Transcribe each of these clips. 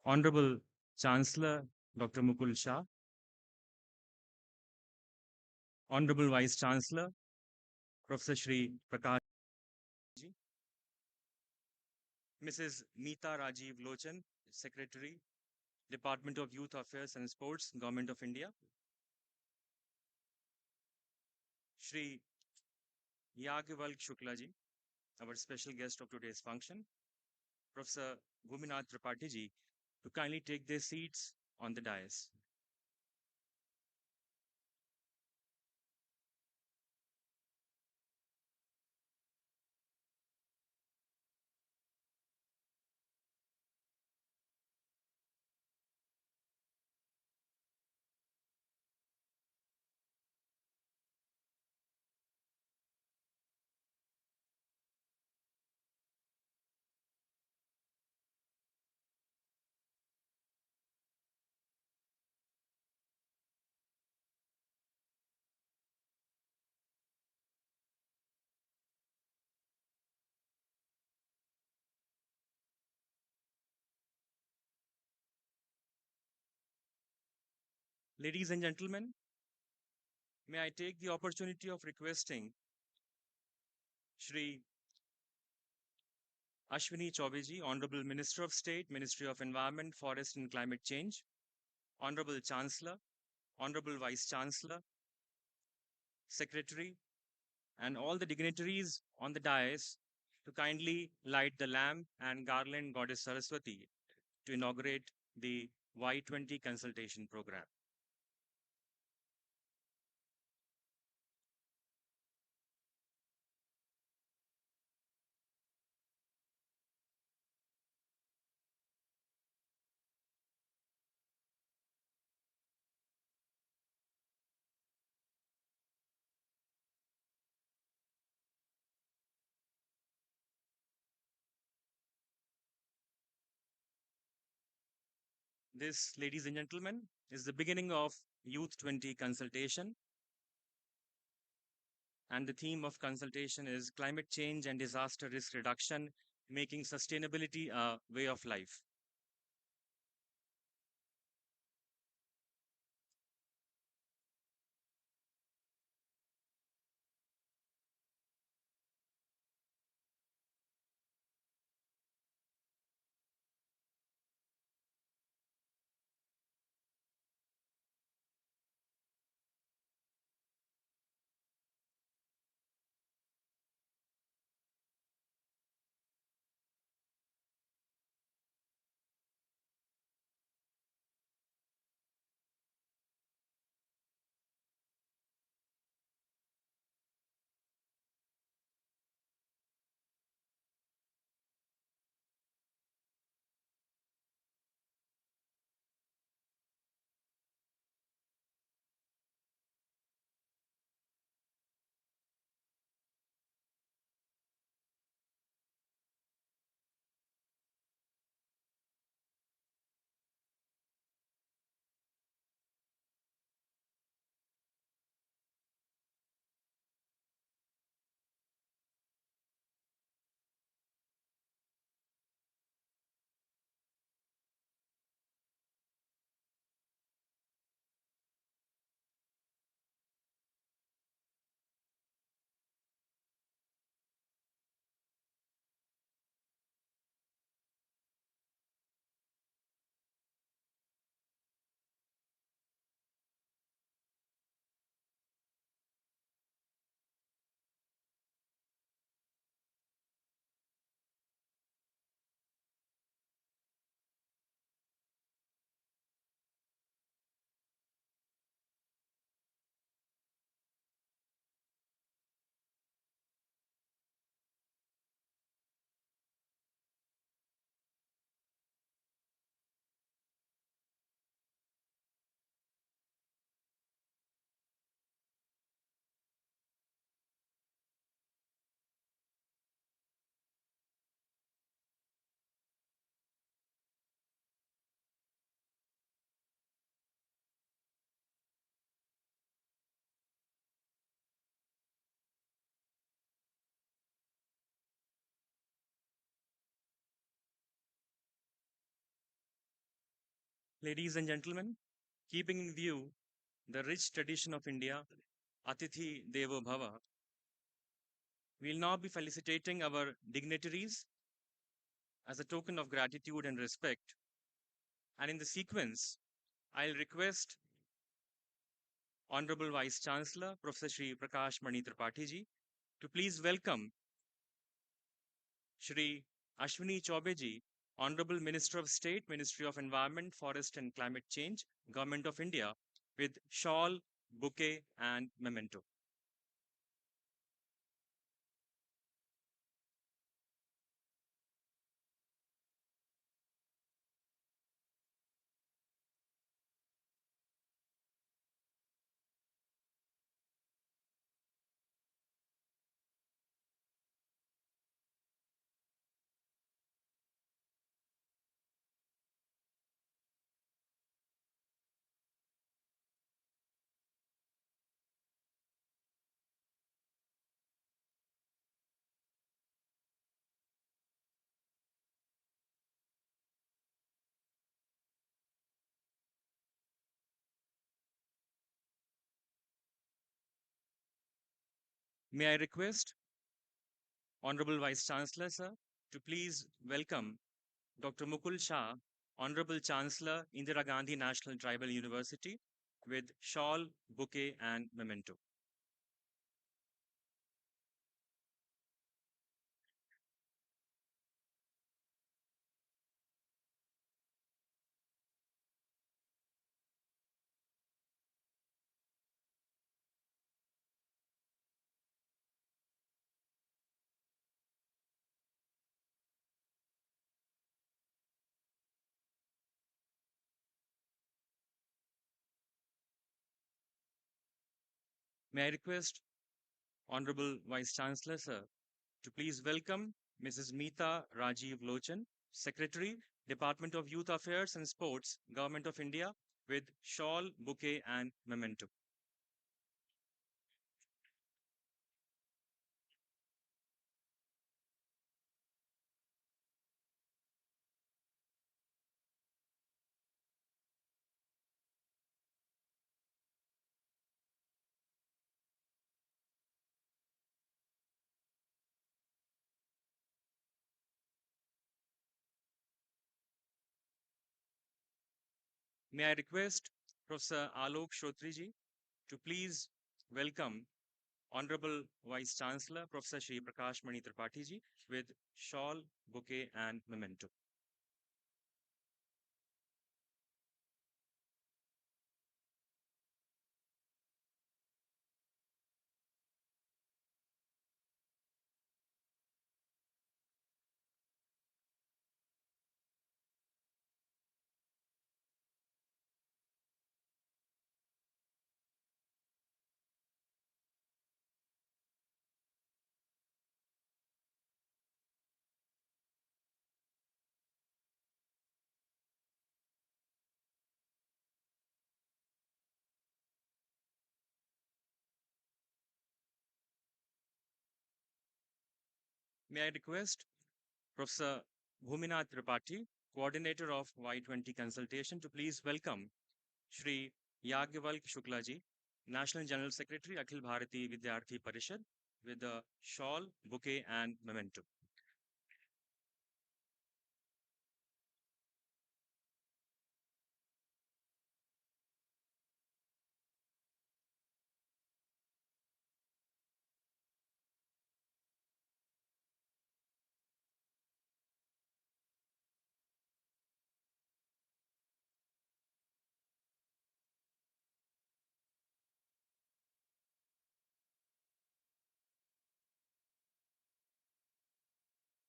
Honorable Chancellor Dr. Mukul Shah, Honorable Vice Chancellor Professor Shri Prakash Ji, Mrs. Meeta Rajiv Lochan, Secretary, Department of Youth Affairs and Sports, Government of India, Shri Yagyavalk Shukla Ji, our special guest of today's function, Professor Bhuminath Tripathi Ji, to kindly take their seats on the dais. Ladies and gentlemen, may I take the opportunity of requesting Shri Ashwini Chaubeji, Honorable Minister of State, Ministry of Environment, Forest and Climate Change, Honorable Chancellor, Honorable Vice Chancellor, Secretary, and all the dignitaries on the dais to kindly light the lamp and garland Goddess Saraswati to inaugurate the Y20 Consultation program. This, ladies and gentlemen, is the beginning of Youth 20 Consultation. And the theme of consultation is climate change and disaster risk reduction, making sustainability a way of life. Ladies and gentlemen, keeping in view the rich tradition of India, Atithi Devo Bhava, we'll now be felicitating our dignitaries as a token of gratitude and respect. And in the sequence, I'll request Honorable Vice Chancellor, Professor Shri Prakash Mani Tripathi ji, to please welcome Shri Ashwini Chaube ji, Honorable Minister of State, Ministry of Environment, Forest and Climate Change, Government of India, with shawl, bouquet, and memento. May I request Honorable Vice Chancellor, sir, to please welcome Dr. Mukul Shah, Honorable Chancellor, Indira Gandhi National Tribal University, with shawl, bouquet, and memento. May I request Honorable Vice Chancellor, sir, to please welcome Mrs. Meeta Rajiv Lochan, Secretary, Department of Youth Affairs and Sports, Government of India, with shawl, bouquet, and memento. May I request Professor Alok Shotri to please welcome Honorable Vice Chancellor, Professor Shri Prakash Mani Tripathi with shawl, bouquet, and memento. May I request Professor Bhuminath Tripathi, Coordinator of Y20 Consultation, to please welcome Shri Yagyavalk Shuklaji, National General Secretary, Akhil Bharati Vidyarthi Parishad, with the shawl, bouquet, and memento.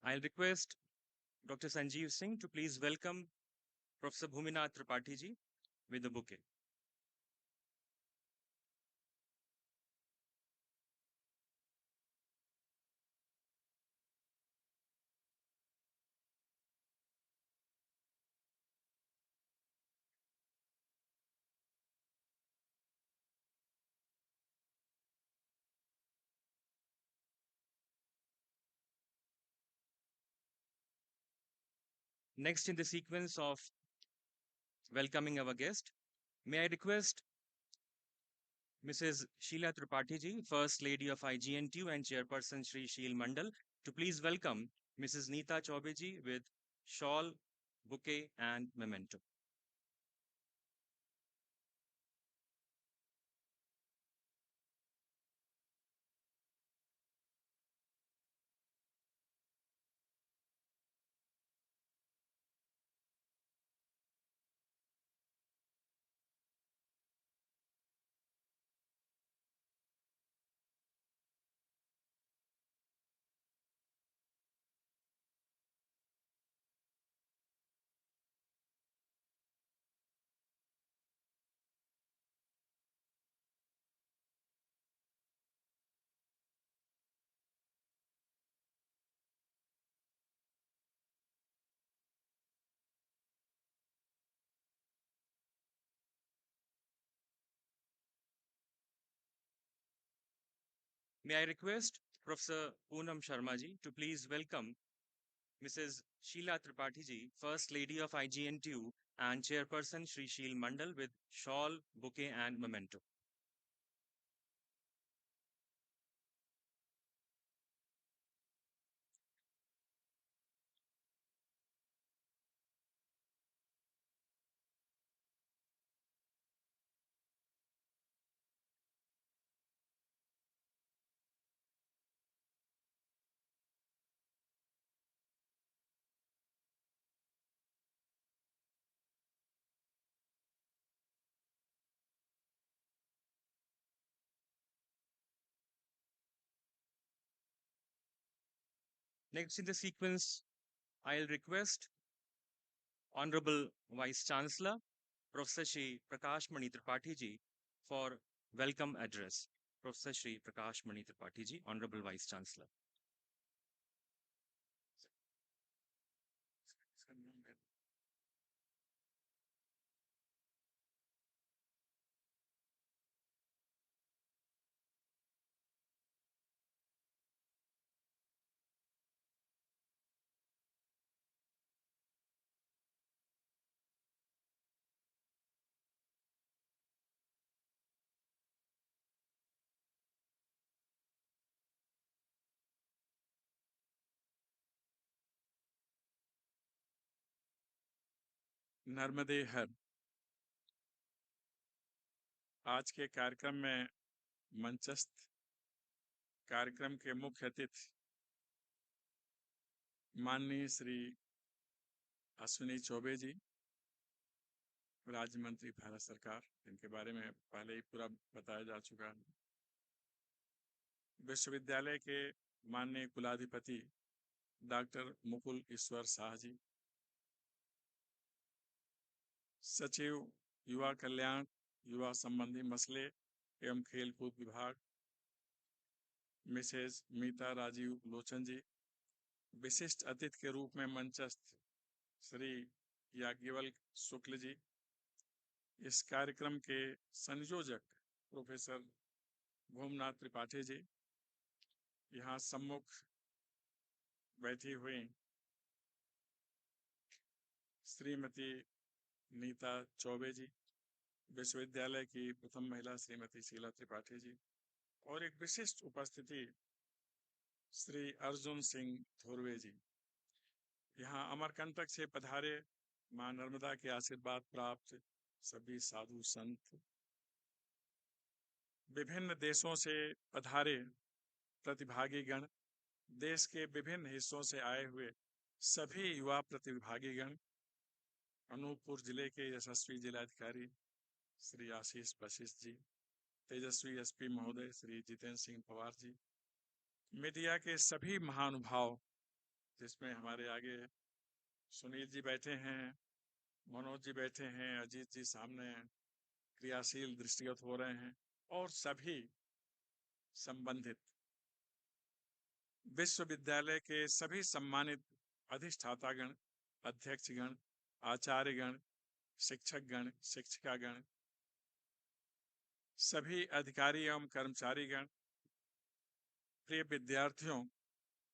I'll request Dr. Sanjeev Singh to please welcome Professor Bhuminath Tripathi with the bouquet. Next in the sequence of welcoming our guest. May I request Mrs. Sheila Tripathi ji, First Lady of IGNTU and Chairperson Shri Sheel Mandal, to please welcome Mrs. Neeta Chaube ji with shawl, bouquet, and memento. May I request Professor Poonam Sharma ji to please welcome Mrs. Sheila Tripathi ji, First Lady of IGNTU and Chairperson Shri Sheel Mandal with shawl, bouquet, and memento. Next in the sequence, I'll request Honorable Vice Chancellor Professor Shri Prakash Mani Tripathi ji for welcome address. Professor Shri Prakash Mani Tripathi ji, Honorable Vice Chancellor. नर्मदे हर। आज के कार्यक्रम में मंचस्थ कार्यक्रम के मुख्य अतिथि माननीय श्री अश्विनी चौबे जी, राज्य मंत्री भारत सरकार, इनके बारे में पहले ही पूरा बताया जा चुका है। विश्वविद्यालय के माननीय कुलाधिपति डॉक्टर मुकुल ईश्वर शाह जी, सचिव युवा कल्याण, युवा संबंधी मसले एवं खेलकूद विभाग मिसेज मीता राजीव लोचन जी, विशिष्ट अतिथि के रूप में मंचस्थ श्री याज्ञवल्क्य शुक्ल जी, इस कार्यक्रम के संयोजक प्रोफेसर भूमनाथ त्रिपाठी जी, यहाँ सम्मुख बैठी हुई श्रीमती नीता चौबे जी, विश्वविद्यालय की प्रथम महिला श्रीमती शीला त्रिपाठी जी, और एक विशिष्ट उपस्थिति श्री अर्जुन सिंह धुर्वे जी। यहाँ अमरकंटक से पधारे मां नर्मदा के आशीर्वाद प्राप्त सभी साधु संत, विभिन्न देशों से पधारे प्रतिभागी गण, देश के विभिन्न हिस्सों से आए हुए सभी युवा प्रतिभागी गण, अनूपपुर जिले के यशस्वी जिलाधिकारी श्री आशीष वशिष्ठ जी, तेजस्वी एसपी महोदय श्री जितेंद्र सिंह पवार जी, मीडिया के सभी महानुभाव, जिसमें हमारे आगे सुनील जी बैठे हैं, मनोज जी बैठे हैं, अजीत जी सामने क्रियाशील दृष्टिगत हो रहे हैं, और सभी संबंधित विश्वविद्यालय के सभी सम्मानित अधिष्ठातागण, अध्यक्षगण, आचार्यगण, शिक्षकगण, शिक्षिकागण, सभी अधिकारी एवं कर्मचारीगण, प्रिय विद्यार्थियों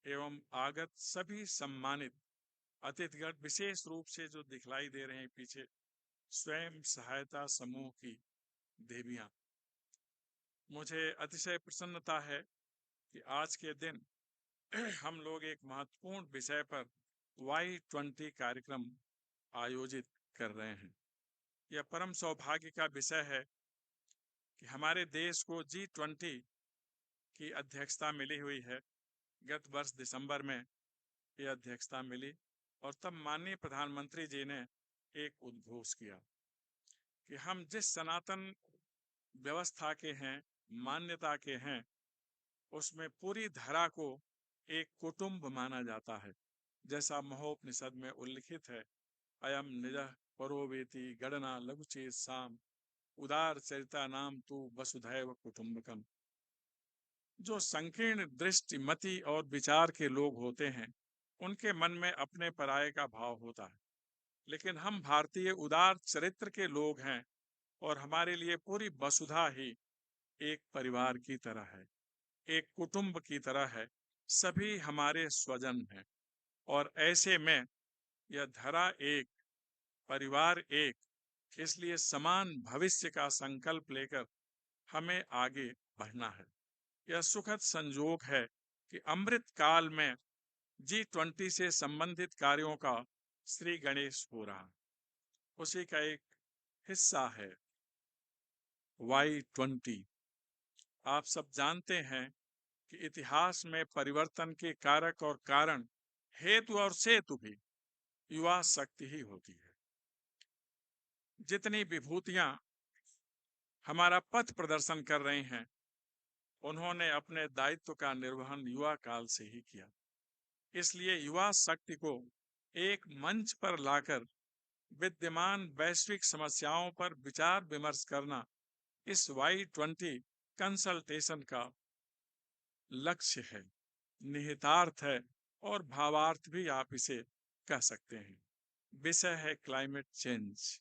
एवं आगत सभी सम्मानित अतिथिगण, विशेष रूप से जो दिखलाई दे रहे हैं पीछे स्वयं सहायता समूह की देवियां। मुझे अतिशय प्रसन्नता है कि आज के दिन हम लोग एक महत्वपूर्ण विषय पर Y20 कार्यक्रम आयोजित कर रहे हैं। यह परम सौभाग्य का विषय है कि हमारे देश को G20 की अध्यक्षता मिली हुई है। गत वर्ष दिसंबर में यह अध्यक्षता मिली और तब माननीय प्रधानमंत्री जी ने एक उद्घोष किया कि हम जिस सनातन व्यवस्था के हैं, मान्यता के हैं, उसमें पूरी धरा को एक कुटुंब माना जाता है। जैसा महोपनिषद में उल्लिखित है, अयम निजः परो वेति गणना लघुचेत साम उदार चरिता नाम तू वसुधैव कुटुंबकम। जो संकीर्ण दृष्टि, मति और विचार के लोग होते हैं, उनके मन में अपने पराये का भाव होता है, लेकिन हम भारतीय उदार चरित्र के लोग हैं और हमारे लिए पूरी वसुधा ही एक परिवार की तरह है, एक कुटुंब की तरह है। सभी हमारे स्वजन हैं और ऐसे में यह धरा एक, परिवार एक, इसलिए समान भविष्य का संकल्प लेकर हमें आगे बढ़ना है। यह सुखद संजोग है कि अमृत काल में G20 से संबंधित कार्यों का श्री गणेश हो रहा, उसी का एक हिस्सा है Y20। आप सब जानते हैं कि इतिहास में परिवर्तन के कारक और कारण, हेतु और सेतु भी युवा शक्ति ही होती है। जितनी विभूतियां हमारा पथ प्रदर्शन कर रही हैं, उन्होंने अपने दायित्व का निर्वहन युवा काल से ही किया। इसलिए युवा शक्ति को एक मंच पर लाकर विद्यमान वैश्विक समस्याओं पर विचार विमर्श करना इस Y20 कंसल्टेशन का लक्ष्य है, निहितार्थ है और भावार्थ भी आप इसे कह सकते हैं। विषय है क्लाइमेट चेंज।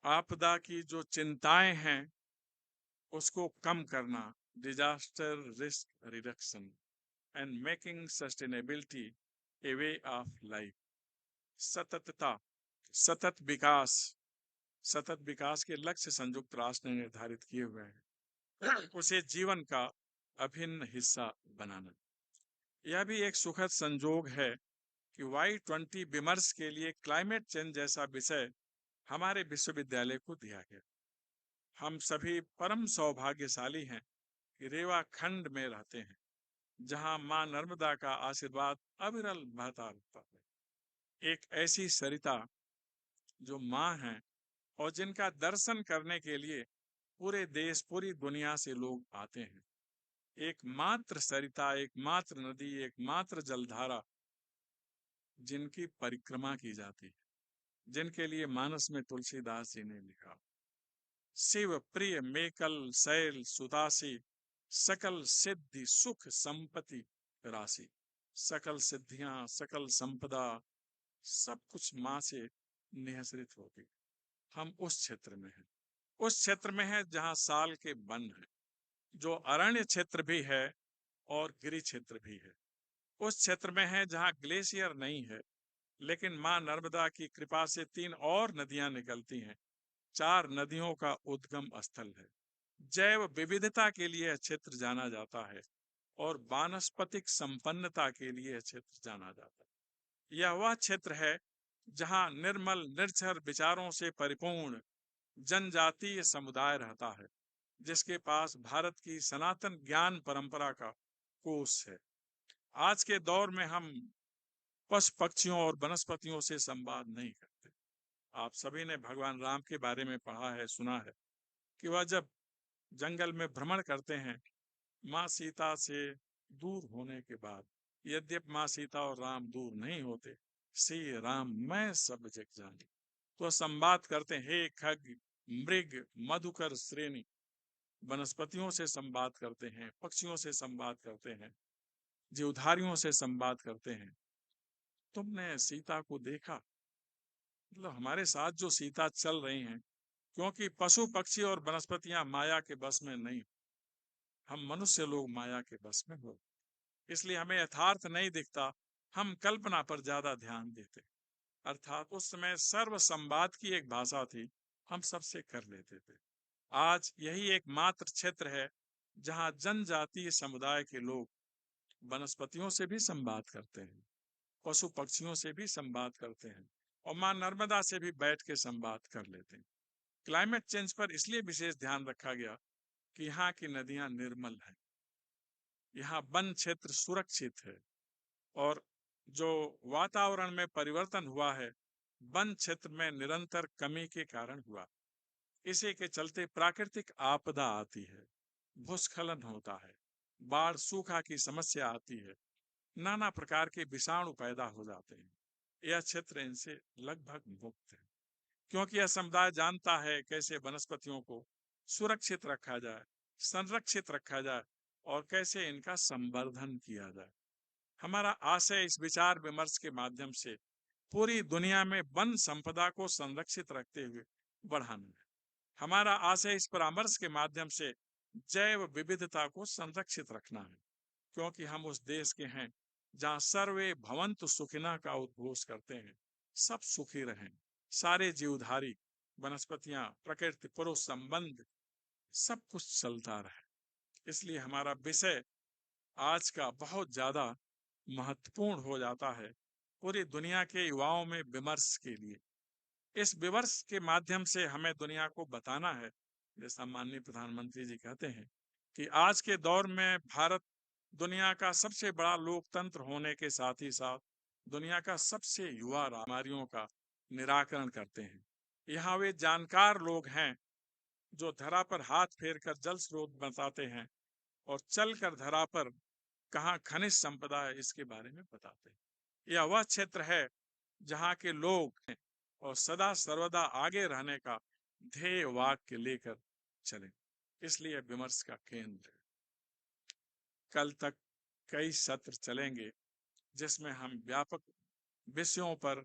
आपदा की जो चिंताएं हैं उसको कम करना, disaster risk reduction and making sustainability a way of life. सततता, सतत विकास, सतत विकास के लक्ष्य संयुक्त राष्ट्र ने निर्धारित किए हुए हैं, उसे जीवन का अभिन्न हिस्सा बनाना। यह भी एक सुखद संजोग है कि Y20 विमर्श के लिए क्लाइमेट चेंज जैसा विषय हमारे विश्वविद्यालय को दिया गया। हम सभी परम सौभाग्यशाली हैं कि रेवा खंड में रहते हैं, जहां मां नर्मदा का आशीर्वाद अविरल बहता रहता है। एक ऐसी सरिता जो मां हैं और जिनका दर्शन करने के लिए पूरे देश, पूरी दुनिया से लोग आते हैं। एकमात्र सरिता, एकमात्र नदी, एकमात्र जलधारा जिनकी परिक्रमा की जाती है, जिनके लिए मानस में तुलसीदास जी ने लिखा, शिव प्रिय मेकल शैल सुदासी सकल सिद्धि सुख संपत्ति राशि। सकल सिद्धियां, सकल संपदा, सब कुछ मां से निहसरित होगी। हम उस क्षेत्र में हैं, उस क्षेत्र में है जहां साल के वन है, जो अरण्य क्षेत्र भी है और गिरि क्षेत्र भी है। उस क्षेत्र में है जहां ग्लेशियर नहीं है, लेकिन मां नर्मदा की कृपा से 3 और नदियां निकलती हैं। 4 नदियों का उद्गम स्थल है। जैव विविधता के लिए यह क्षेत्र जाना जाता है और वानस्पतिक संपन्नता के लिए यह क्षेत्र जाना जाता है। यह वह क्षेत्र है जहां निर्मल निर्झर विचारों से परिपूर्ण जनजातीय समुदाय रहता है, जिसके पास भारत की सनातन ज्ञान परंपरा का कोष है। आज के दौर में हम पशु पक्षियों और वनस्पतियों से संवाद नहीं करते। आप सभी ने भगवान राम के बारे में पढ़ा है, सुना है कि वह जब जंगल में भ्रमण करते हैं, माँ सीता से दूर होने के बाद, यद्यपि माँ सीता और राम दूर नहीं होते, श्री राम मैं सब जग जानी, तो संवाद करते हैं, हे खग मृग मधुकर श्रेणी। वनस्पतियों से संवाद करते हैं, पक्षियों से संवाद करते हैं, जीवधारियों से संवाद करते हैं। तुमने सीता को देखा? मतलब हमारे साथ जो सीता चल रही हैं, क्योंकि पशु पक्षी और वनस्पतियां माया के बस में नहीं, हम मनुष्य लोग माया के बस में हो, इसलिए हमें यथार्थ नहीं दिखता, हम कल्पना पर ज्यादा ध्यान देते। अर्थात उस समय सर्व संवाद की एक भाषा थी, हम सबसे कर लेते थे। आज यही एकमात्र क्षेत्र है जहां जनजातीय समुदाय के लोग वनस्पतियों से भी संवाद करते हैं, पशु पक्षियों से भी संवाद करते हैं और मां नर्मदा से भी बैठ के संवाद कर लेते हैं। क्लाइमेट चेंज पर इसलिए विशेष ध्यान रखा गया कि यहाँ की नदियां निर्मल हैं, यहाँ वन क्षेत्र सुरक्षित है और जो वातावरण में परिवर्तन हुआ है वन क्षेत्र में निरंतर कमी के कारण हुआ। इसी के चलते प्राकृतिक आपदा आती है, भूस्खलन होता है, बाढ़ सूखा की समस्या आती है, नाना प्रकार के विषाणु पैदा हो जाते हैं। यह क्षेत्र इनसे लगभग मुक्त है क्योंकि यह समुदाय जानता है कैसे वनस्पतियों को सुरक्षित रखा जाए, संरक्षित रखा जाए और कैसे इनका संवर्धन किया जाए। हमारा आशय इस विचार विमर्श के माध्यम से पूरी दुनिया में वन संपदा को संरक्षित रखते हुए बढ़ाना है। हमारा आशय इस परामर्श के माध्यम से जैव विविधता को संरक्षित रखना है क्योंकि हम उस देश के हैं जहां सर्वे भवन्तु सुखिनः का उद्घोष करते हैं, सब सुखी रहें, सारे जीवधारी, वनस्पतियां, प्रकृति, पुरुष संबंध सब कुछ चलता रहे। इसलिए हमारा विषय आज का बहुत ज्यादा महत्वपूर्ण हो जाता है पूरी दुनिया के युवाओं में विमर्श के लिए। इस विमर्श के माध्यम से हमें दुनिया को बताना है, जैसा माननीय प्रधानमंत्री जी कहते हैं कि आज के दौर में भारत दुनिया का सबसे बड़ा लोकतंत्र होने के साथ ही साथ दुनिया का सबसे युवा बीमारियों का निराकरण करते हैं। यहाँ वे जानकार लोग हैं जो धरा पर हाथ फेर कर जल स्रोत बताते हैं और चलकर धरा पर कहाँ खनिज संपदा है इसके बारे में बताते हैं। यह वह क्षेत्र है जहाँ के लोग हैं और सदा सर्वदा आगे रहने का ध्येय वाक्य लेकर चले, इसलिए विमर्श का केंद्र है। कल तक कई सत्र चलेंगे जिसमें हम व्यापक विषयों पर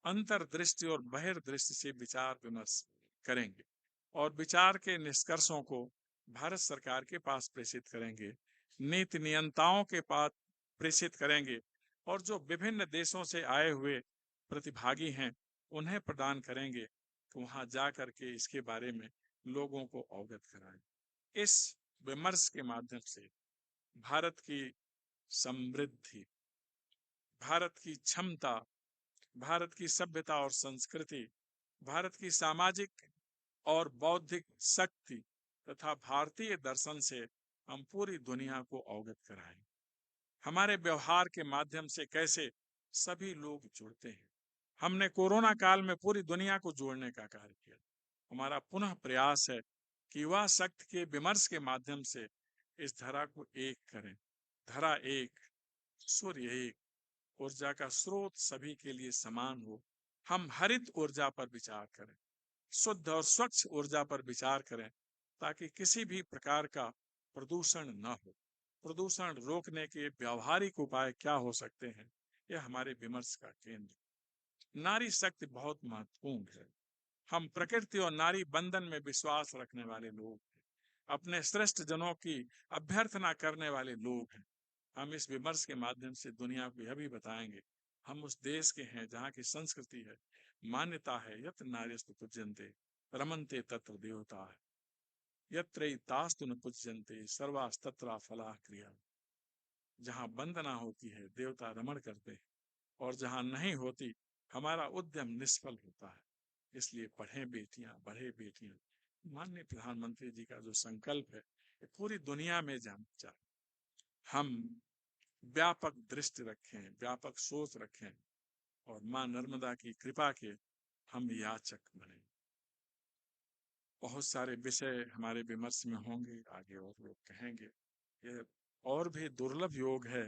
अंतर्दृष्टि और बहिर्दृष्टि से विचार विमर्श करेंगे और विचार के निष्कर्षों को भारत सरकार के पास प्रेषित करेंगे, नीति नियंताओं के पास प्रेषित करेंगे और जो विभिन्न देशों से आए हुए प्रतिभागी हैं उन्हें प्रदान करेंगे कि वहां जा करके इसके बारे में लोगों को अवगत कराएं। इस विमर्श के माध्यम से भारत की समृद्धि, भारत की क्षमता, भारत की सभ्यता और संस्कृति, भारत की सामाजिक और बौद्धिक शक्ति तथा भारतीय दर्शन से हम पूरी दुनिया को अवगत कराएं। हमारे व्यवहार के माध्यम से कैसे सभी लोग जुड़ते हैं। हमने कोरोना काल में पूरी दुनिया को जोड़ने का कार्य किया। हमारा पुनः प्रयास है कि युवा शक्ति के विमर्श के माध्यम से इस धरा को एक करें। धरा एक, सूर्य एक, ऊर्जा का स्रोत सभी के लिए समान हो। हम हरित ऊर्जा पर विचार करें, शुद्ध और स्वच्छ ऊर्जा पर विचार करें ताकि किसी भी प्रकार का प्रदूषण न हो। प्रदूषण रोकने के व्यावहारिक उपाय क्या हो सकते हैं, यह हमारे विमर्श का केंद्र। नारी शक्ति बहुत महत्वपूर्ण है। हम प्रकृति और नारी बंधन में विश्वास रखने वाले लोग हैं, अपने श्रेष्ठ जनों की अभ्यर्थना करने वाले लोग हैं। हम इस विमर्श के माध्यम से दुनिया को यह भी बताएंगे हम उस देश के हैं जहाँ की संस्कृति है, मान्यता है, यत्र नार्यस्तु पूज्यन्ते रमन्ते तत्र देवता है, यत्रैतास्तु न पूज्यन्ते सर्वास्तत्र फलाः क्रिया। जहाँ वंदना होती है देवता रमण करते हैं और जहाँ नहीं होती हमारा उद्यम निष्फल होता है। इसलिए पढ़ें बेटियां, बढ़े बेटियां। माननीय प्रधानमंत्री जी का जो संकल्प है पूरी दुनिया में जाना चाहिए। हम व्यापक दृष्टि रखें, व्यापक सोच रखें और मां नर्मदा की कृपा के हम याचक बने। बहुत सारे विषय हमारे विमर्श में होंगे, आगे और लोग कहेंगे। यह और भी दुर्लभ योग है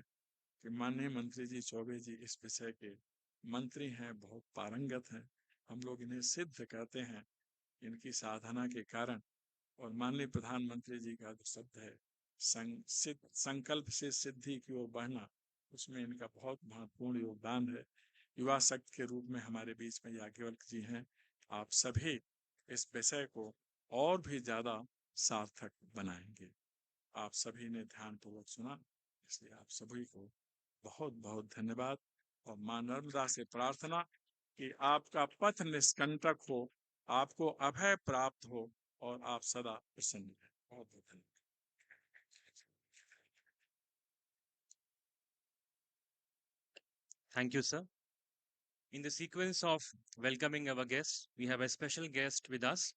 कि माननीय मंत्री जी चौबे जी इस विषय के मंत्री हैं, बहुत पारंगत हैं। हम लोग इन्हें सिद्ध कहते हैं इनकी साधना के कारण। और माननीय प्रधानमंत्री जी का जो शब्द है संकल्प से सिद्धि की ओर बढ़ना, उसमें इनका बहुत महत्वपूर्ण योगदान है। युवा शक्ति के रूप में हमारे बीच में याज्ञवल्क्य जी हैं। आप सभी इस विषय को और भी ज्यादा सार्थक बनाएंगे। आप सभी ने ध्यानपूर्वक सुना, इसलिए आप सभी को बहुत बहुत धन्यवाद और मां नर्मदा से प्रार्थना कि आपका पथ निष्कंटक हो, आपको अभय प्राप्त हो और आप सदा प्रसन्न रहें। बहुत बहुत धन्यवाद। Thank you, sir. In the sequence of welcoming our guests, we have a special guest with us,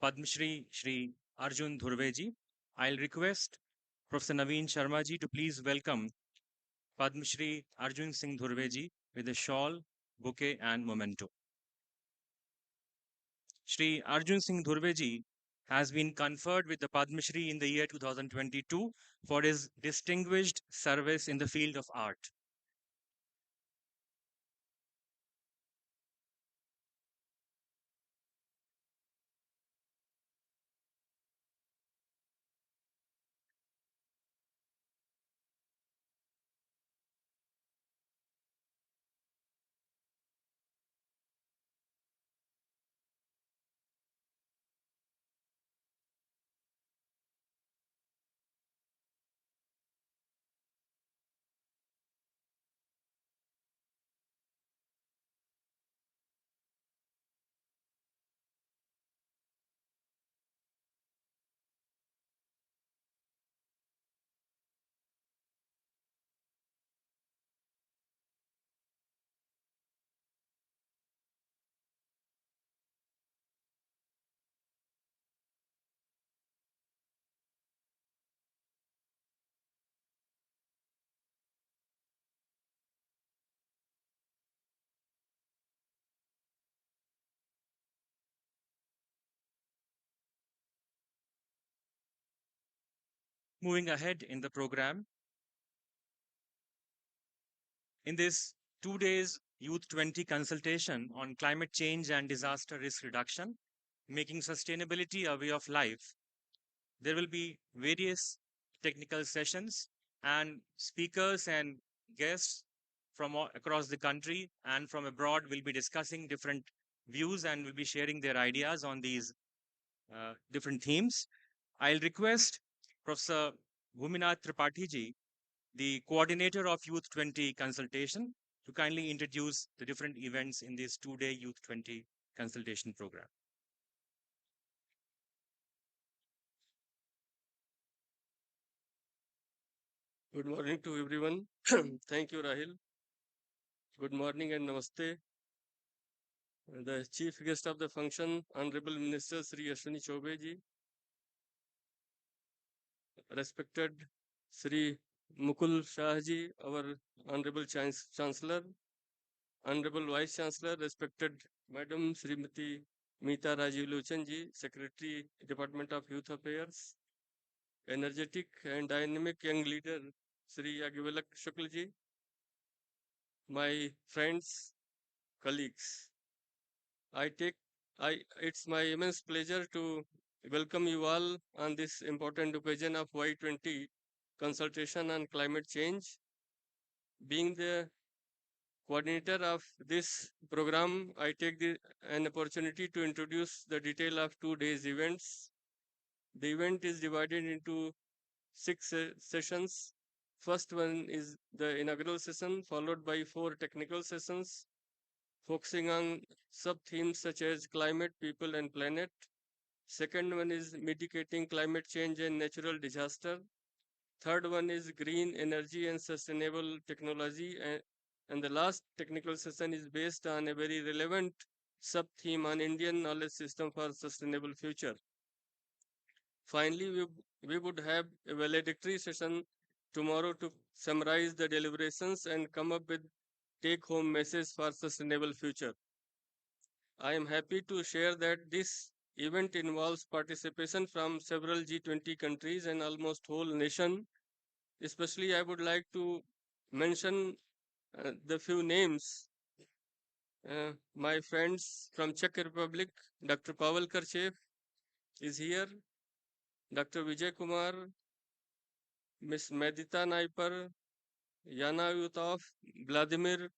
Padma Shri Arjun Dhurve ji. I'll request Professor Naveen Sharma ji to please welcome Padma Shri Arjun Singh Dhurve ji with a shawl, bouquet, and memento. Shri Arjun Singh Dhurve ji has been conferred with the Padma Shri in the year 2022 for his distinguished service in the field of art. Moving ahead in the program, in this 2 days Youth 20 consultation on climate change and disaster risk reduction, making sustainability a way of life, there will be various technical sessions and speakers and guests from across the country and from abroad will be discussing different views and will be sharing their ideas on these different themes. I'll request Professor Bhuminath Tripathi ji, the coordinator of Youth 20 consultation, to kindly introduce the different events in this 2-day Youth 20 consultation program. Good morning to everyone. Thank you, Rahil. Good morning and namaste. The chief guest of the function, Honorable Minister Sri Ashwini Choube ji, respected Sri Mukul Shah ji, our Honorable Chancellor, Honorable Vice Chancellor, respected Madam Srimati Meeta Rajiv Lochan ji, Secretary, Department of Youth Affairs, energetic and dynamic young leader, Sri Y20 Shukla ji, my friends, colleagues. It's my immense pleasure to welcome you all on this important occasion of Y20 consultation on climate change. Being the coordinator of this program, I take an opportunity to introduce the detail of 2 days events. The event is divided into 6 sessions. First one is the inaugural session, followed by 4 technical sessions, focusing on sub-themes such as climate, people, and planet. Second one is mitigating climate change and natural disaster. Third one is green energy and sustainable technology. And the last technical session is based on a very relevant sub-theme on Indian knowledge system for sustainable future. Finally, we would have a valedictory session tomorrow to summarize the deliberations and come up with take-home message for sustainable future. I am happy to share that this event involves participation from several G20 countries and almost whole nation. Especially, I would like to mention the few names. My friends from Czech Republic, Dr. Pavel Karchev is here. Dr. Vijay Kumar, Ms. Medita Naipar, Yana Yutov, Vladimir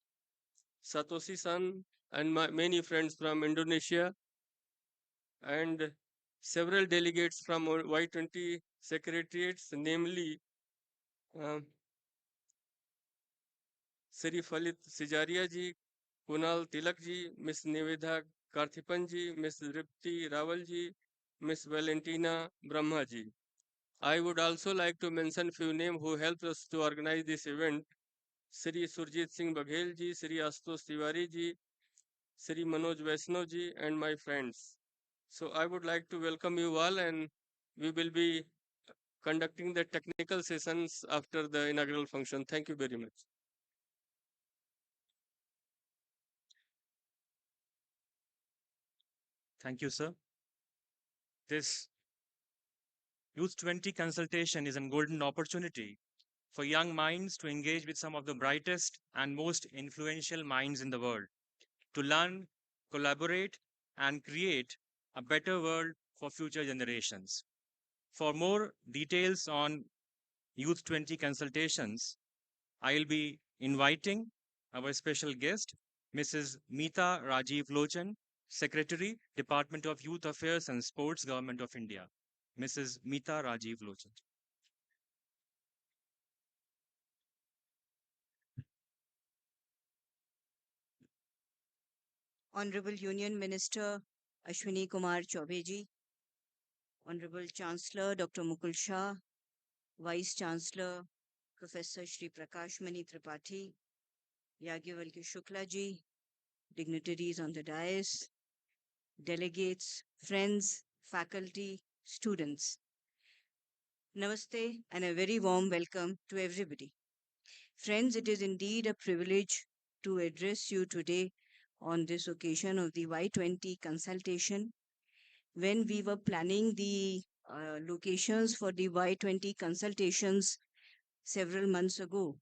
Satoshi-san, and many friends from Indonesia, and several delegates from Y20 secretariats, namely Sri Falit Sijaria ji, Kunal Tilak ji, Miss Nivedha Karthipan ji, Miss Ripti Rawal ji, Miss Valentina Brahma ji. I would also like to mention few names who helped us to organize this event. Sri Surjit Singh Baghel ji, Sri Ashutosh Tiwari ji, Sri Manoj Vaishnav ji, and my friends. So I would like to welcome you all, and we will be conducting the technical sessions after the inaugural function. Thank you very much. Thank you, sir. This Youth 20 consultation is a golden opportunity for young minds to engage with some of the brightest and most influential minds in the world, to learn, collaborate, and create a better world for future generations. For more details on Youth 20 consultations, I'll be inviting our special guest, Mrs. Meeta Rajiv Lochan, Secretary, Department of Youth Affairs and Sports, Government of India. Mrs. Meeta Rajiv Lochan. Honorable Union Minister Ashwini Kumar Chaubey ji, Honorable Chancellor Dr. Mukul Shah, Vice Chancellor Professor Shri Prakash Mani Tripathi, Yagyavalkya Shukla ji, dignitaries on the dais, delegates, friends, faculty, students. Namaste and a very warm welcome to everybody. Friends, it is indeed a privilege to address you today on this occasion of the Y20 consultation. When we were planning the locations for the Y20 consultations several months ago,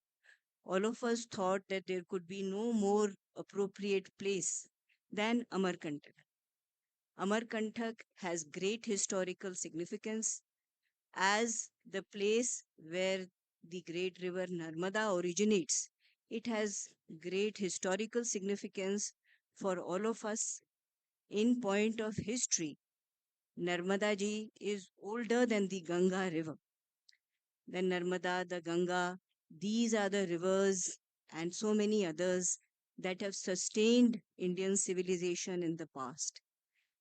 all of us thought that there could be no more appropriate place than Amarkantak. Amarkantak has great historical significance as the place where the great river Narmada originates. It has great historical significance for all of us. In point of history, Narmada ji is older than the Ganga river. The Narmada, the Ganga, these are the rivers and so many others that have sustained Indian civilization in the past.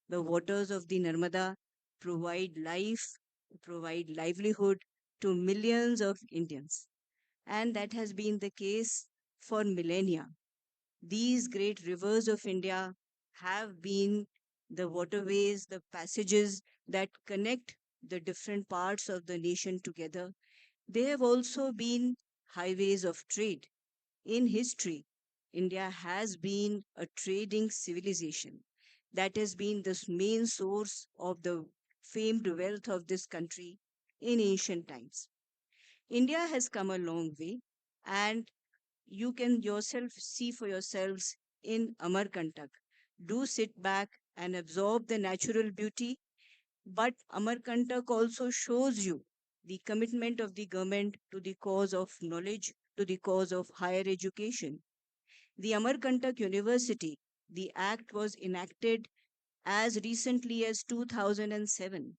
The waters of the Narmada provide life, provide livelihood to millions of Indians. And that has been the case for millennia. These great rivers of India have been the waterways, the passages that connect the different parts of the nation together. They have also been highways of trade. In history, India has been a trading civilization that has been the main source of the famed wealth of this country in ancient times. India has come a long way, and you can yourself see for yourselves in Amarkantak. Do sit back and absorb the natural beauty, but Amarkantak also shows you the commitment of the government to the cause of knowledge, to the cause of higher education. The Amarkantak University, the act was enacted as recently as 2007.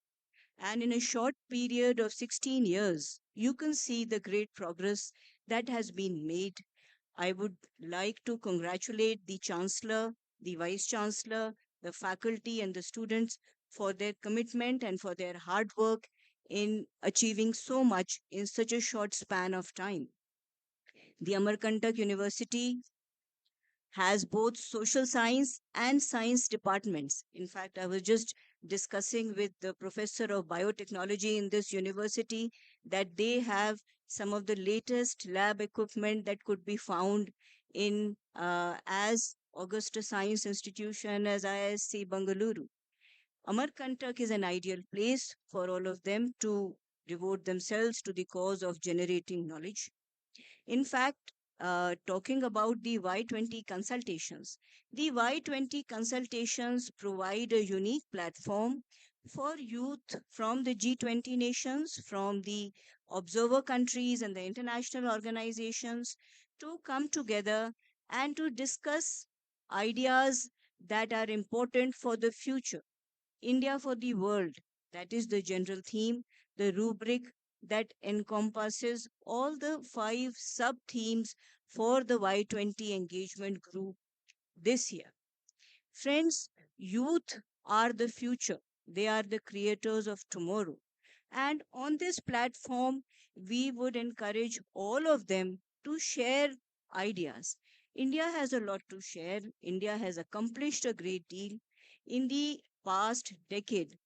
And in a short period of 16 years, you can see the great progress that has been made. I would like to congratulate the Chancellor, the Vice Chancellor, the faculty, and the students for their commitment and for their hard work in achieving so much in such a short span of time. The Amarkantak University has both social science and science departments. In fact, I was just discussing with the professor of biotechnology in this university that they have some of the latest lab equipment that could be found in as Augusta Science Institution, as ISC Bangalore. Amarkantak is an ideal place for all of them to devote themselves to the cause of generating knowledge. In fact, talking about the Y20 consultations, the Y20 consultations provide a unique platform for youth from the G20 nations, from the observer countries and the international organizations to come together and to discuss ideas that are important for the future. India for the world, that is the general theme, the rubric that encompasses all the 5 sub themes for the Y20 engagement group this year. Friends, youth are the future. They are the creators of tomorrow. And on this platform, we would encourage all of them to share ideas. India has a lot to share. India has accomplished a great deal. In the past decade,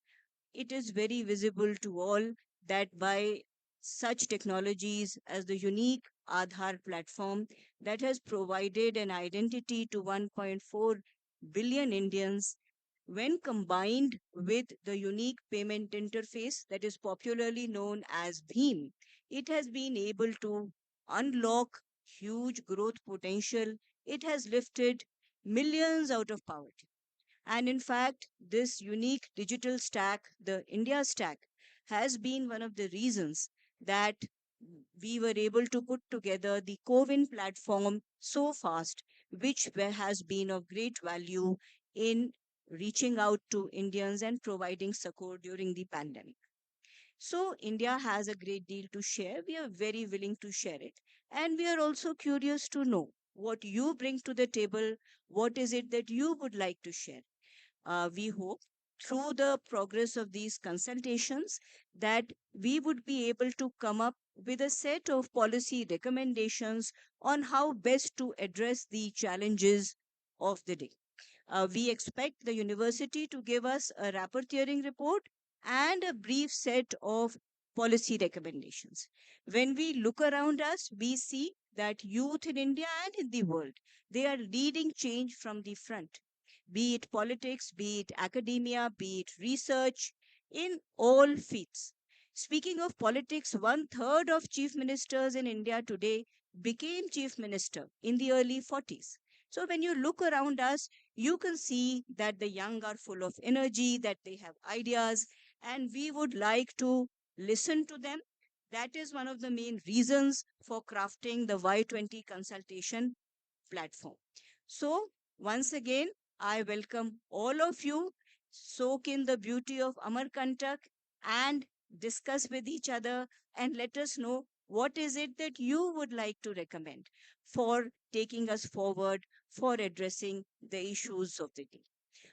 it is very visible to all that by such technologies as the unique Aadhaar platform that has provided an identity to 1.4 billion Indians, when combined with the unique payment interface that is popularly known as BHIM, it has been able to unlock huge growth potential. It has lifted millions out of poverty. And in fact, this unique digital stack, the India stack, has been one of the reasons that we were able to put together the CoWIN platform so fast, which has been of great value in reaching out to Indians and providing support during the pandemic. So, India has a great deal to share. We are very willing to share it. And we are also curious to know what you bring to the table. What is it that you would like to share? We hope through the progress of these consultations that we would be able to come up with a set of policy recommendations on how best to address the challenges of the day. We expect the university to give us a rapporteuring report and a brief set of policy recommendations. When we look around us, we see that youth in India and in the world, they are leading change from the front, be it politics, be it academia, be it research, in all fields. Speaking of politics, 1/3 of chief ministers in India today became chief minister in the early 40s. So when you look around us, you can see that the young are full of energy, that they have ideas, and we would like to listen to them. That is one of the main reasons for crafting the Y20 consultation platform. So once again, I welcome all of you, soak in the beauty of Amarkantak and discuss with each other and let us know what is it that you would like to recommend for taking us forward for addressing the issues of the day.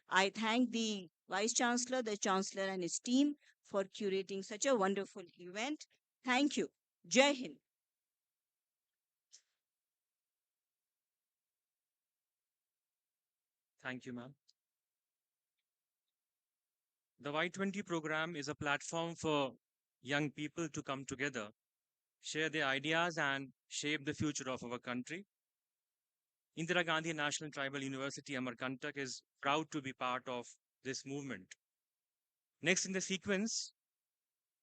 I thank the Vice Chancellor, the Chancellor and his team for curating such a wonderful event. Thank you. Jai Hind. Thank you, ma'am. The Y20 program is a platform for young people to come together, share their ideas, and shape the future of our country. Indira Gandhi National Tribal University Amarkantak is proud to be part of this movement. Next in the sequence,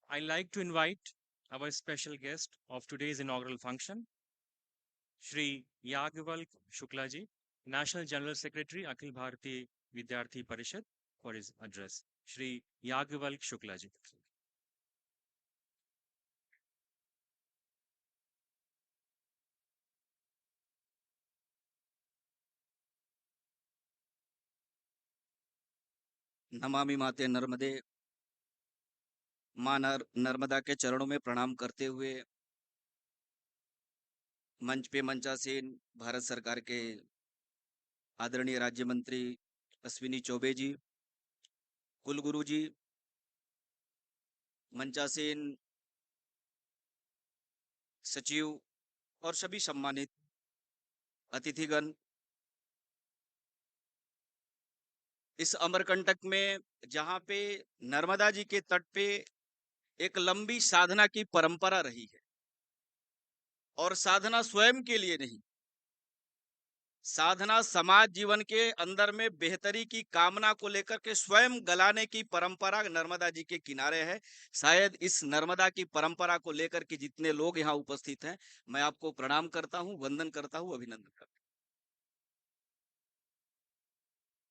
I'd like to invite our special guest of today's inaugural function, Shri Yagvalk Shuklaji, National General Secretary, Akhil Bharati Vidyarthi Parishad, for his address. Shri Yagvalk Shuklaji. Namami माते नर्मदे, मां नर्मदा के चरणों में प्रणाम करते हुए मंच पे मंचासीन भारत सरकार के आदरणीय राज्य मंत्री अश्विनी चौबे जी, कुलगुरु जी, मंचासीन सचिव और सभी सम्मानित अतिथिगण, इस अमरकंटक में जहां पे नर्मदा जी के तट पे एक लंबी साधना की परंपरा रही है और साधना स्वयं के लिए नहीं, साधना समाज जीवन के अंदर में बेहतरी की कामना को लेकर के स्वयं गलाने की परंपरा नर्मदा जी के किनारे है। शायद इस नर्मदा की परंपरा को लेकर के जितने लोग यहाँ उपस्थित हैं, मैं आपको प्रणाम करता हूं, वंदन करता हूं, अभिनंदन करता हूं।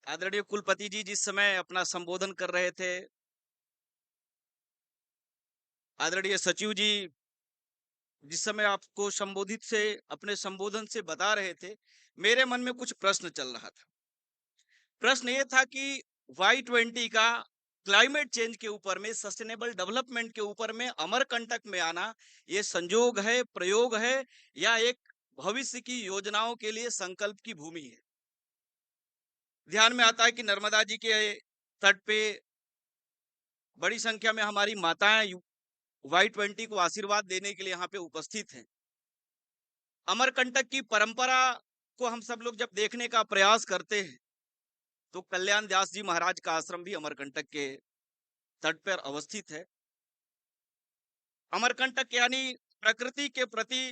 आदरणीय कुलपति जी जिस समय अपना संबोधन कर रहे थे, आदरणीय सचिव जी जिस समय आपको संबोधित से अपने संबोधन से बता रहे थे, मेरे मन में कुछ प्रश्न चल रहा था। प्रश्न ये था कि Y20 का क्लाइमेट चेंज के ऊपर में, सस्टेनेबल डेवलपमेंट के ऊपर में अमरकंटक में आना, ये संजोग है, प्रयोग है, या एक भविष्य की योजनाओं के लिए संकल्प की भूमि है। ध्यान में आता है कि नर्मदा जी के तट पे बड़ी संख्या में हमारी माताएं Y20 को आशीर्वाद देने के लिए यहाँ पे उपस्थित हैं। अमरकंटक की परंपरा को हम सब लोग जब देखने का प्रयास करते हैं तो कल्याण दास जी महाराज का आश्रम भी अमरकंटक के तट पर अवस्थित है। अमरकंटक यानी प्रकृति के प्रति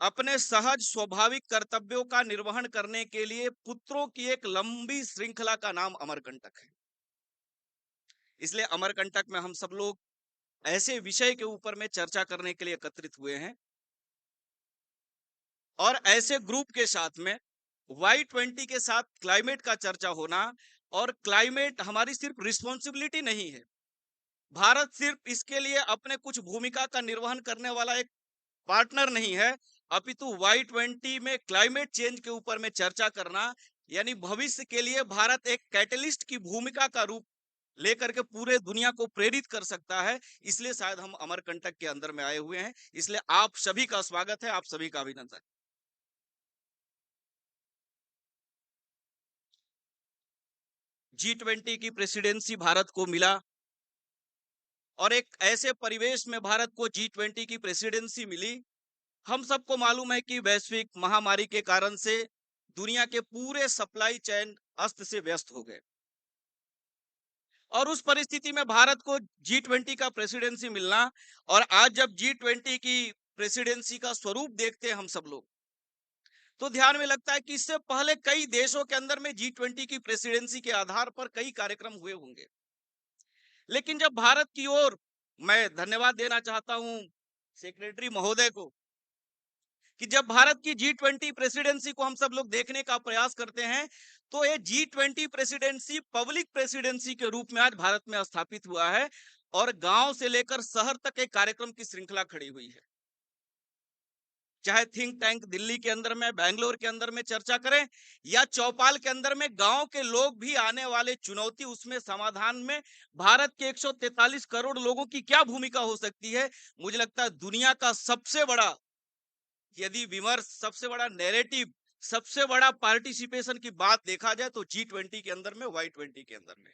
अपने सहज स्वाभाविक कर्तव्यों का निर्वहन करने के लिए पुत्रों की एक लंबी श्रृंखला का नाम अमरकंटक है। इसलिए अमरकंटक में हम सब लोग ऐसे विषय के ऊपर में चर्चा करने के लिए एकत्रित हुए हैं और ऐसे ग्रुप के साथ में Y20 के साथ क्लाइमेट का चर्चा होना, और क्लाइमेट हमारी सिर्फ रिस्पॉन्सिबिलिटी नहीं है, भारत सिर्फ इसके लिए अपने कुछ भूमिका का निर्वहन करने वाला एक पार्टनर नहीं है, अपितु Y20 में क्लाइमेट चेंज के ऊपर में चर्चा करना यानी भविष्य के लिए भारत एक कैटलिस्ट की भूमिका का रूप लेकर के पूरे दुनिया को प्रेरित कर सकता है। इसलिए शायद हम अमरकंटक के अंदर में आए हुए हैं। इसलिए आप सभी का स्वागत है, आप सभी का अभिनंदन। G20 की प्रेसिडेंसी भारत को मिला और एक ऐसे परिवेश में भारत को G20 की प्रेसिडेंसी मिली। हम सबको मालूम है कि वैश्विक महामारी के कारण से दुनिया के पूरे सप्लाई चेन अस्त से व्यस्त हो गए और उस परिस्थिति में भारत को G20 का प्रेसिडेंसी मिलना, और आज जब G20 की प्रेसिडेंसी का स्वरूप देखते हैं हम सब लोग, तो ध्यान में लगता है कि इससे पहले कई देशों के अंदर में G20 की प्रेसिडेंसी के आधार पर कई कार्यक्रम हुए होंगे, लेकिन जब भारत की ओर, मैं धन्यवाद देना चाहता हूं सेक्रेटरी महोदय को, कि जब भारत की G20 प्रेसिडेंसी को हम सब लोग देखने का प्रयास करते हैं तो ये G20 प्रेसिडेंसी पब्लिक प्रेसिडेंसी के रूप में आज भारत में स्थापित हुआ है और गांव से लेकर शहर तक एक कार्यक्रम की श्रृंखला खड़ी हुई है। चाहे थिंक टैंक दिल्ली के अंदर में, बेंगलोर के अंदर में चर्चा करें, या चौपाल के अंदर में गांव के लोग भी आने वाले चुनौती, उसमें समाधान में भारत के 143 करोड़ लोगों की क्या भूमिका हो सकती है। मुझे लगता है दुनिया का सबसे बड़ा यदि विमर्श, सबसे बड़ा नैरेटिव, सबसे बड़ा पार्टिसिपेशन की बात देखा जाए तो G20 के अंदर में, Y20 के अंदर में।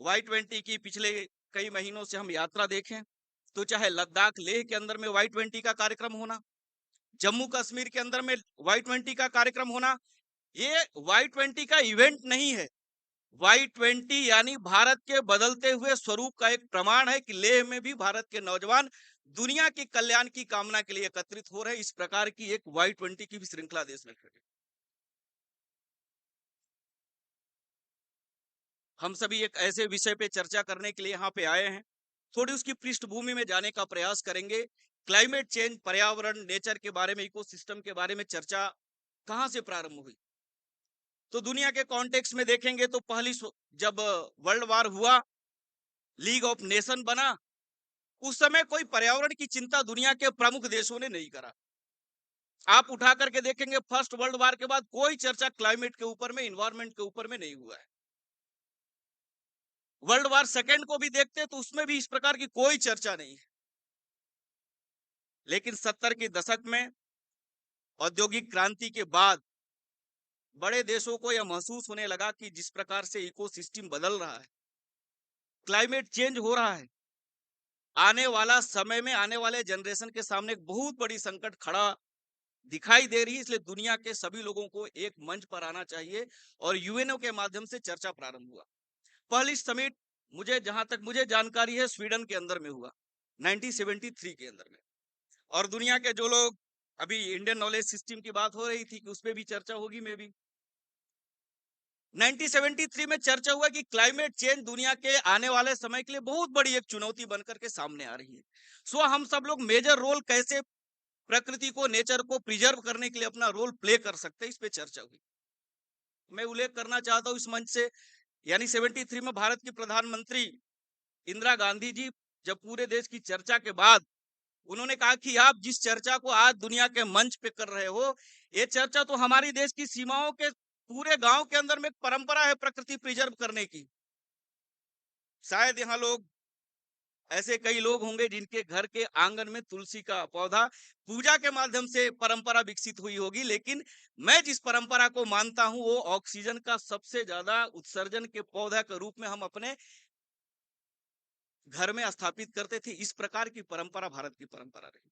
Y20 की पिछले कई महीनों से हम यात्रा देखें तो चाहे लद्दाख लेह के अंदर में Y20 का कार्यक्रम होना, जम्मू कश्मीर के अंदर में Y20 का कार्यक्रम होना, ये Y20 का इवेंट नहीं है। Y20 यानी भारत के बदलते हुए स्वरूप का एक प्रमाण है कि लेह में भी भारत के नौजवान दुनिया के कल्याण की कामना के लिए एकत्रित हो रहे हैं। इस प्रकार की एक Y20 की भी श्रृंखला देश में खड़ी। हम सभी एक ऐसे विषय पे चर्चा करने के लिए यहाँ पे आए हैं। थोड़ी उसकी पृष्ठभूमि में जाने का प्रयास करेंगे। क्लाइमेट चेंज, पर्यावरण, नेचर के बारे में, इकोसिस्टम के बारे में चर्चा कहाँ से प्रारंभ हुई, तो दुनिया के कॉन्टेक्स्ट में देखेंगे तो पहली जब वर्ल्ड वार हुआ, लीग ऑफ नेशन बना, उस समय कोई पर्यावरण की चिंता दुनिया के प्रमुख देशों ने नहीं करा। आप उठा करके देखेंगे फर्स्ट वर्ल्ड वार के बाद कोई चर्चा क्लाइमेट के ऊपर में, इन्वायरमेंट के ऊपर में नहीं हुआ है। वर्ल्ड वार सेकेंड को भी देखते तो उसमें भी इस प्रकार की कोई चर्चा नहीं है। लेकिन 70 के दशक में औद्योगिक क्रांति के बाद बड़े देशों को यह महसूस होने लगा कि जिस प्रकार से इकोसिस्टम बदल रहा है, क्लाइमेट चेंज हो रहा है, आने वाला समय में आने वाले जनरेशन के सामने एक बहुत बड़ी संकट खड़ा दिखाई दे रही है। इसलिए दुनिया के सभी लोगों को एक मंच पर आना चाहिए और यूएनओ के माध्यम से चर्चा प्रारंभ हुआ। पहली समिट, मुझे जहां तक मुझे जानकारी है, स्वीडन के अंदर में हुआ 1973 के अंदर में। और दुनिया के जो लोग, अभी इंडियन नॉलेज सिस्टम की बात हो रही थी कि उस पर भी चर्चा होगी, मे भी 1973 में चर्चा हुआ कि क्लाइमेट चेंज दुनिया के आने वाले समय के लिए बहुत बड़ी एक चुनौती बनकर के सामने आ रही है। सो हम सब लोग मेजर रोल कैसे प्रकृति को, नेचर को प्रिजर्व करने के लिए अपना रोल प्ले कर सकते हैं, इस पे चर्चा हुई। मैं उल्लेख करना चाहता हूं इस मंच से, यानी 73 में भारत की प्रधानमंत्री इंदिरा गांधी जी जब पूरे देश की चर्चा के बाद उन्होंने कहा कि आप जिस चर्चा को आज दुनिया के मंच पे कर रहे हो, ये चर्चा तो हमारी देश की सीमाओं के पूरे गांव के अंदर में एक परंपरा है प्रकृति प्रिजर्व करने की। शायद यहाँ लोग ऐसे कई लोग होंगे जिनके घर के आंगन में तुलसी का पौधा पूजा के माध्यम से परंपरा विकसित हुई होगी, लेकिन मैं जिस परंपरा को मानता हूं वो ऑक्सीजन का सबसे ज्यादा उत्सर्जन के पौधा के रूप में हम अपने घर में स्थापित करते थे। इस प्रकार की परंपरा भारत की परंपरा रही।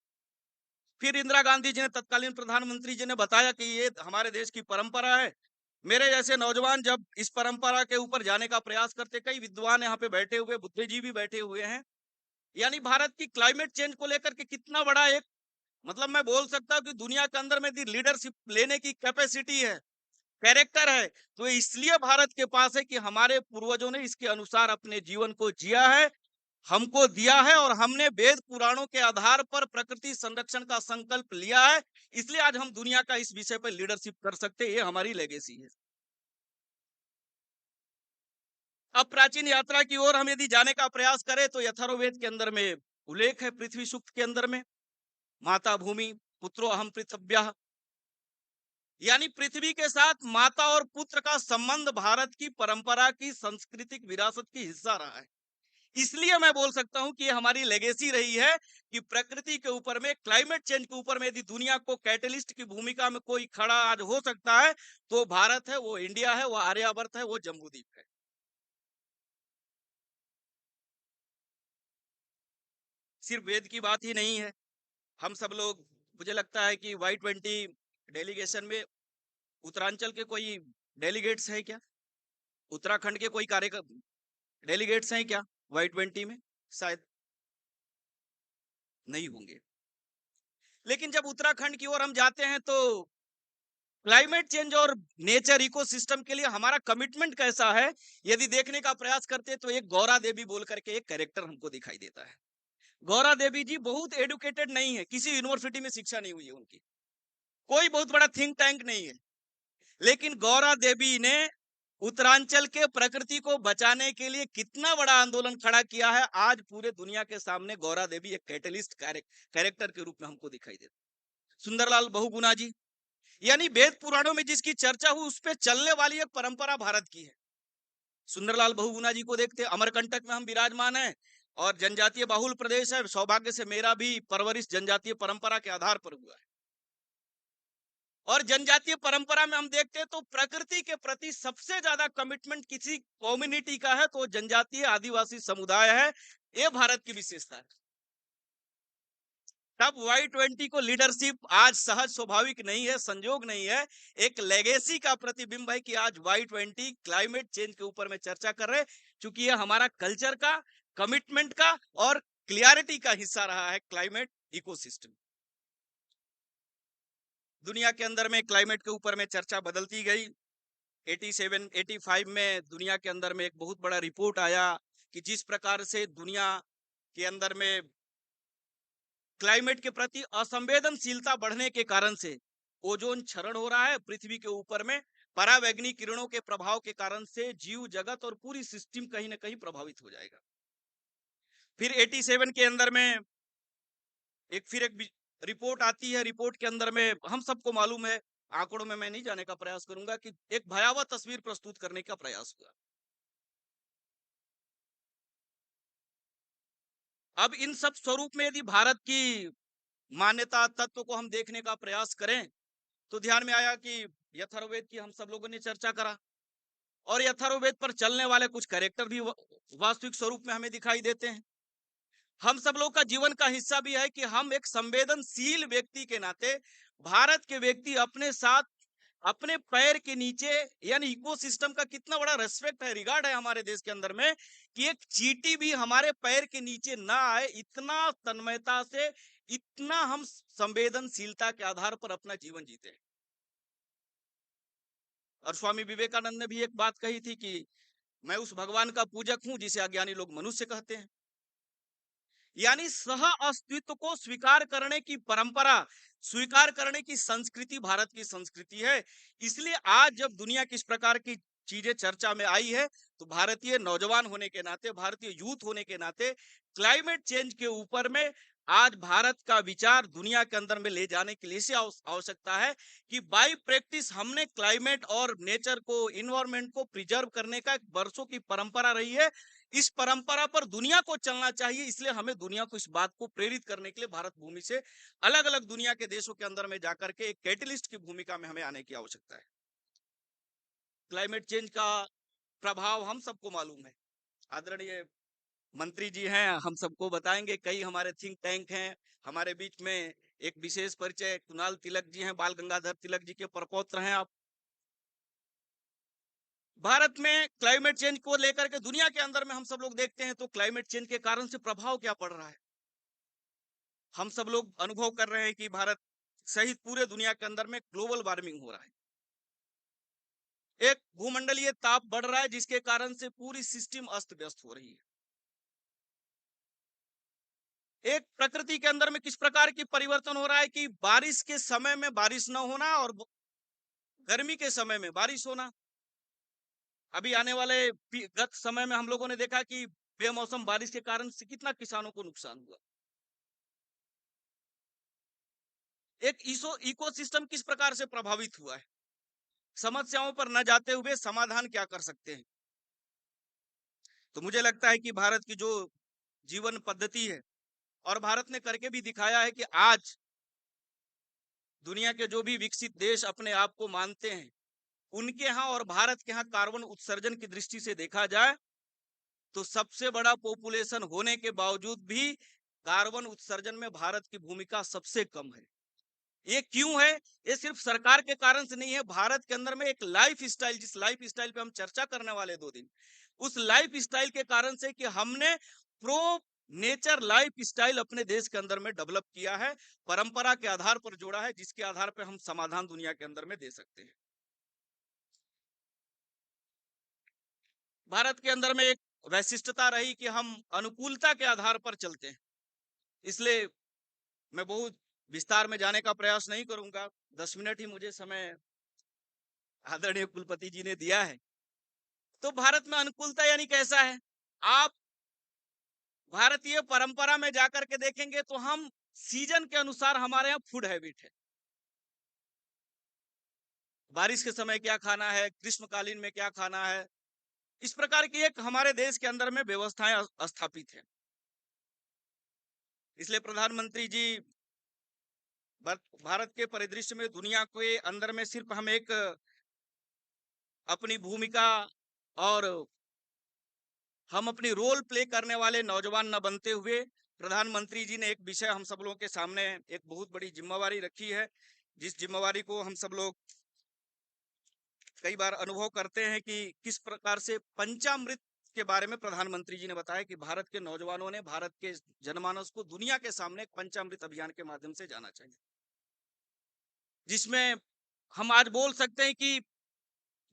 फिर इंदिरा गांधी जी ने, तत्कालीन प्रधानमंत्री जी ने बताया कि ये हमारे देश की परंपरा है। मेरे जैसे नौजवान जब इस परंपरा के ऊपर जाने का प्रयास करते, कई विद्वान यहाँ पे बैठे हुए, बुद्धिजीवी भी बैठे हुए हैं, यानी भारत की क्लाइमेट चेंज को लेकर के कितना बड़ा एक, मतलब मैं बोल सकता हूँ कि दुनिया के अंदर में लीडरशिप लेने की कैपेसिटी है, कैरेक्टर है, तो इसलिए भारत के पास है कि हमारे पूर्वजों ने इसके अनुसार अपने जीवन को जिया है, हमको दिया है, और हमने वेद पुराणों के आधार पर प्रकृति संरक्षण का संकल्प लिया है। इसलिए आज हम दुनिया का इस विषय पर लीडरशिप कर सकते हैं। ये हमारी लेगेसी है। अब प्राचीन यात्रा की ओर हम यदि जाने का प्रयास करें तो यथर्ववेद के अंदर में उल्लेख है, पृथ्वी सूक्त के अंदर में, माता भूमि पुत्रो अहम पृथव्यः, यानी पृथ्वी के साथ माता और पुत्र का संबंध भारत की परंपरा की सांस्कृतिक विरासत की हिस्सा रहा है। इसलिए मैं बोल सकता हूं कि ये हमारी लेगेसी रही है कि प्रकृति के ऊपर में, क्लाइमेट चेंज के ऊपर में यदि दुनिया को कैटलिस्ट की भूमिका में कोई खड़ा आज हो सकता है तो भारत है, वो इंडिया है, वो आर्यावर्त है, वो जम्बूद्वीप है। सिर्फ वेद की बात ही नहीं है, हम सब लोग, मुझे लगता है कि Y20 डेलीगेशन में उत्तरांचल के कोई डेलीगेट्स हैं क्या? उत्तराखंड के कोई कार्यक्रम डेलीगेट्स हैं क्या Y20 में? शायद नहीं होंगे। लेकिन जब उत्तराखंड की ओर हम जाते हैं तो क्लाइमेट चेंज और नेचर इकोसिस्टम के लिए हमारा कमिटमेंट कैसा है यदि देखने का प्रयास करते तो एक गौरा देवी बोल करके एक कैरेक्टर हमको दिखाई देता है। गौरा देवी जी बहुत एडुकेटेड नहीं है, किसी यूनिवर्सिटी में शिक्षा नहीं हुई है उनकी, कोई बहुत बड़ा थिंक टैंक नहीं है, लेकिन गौरा देवी ने उत्तरांचल के प्रकृति को बचाने के लिए कितना बड़ा आंदोलन खड़ा किया है। आज पूरे दुनिया के सामने गौरा देवी एक कैटलिस्ट कैरेक्टर के रूप में हमको दिखाई देता। सुंदरलाल बहुगुणा जी, यानी वेद पुराणों में जिसकी चर्चा हुई उस पर चलने वाली एक परंपरा भारत की है। सुंदरलाल बहुगुणा जी को देखते, अमरकंटक में हम विराजमान हैं और जनजातीय बाहुल प्रदेश है। सौभाग्य से मेरा भी परवरिश जनजातीय परंपरा के आधार पर हुआ है, और जनजातीय परंपरा में हम देखते हैं तो प्रकृति के प्रति सबसे ज्यादा कमिटमेंट किसी कम्युनिटी का है तो जनजातीय आदिवासी समुदाय है। ये भारत की विशेषता है। तब Y20 को लीडरशिप आज सहज स्वाभाविक नहीं है, संजोग नहीं है, एक लेगेसी का प्रतिबिंब है कि आज Y20 क्लाइमेट चेंज के ऊपर में चर्चा कर रहे हैं, क्योंकि यह हमारा कल्चर का, कमिटमेंट का और क्लियरिटी का हिस्सा रहा है। क्लाइमेट इकोसिस्टम, दुनिया के अंदर में क्लाइमेट के ऊपर में चर्चा बदलती गई। 87, 85 में दुनिया के अंदर में एक बहुत बड़ा रिपोर्ट आया कि जिस प्रकार से दुनिया के अंदर में क्लाइमेट के प्रति असंवेदनशीलता बढ़ने के कारण से ओजोन क्षरण हो रहा है, पृथ्वी के ऊपर में परावैंगनी किरणों के प्रभाव के कारण से जीव जगत और पूरी सिस्टम कहीं ना कहीं प्रभावित हो जाएगा। फिर 87 के अंदर में एक रिपोर्ट आती है। रिपोर्ट के अंदर में हम सबको मालूम है, आंकड़ों में मैं नहीं जाने का प्रयास करूंगा, कि एक भयावह तस्वीर प्रस्तुत करने का प्रयास हुआ। अब इन सब स्वरूप में यदि भारत की मान्यता तत्व को हम देखने का प्रयास करें तो ध्यान में आया कि यथर्ववेद की हम सब लोगों ने चर्चा करा, और यथर्ववेद पर चलने वाले कुछ कैरेक्टर भी वास्तविक स्वरूप में हमें दिखाई देते हैं। हम सब लोग का जीवन का हिस्सा भी है कि हम एक संवेदनशील व्यक्ति के नाते, भारत के व्यक्ति अपने साथ, अपने पैर के नीचे, यानी इकोसिस्टम का कितना बड़ा रेस्पेक्ट है, रिगार्ड है हमारे देश के अंदर में, कि एक चींटी भी हमारे पैर के नीचे ना आए, इतना तन्मयता से, इतना हम संवेदनशीलता के आधार पर अपना जीवन जीते हैं। और स्वामी विवेकानंद ने भी एक बात कही थी कि मैं उस भगवान का पूजक हूं जिसे अज्ञानी लोग मनुष्य कहते हैं। यानी सह अस्तित्व को स्वीकार करने की परंपरा, स्वीकार करने की संस्कृति भारत की संस्कृति है। इसलिए आज जब दुनिया किस प्रकार की चीजें चर्चा में आई है तो भारतीय नौजवान होने के नाते, भारतीय यूथ होने के नाते, क्लाइमेट चेंज के ऊपर में आज भारत का विचार दुनिया के अंदर में ले जाने के लिए आवश्यकता है कि बाय प्रैक्टिस हमने क्लाइमेट और नेचर को, इन्वायरमेंट को प्रिजर्व करने का एक वर्षों की परंपरा रही है। इस परंपरा पर दुनिया को चलना चाहिए। इसलिए हमें दुनिया को इस बात को प्रेरित करने के लिए भारत भूमि से अलग अलग दुनिया के देशों के अंदर में जाकर के एक कैटलिस्ट की भूमिका में हमें आने की आवश्यकता है। क्लाइमेट चेंज का प्रभाव हम सबको मालूम है, आदरणीय मंत्री जी हैं, हम सबको बताएंगे। कई हमारे थिंक टैंक हैं। हमारे बीच में एक विशेष परिचय कुणाल तिलक जी हैं, बाल गंगाधर तिलक जी के परपौत्र हैं आप। भारत में क्लाइमेट चेंज को लेकर के दुनिया के अंदर में हम सब लोग देखते हैं तो क्लाइमेट चेंज के कारण से प्रभाव क्या पड़ रहा है। हम सब लोग अनुभव कर रहे हैं कि भारत सहित पूरे दुनिया के अंदर में ग्लोबल वार्मिंग हो रहा है। एक भूमंडलीय ताप बढ़ रहा है जिसके कारण से पूरी सिस्टम अस्त व्यस्त हो रही है। एक प्रकृति के अंदर में किस प्रकार की परिवर्तन हो रहा है कि बारिश के समय में बारिश न होना और गर्मी के समय में बारिश होना। अभी आने वाले गत समय में हम लोगों ने देखा कि बेमौसम बारिश के कारण से कितना किसानों को नुकसान हुआ। एक इकोसिस्टम किस प्रकार से प्रभावित हुआ है। समस्याओं पर न जाते हुए समाधान क्या कर सकते हैं। तो मुझे लगता है कि भारत की जो जीवन पद्धति है और भारत ने करके भी दिखाया है कि आज दुनिया के जो भी विकसित देश अपने आप को मानते हैं उनके यहाँ और भारत के यहाँ कार्बन उत्सर्जन की दृष्टि से देखा जाए तो सबसे बड़ा पॉपुलेशन होने के बावजूद भी कार्बन उत्सर्जन में भारत की भूमिका सबसे कम है। ये क्यों है? ये सिर्फ सरकार के कारण से नहीं है। भारत के अंदर में एक लाइफ स्टाइल, जिस लाइफ स्टाइल पे हम चर्चा करने वाले 2 दिन, उस लाइफ स्टाइल के कारण से कि हमने प्रो नेचर लाइफ स्टाइल अपने देश के अंदर में डेवलप किया है, परंपरा के आधार पर जोड़ा है, जिसके आधार पर हम समाधान दुनिया के अंदर में दे सकते हैं। भारत के अंदर में एक वैशिष्टता रही कि हम अनुकूलता के आधार पर चलते हैं। इसलिए मैं बहुत विस्तार में जाने का प्रयास नहीं करूंगा। 10 मिनट ही मुझे समय आदरणीय कुलपति जी ने दिया है। तो भारत में अनुकूलता यानी कैसा है? आप भारतीय परंपरा में जाकर के देखेंगे तो हम सीजन के अनुसार हमारे यहाँ फूड हैबिट है। बारिश के समय क्या खाना है, ग्रीष्मकालीन में क्या खाना है, इस प्रकार की एक हमारे देश के अंदर में व्यवस्थाएं स्थापित है। इसलिए प्रधानमंत्री जी भारत के परिदृश्य में दुनिया के अंदर में सिर्फ हम एक अपनी भूमिका और हम अपनी रोल प्ले करने वाले नौजवान न बनते हुए प्रधानमंत्री जी ने एक विषय हम सब लोगों के सामने एक बहुत बड़ी जिम्मेवारी रखी है, जिस जिम्मेवारी को हम सब लोग कई बार अनुभव करते हैं कि किस प्रकार से पंचामृत के बारे में प्रधानमंत्री जी ने बताया कि भारत के नौजवानों ने भारत के जनमानस को दुनिया के सामने एक पंचामृत अभियान के माध्यम से जाना चाहिए, जिसमें हम आज बोल सकते हैं कि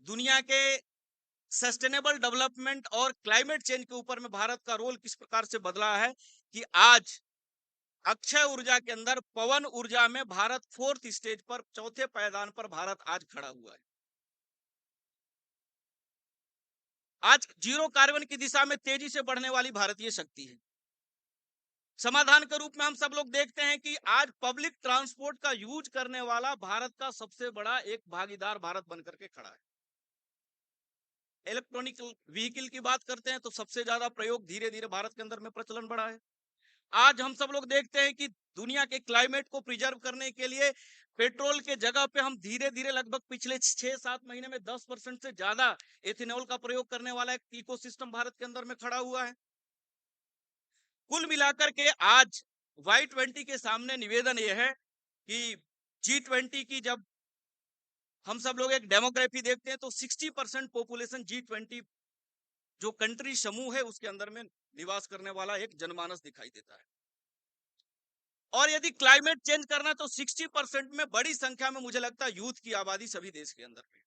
दुनिया के सस्टेनेबल डेवलपमेंट और क्लाइमेट चेंज के ऊपर में भारत का रोल किस प्रकार से बदला है कि आज अक्षय ऊर्जा के अंदर पवन ऊर्जा में भारत 4th स्टेज पर, 4थे पायदान पर भारत आज खड़ा हुआ है। आज जीरो कार्बन की दिशा में तेजी से बढ़ने वाली भारतीय शक्ति है। समाधान के रूप में हम सब लोग देखते हैं कि आज पब्लिक ट्रांसपोर्ट का यूज करने वाला भारत का सबसे बड़ा एक भागीदार भारत बनकर के खड़ा है। इलेक्ट्रॉनिक व्हीकल की बात करते हैं तो सबसे ज्यादा प्रयोग धीरे धीरे भारत के अंदर में प्रचलन बढ़ा है। आज हम सब लोग देखते हैं कि दुनिया के क्लाइमेट को प्रिजर्व करने के लिए पेट्रोल के जगह पे हम धीरे धीरे लगभग पिछले 6-7 महीने में 10% से ज्यादा एथेनॉल का प्रयोग करने वाला एक इकोसिस्टम भारत के अंदर में खड़ा हुआ है। कुल मिलाकर के आज Y20 के सामने निवेदन यह है कि G20 की जब हम सब लोग एक डेमोग्राफी देखते हैं तो 60% पॉपुलेशन G20 जो कंट्री समूह है उसके अंदर में निवास करने वाला एक जनमानस दिखाई देता है। और यदि क्लाइमेट चेंज करना तो 60% में बड़ी संख्या में मुझे लगता है यूथ की आबादी सभी देश के अंदर में।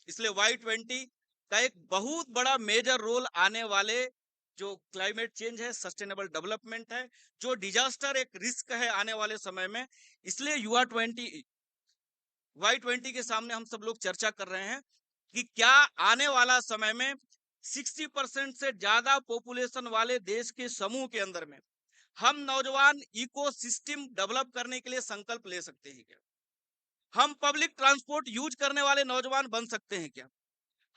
इसलिए Y20 का एक बहुत बड़ा मेजर रोल आने वाले जो क्लाइमेट चेंज है, सस्टेनेबल डेवलपमेंट है, जो डिजास्टर एक रिस्क है आने वाले समय में, इसलिए Y20 के सामने हम सब लोग चर्चा कर रहे हैं कि क्या आने वाला समय में 60% से ज्यादा पॉपुलेशन वाले देश के समूह के अंदर में हम नौजवान इकोसिस्टम डेवलप करने के लिए संकल्प ले सकते हैं क्या? हम पब्लिक ट्रांसपोर्ट यूज करने वाले नौजवान बन सकते हैं क्या?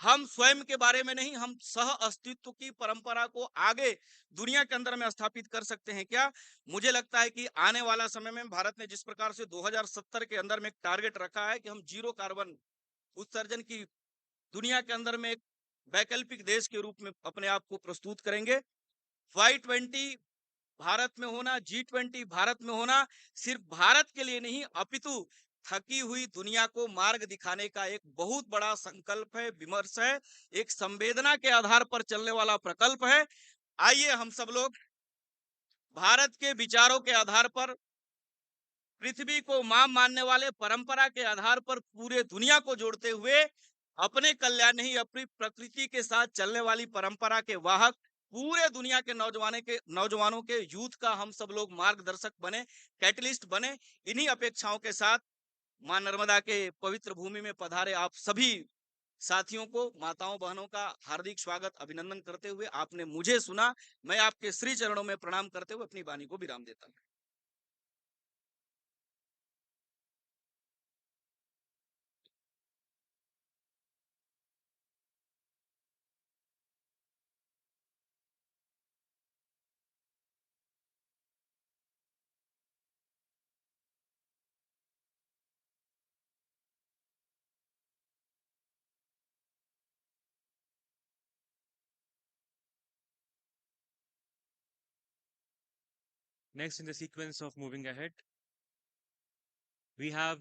हम स्वयं के बारे में नहीं, हम सह अस्तित्व की परंपरा को आगे दुनिया के अंदर में स्थापित कर सकते हैं क्या? मुझे लगता है कि आने वाला समय में भारत ने जिस प्रकार से 2070 के अंदर में एक टारगेट रखा है कि हम जीरो कार्बन उत्सर्जन की दुनिया के अंदर में एक वैकल्पिक देश के रूप में अपने आप को प्रस्तुत करेंगे। Y20 भारत में होना, G20 भारत में होना सिर्फ भारत के लिए नहीं अपितु थकी हुई दुनिया को मार्ग दिखाने का एक बहुत बड़ा संकल्प है, विमर्श है, एक संवेदना के आधार पर चलने वाला प्रकल्प है। आइए हम सब लोग भारत के विचारों के आधार पर, पृथ्वी को मां मानने वाले परंपरा के आधार पर पूरे दुनिया को जोड़ते हुए अपने कल्याण नहीं अपनी प्रकृति के साथ चलने वाली परंपरा के वाहक पूरे दुनिया के नौजवानों के यूथ का हम सब लोग मार्गदर्शक बने, कैटलिस्ट बने। इन्हीं अपेक्षाओं के साथ मां नर्मदा के पवित्र भूमि में पधारे आप सभी साथियों को, माताओं बहनों का हार्दिक स्वागत, अभिनंदन करते हुए आपने मुझे सुना, मैं आपके श्री चरणों में प्रणाम करते हुए अपनी वाणी को विराम देता हूं। Next in the sequence of moving ahead, we have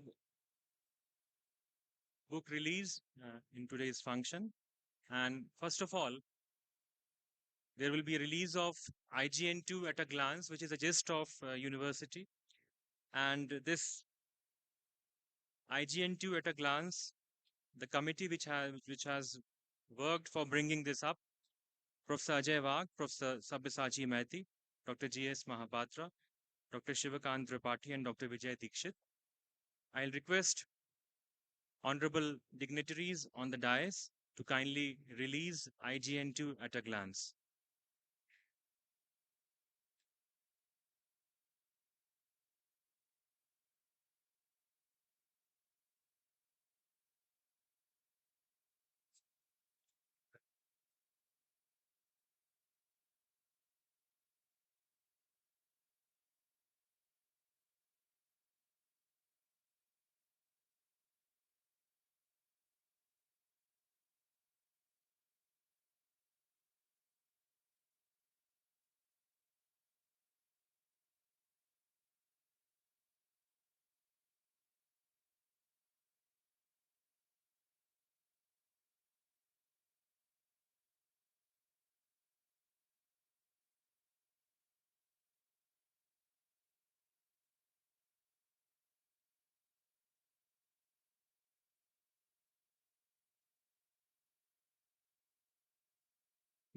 book release in today's function. And first of all, there will be a release of IGNTU at a glance, which is a gist of university. And this IGNTU at a glance, the committee which has worked for bringing this up, Professor Ajay Wagh, Professor Sabyasachi Maiti, Dr. G.S. Mahapatra, Dr. Shivakant Tripathi, and Dr. Vijay Dikshit. I'll request honorable dignitaries on the dais to kindly release IGNTU at a glance.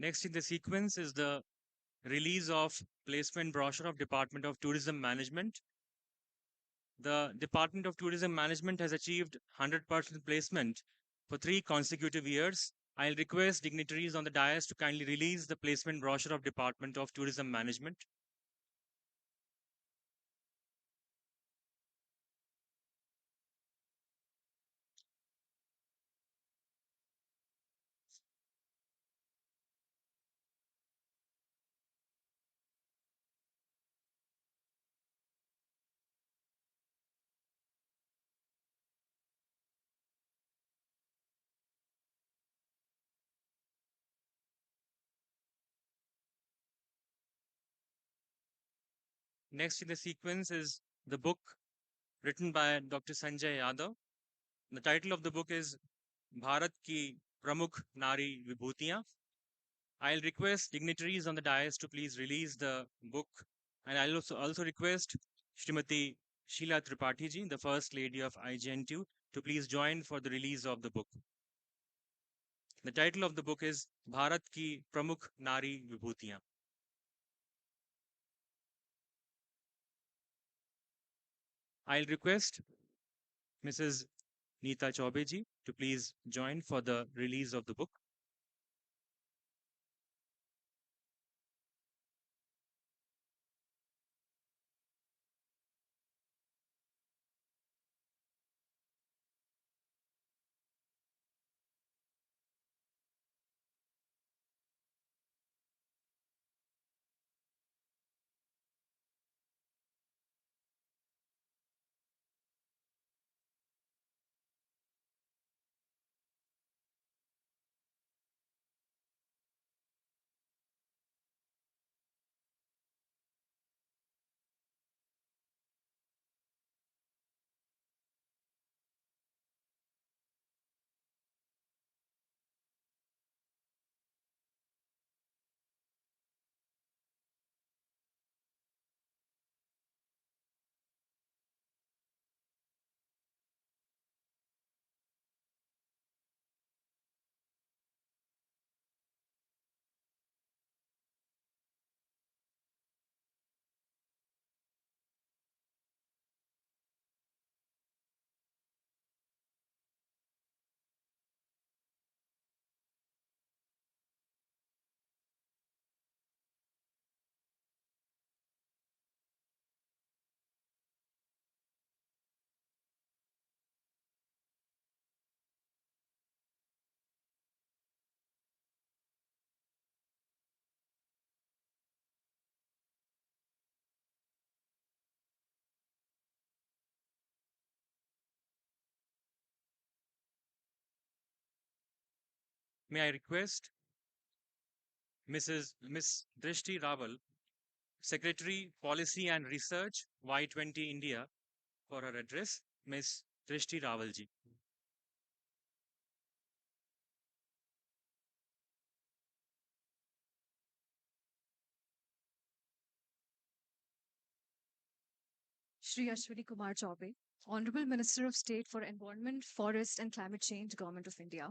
Next in the sequence is the release of placement brochure of Department of Tourism Management. The Department of Tourism Management has achieved 100% placement for 3 consecutive years. I'll request dignitaries on the dais to kindly release the placement brochure of Department of Tourism Management. Next in the sequence is the book written by Dr. Sanjay Yadav. The title of the book is Bharat Ki Pramukh Nari Vibhutiyan. I'll request dignitaries on the dais to please release the book, and I'll also request Srimati Sheila Tripathi ji, the First Lady of IGNTU, to please join for the release of the book. The title of the book is Bharat Ki Pramukh Nari Vibhutiyan. I'll request Mrs. Neeta Chaube ji to please join for the release of the book. May I request Miss Drishti Rawal, Secretary Policy and Research, Y20 India, for her address. Miss Drishti Rawal ji. Shri Ashwini Kumar Chaubey, Honorable Minister of State for Environment, Forest and Climate Change, Government of India.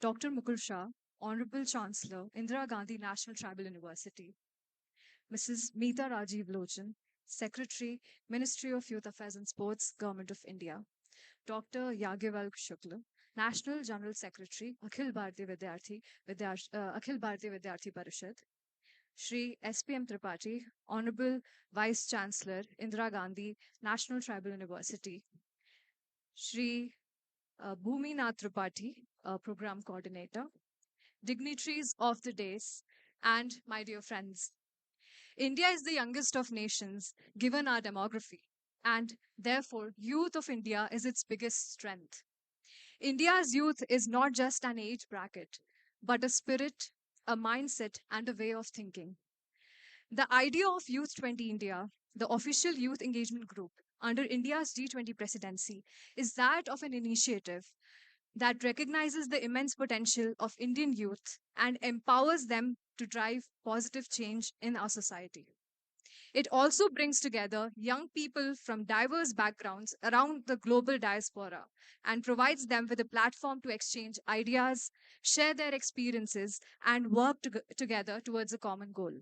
Dr. Mukul Shah, Honorable Chancellor, Indira Gandhi National Tribal University. Mrs. Meeta Rajiv Lochan, Secretary, Ministry of Youth Affairs and Sports, Government of India. Dr. Yagyavalk Shukla, National General Secretary, Akhil Bharatiya Vidyarthi Parishad. Shri SPM Tripathi, Honorable Vice Chancellor, Indira Gandhi National Tribal University. Shri Bhumi Nath Tripathi, Program Coordinator. Dignitaries of the days, and my dear friends. India is the youngest of nations given our demography, and therefore, youth of India is its biggest strength. India's youth is not just an age bracket, but a spirit, a mindset, and a way of thinking. The idea of Y20 India, the official youth engagement group under India's G20 presidency, is that of an initiative that recognizes the immense potential of Indian youth and empowers them to drive positive change in our society. It also brings together young people from diverse backgrounds around the global diaspora and provides them with a platform to exchange ideas, share their experiences, and work together towards a common goal.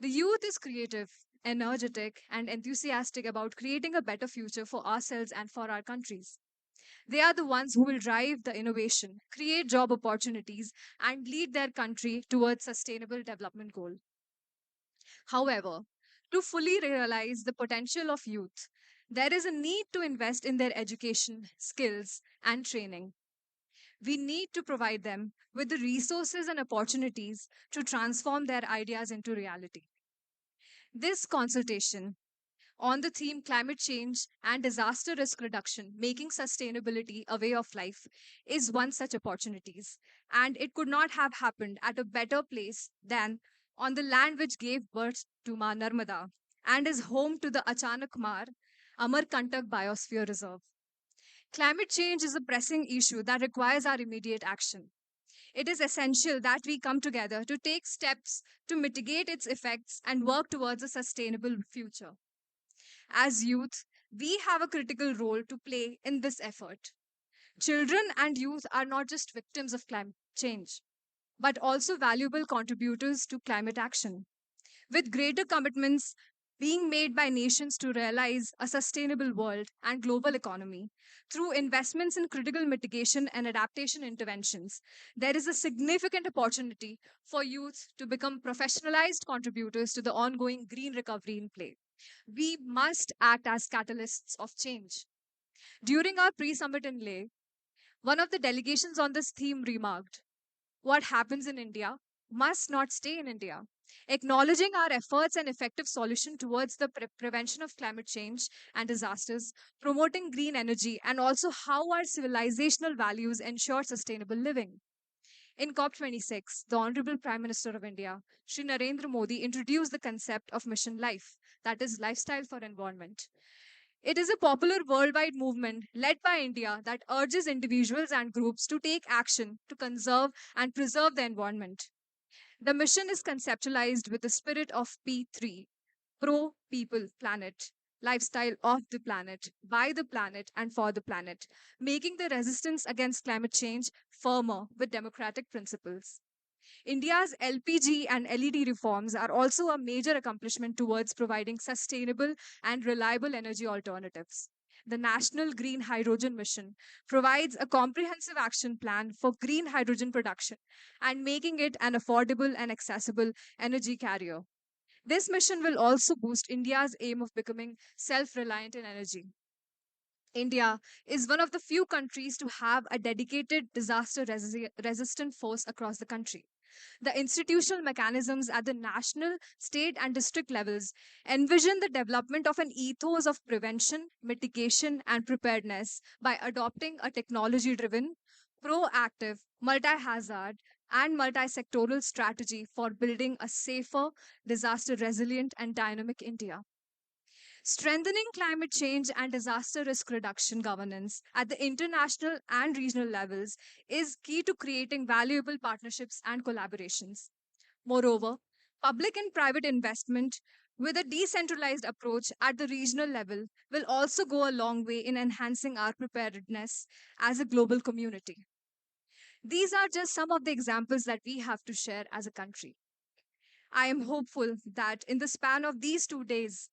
The youth is creative, energetic, and enthusiastic about creating a better future for ourselves and for our countries. They are the ones who will drive the innovation, create job opportunities, and lead their country towards sustainable development goal. However, to fully realize the potential of youth, there is a need to invest in their education, skills, and training. We need to provide them with the resources and opportunities to transform their ideas into reality. This consultation on the theme climate change and disaster risk reduction, making sustainability a way of life, is one such opportunities. And it could not have happened at a better place than on the land which gave birth to Ma Narmada and is home to the Achanak Mar Amarkantak Biosphere Reserve. Climate change is a pressing issue that requires our immediate action. It is essential that we come together to take steps to mitigate its effects and work towards a sustainable future. As youth, we have a critical role to play in this effort. Children and youth are not just victims of climate change, but also valuable contributors to climate action. With greater commitments being made by nations to realize a sustainable world and global economy through investments in critical mitigation and adaptation interventions, there is a significant opportunity for youth to become professionalized contributors to the ongoing green recovery in play. We must act as catalysts of change. During our pre summit in Leh, one of the delegations on this theme remarked, "What happens in India must not stay in India." Acknowledging our efforts and effective solution towards the prevention of climate change and disasters, promoting green energy, and also how our civilizational values ensure sustainable living. In COP26, the Honorable Prime Minister of India, Shri Narendra Modi, introduced the concept of Mission Life, that is, lifestyle for environment. It is a popular worldwide movement led by India that urges individuals and groups to take action to conserve and preserve the environment. The mission is conceptualized with the spirit of P3, pro people, planet, lifestyle of the planet, by the planet, and for the planet, making the resistance against climate change firmer with democratic principles. India's LPG and LED reforms are also a major accomplishment towards providing sustainable and reliable energy alternatives. The National Green Hydrogen Mission provides a comprehensive action plan for green hydrogen production and making it an affordable and accessible energy carrier. This mission will also boost India's aim of becoming self reliant in energy. India is one of the few countries to have a dedicated disaster resistant force across the country. The institutional mechanisms at the national, state, and district levels envision the development of an ethos of prevention, mitigation, and preparedness by adopting a technology driven, proactive, multi-hazard, and multi-sectoral strategy for building a safer, disaster-resilient, and dynamic India. Strengthening climate change and disaster risk reduction governance at the international and regional levels is key to creating valuable partnerships and collaborations. Moreover, public and private investment with a decentralized approach at the regional level will also go a long way in enhancing our preparedness as a global community. These are just some of the examples that we have to share as a country. I am hopeful that in the span of these 2 days,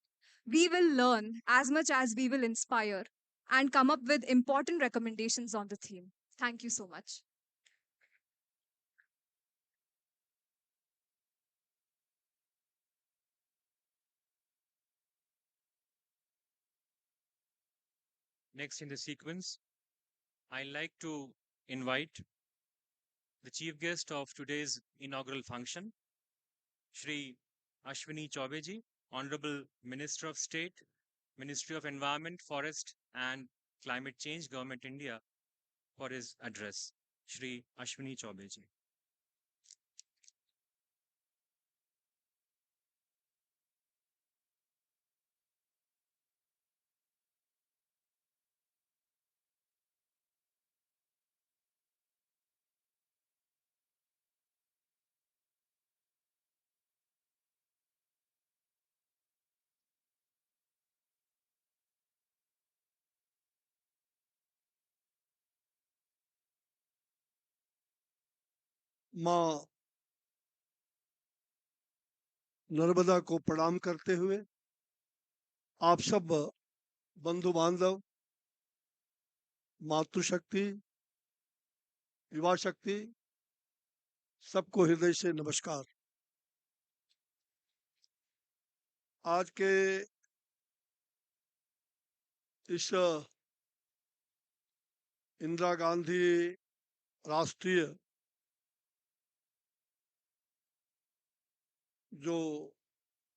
we will learn as much as we will inspire and come up with important recommendations on the theme. Thank you so much. Next in the sequence, I'd like to invite the chief guest of today's inaugural function, Shri Ashwini Chaubeji, Honorable Minister of State, Ministry of Environment, Forest and Climate Change, Government India, for his address. Shri Ashwini Chaubeji. माँ नर्मदा को प्रणाम करते हुए आप सब बंधु बांधव, मातृशक्ति, युवा शक्ति, सबको हृदय से नमस्कार। आज के इस इंदिरा गांधी राष्ट्रीय जो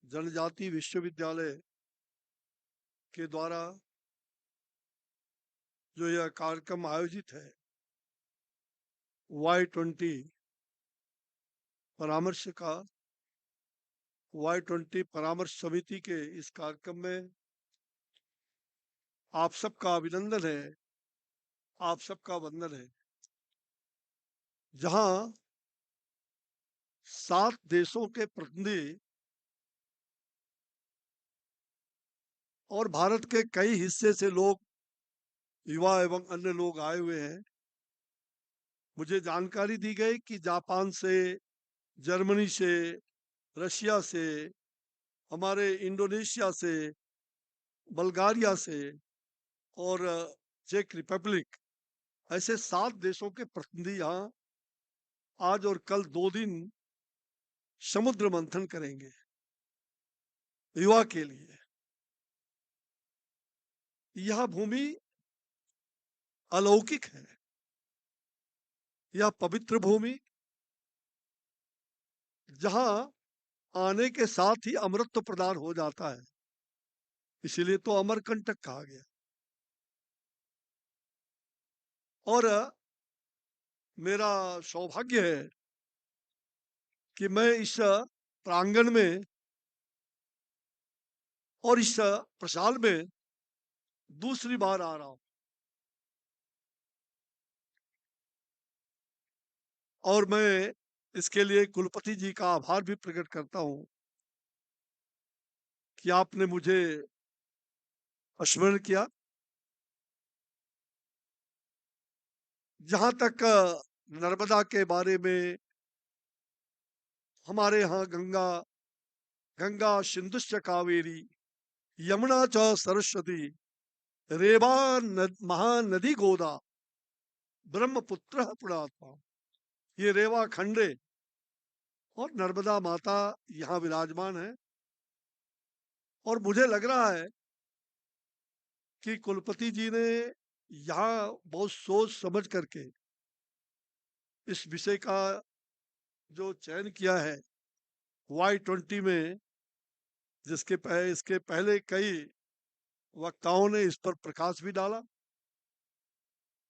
जनजाति विश्वविद्यालय के द्वारा जो यह कार्यक्रम आयोजित है, Y20 परामर्श का, Y20 परामर्श समिति के इस कार्यक्रम में आप सबका अभिनंदन है, आप सबका वंदन है। जहां 7 देशों के प्रतिनिधि और भारत के कई हिस्से से लोग, युवा एवं अन्य लोग आए हुए हैं। मुझे जानकारी दी गई कि जापान से, जर्मनी से, रशिया से, हमारे इंडोनेशिया से, बल्गारिया से और चेक रिपब्लिक, ऐसे 7 देशों के प्रतिनिधि यहाँ आज और कल 2 दिन समुद्र मंथन करेंगे युवा के लिए। यह भूमि अलौकिक है, यह पवित्र भूमि जहां आने के साथ ही अमृत प्रदान हो जाता है, इसीलिए तो अमरकंटक कहा गया। और मेरा सौभाग्य है कि मैं इस प्रांगण में और इस प्रसाल में दूसरी बार आ रहा हूं और मैं इसके लिए कुलपति जी का आभार भी प्रकट करता हूं कि आपने मुझे स्मरण किया। जहां तक नर्मदा के बारे में, हमारे यहाँ गंगा सिंधुश्च कावेरी यमुना च सरस्वती रेवा महानदी गोदा ब्रह्मपुत्र पुणात्मा, ये रेवा खंडे और नर्मदा माता यहाँ विराजमान है। और मुझे लग रहा है कि कुलपति जी ने यहाँ बहुत सोच समझ करके इस विषय का जो चयन किया है Y20 में, इसके पहले कई वक्ताओं ने इस पर प्रकाश भी डाला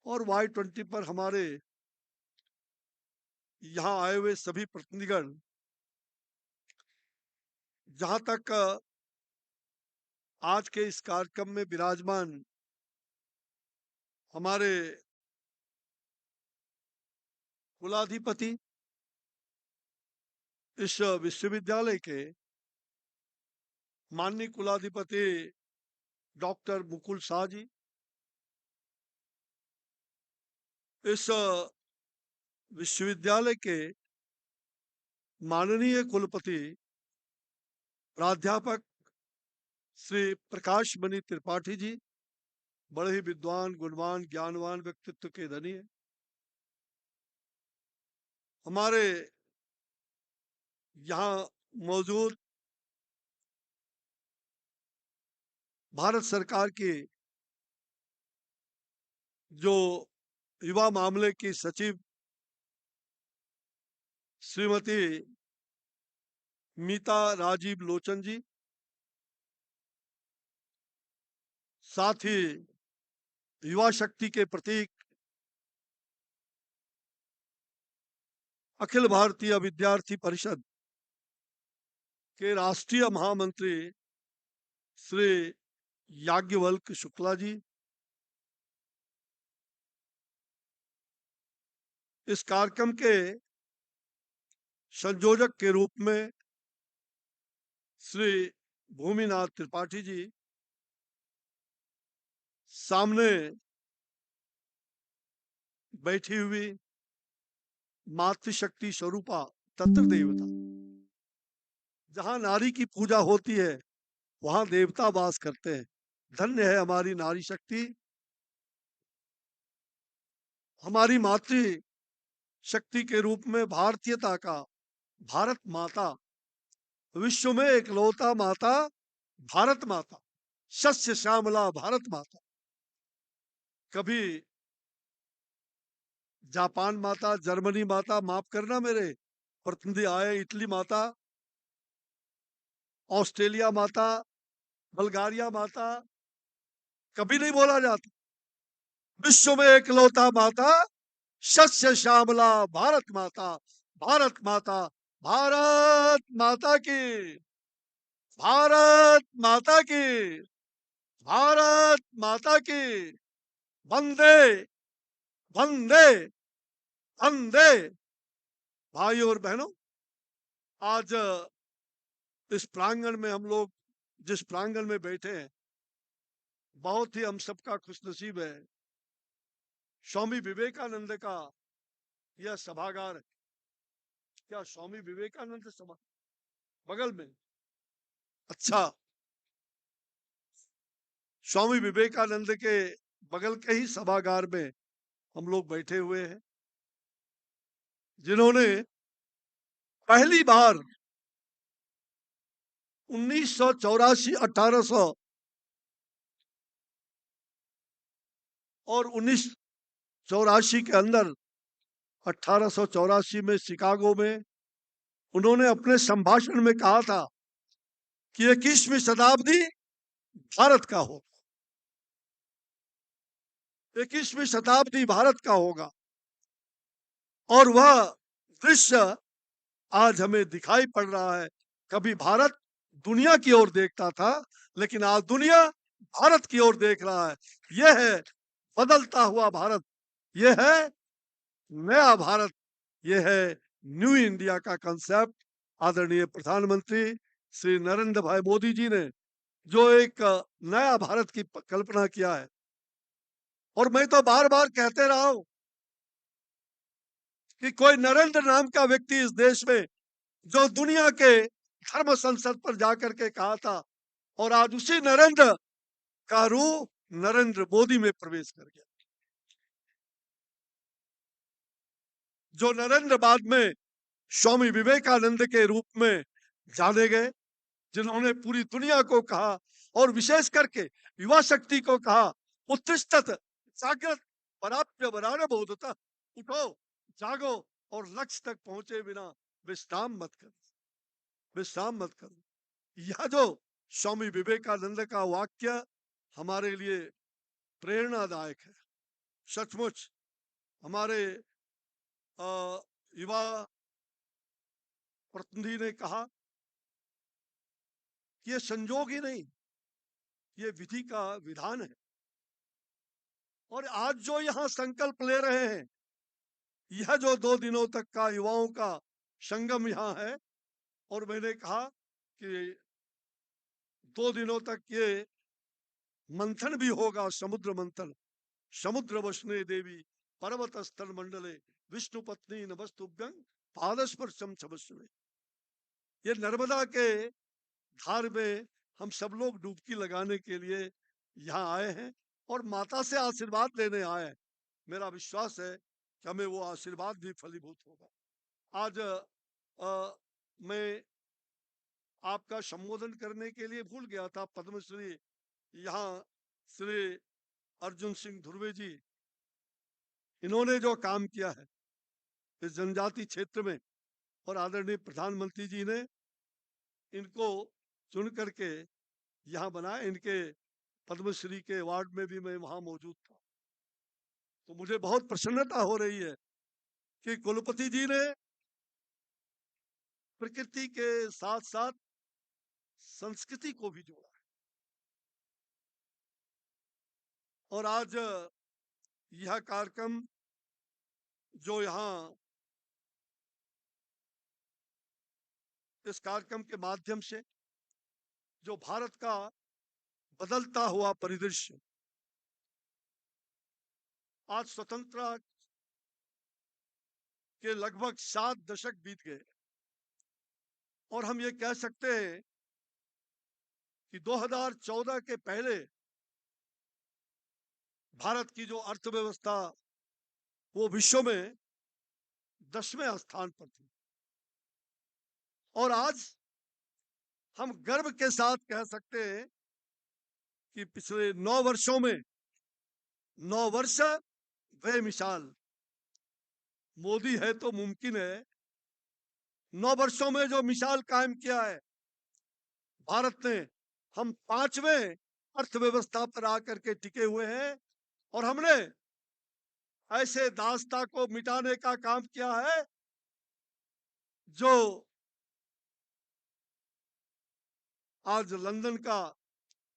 और Y20 पर हमारे यहाँ आए हुए सभी प्रतिनिधिगण, जहां तक आज के इस कार्यक्रम में विराजमान हमारे कुलाधिपति, इस विश्वविद्यालय के माननीय कुलाधिपति डॉक्टर मुकुल शाह जी, इस विश्वविद्यालय के माननीय कुलपति प्राध्यापक श्री प्रकाश मणि त्रिपाठी जी, बड़े ही विद्वान, गुणवान, ज्ञानवान व्यक्तित्व के धनी है। हमारे यहाँ मौजूद भारत सरकार की जो युवा मामले की सचिव श्रीमती मीता राजीव लोचन जी, साथ ही युवा शक्ति के प्रतीक अखिल भारतीय विद्यार्थी परिषद के राष्ट्रीय महामंत्री श्री याज्ञवल्क्य शुक्ला जी, इस कार्यक्रम के संयोजक के रूप में श्री भूमिनाथ त्रिपाठी जी, सामने बैठी हुई मातृशक्ति स्वरूपा तंत्र देवता, जहां नारी की पूजा होती है वहां देवता वास करते हैं। धन्य है हमारी नारी शक्ति, हमारी मातृ शक्ति के रूप में भारतीयता का भारत माता, विश्व में एकलौता माता भारत माता, सस्य श्यामला भारत माता। कभी जापान माता, जर्मनी माता, माफ करना मेरे प्रतिनिधि आए, इटली माता, ऑस्ट्रेलिया माता, बल्गारिया माता, कभी नहीं बोला जाता। विश्व में एकलौता माता, सस्य श्यामला भारत माता, भारत माता, भारत माता की, भारत माता की, भारत माता की, वंदे वंदे वंदे। भाइयों और बहनों, आज इस प्रांगण में हम लोग जिस प्रांगण में बैठे हैं, बहुत ही हम सबका खुशनसीब है। स्वामी विवेकानंद का यह सभागार है। क्या स्वामी विवेकानंद सभा बगल में? अच्छा, स्वामी विवेकानंद के बगल के ही सभागार में हम लोग बैठे हुए हैं, जिन्होंने पहली बार 1984, 1800 और 1984 के अंदर 1884 में शिकागो में उन्होंने अपने संभाषण में कहा था कि 21वीं शताब्दी भारत का होगा, 21वीं शताब्दी भारत का होगा। और वह दृश्य आज हमें दिखाई पड़ रहा है। कभी भारत दुनिया की ओर देखता था, लेकिन आज दुनिया भारत की ओर देख रहा है। यह है बदलता हुआ भारत, यह है नया भारत, यह है न्यू इंडिया का कंसेप्ट। आदरणीय प्रधानमंत्री श्री नरेंद्र भाई मोदी जी ने जो एक नया भारत की कल्पना किया है, और मैं तो बार बार कहते रहा हूं कि कोई नरेंद्र नाम का व्यक्ति इस देश में जो दुनिया के धर्म संसद पर जाकर के कहा था, और आज उसी नरेंद्र का रूप नरेंद्र मोदी में प्रवेश कर गया। जो नरेंद्र बाद में स्वामी विवेकानंद के रूप में जाने गए, जिन्होंने पूरी दुनिया को कहा और विशेष करके युवा शक्ति को कहा, उत्तिष्ठत जागृत पराप्य वरान बोधता, उठो जागो और लक्ष्य तक पहुंचे बिना विश्राम मत करो, विश्राम मत करो। यह जो स्वामी विवेकानंद का वाक्य हमारे लिए प्रेरणादायक है। सचमुच हमारे युवा प्रतिनिधि ने कहा कि ये संजोग ही नहीं, ये विधि का विधान है। और आज जो यहाँ संकल्प ले रहे हैं, यह जो 2 दिनों तक का युवाओं का संगम यहाँ है, और मैंने कहा कि 2 दिनों तक ये मंथन भी होगा, समुद्र मंथन। समुद्र वसने देवी पर्वत स्थल मंडले विष्णु पत्नी नमस्तुभ्यं पादस्पर्शम छवस्वे। ये नर्मदा के धार में हम सब लोग डुबकी लगाने के लिए यहाँ आए हैं और माता से आशीर्वाद लेने आए हैं। मेरा विश्वास है कि हमें वो आशीर्वाद भी फलीभूत होगा। आज मैं आपका संबोधन करने के लिए भूल गया था। पद्मश्री यहाँ श्री अर्जुन सिंह ध्रुवे जी, इन्होंने जो काम किया है इस जनजाति क्षेत्र में, और आदरणीय प्रधानमंत्री जी ने इनको चुन करके यहाँ बनाया। इनके पद्मश्री के अवार्ड में भी मैं वहां मौजूद था। तो मुझे बहुत प्रसन्नता हो रही है कि कुलपति जी ने प्रकृति के साथ साथ संस्कृति को भी जोड़ा है। और आज यह कार्यक्रम जो यहाँ इस कार्यक्रम के माध्यम से जो भारत का बदलता हुआ परिदृश्य, आज स्वतंत्रता के लगभग 7 दशक बीत गए और हम ये कह सकते हैं कि 2014 के पहले भारत की जो अर्थव्यवस्था वो विश्व में 10वें स्थान पर थी। और आज हम गर्व के साथ कह सकते हैं कि पिछले 9 वर्षों में 9 वर्ष बेमिसाल मोदी है तो मुमकिन है। 9 वर्षों में जो मिसाल कायम किया है भारत ने, हम 5वें अर्थव्यवस्था पर आकर के टिके हुए हैं और हमने ऐसे दास्ता को मिटाने का काम किया है जो आज लंदन का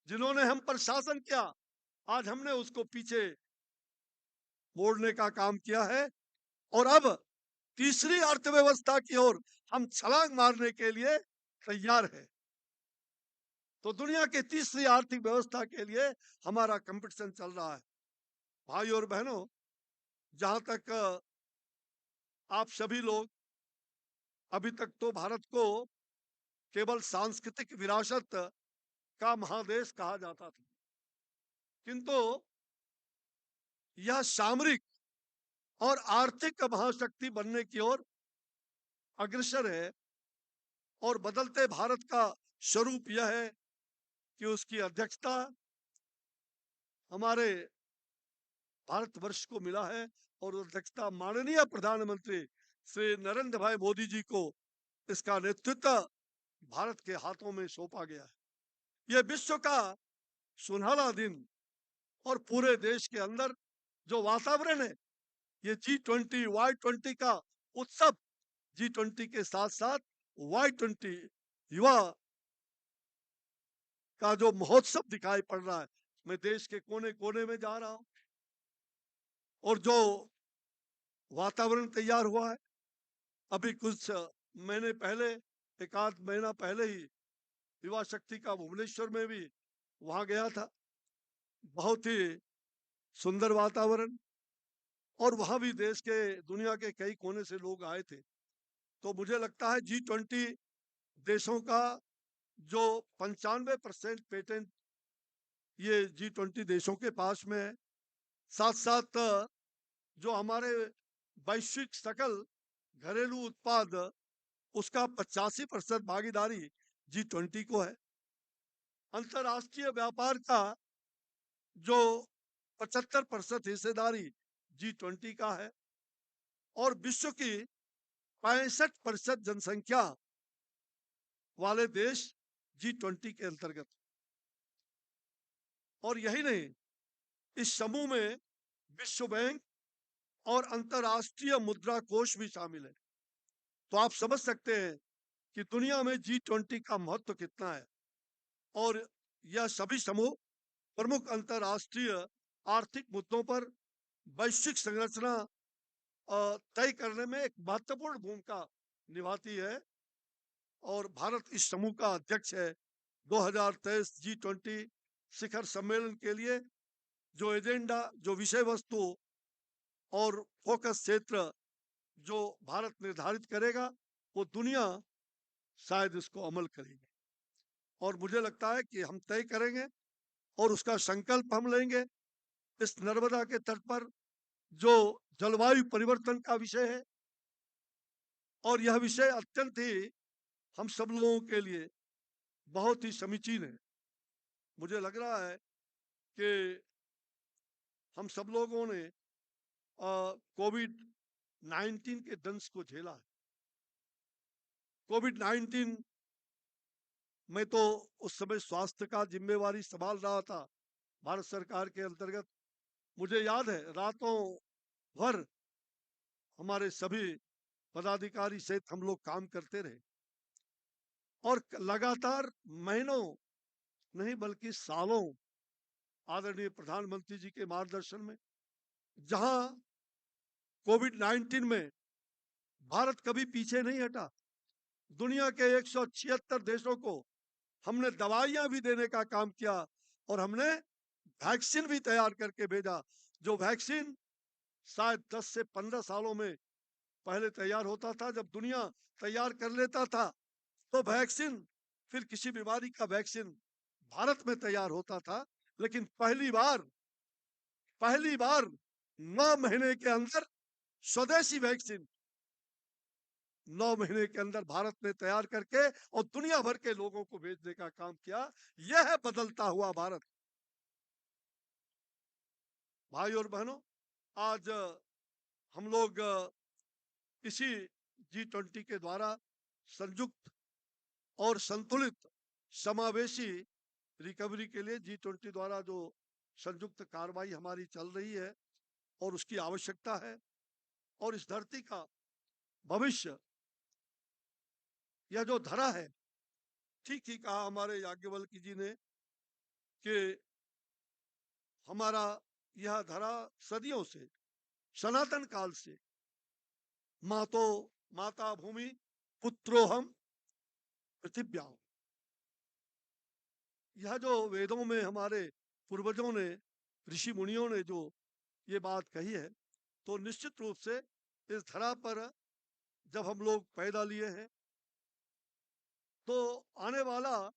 जिन्होंने हम पर शासन किया, आज हमने उसको पीछे मोड़ने का काम किया है। और अब तीसरी अर्थव्यवस्था की ओर हम छलांग मारने के लिए तैयार है। तो दुनिया की तीसरी आर्थिक व्यवस्था के लिए हमारा कंपटीशन चल रहा है। भाई और बहनों, जहां तक आप सभी लोग अभी तक तो भारत को केवल सांस्कृतिक विरासत का महादेश कहा जाता था, किंतु यह सामरिक और आर्थिक महाशक्ति बनने की ओर अग्रसर है। और बदलते भारत का स्वरूप यह है कि उसकी अध्यक्षता हमारे भारतवर्ष को मिला है और अध्यक्षता माननीय प्रधानमंत्री श्री नरेंद्र भाई मोदी जी को इसका नेतृत्व भारत के हाथों में सौंपा गया है। यह विश्व का सुनहरा दिन और पूरे देश के अंदर जो वातावरण है, ये G20 Y20 का उत्सव, G20 के साथ साथ Y20 युवा का जो महोत्सव दिखाई पड़ रहा है। मैं देश के कोने कोने में जा रहा हूं और जो वातावरण तैयार हुआ है, अभी कुछ महीने पहले, 1 आध महीना पहले ही युवा शक्ति का भुवनेश्वर में भी वहां गया था। बहुत ही सुंदर वातावरण, और वहां भी देश के दुनिया के कई कोने से लोग आए थे। तो मुझे लगता है G20 देशों का जो 95% पेटेंट ये G20 देशों के पास में है। साथ साथ जो हमारे वैश्विक सकल घरेलू उत्पाद उसका 85% भागीदारी G20 को है। अंतरराष्ट्रीय व्यापार का जो 75% हिस्सेदारी G20 का है और विश्व की 65% जनसंख्या वाले देश G20 के अंतर्गत। और यही नहीं, इस समूह में विश्व बैंक और अंतरराष्ट्रीय मुद्रा कोष भी शामिल है। तो आप समझ सकते हैं कि दुनिया में G20 का महत्व कितना है। और यह सभी समूह प्रमुख अंतरराष्ट्रीय आर्थिक मुद्दों पर वैश्विक संरचना तय करने में एक महत्वपूर्ण भूमिका निभाती है। और भारत इस समूह का अध्यक्ष है। 2023 G20 शिखर सम्मेलन के लिए जो एजेंडा, जो विषय वस्तु और फोकस क्षेत्र जो भारत निर्धारित करेगा, वो दुनिया शायद इसको अमल करेगी। और मुझे लगता है कि हम तय करेंगे और उसका संकल्प हम लेंगे। इस नर्मदा के तट पर जो जलवायु परिवर्तन का विषय है, और यह विषय अत्यंत ही हम सब लोगों के लिए बहुत ही समीचीन है। मुझे लग रहा है कि हम सब लोगों ने कोविड-19 के दंश को झेला है। कोविड-19 में तो उस समय स्वास्थ्य का जिम्मेवारी संभाल रहा था भारत सरकार के अंतर्गत। मुझे याद है रातों भर हमारे सभी पदाधिकारी सहित हम लोग काम करते रहे, और लगातार महीनों नहीं बल्कि सालों आदरणीय प्रधानमंत्री जी के मार्गदर्शन में, जहां कोविड-19 में भारत कभी पीछे नहीं हटा। दुनिया के 176 देशों को हमने दवाइयां भी देने का काम किया, और हमने वैक्सीन भी तैयार करके भेजा। जो वैक्सीन शायद 10 से 15 सालों में पहले तैयार होता था। जब दुनिया तैयार कर लेता था तो वैक्सीन, फिर किसी बीमारी का वैक्सीन भारत में तैयार होता था। लेकिन पहली बार 9 महीने के अंदर स्वदेशी वैक्सीन 9 महीने के अंदर भारत ने तैयार करके और दुनिया भर के लोगों को भेजने का काम किया। यह है बदलता हुआ भारत। भाई और बहनों, आज हम लोग इसी G20 के द्वारा संयुक्त और संतुलित समावेशी रिकवरी के लिए G20 द्वारा जो संयुक्त कार्रवाई हमारी चल रही है और उसकी आवश्यकता है, और इस धरती का भविष्य, यह जो धरा है, ठीक ही कहा हमारे याज्ञवल्क्य जी ने कि हमारा यह धरा सदियों से, सनातन काल से, माता भूमि पुत्रो हम पृथिव्याम। यह जो वेदों में हमारे पूर्वजों ने, ऋषि मुनियों ने जो ये बात कही है, तो निश्चित रूप से इस धरा पर जब हम लोग पैदा लिए हैं, तो आने वाला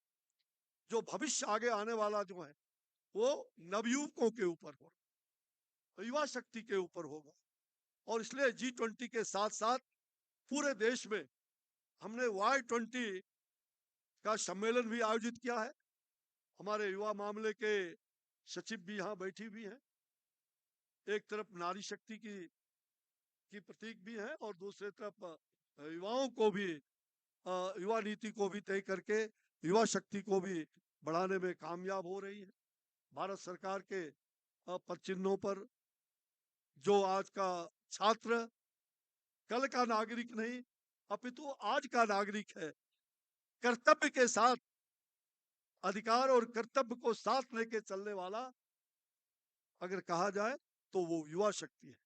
जो भविष्य, आगे आने वाला जो है, वो नवयुवकों के ऊपर होगा, युवा शक्ति के ऊपर होगा। और इसलिए G20 के साथ साथ पूरे देश में हमने Y20 का सम्मेलन भी आयोजित किया है। हमारे युवा मामले के सचिव भी यहाँ बैठी हुई हैं। एक तरफ नारी शक्ति की प्रतीक भी है, और दूसरी तरफ युवाओं को भी, युवा नीति को भी तय करके युवा शक्ति को भी बढ़ाने में कामयाब हो रही है। भारत सरकार के पद चिन्हों पर जो आज का छात्र कल का नागरिक नहीं अपितु आज का नागरिक है, कर्तव्य के साथ, अधिकार और कर्तव्य को साथ लेके चलने वाला अगर कहा जाए तो वो युवा शक्ति है।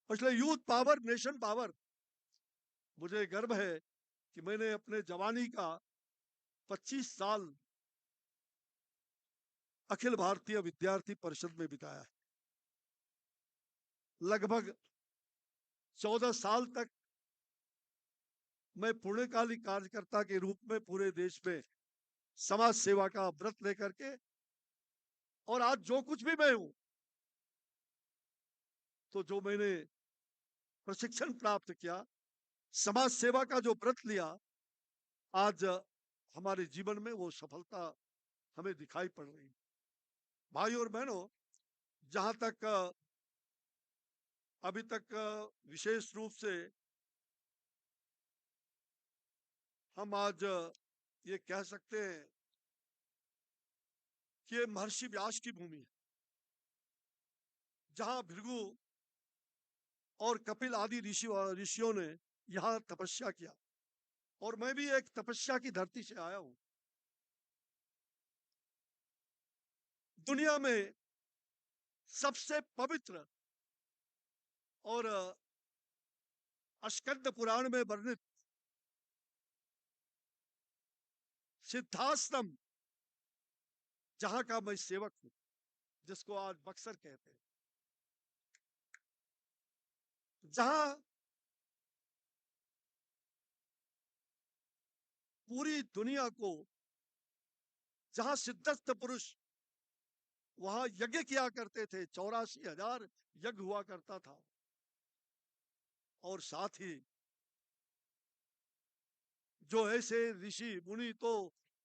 इसलिए यूथ पावर नेशन पावर। मुझे गर्व है कि मैंने अपने जवानी का 25 साल अखिल भारतीय विद्यार्थी परिषद में बिताया है। लगभग 14 साल तक मैं पूर्णकालिक कार्यकर्ता के रूप में पूरे देश में समाज सेवा का व्रत लेकर के, और आज जो कुछ भी मैं हूं, तो जो मैंने प्रशिक्षण प्राप्त किया, समाज सेवा का जो व्रत लिया, आज हमारे जीवन में वो सफलता हमें दिखाई पड़ रही है। भाई और बहनों, जहां तक अभी तक विशेष रूप से हम आज ये कह सकते हैं कि ये महर्षि व्यास की भूमि है, जहां भृगु और कपिल आदि ऋषियों ने यहाँ तपस्या किया, और मैं भी एक तपस्या की धरती से आया हूं। दुनिया में सबसे पवित्र और स्कंद पुराण में वर्णित सिद्धाश्रम जहां का मैं सेवक हूं, जिसको आज बक्सर कहते हैं, जहां पूरी दुनिया को, जहां सिद्धस्थ पुरुष वहां यज्ञ किया करते थे, 84,000 यज्ञ हुआ करता था, और साथ ही जो ऐसे ऋषि मुनि तो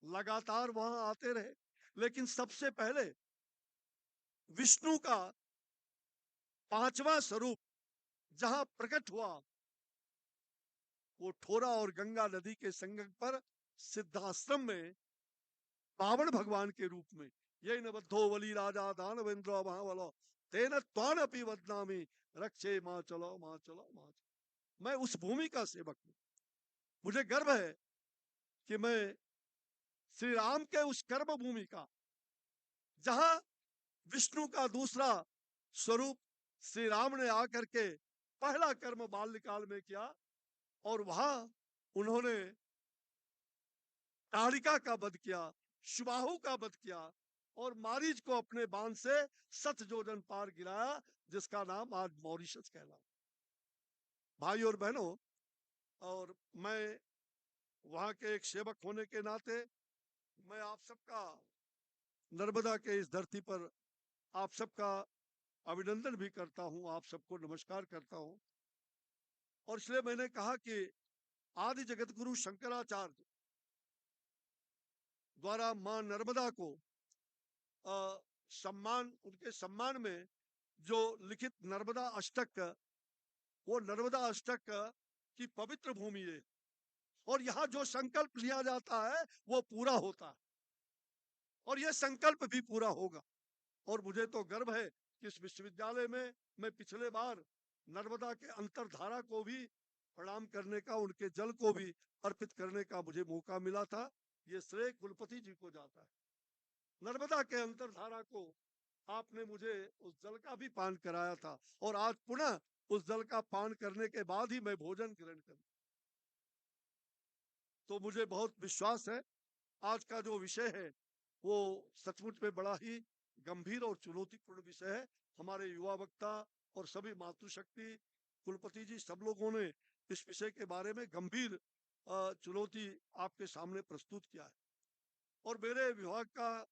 लगातार वहां आते रहे, लेकिन सबसे पहले विष्णु का 5वां स्वरूप जहां प्रकट हुआ, वो ठोरा और गंगा नदी के संगम पर सिद्धाश्रम में पावन भगवान के रूप में, ये नबद्धो बलि राजा दानवेंद्र महाबलो तेन त्वान अपि वदनामि रक्षे मां चलो मां चलो मां चलो। मैं उस भूमि का सेवक हूं। मुझे गर्व है कि मैं श्री राम के उस कर्म भूमि का, जहां विष्णु का दूसरा स्वरूप श्री राम ने आकर के पहला कर्म बाल्यकाल में किया, और वहां उन्होंने ताड़िका का वध किया, शुबाहु का वध किया, और मारीच को अपने बांध से 7 योजन पार गिराया, जिसका नाम आज मॉरिशस कहला। भाई और बहनों, और मैं वहां के एक सेवक होने के नाते मैं आप सबका नर्मदा के इस धरती पर आप सबका अभिनंदन भी करता हूं, आप सबको नमस्कार करता हूं। और इसलिए मैंने कहा कि आदि जगत गुरु शंकराचार्य द्वारा मां नर्मदा को सम्मान, उनके सम्मान में जो लिखित नर्मदा अष्टक, वो नर्मदा अष्टक की पवित्र भूमि है, और यहाँ जो संकल्प लिया जाता है वो पूरा होता है, और यह संकल्प भी पूरा होगा। और मुझे तो गर्व है कि इस विश्वविद्यालय में मैं पिछले बार नर्मदा के अंतरधारा को भी प्रणाम करने का, उनके जल को भी अर्पित करने का मुझे मौका मिला था। ये श्रेय कुलपति जी को जाता है। नर्मदा के अंतरधारा को आपने मुझे उस जल का भी पान कराया था, और आज पुनः उस जल का पान करने के बाद ही मैं भोजन ग्रहण करूं। तो मुझे बहुत विश्वास है आज का जो विषय है वो सचमुच में बड़ा ही गंभीर और चुनौतीपूर्ण विषय है। हमारे युवा वक्ता और सभी मातृशक्ति कुलपति जी, सब लोगों ने इस विषय के बारे में गंभीर चुनौती आपके सामने प्रस्तुत किया है। और मेरे विभाग का,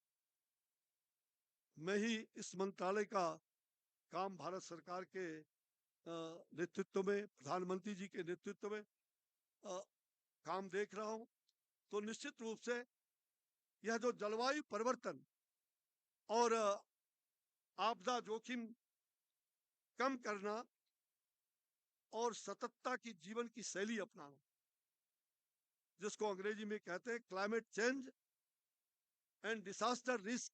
मैं ही इस मंत्रालय का काम भारत सरकार के नेतृत्व में, प्रधानमंत्री जी के नेतृत्व में काम देख रहा हूं। तो निश्चित रूप से यह जो जलवायु परिवर्तन और आपदा जोखिम कम करना और सततता की जीवन की शैली अपनाना, जिसको अंग्रेजी में कहते हैं climate change and disaster risk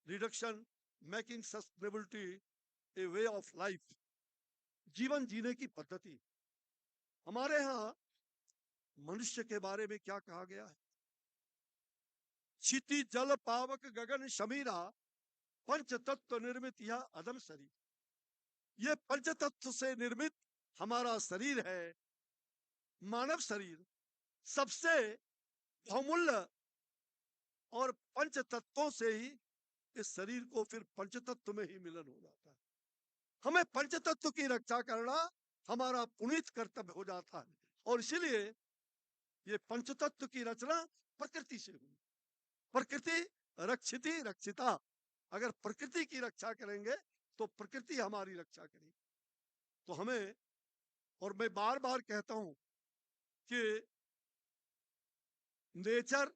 reduction, making sustainability a way of life, जीवन जीने की पद्धति। हमारे यहाँ मनुष्य के बारे में क्या कहा गया है? क्षिति जल पावक गगन शमीरा, पंच तत्व निर्मित यह अदम शरीर। ये पंच तत्व से निर्मित हमारा शरीर है। मानव शरीर सबसे बहुमूल्य, और पंच तत्वों से ही इस शरीर को फिर पंच तत्व में ही मिलन हो जाता है। हमें पंच तत्व की रक्षा करना हमारा पुनीत कर्तव्य हो जाता है, और इसीलिए ये पंचतत्व की रचना प्रकृति से हुई। प्रकृति रक्षिति रक्षिता, अगर प्रकृति की रक्षा करेंगे तो प्रकृति हमारी रक्षा करेगी। तो हमें, और मैं बार बार कहता हूं कि नेचर,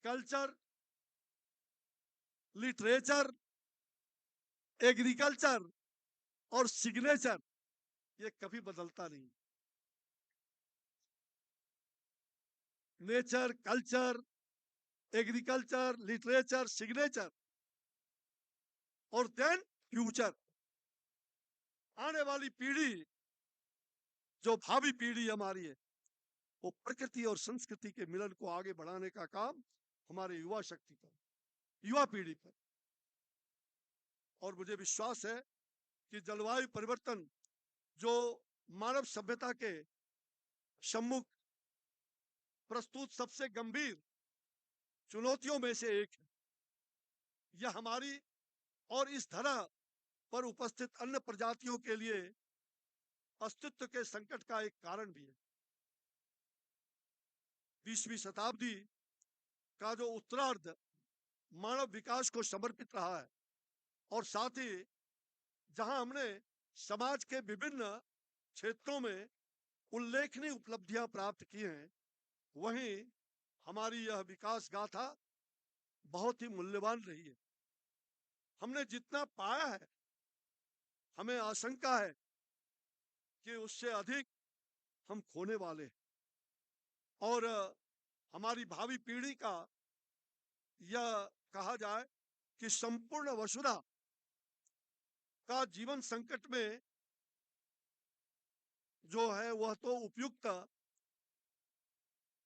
कल्चर, लिटरेचर, एग्रीकल्चर और सिग्नेचर ये कभी बदलता नहीं। Nature, culture, agriculture, literature, signature, और देन फ्यूचर, आने वाली पीढ़ी जो भावी पीढ़ी हमारी है वो प्रकृति और संस्कृति के मिलन को आगे बढ़ाने का काम हमारे युवा शक्ति पर, युवा पीढ़ी पर। और मुझे विश्वास है कि जलवायु परिवर्तन जो मानव सभ्यता के सम्मुख प्रस्तुत सबसे गंभीर चुनौतियों में से एक है, यह हमारी और इस धरा पर उपस्थित अन्य प्रजातियों के लिए अस्तित्व के संकट का एक कारण भी है। 20वीं शताब्दी का जो उत्तरार्ध मानव विकास को समर्पित रहा है और साथ ही जहां हमने समाज के विभिन्न क्षेत्रों में उल्लेखनीय उपलब्धियां प्राप्त की हैं, वहीं हमारी यह विकास गाथा बहुत ही मूल्यवान रही है। हमने जितना पाया है, हमें आशंका है कि उससे अधिक हम खोने वाले हैं और हमारी भावी पीढ़ी का यह कहा जाए कि संपूर्ण वसुधा का जीवन संकट में जो है वह तो उपयुक्त,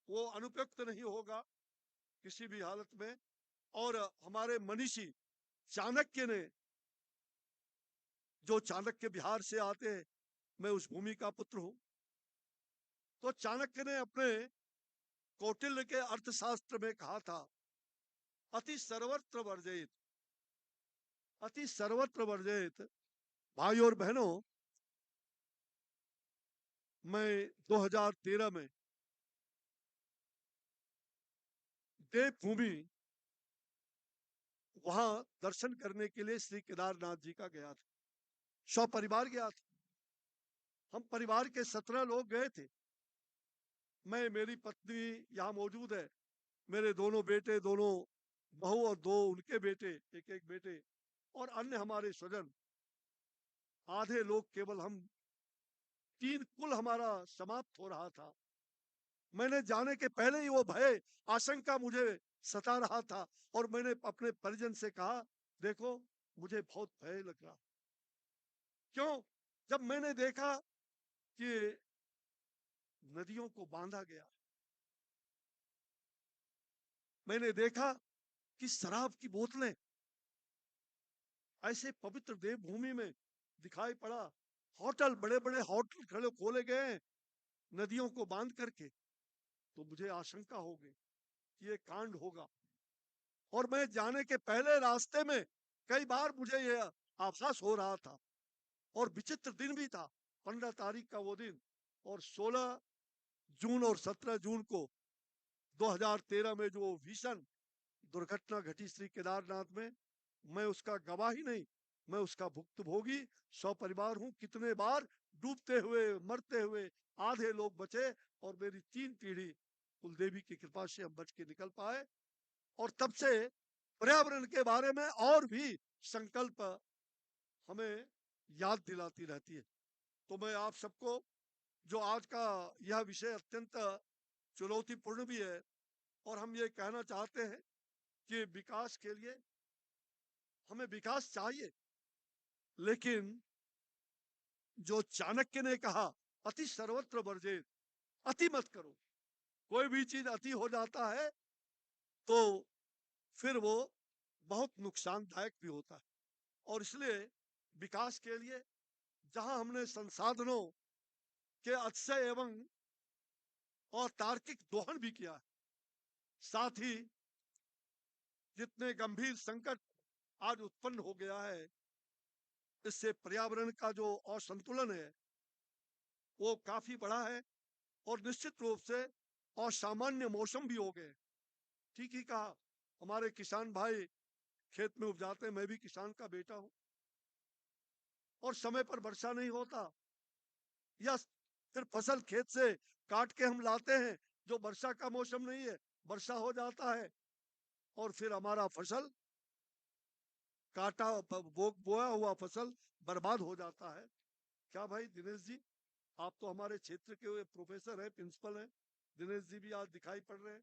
वो अनुपयुक्त नहीं होगा किसी भी हालत में। और हमारे मनीषी चाणक्य ने, जो चाणक्य बिहार से आते हैं, मैं उस भूमि का पुत्र हूं, तो चाणक्य ने अपने कौटिल्य के अर्थशास्त्र में कहा था, अति सर्वत्र वर्जयित, अति सर्वत्र वर्जयित। भाई और बहनों, मैं 2013 में देवभूमि वहां दर्शन करने के लिए श्री केदारनाथ जी का गया था, सपरिवार गया था। हम परिवार के 17 लोग गए थे। मैं, मेरी पत्नी यहाँ मौजूद है, मेरे दोनों बेटे, दोनों बहू और 2 उनके बेटे, एक बेटे, और अन्य हमारे स्वजन, आधे लोग केवल हम 3 कुल हमारा समाप्त हो रहा था। मैंने जाने के पहले ही वो भय, आशंका मुझे सता रहा था और मैंने अपने परिजन से कहा, देखो मुझे बहुत भय लग रहा। क्यों? जब मैंने देखा कि नदियों को बांधा गया, मैंने देखा कि शराब की बोतलें ऐसे पवित्र देवभूमि में दिखाई पड़ा, होटल, बड़े बड़े होटल खड़े खोले गए नदियों को बांध करके, तो मुझे आशंका हो गई कि ये कांड होगा। और मैं जाने के पहले रास्ते में कई बार मुझे यह आभास हो रहा था। और विचित्र दिन भी था, 15 तारीख का वो दिन, और 16 जून और 17 जून को 2013 में जो भीषण दुर्घटना घटी श्री केदारनाथ में, मैं उसका गवाह ही नहीं, मैं उसका भुक्तभोगी सपरिवार हूं। कितने बार डूबते हुए, मरते हुए आधे लोग बचे और मेरी 3 पीढ़ी कुलदेवी की कृपा से हम बच के निकल पाए। और तब से पर्यावरण के बारे में और भी संकल्प हमें याद दिलाती रहती है। तो मैं आप सबको, जो आज का यह विषय अत्यंत चुनौतीपूर्ण भी है, और हम ये कहना चाहते हैं कि विकास के लिए हमें विकास चाहिए, लेकिन जो चाणक्य ने कहा, अति सर्वत्र वर्जित, अति मत करो। कोई भी चीज अति हो जाता है तो फिर वो बहुत नुकसानदायक भी होता है। और इसलिए विकास के लिए जहां हमने संसाधनों के अतिशय एवं और तार्किक दोहन भी किया है, साथ ही जितने गंभीर संकट आज उत्पन्न हो गया है, इससे पर्यावरण का जो असंतुलन है वो काफी बड़ा है, और निश्चित रूप से असामान्य मौसम भी हो गए। ठीक ही कहा, हमारे किसान भाई खेत में उपजाते हैं, मैं भी किसान का बेटा हूं, और समय पर वर्षा नहीं होता, या फिर फसल खेत से काट के हम लाते हैं, जो वर्षा का मौसम नहीं है, वर्षा हो जाता है और फिर हमारा फसल काटा बोया हुआ फसल बर्बाद हो जाता है। क्या भाई दिनेश जी, आप तो हमारे क्षेत्र के प्रोफेसर हैं, प्रिंसिपल हैं, दिनेश जी भी आज दिखाई पड़ रहे हैं,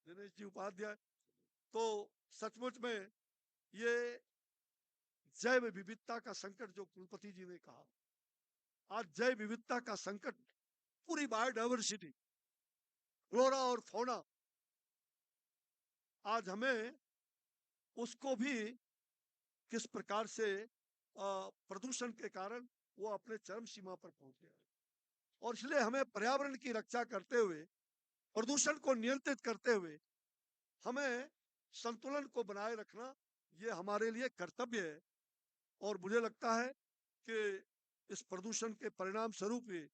दिनेश जी उपाध्याय। तो सचमुच में ये जैव विविधता का संकट जो कुलपति जी ने कहा, आज जैव विविधता का संकट पूरी बायोडाइवर्सिटी, फ्लोरा और फौना, आज हमें उसको भी किस प्रकार से प्रदूषण के कारण वो अपने चरम सीमा पर पहुंच गया। और इसलिए हमें पर्यावरण की रक्षा करते हुए, प्रदूषण को नियंत्रित करते हुए हमें संतुलन को बनाए रखना ये हमारे लिए कर्तव्य है। और मुझे लगता है कि इस प्रदूषण के परिणाम स्वरूप ही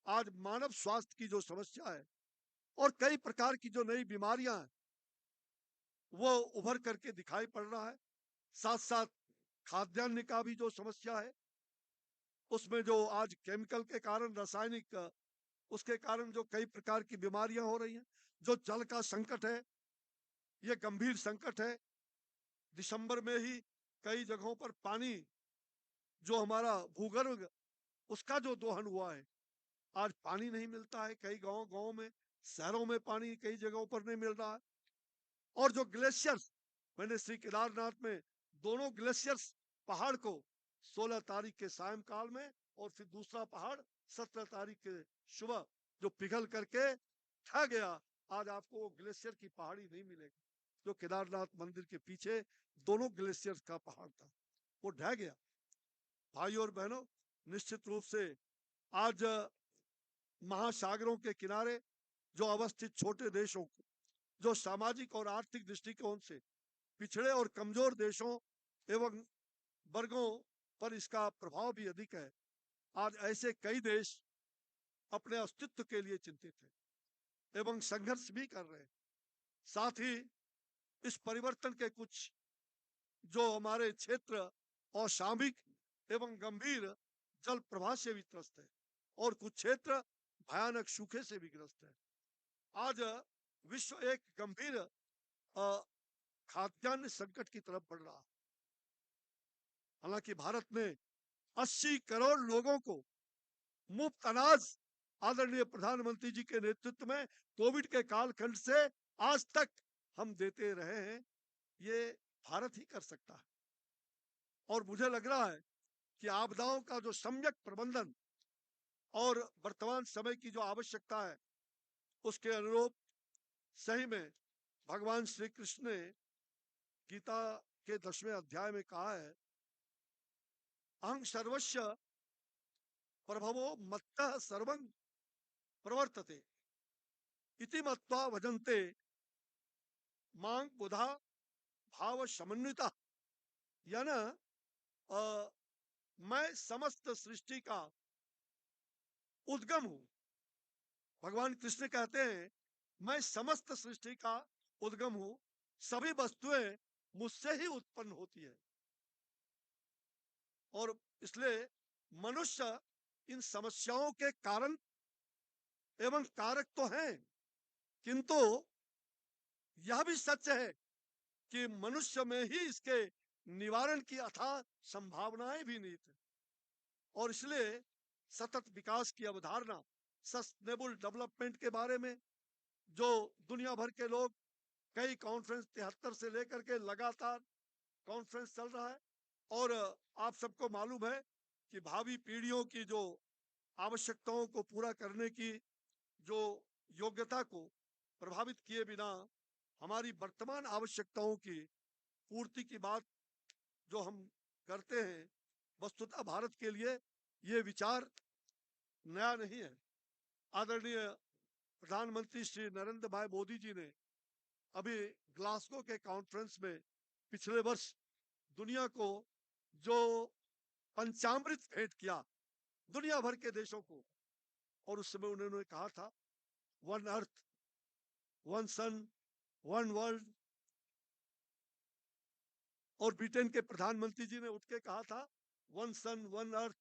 आज मानव स्वास्थ्य की जो समस्या है और कई प्रकार की जो नई बीमारियां हैं वो उभर करके दिखाई पड़ रहा है। साथ साथ खाद्यान्न का भी जो समस्या है, उसमें जो आज केमिकल के कारण, रासायनिक उसके कारण जो कई प्रकार की बीमारियां हो रही हैं, जो जल का संकट है, ये गंभीर संकट है। दिसंबर में ही कई जगहों पर पानी जो हमारा भूगर्भ, उसका जो दोहन हुआ है, आज पानी नहीं मिलता है। कई गांव में, शहरों में पानी कई जगहों पर नहीं मिल रहा है। और जो ग्लेशियर्स, मैंने श्री केदारनाथ में दोनों ग्लेशियर्स पहाड़ को 16 तारीख के सायंकाल में और फिर दूसरा पहाड़ 17 तारीख के सुबह जो पिघल करके ढह गया, आज आपको वो ग्लेशियर की पहाड़ी नहीं मिलेगी। जो केदारनाथ मंदिर के पीछे दोनों ग्लेशियर्स का पहाड़ था, वो ढह गया। भाई और बहनों, निश्चित रूप से आज महासागरों के किनारे जो अवस्थित छोटे देशों को, जो सामाजिक और आर्थिक दृष्टिकोण से पिछड़े और कमजोर देशों एवं वर्गों पर इसका प्रभाव भी अधिक है। आज ऐसे कई देश अपने अस्तित्व के लिए चिंतित हैं एवं संघर्ष भी कर रहे हैं। साथ ही इस परिवर्तन के कुछ जो हमारे क्षेत्र असामयिक एवं गंभीर जल प्रवाह से भी त्रस्त है और कुछ क्षेत्र भयानक सूखे से भी ग्रस्त है। आज विश्व एक गंभीर खाद्यान्न संकट की तरफ बढ़ रहा है। हालांकि भारत ने 80 करोड़ लोगों को मुफ्त अनाज आदरणीय प्रधानमंत्री जी के नेतृत्व में कोविड के कालखंड से आज तक हम देते रहे हैं। ये भारत ही कर सकता है। और मुझे लग रहा है कि आपदाओं का जो सम्यक प्रबंधन और वर्तमान समय की जो आवश्यकता है, उसके अनुरूप सही में भगवान श्री कृष्ण ने गीता के 10वें अध्याय में कहा है, अहं सर्वस्य प्रभवो मत्तः सर्वं प्रवर्तते इति मत्वा भजन्ते मां बुधा भाव समन्विता। यानी मैं समस्त सृष्टि का उद्गम हूं। भगवान कृष्ण कहते हैं, मैं समस्त सृष्टि का उद्गम हूं, सभी वस्तुएं मुझसे ही उत्पन्न होती है। और इसलिए मनुष्य इन समस्याओं के कारण एवं कारक तो हैं, किंतु यह भी सच है कि मनुष्य में ही इसके निवारण की अथाह संभावनाएं भी निहित है। और इसलिए सतत विकास की अवधारणा, सस्टेनेबल डेवलपमेंट के बारे में जो दुनिया भर के लोग, कई कॉन्फ्रेंस 73 से लेकर के लगातार कॉन्फ्रेंस चल रहा है। और आप सबको मालूम है कि भावी पीढ़ियों की जो आवश्यकताओं को पूरा करने की जो योग्यता को प्रभावित किए बिना हमारी वर्तमान आवश्यकताओं की पूर्ति की बात जो हम करते हैं, वस्तुतः भारत के लिए ये विचार नया नहीं है। आदरणीय प्रधानमंत्री श्री नरेंद्र भाई मोदी जी ने अभी ग्लासगो के कॉन्फ्रेंस में पिछले वर्ष दुनिया को जो पंचामृत भेंट किया दुनिया भर के देशों को, और उस समय उन्होंने कहा था, वन अर्थ, वन सन, वन वर्ल्ड। और ब्रिटेन के प्रधानमंत्री जी ने उठ के कहा था, वन सन, वन अर्थ,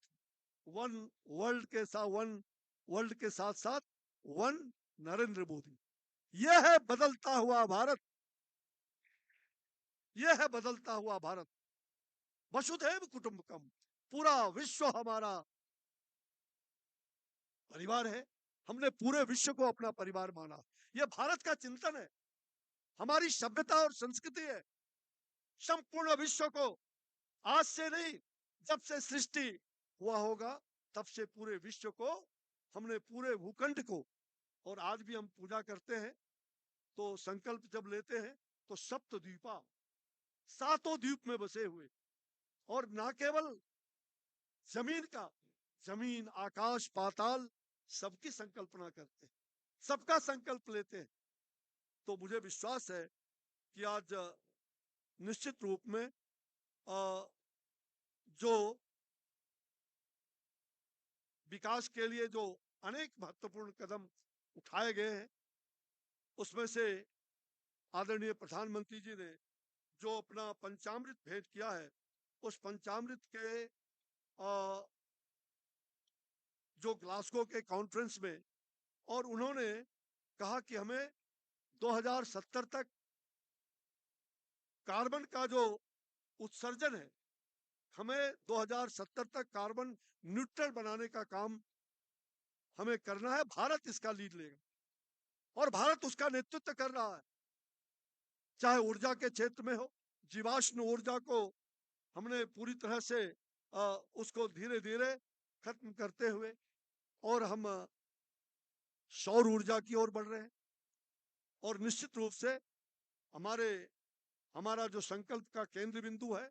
वन वर्ल्ड के साथ, वन वर्ल्ड के साथ साथ वन नरेंद्र मोदी। यह है बदलता हुआ भारत, यह है बदलता हुआ भारत। वसुधैव कुटुंबकम, पूरा विश्व हमारा परिवार है। हमने पूरे विश्व को अपना परिवार माना। यह भारत का चिंतन है, हमारी सभ्यता और संस्कृति है। संपूर्ण विश्व को आज से नहीं, जब से सृष्टि हुआ होगा तब से पूरे विश्व को हमने पूरे भूखंड को, और आज भी हम पूजा करते हैं तो संकल्प जब लेते हैं तो सप्त द्वीपा, सातों द्वीप में बसे हुए, और ना केवल जमीन का, जमीन आकाश पाताल सबकी संकल्पना करते हैं, सबका संकल्प लेते हैं। तो मुझे विश्वास है कि आज निश्चित रूप में जो विकास के लिए जो अनेक महत्वपूर्ण कदम उठाए गए हैं, उसमें से आदरणीय प्रधानमंत्री जी ने जो अपना पंचामृत भेंट किया है, उस पंचामृत के जो ग्लासगो के कॉन्फ्रेंस में, और उन्होंने कहा कि हमें 2070 तक कार्बन का जो उत्सर्जन है, हमें 2070 तक कार्बन न्यूट्रल बनाने का काम हमें करना है। भारत इसका लीड लेगा और भारत उसका नेतृत्व कर रहा है, चाहे ऊर्जा के क्षेत्र में हो। जीवाश्म ऊर्जा को हमने पूरी तरह से उसको धीरे धीरे खत्म करते हुए, और हम सौर ऊर्जा की ओर बढ़ रहे हैं। और निश्चित रूप से हमारा जो संकल्प का केंद्र बिंदु है,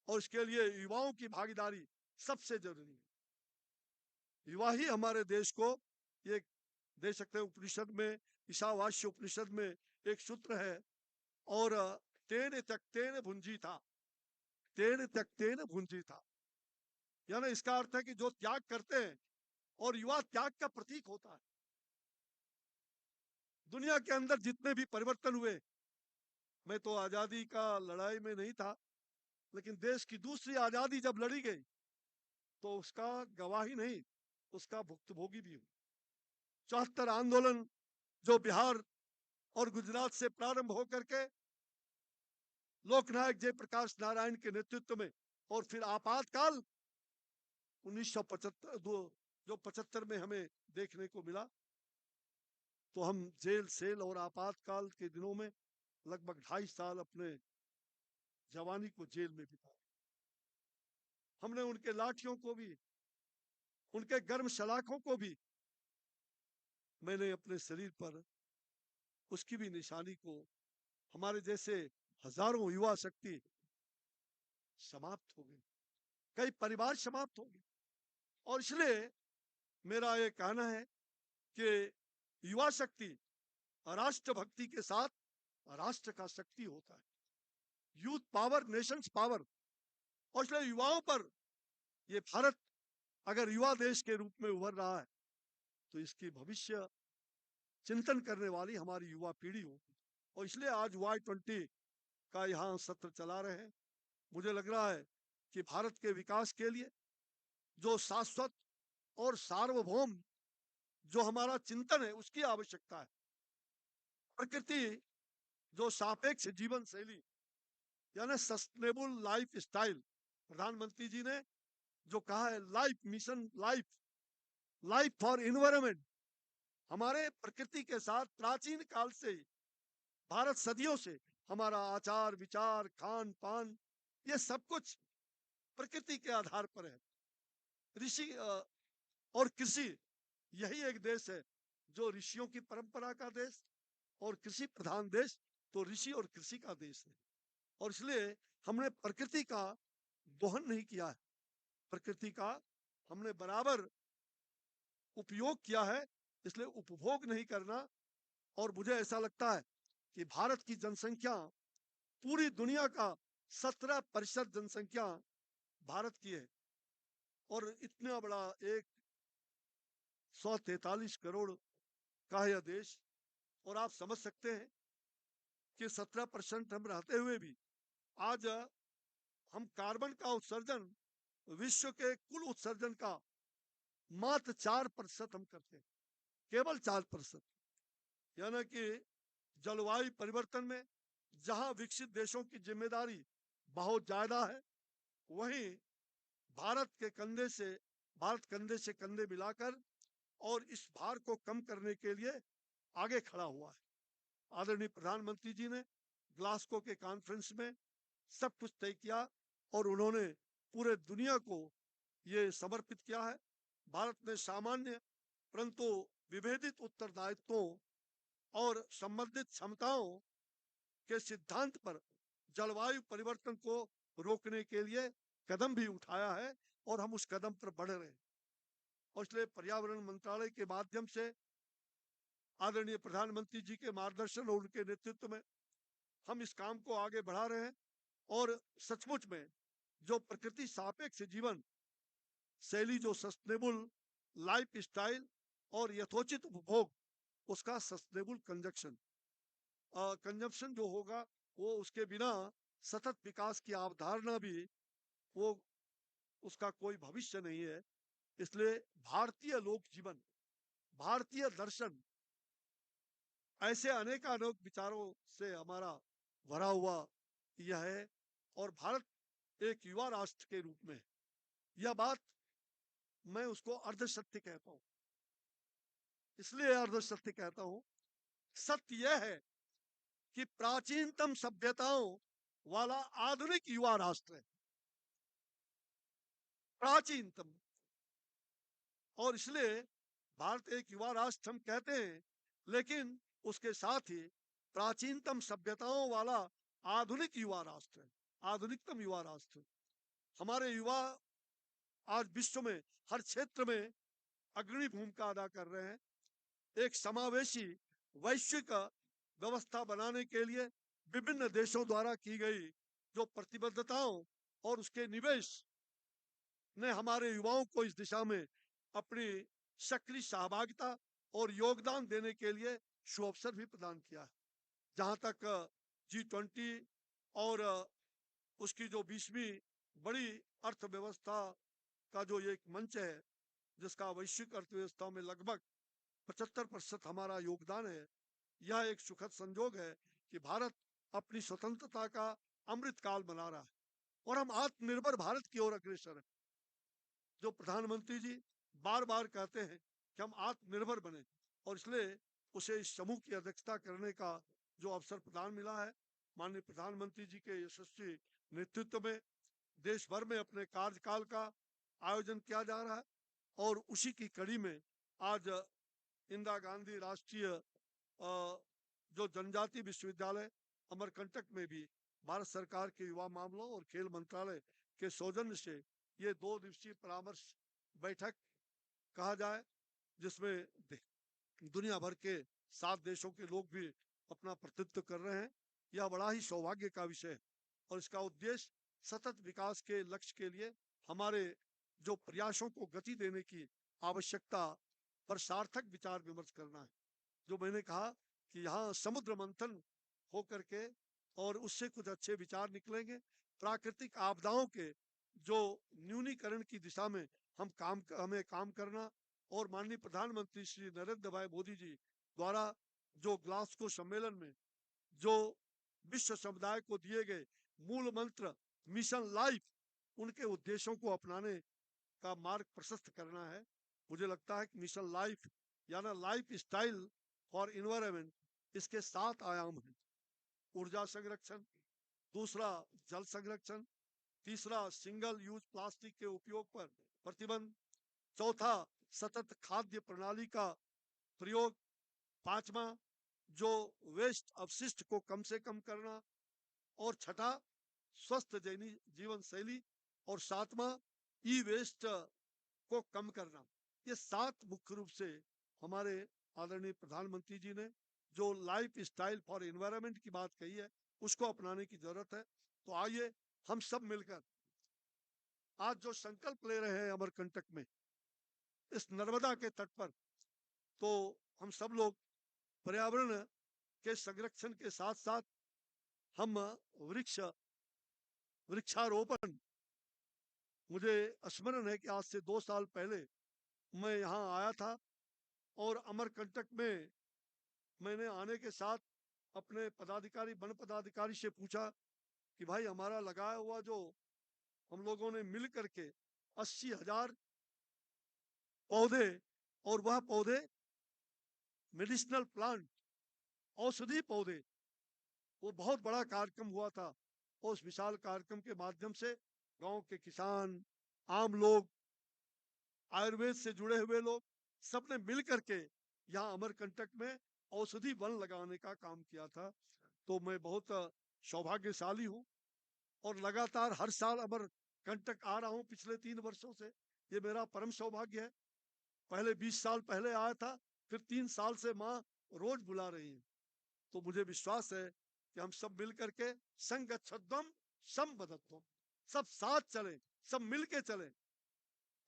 और इसके लिए युवाओं की भागीदारी सबसे जरूरी है। युवा ही हमारे देश को, ये दे सकते हैं, उपनिषद में, ईशावास्य उपनिषद में एक सूत्र है, और तेन त्यक्तेन भुंजी था, तेन त्यक्तेन भुंजी था, यानी इसका अर्थ है कि जो त्याग करते हैं, और युवा त्याग का प्रतीक होता है। दुनिया के अंदर जितने भी परिवर्तन हुए, मैं तो आजादी का लड़ाई में नहीं था, लेकिन देश की दूसरी आजादी जब लड़ी गई तो उसका गवाही नहीं, उसका भुक्तभोगी भी हूं। 74 आंदोलन जो बिहार और गुजरात से प्रारंभ होकर के लोकनायक जयप्रकाश नारायण के नेतृत्व में, और फिर आपातकाल 1975 जो 75 में हमें देखने को मिला, तो हम जेल सेल और आपातकाल के दिनों में लगभग 2.5 साल अपने जवानी को जेल में बिताए। हमने उनके लाठियों को भी, उनके गर्म सलाखों को भी मैंने अपने शरीर पर, उसकी भी निशानी को, हमारे जैसे हजारों युवा शक्ति समाप्त हो गई, कई परिवार समाप्त हो गए। और इसलिए मेरा ये कहना है कि युवा शक्ति राष्ट्र भक्ति के साथ राष्ट्र का शक्ति होता है। Youth power Nations power. और इसलिए युवाओं पर ये भारत अगर युवा देश के रूप में उभर रहा है, तो इसकी भविष्य चिंतन करने वाली हमारी युवा पीढ़ी होगी। और इसलिए आज Y20 का यहाँ सत्र चला रहे हैं। मुझे लग रहा है कि भारत के विकास के लिए जो शाश्वत और सार्वभौम जो हमारा चिंतन है, उसकी आवश्यकता है। प्रकृति जो सापेक्ष जीवन शैली, यानी सस्टेनेबल लाइफ स्टाइल, प्रधानमंत्री जी ने जो कहा है, life mission, life for environment, हमारे प्रकृति के साथ प्राचीन काल से ही, भारत सदियों से, हमारा आचार विचार खान पान ये सब कुछ प्रकृति के आधार पर है। ऋषि और कृषि, यही एक देश है जो ऋषियों की परंपरा का देश, और कृषि प्रधान देश तो ऋषि और कृषि का देश है। और इसलिए हमने प्रकृति का दोहन नहीं किया है, प्रकृति का हमने बराबर उपयोग किया है, इसलिए उपभोग नहीं करना। और मुझे ऐसा लगता है कि भारत की जनसंख्या पूरी दुनिया का 17% जनसंख्या भारत की है, और इतना बड़ा 143 करोड़ का यह देश। और आप समझ सकते हैं कि 17% हम रहते हुए भी आज हम कार्बन का उत्सर्जन विश्व के कुल उत्सर्जन का मात्र 4% हम करते हैं, केवल 4%। यानी कि जलवायु परिवर्तन में जहां विकसित देशों की जिम्मेदारी बहुत ज्यादा है, वहीं भारत कंधे से कंधे मिलाकर और इस भार को कम करने के लिए आगे खड़ा हुआ है। आदरणीय प्रधानमंत्री जी ने ग्लासगो के कॉन्फ्रेंस में सब कुछ तय किया, और उन्होंने पूरे दुनिया को ये समर्पित किया है। भारत ने सामान्य परंतु विभेदित उत्तरदायित्वों और संबंधित क्षमताओं के सिद्धांत पर जलवायु परिवर्तन को रोकने के लिए कदम भी उठाया है और हम उस कदम पर बढ़ रहे हैं। और इसलिए पर्यावरण मंत्रालय के माध्यम से आदरणीय प्रधानमंत्री जी के मार्गदर्शन और उनके नेतृत्व में हम इस काम को आगे बढ़ा रहे हैं और सचमुच में जो प्रकृति सापेक्ष जीवन शैली, जो सस्टेनेबल लाइफ स्टाइल और यथोचित उपभोग, उसका सस्टेनेबल कंजम्पशन जो होगा वो उसके बिना सतत विकास की अवधारणा भी वो उसका कोई भविष्य नहीं है। इसलिए भारतीय लोक जीवन, भारतीय दर्शन ऐसे अनेकानेक विचारों से हमारा भरा हुआ यह है। और भारत एक युवा राष्ट्र के रूप में, यह बात मैं उसको अर्धसत्य कहता हूं। इसलिए अर्धसत्य कहता हूं, सत्य यह है कि प्राचीनतम सभ्यताओं वाला आधुनिक युवा राष्ट्र है, प्राचीनतम। और इसलिए भारत एक युवा राष्ट्र हम कहते हैं, लेकिन उसके साथ ही प्राचीनतम सभ्यताओं वाला आधुनिक युवा राष्ट्र है, आधुनिकतम युवा राष्ट्र। हमारे युवा आज विश्व में हर क्षेत्र में अग्रणी भूमिका अदा कर रहे हैं। एक समावेशी वैश्विक व्यवस्था बनाने के लिए विभिन्न देशों द्वारा की गई जो प्रतिबद्धताओं और उसके निवेश ने हमारे युवाओं को इस दिशा में अपनी सक्रिय सहभागिता और योगदान देने के लिए सुअवसर भी प्रदान किया है। जहां तक G20 और उसकी जो 20वीं बड़ी अर्थव्यवस्था का जो एक मंच है, जिसका वैश्विक अर्थव्यवस्था में लगभग 75% हमारा योगदान है, यह एक सुखद संजोग है कि भारत अपनी स्वतंत्रता का अमृत काल मना रहा है और हम आत्मनिर्भर भारत की ओर अग्रसर हैं। जो प्रधानमंत्री जी बार बार कहते हैं कि हम आत्मनिर्भर बने, और इसलिए उसे इस समूह की अध्यक्षता करने का जो अवसर प्रदान मिला है, माननीय प्रधानमंत्री जी के यशस्वी नेतृत्व में देश भर में अपने कार्यकाल का आयोजन किया जा रहा है। और उसी की कड़ी में आज इंदिरा गांधी राष्ट्रीय जो जनजाति विश्वविद्यालय अमरकंटक में भी भारत सरकार के युवा मामलों और खेल मंत्रालय के सौजन्य से ये 2 दिवसीय परामर्श बैठक कहा जाए, जिसमें दुनिया भर के 7 देशों के लोग भी अपना प्रतिनिधित्व कर रहे हैं। यह बड़ा ही सौभाग्य का विषय है और इसका उद्देश्य सतत विकास के लक्ष्य के लिए हमारे जो प्रयासों को गति देने की आवश्यकता पर सार्थक विचार विमर्श करना है। जो मैंने कहा कि यहाँ समुद्र मंथन हो करके और उससे कुछ अच्छे विचार निकलेंगे। प्राकृतिक आपदाओं के जो न्यूनीकरण की दिशा में हमें काम करना, और माननीय प्रधानमंत्री श्री नरेंद्र भाई मोदी जी द्वारा जो ग्लासगो सम्मेलन में जो विश्व समुदाय को दिए गए मूल मंत्र मिशन लाइफ, उनके उद्देश्यों को अपनाने का मार्ग प्रशस्त करना है। मुझे लगता है कि मिशन लाइफ यानी लाइफ स्टाइल फॉर इन्वायरमेंट, इसके 7 आयाम हैं। ऊर्जा संरक्षण, दूसरा जल संरक्षण, तीसरा सिंगल यूज प्लास्टिक के उपयोग पर प्रतिबंध, चौथा सतत खाद्य प्रणाली का प्रयोग, पांचवा जो वेस्ट अपशिष्ट को कम से कम करना, और छठा स्वस्थ जीवन शैली, और सातवां ई वेस्ट को कम करना। ये 7 मुख्य रूप से हमारे आदरणीय प्रधानमंत्री जी ने जो लाइफ स्टाइल फॉर एनवायरनमेंट की बात कही है, उसको अपनाने की जरूरत है। तो आइए हम सब मिलकर आज जो संकल्प ले रहे हैं अमरकंटक में इस नर्मदा के तट पर, तो हम सब लोग पर्यावरण के संरक्षण के साथ साथ हम वृक्षारोपण, मुझे स्मरण है कि आज से 2 साल पहले मैं यहाँ आया था और अमरकंटक में मैंने आने के साथ अपने पदाधिकारी, वन पदाधिकारी से पूछा कि भाई हमारा लगाया हुआ जो हम लोगों ने मिल करके 80,000 पौधे, और वह पौधे मेडिसिनल प्लांट, औषधि पौधे, वो बहुत बड़ा कार्यक्रम हुआ था। और उस विशाल कार्यक्रम के माध्यम से गांव के किसान, आम लोग, आयुर्वेद से जुड़े हुए लोग, सबने मिल करके यहाँ अमरकंटक में औषधि वन लगाने का काम किया था। तो मैं बहुत सौभाग्यशाली हूँ और लगातार हर साल अमरकंटक आ रहा हूँ पिछले 3 वर्षों से। ये मेरा परम सौभाग्य है। पहले 20 साल पहले आया था, फिर 3 साल से माँ रोज बुला रही है। तो मुझे विश्वास है कि हम सब मिल करके संगच्छध्वम संबद्धत्वम, सब साथ चलें, सब मिल के चलें।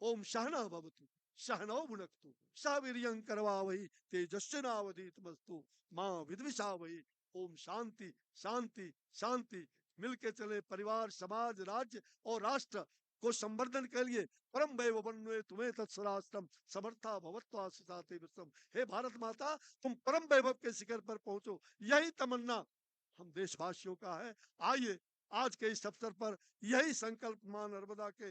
ओम सहना भवतु सहनौ भुनक्तु सह वीर्यं करवावहै तेजस्विनावधीतमस्तु मां विद्विषावहै। ओम शांति शांति शांति। मिलके चले, परिवार, समाज, राज्य और राष्ट्र को संवर्धन के लिए परम वैभवन्वे तुम्हें तत्सराष्ट्रम समर्था भवत्वा सुसाते विश्वम। हे भारत माता, तुम परम वैभव के शिखर पर पहुंचो, यही तमन्ना हम देशवासियों का है। आइए आज के इस अवसर पर यही संकल्प मां नर्मदा के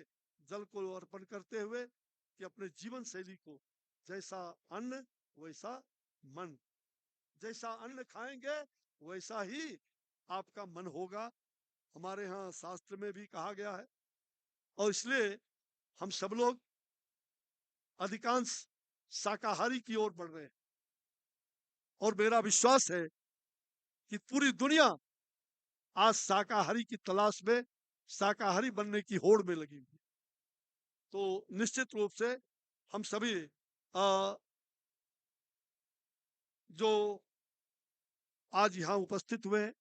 जल को अर्पण करते हुए कि अपने जीवन शैली को जैसा अन्न वैसा मन, जैसा अन्न खाएंगे वैसा ही आपका मन होगा, हमारे यहाँ शास्त्र में भी कहा गया है। और इसलिए हम सब लोग अधिकांश शाकाहारी की ओर बढ़ रहे हैं और मेरा विश्वास है कि पूरी दुनिया आज शाकाहारी की तलाश में, शाकाहारी बनने की होड़ में लगी हुई। तो निश्चित रूप से हम सभी जो आज यहाँ उपस्थित हुए हैं,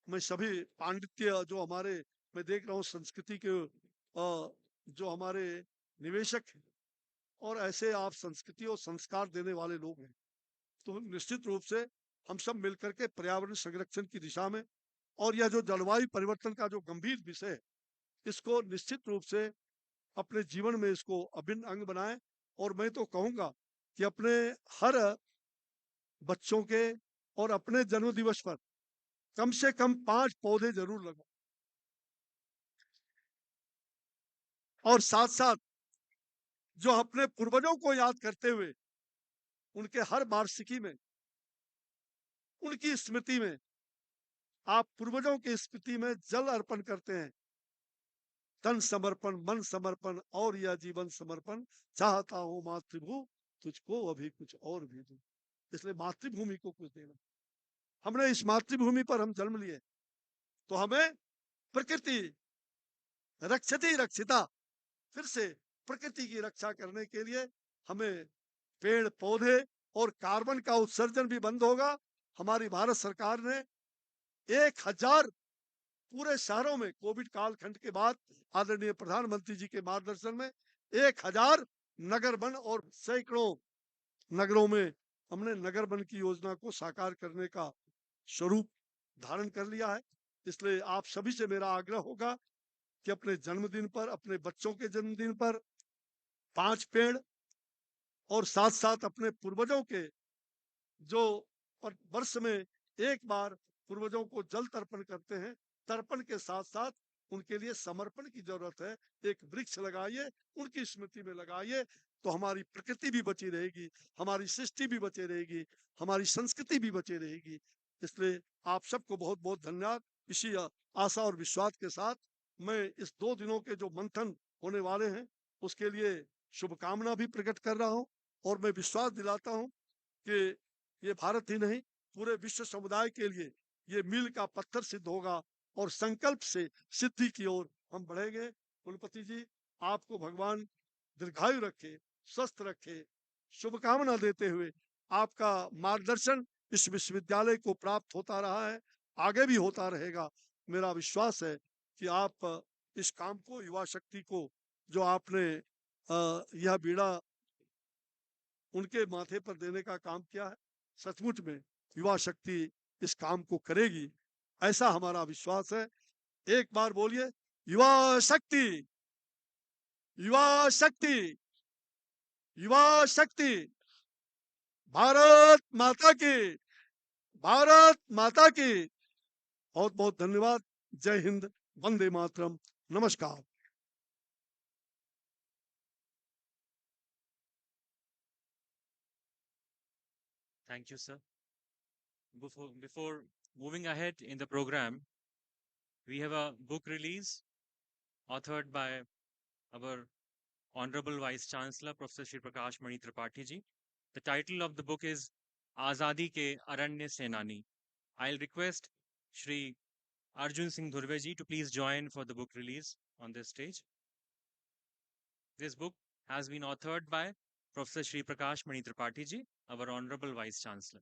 मैं सभी पांडित्य जो हमारे, मैं देख रहा हूँ संस्कृति के जो हमारे निवेशक हैं और ऐसे आप संस्कृति और संस्कार देने वाले लोग हैं, तो निश्चित रूप से हम सब मिलकर के पर्यावरण संरक्षण की दिशा में और यह जो जलवायु परिवर्तन का जो गंभीर विषय है, इसको निश्चित रूप से अपने जीवन में इसको अभिन्न अंग बनाएं। और मैं तो कहूंगा कि अपने हर बच्चों के और अपने जन्म दिवस पर कम से कम 5 पौधे जरूर लगाओ। और साथ साथ जो अपने पूर्वजों को याद करते हुए उनके हर वार्षिकी में, उनकी स्मृति में, आप पूर्वजों की स्मृति में जल अर्पण करते हैं। तन समर्पण, मन समर्पण और यह जीवन समर्पण, चाहता हूं मातृभू तुझको अभी कुछ और भी दूं। इसलिए मातृभूमि को कुछ देना। हमने इस मातृभूमि पर हम जन्म लिए, तो हमें प्रकृति रक्षति रक्षिता, फिर से प्रकृति की रक्षा करने के लिए हमें पेड़ पौधे और कार्बन का उत्सर्जन भी बंद होगा। हमारी भारत सरकार ने 1000 पूरे शहरों में कोविड कालखंड के बाद आदरणीय प्रधानमंत्री जी के मार्गदर्शन में 1000 नगर वन और सैकड़ों नगरों में हमने नगर वन की योजना को साकार करने का स्वरूप धारण कर लिया है। इसलिए आप सभी से मेरा आग्रह होगा कि अपने जन्मदिन पर, अपने बच्चों के जन्मदिन पर 5 पेड़ और साथ साथ अपने पूर्वजों के जो वर्ष में एक बार पूर्वजों को जल तर्पण करते हैं, तर्पण के साथ साथ उनके लिए समर्पण की जरूरत है। एक वृक्ष लगाइए, उनकी स्मृति में लगाइए, तो हमारी प्रकृति भी बची रहेगी, हमारी सृष्टि भी बची रहेगी, हमारी संस्कृति भी बची रहेगी। इसलिए आप सबको बहुत बहुत धन्यवाद। इसी आशा और विश्वास के साथ मैं इस 2 दिनों के जो मंथन होने वाले हैं उसके लिए शुभकामना भी प्रकट कर रहा हूं और मैं विश्वास दिलाता हूं कि ये भारत ही नहीं, पूरे विश्व समुदाय के लिए ये मील का पत्थर सिद्ध होगा और संकल्प से सिद्धि की ओर हम बढ़ेंगे। कुलपति जी, आपको भगवान दीर्घायु रखे, स्वस्थ रखे, शुभकामना देते हुए आपका मार्गदर्शन इस विश्वविद्यालय को प्राप्त होता रहा है, आगे भी होता रहेगा। मेरा विश्वास है कि आप इस काम को, युवा शक्ति को जो आपने यह बीड़ा उनके माथे पर देने का काम किया है, सचमुच में युवा शक्ति इस काम को करेगी, ऐसा हमारा विश्वास है। एक बार बोलिए, युवा शक्ति, युवा शक्ति, युवा शक्ति। भारत माता की, भारत माता की। बहुत बहुत धन्यवाद। जय हिंद, वंदे मातरम, नमस्कार। Thank you, sir. Before moving ahead in the program, we have a book release authored by our Honorable Vice Chancellor Professor Shri Prakash Mani Tripathi ji. The title of the book is Azadi Ke Aranya Senani. I'll request Shri Arjun Singh Dhurve ji to please join for the book release on this stage. This book has been authored by Professor Shri Prakash Mani Tripathi ji, our Honorable Vice Chancellor.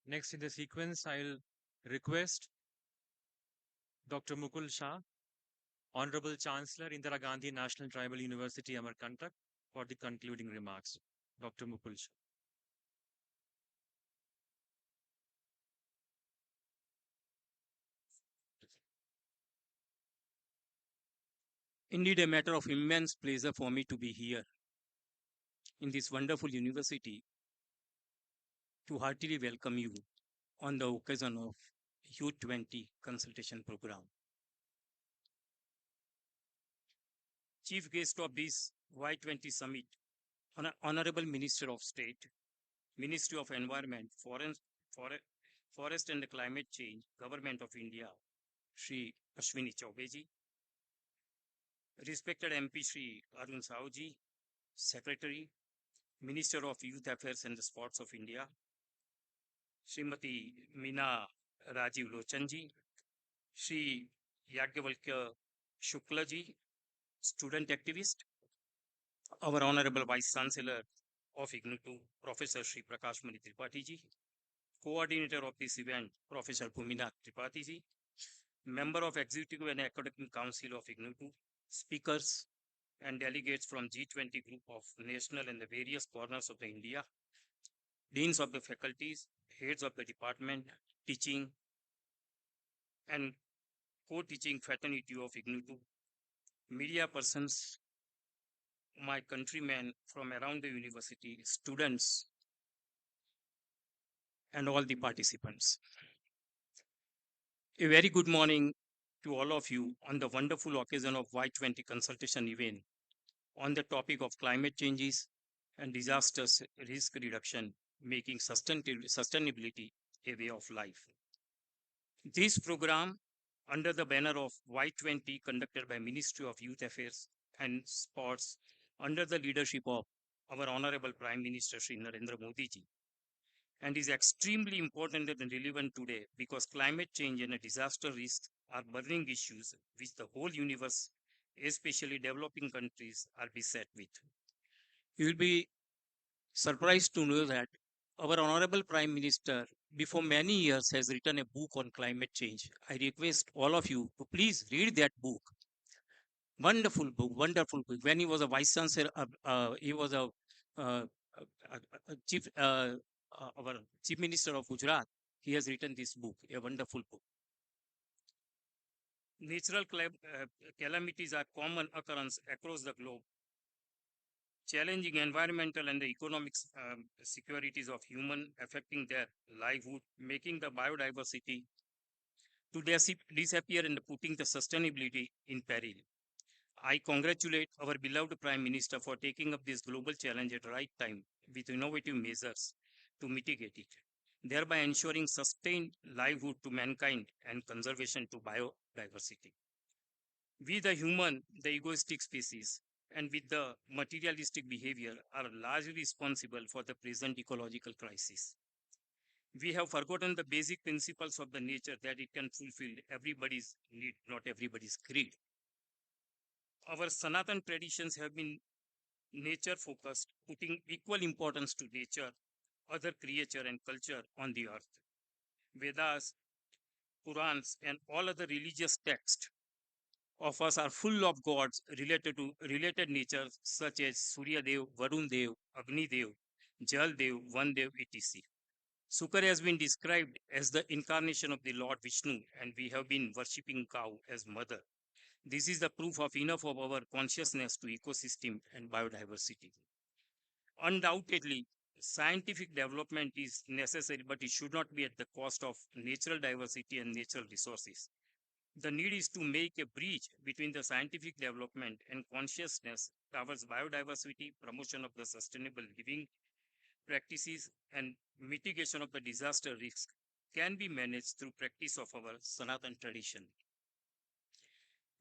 Next in the sequence, I'll request Dr. Mukul Shah, Honorable Chancellor, Indira Gandhi National Tribal University, Amarkantak, for the concluding remarks. Dr. Mukul Shah. Indeed, a matter of immense pleasure for me to be here in this wonderful university to heartily welcome you on the occasion of Y20 Consultation Program. Chief guest of this Y20 Summit, Honorable Minister of State, Ministry of Environment, Forest and Climate Change, Government of India, Shri Ashwini Chaubey ji, respected MP Shri Arun Sahu ji, Secretary, Minister of Youth Affairs and the Sports of India, Srimati Meena Rajiv Lochan ji, Shri Yagyavalkya Shukla ji, student activist, our Honorable Vice Chancellor of IGNTU, Professor Shri Prakash Mani Tripathi ji, coordinator of this event, Professor Bhuminath Tripathi ji, member of Executive and Academic Council of IGNTU, speakers and delegates from G20 group of national and the various corners of the India, deans of the faculties, heads of the department, teaching and co-teaching fraternity of IGNTU, media persons, my countrymen from around the university, students, and all the participants. A very good morning to all of you on the wonderful occasion of Y20 consultation event on the topic of climate changes and disasters risk reduction, making sustainability a way of life. This program under the banner of Y20 conducted by Ministry of Youth Affairs and Sports under the leadership of our Honorable Prime Minister Shri Narendra Modi ji, and is extremely important and relevant today because climate change and disaster risks are burning issues which the whole universe, especially developing countries, are beset with. You will be surprised to know that our Honorable Prime Minister, before many years, has written a book on climate change. I request all of you to please read that book. Wonderful book, wonderful book. When he was a Vice Chancellor, he was a chief, our Chief Minister of Gujarat. He has written this book, a wonderful book. Natural calamities are common occurrence across the globe, challenging environmental and the economic securities of human, affecting their livelihood, making the biodiversity to disappear and putting the sustainability in peril. I congratulate our beloved Prime Minister for taking up this global challenge at the right time with innovative measures to mitigate it, thereby ensuring sustained livelihood to mankind and conservation to biodiversity. We, the human, the egoistic species, and with the materialistic behavior are largely responsible for the present ecological crisis. We have forgotten the basic principles of the nature that it can fulfill everybody's need, not everybody's greed. Our Sanatan traditions have been nature focused, putting equal importance to nature, other creature and culture on the earth. Vedas, Purans, and all other religious texts of us are full of gods related natures such as Surya Dev, Varun Dev, Agni Dev, Jal Dev, Van Dev, etc. Sukar has been described as the incarnation of the Lord Vishnu, and we have been worshipping cow as mother. This is the proof of enough of our consciousness to ecosystem and biodiversity. Undoubtedly, scientific development is necessary, but it should not be at the cost of natural diversity and natural resources. The need is to make a bridge between the scientific development and consciousness towards biodiversity, promotion of the sustainable living practices, and mitigation of the disaster risk can be managed through practice of our Sanatan tradition.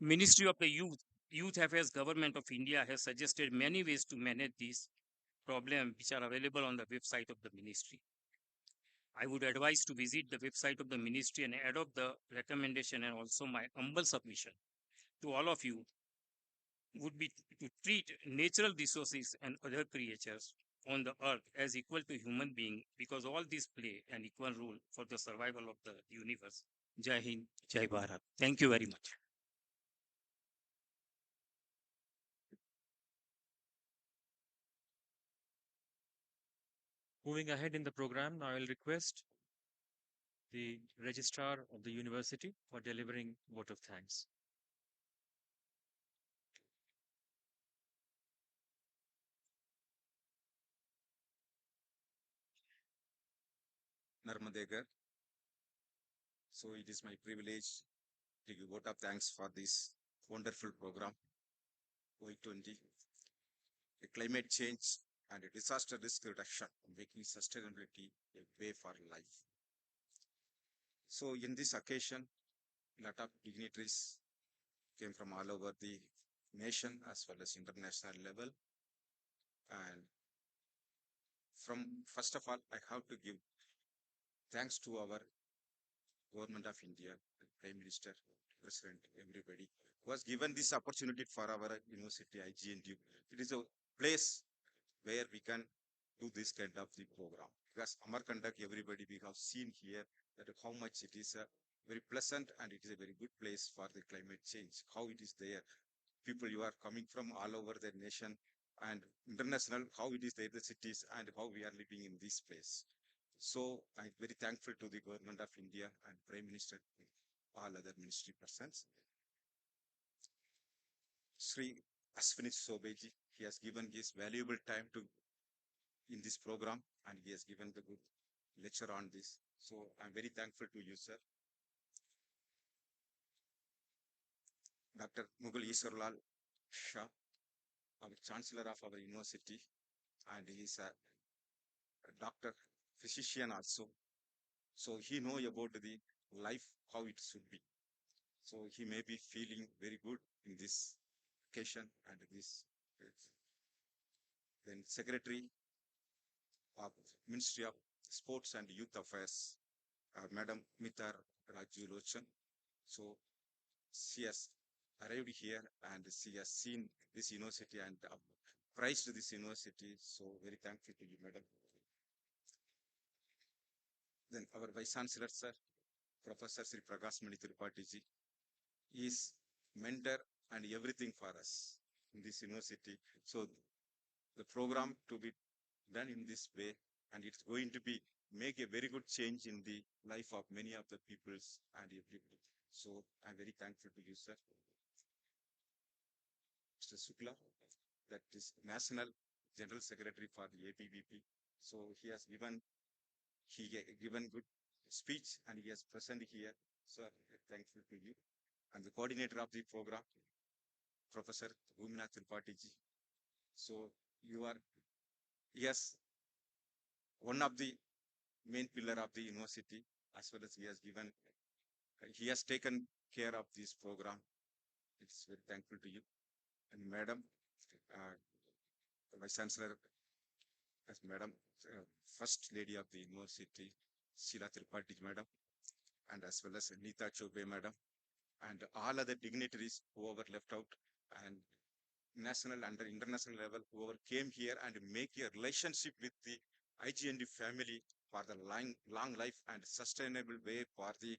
Ministry of the Youth Affairs Government of India has suggested many ways to manage these problems, which are available on the website of the ministry. I would advise to visit the website of the ministry and adopt the recommendation, and also my humble submission to all of you would be to treat natural resources and other creatures on the earth as equal to human being, because all these play an equal role for the survival of the universe. Jai Hind, Jai Bharat. Thank you very much. Moving ahead in the program, now I will request the registrar of the university for delivering vote of thanks. Narmadegar. So it is my privilege to give vote of thanks for this wonderful program, Y20, the climate change and a disaster risk reduction, making sustainability a way for life. So in this occasion, a lot of dignitaries came from all over the nation as well as international level. And first of all, I have to give thanks to our Government of India, Prime Minister, President, everybody who has given this opportunity for our university, IGNTU. It is a place where we can do this kind of the program. Because Amarkantak, everybody, we have seen here that how much it is very pleasant and it is a very good place for the climate change, how it is there. People you are coming from all over the nation and international, how it is there, the cities and how we are living in this place. So I'm very thankful to the Government of India and Prime Minister, all other ministry persons. Sri Ashwini Sobeji, he has given his valuable time in this program and he has given the good lecture on this. So I'm very thankful to you, sir. Dr. Mughal Isarlal Shah, our Chancellor of our university, and he is a doctor, physician also. So he knows about the life, how it should be. So he may be feeling very good in this occasion and this. Then Secretary of Ministry of Sports and Youth Affairs, Madam Mita Raju Lochan. So she has arrived here and she has seen this university and prized this university. So very thankful to you, Madam. Then our Vice Chancellor, sir, Professor Sri Prakash Mani Tripathi ji, is mentor and everything for us in this university. So the program to be done in this way, and it's going to be make a very good change in the life of many of the peoples and everybody. So I'm very thankful to you, sir. Mr. Sukla, that is National General Secretary for the APBP. So he has given good speech and he has presented here. So I'm thankful to you. And the coordinator of the program, Professor Bhumina Tripathi ji. So you are, yes, one of the main pillar of the university, as well as he has taken care of this program. It's very thankful to you. And Madam, Vice Chancellor, as Madam, First Lady of the University, Sheila Tripathi Madam, and as well as Neeta Chobe Madam, and all other dignitaries who were left out, and national and international level, whoever came here and make a relationship with the IGNTU family for the long life and sustainable way for the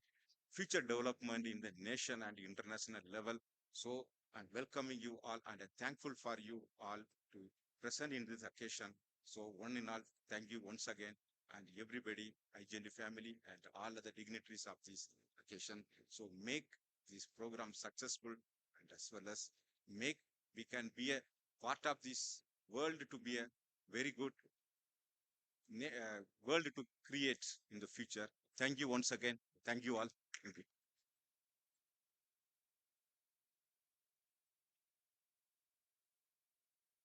future development in the nation and international level. So I'm welcoming you all and I'm thankful for you all to present in this occasion. So one in all, thank you once again. and everybody, IGNTU family and all other dignitaries of this occasion. So make this program successful, and as well as make we can be a part of this world to be a very good world to create in the future. Thank you once again. Thank you all. Thank you.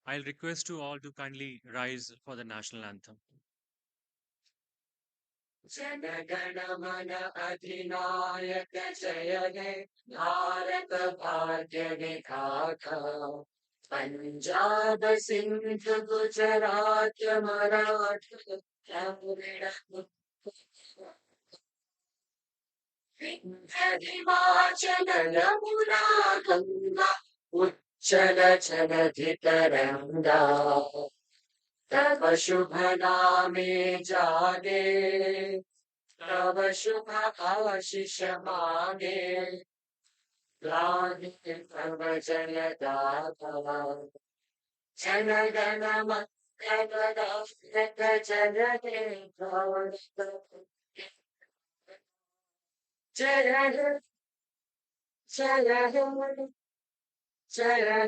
I'll request you all to kindly rise for the national anthem. Jana Gana Mana अधिनायक जय हे भारत भाग्य विधाता पंजाब सिंध गुजरात मराठा द्रविड़ हिमाचल यमुना गंगा उच्चल जलधि तरंगा तब शुभ नामे जागे तब शुभ आशीष मांगे गाहे तब जय दाता जन गण मन जन हे भारत जय हे जय हे जय हे जय जय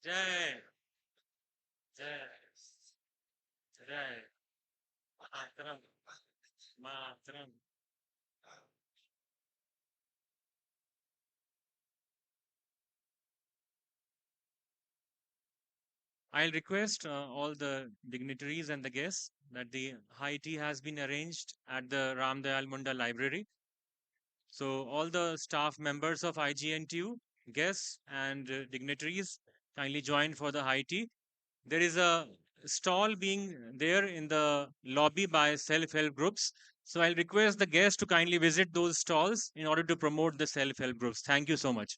जय जय जय जय मातरम मातरम. I'll request all the dignitaries and the guests that the high tea has been arranged at the Ram Dayal Munda Library. So all the staff members of IGNTU, guests and dignitaries kindly join for the high tea. There is a stall being there in the lobby by self-help groups. So I'll request the guests to kindly visit those stalls in order to promote the self-help groups. Thank you so much.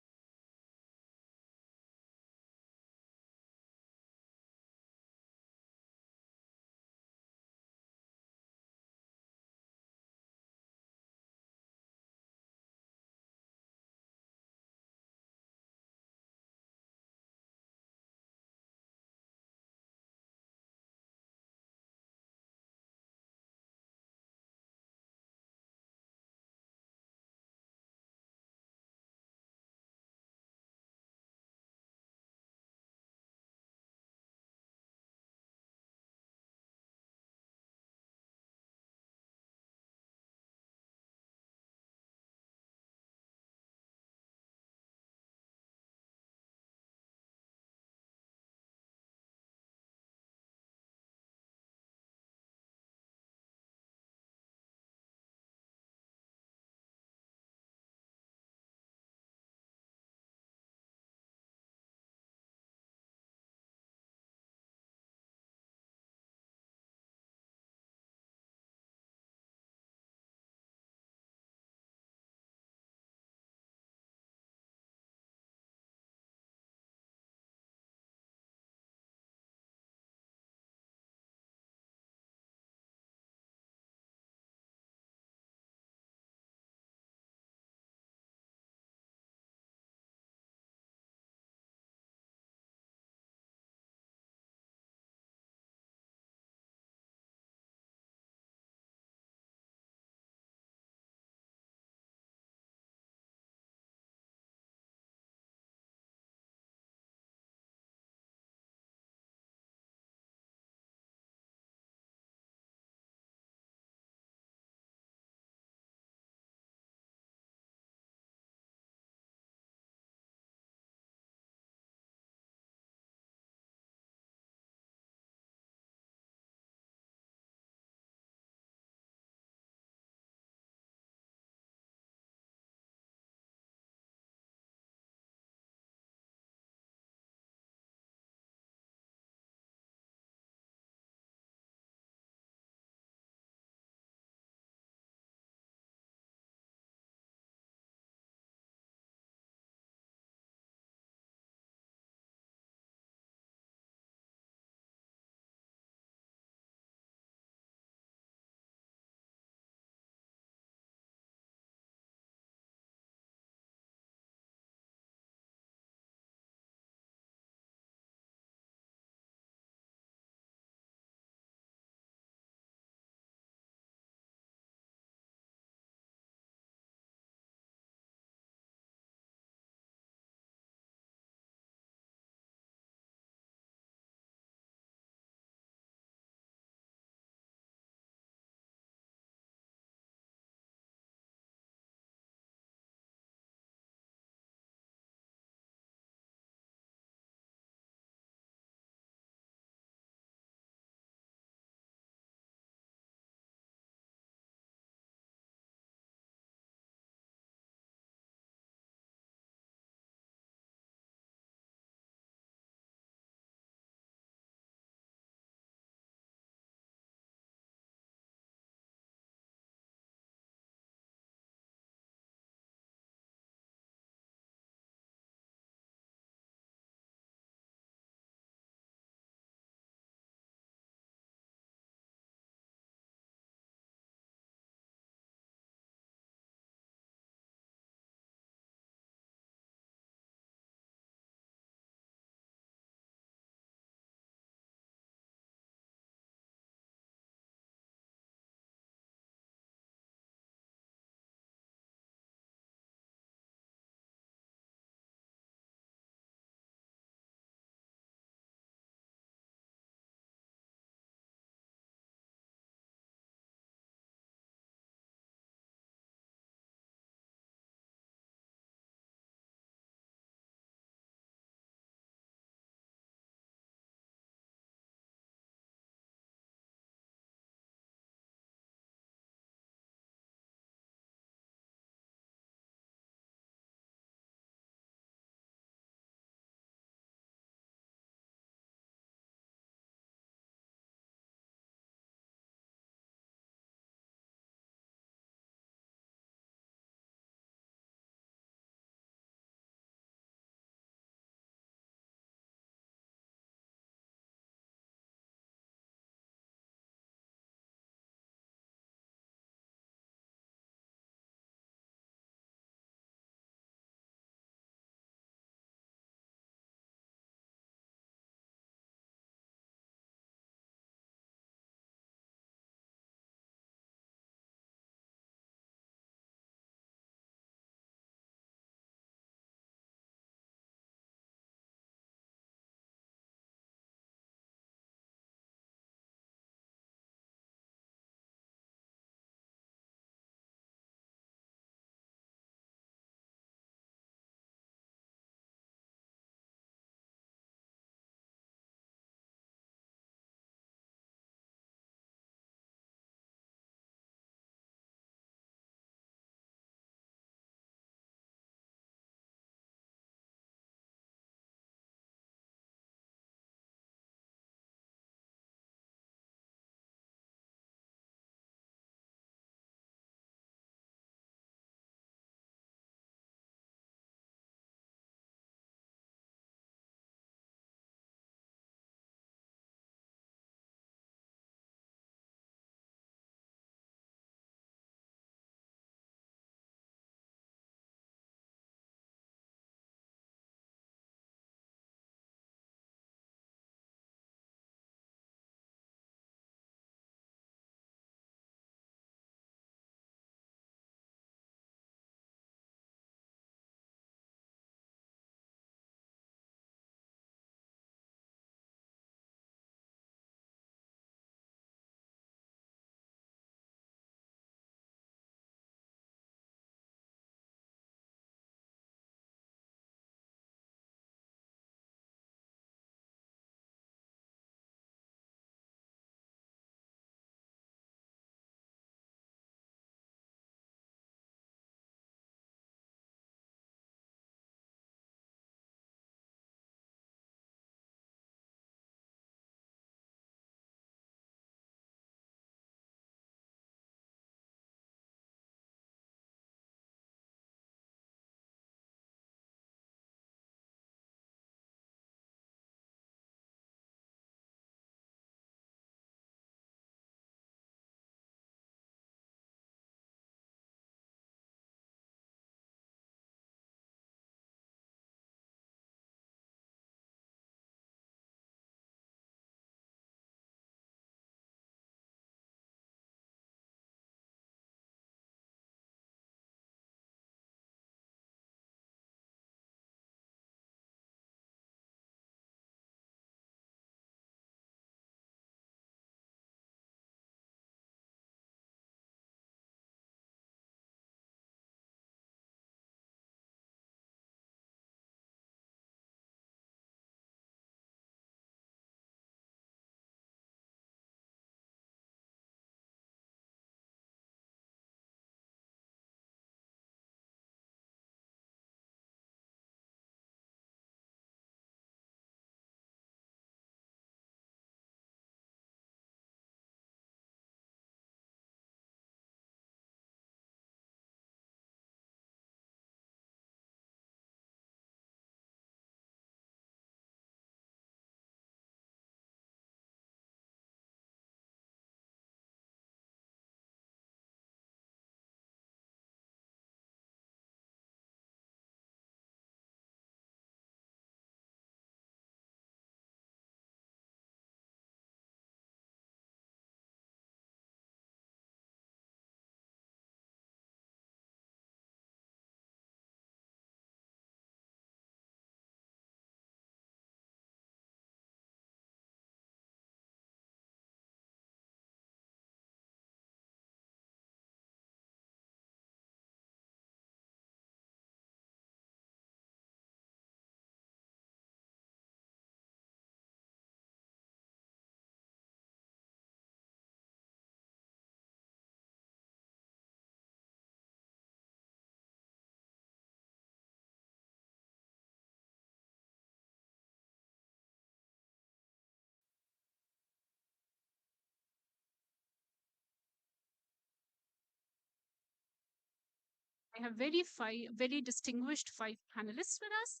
I have very distinguished five panelists with us.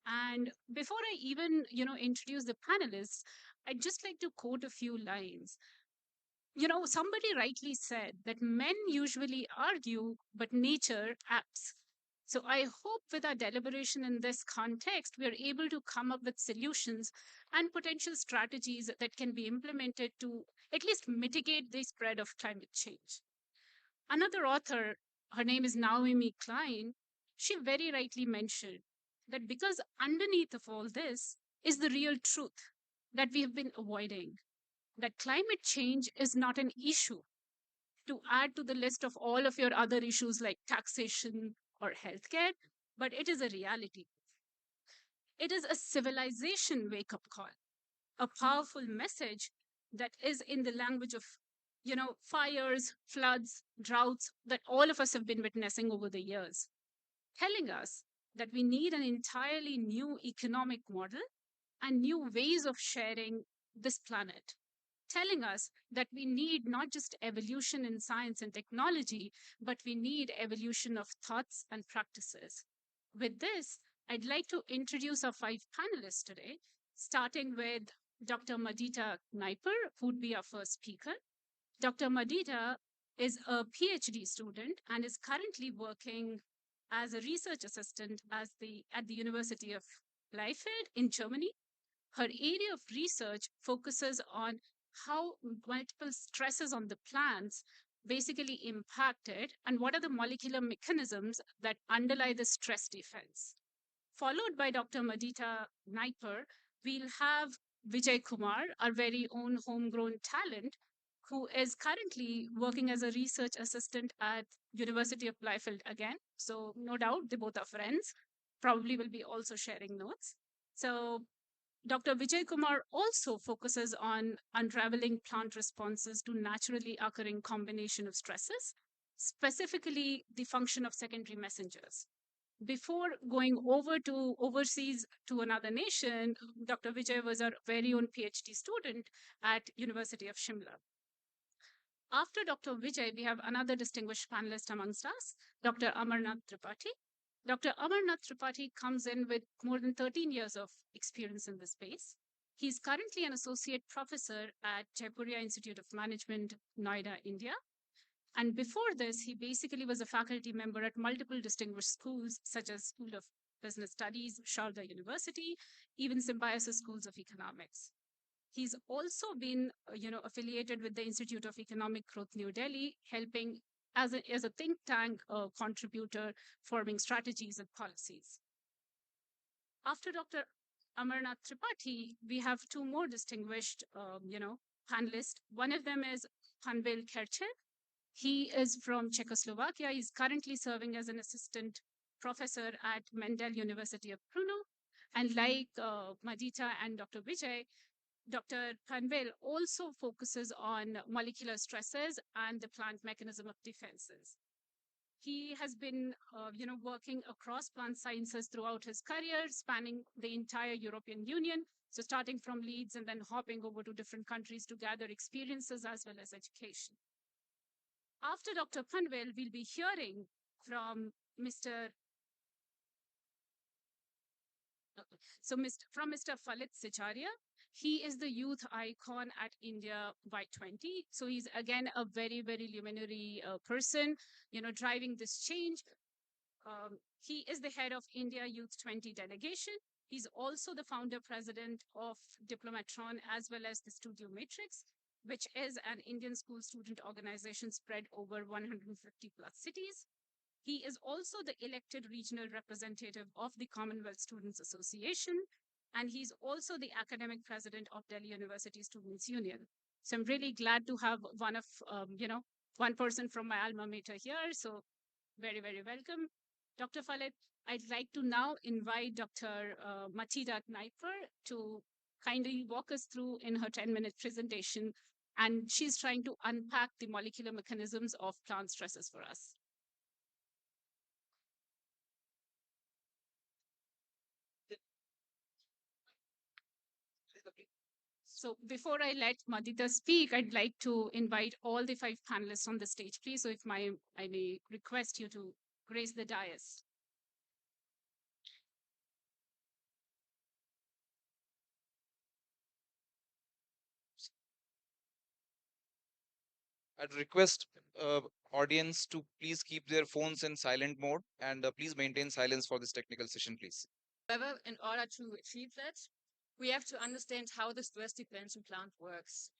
And before I even, introduce the panelists, I'd just like to quote a few lines. Somebody rightly said that men usually argue, but nature acts. So I hope with our deliberation in this context, we are able to come up with solutions and potential strategies that can be implemented to at least mitigate the spread of climate change. Another author, her name is Naomi Klein, she very rightly mentioned that because underneath of all this is the real truth that we have been avoiding, that climate change is not an issue to add to the list of all of your other issues like taxation or healthcare, but it is a reality. It is a civilization wake up call, a powerful message that is in the language of fires, floods, droughts that all of us have been witnessing over the years, telling us that we need an entirely new economic model and new ways of sharing this planet, telling us that we need not just evolution in science and technology, but we need evolution of thoughts and practices. With this, I'd like to introduce our five panelists today, starting with Dr. Madita Kneiper, who would be our first speaker. Dr. Madita is a PhD student and is currently working as a research assistant at the University of Bielefeld in Germany. Her area of research focuses on how multiple stresses on the plants basically impact it and what are the molecular mechanisms that underlie the stress defense. Followed by Dr. Madita Kneiper, we'll have Vijay Kumar, our very own homegrown talent, who is currently working as a research assistant at University of Bielefeld again. So no doubt they both are friends, probably will be also sharing notes. So Dr. Vijay Kumar also focuses on unraveling plant responses to naturally occurring combination of stresses, specifically the function of secondary messengers. Before going over to overseas to another nation, Dr. Vijay was our very own PhD student at University of Shimla. After Dr. Vijay, we have another distinguished panelist amongst us, Dr. Amarnath Tripathi. Dr. Amarnath Tripathi comes in with more than 13 years of experience in this space. He's currently an associate professor at Jaipuria Institute of Management, Noida, India. And before this, he basically was a faculty member at multiple distinguished schools, such as School of Business Studies, Sharda University, even Symbiosis Schools of Economics. He's also been, affiliated with the Institute of Economic Growth, New Delhi, helping as a think tank contributor, forming strategies and policies. After Dr. Amarnath Tripathi, we have two more distinguished, panelists. One of them is Panvel Kerchev. He is from Czechoslovakia. He's currently serving as an assistant professor at Mendel University of Brno. And like Madita and Dr. Vijay, Dr. Panvel also focuses on molecular stresses and the plant mechanism of defenses. He has been, working across plant sciences throughout his career, spanning the entire European Union. So starting from Leeds and then hopping over to different countries to gather experiences as well as education. After Dr. Panvel, we'll be hearing from Mr. Falit Sicharia. He is the youth icon at India Y20. So he's again a very, very luminary person, driving this change. He is the head of India Youth 20 delegation. He's also the founder president of Diplomatron as well as the Studio Matrix, which is an Indian school student organization spread over 150 plus cities. He is also the elected regional representative of the Commonwealth Students Association, and he's also the academic president of Delhi University Students Union. So I'm really glad to have one person from my alma mater here. So very, very welcome. Dr. Falit, I'd like to now invite Dr. Madita Kneiper to kindly walk us through in her 10-minute presentation. And she's trying to unpack the molecular mechanisms of plant stresses for us. So before I let Madita speak, I'd like to invite all the five panelists on the stage, please. So if I may request you to grace the dais. I'd request audience to please keep their phones in silent mode and please maintain silence for this technical session, please. However, in order to achieve that, we have to understand how the stress defense in plant works.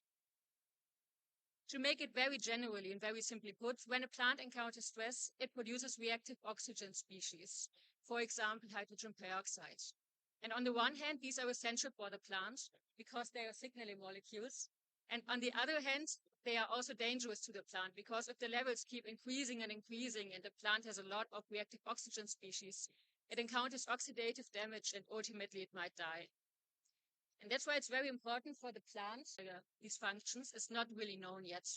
To make it very generally and very simply put, when a plant encounters stress, it produces reactive oxygen species, for example, hydrogen peroxide. And on the one hand, these are essential for the plant because they are signaling molecules. And on the other hand, they are also dangerous to the plant because if the levels keep increasing and increasing and the plant has a lot of reactive oxygen species, it encounters oxidative damage and ultimately it might die. And that's why it's very important for the plant. These functions is not really known yet.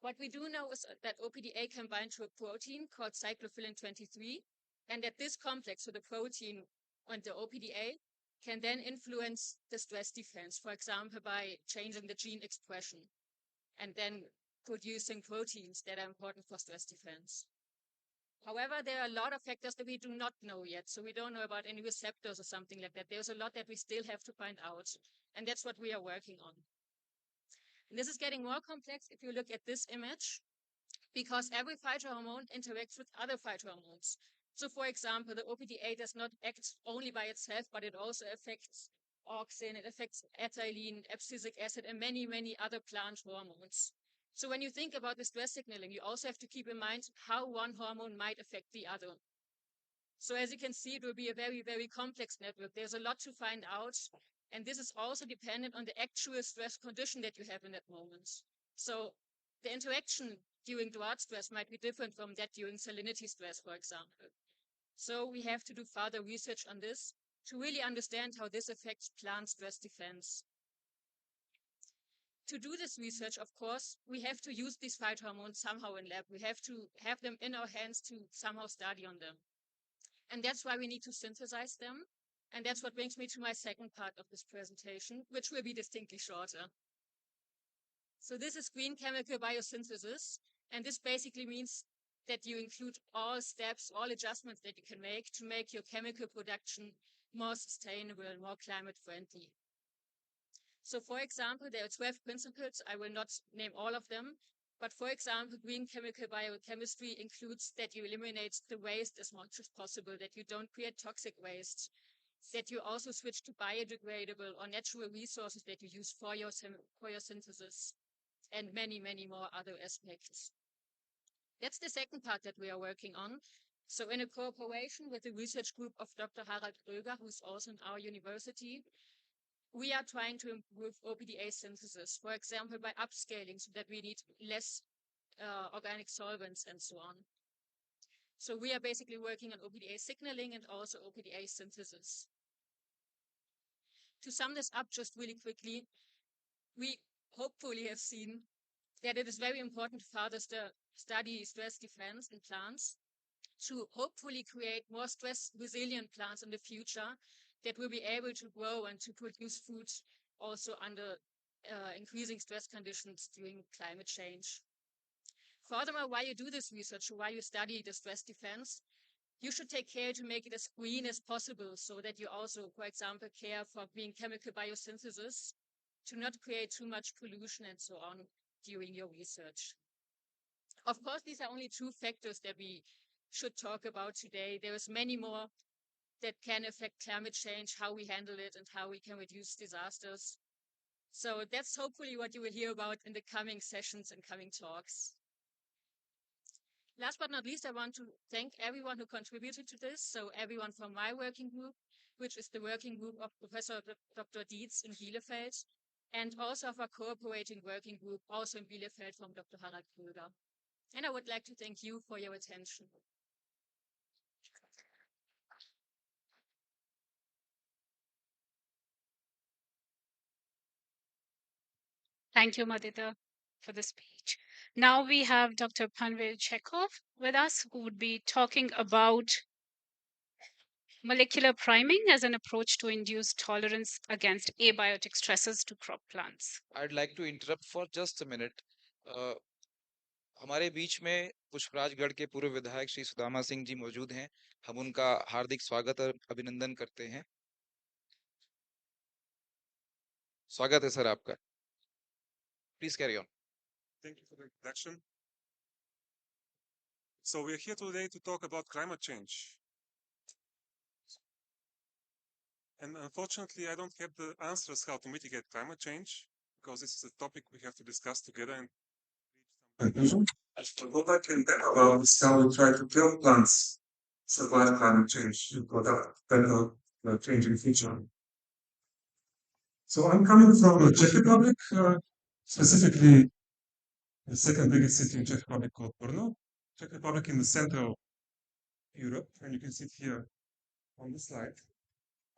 What we do know is that OPDA can bind to a protein called cyclophilin 23, and that this complex, so the protein and the OPDA, can then influence the stress defense, for example, by changing the gene expression and then producing proteins that are important for stress defense. However, there are a lot of factors that we do not know yet. So we don't know about any receptors or something like that. There's a lot that we still have to find out. And that's what we are working on. And this is getting more complex if you look at this image, because every phytohormone interacts with other phytohormones. So for example, the OPDA does not act only by itself, but it also affects auxin, it affects ethylene, abscisic acid, and many, many other plant hormones. So when you think about the stress signaling, you also have to keep in mind how one hormone might affect the other. So as you can see, it will be a very, very complex network. There's a lot to find out. And this is also dependent on the actual stress condition that you have in that moment. So the interaction during drought stress might be different from that during salinity stress, for example. So we have to do further research on this to really understand how this affects plant stress defense. To do this research, of course, we have to use these phytohormones somehow in lab. We have to have them in our hands to somehow study on them. And that's why we need to synthesize them. And that's what brings me to my second part of this presentation, which will be distinctly shorter. So this is green chemical biosynthesis. And this basically means that you include all steps, all adjustments that you can make to make your chemical production more sustainable and more climate friendly. So for example, there are 12 principles. I will not name all of them. But for example, green chemical biochemistry includes that you eliminate the waste as much as possible, that you don't create toxic waste, that you also switch to biodegradable or natural resources that you use for your synthesis, and many, many more other aspects. That's the second part that we are working on. So in a cooperation with the research group of Dr. Harald Kröger, who's also in our university, we are trying to improve OPDA synthesis, for example, by upscaling so that we need less organic solvents and so on. So we are basically working on OPDA signaling and also OPDA synthesis. To sum this up just really quickly, we hopefully have seen that it is very important to further study stress defense in plants, to hopefully create more stress resilient plants in the future that will be able to grow and to produce food also under increasing stress conditions during climate change. Furthermore, while you do this research, while you study the stress defense, you should take care to make it as green as possible so that you also, for example, care for green chemical biosynthesis to not create too much pollution and so on during your research. Of course, these are only two factors that we should talk about today. There is many more that can affect climate change, how we handle it, and how we can reduce disasters. So that's hopefully what you will hear about in the coming sessions and coming talks. Last but not least, I want to thank everyone who contributed to this. So everyone from my working group, which is the working group of Professor Dr. Dietz in Bielefeld, and also of our cooperating working group, also in Bielefeld from Dr. Harald Kröger. And I would like to thank you for your attention. Thank you, Madita, for the speech. Now we have Dr. Panvel Chekhov with us, who would be talking about molecular priming as an approach to induce tolerance against abiotic stresses to crop plants. I'd like to interrupt for just a minute. हमारे बीच में पुष्पराजगढ़ के पूर्व विधायक श्री सुदामा सिंह जी मौजूद हैं। हम उनका हार्दिक स्वागत और अभिनंदन करते हैं। स्वागत है सर आपका। Please carry on. Thank you for the introduction. So we're here today to talk about climate change. And unfortunately, I don't have the answers how to mitigate climate change, because this is a topic we have to discuss together and reach some conclusion. But what I can tell about is how we try to help plants survive climate change and adapt better the changing future. So I'm coming from the Czech Republic, specifically the second biggest city in Czech Republic called Brno. Czech Republic in the central Europe, and you can see it here on the slide.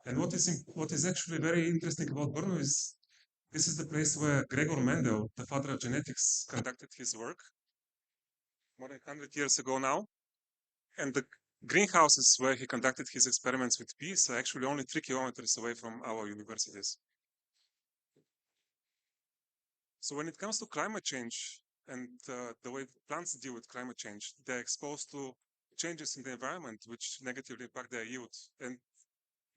And what is actually very interesting about Brno is this is the place where Gregor Mendel, the father of genetics, conducted his work more than 100 years ago now. And the greenhouses where he conducted his experiments with bees are actually only 3 kilometers away from our universities. So when it comes to climate change and the way plants deal with climate change, they're exposed to changes in the environment which negatively impact their yield. And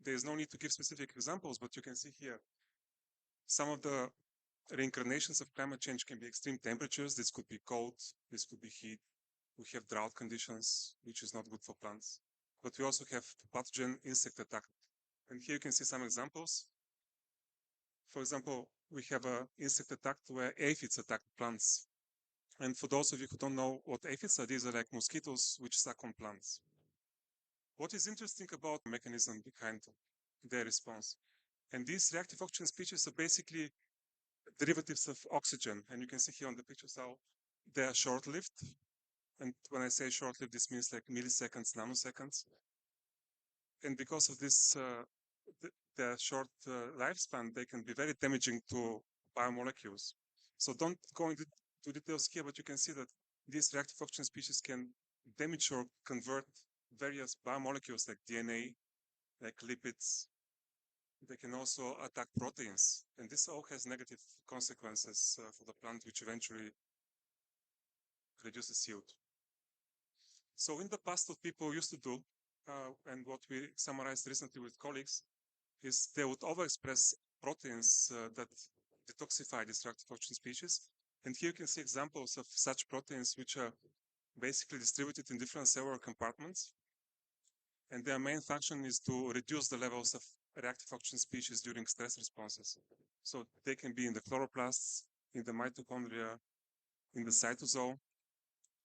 there's no need to give specific examples, but you can see here some of the reincarnations of climate change can be extreme temperatures. This could be cold, this could be heat. We have drought conditions, which is not good for plants. But we also have pathogen insect attack. And here you can see some examples. For example, we have an insect attack where aphids attack plants. And for those of you who don't know what aphids are, these are like mosquitoes which suck on plants. What is interesting about the mechanism behind their response? And these reactive oxygen species are basically derivatives of oxygen. And you can see here on the pictures how they are short-lived. And when I say short-lived, this means like milliseconds, nanoseconds. And because of this, their short lifespan, they can be very damaging to biomolecules. So don't go into details here, but you can see that these reactive oxygen species can damage or convert various biomolecules like DNA, like lipids. They can also attack proteins. And this all has negative consequences for the plant, which eventually reduces yield. So in the past, what people used to do, and what we summarized recently with colleagues, is they would overexpress proteins that detoxify these reactive oxygen species. And here you can see examples of such proteins which are basically distributed in different cellular compartments. And their main function is to reduce the levels of reactive oxygen species during stress responses. So they can be in the chloroplasts, in the mitochondria, in the cytosol.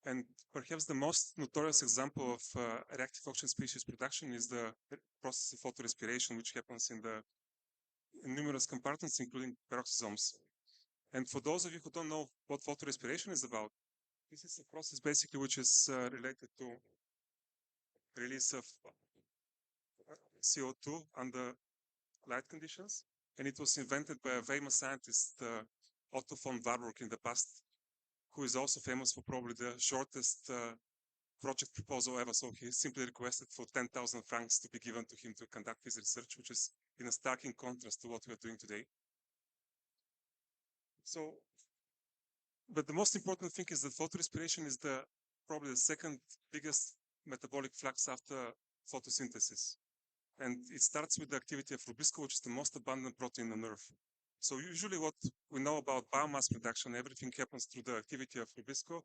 And perhaps the most notorious example of reactive oxygen species production is the process of photorespiration, which happens in numerous compartments, including peroxisomes. And for those of you who don't know what photorespiration is about, this is a process basically which is related to release of CO2 under light conditions. And it was invented by a famous scientist, Otto von Warburg, in the past, who is also famous for probably the shortest project proposal ever. So he simply requested for 10,000 francs to be given to him to conduct his research, which is in a starking contrast to what we are doing today. So, but the most important thing is that photorespiration is probably the second biggest metabolic flux after photosynthesis. And it starts with the activity of rubisco, which is the most abundant protein on Earth. So usually what we know about biomass production, everything happens through the activity of rubisco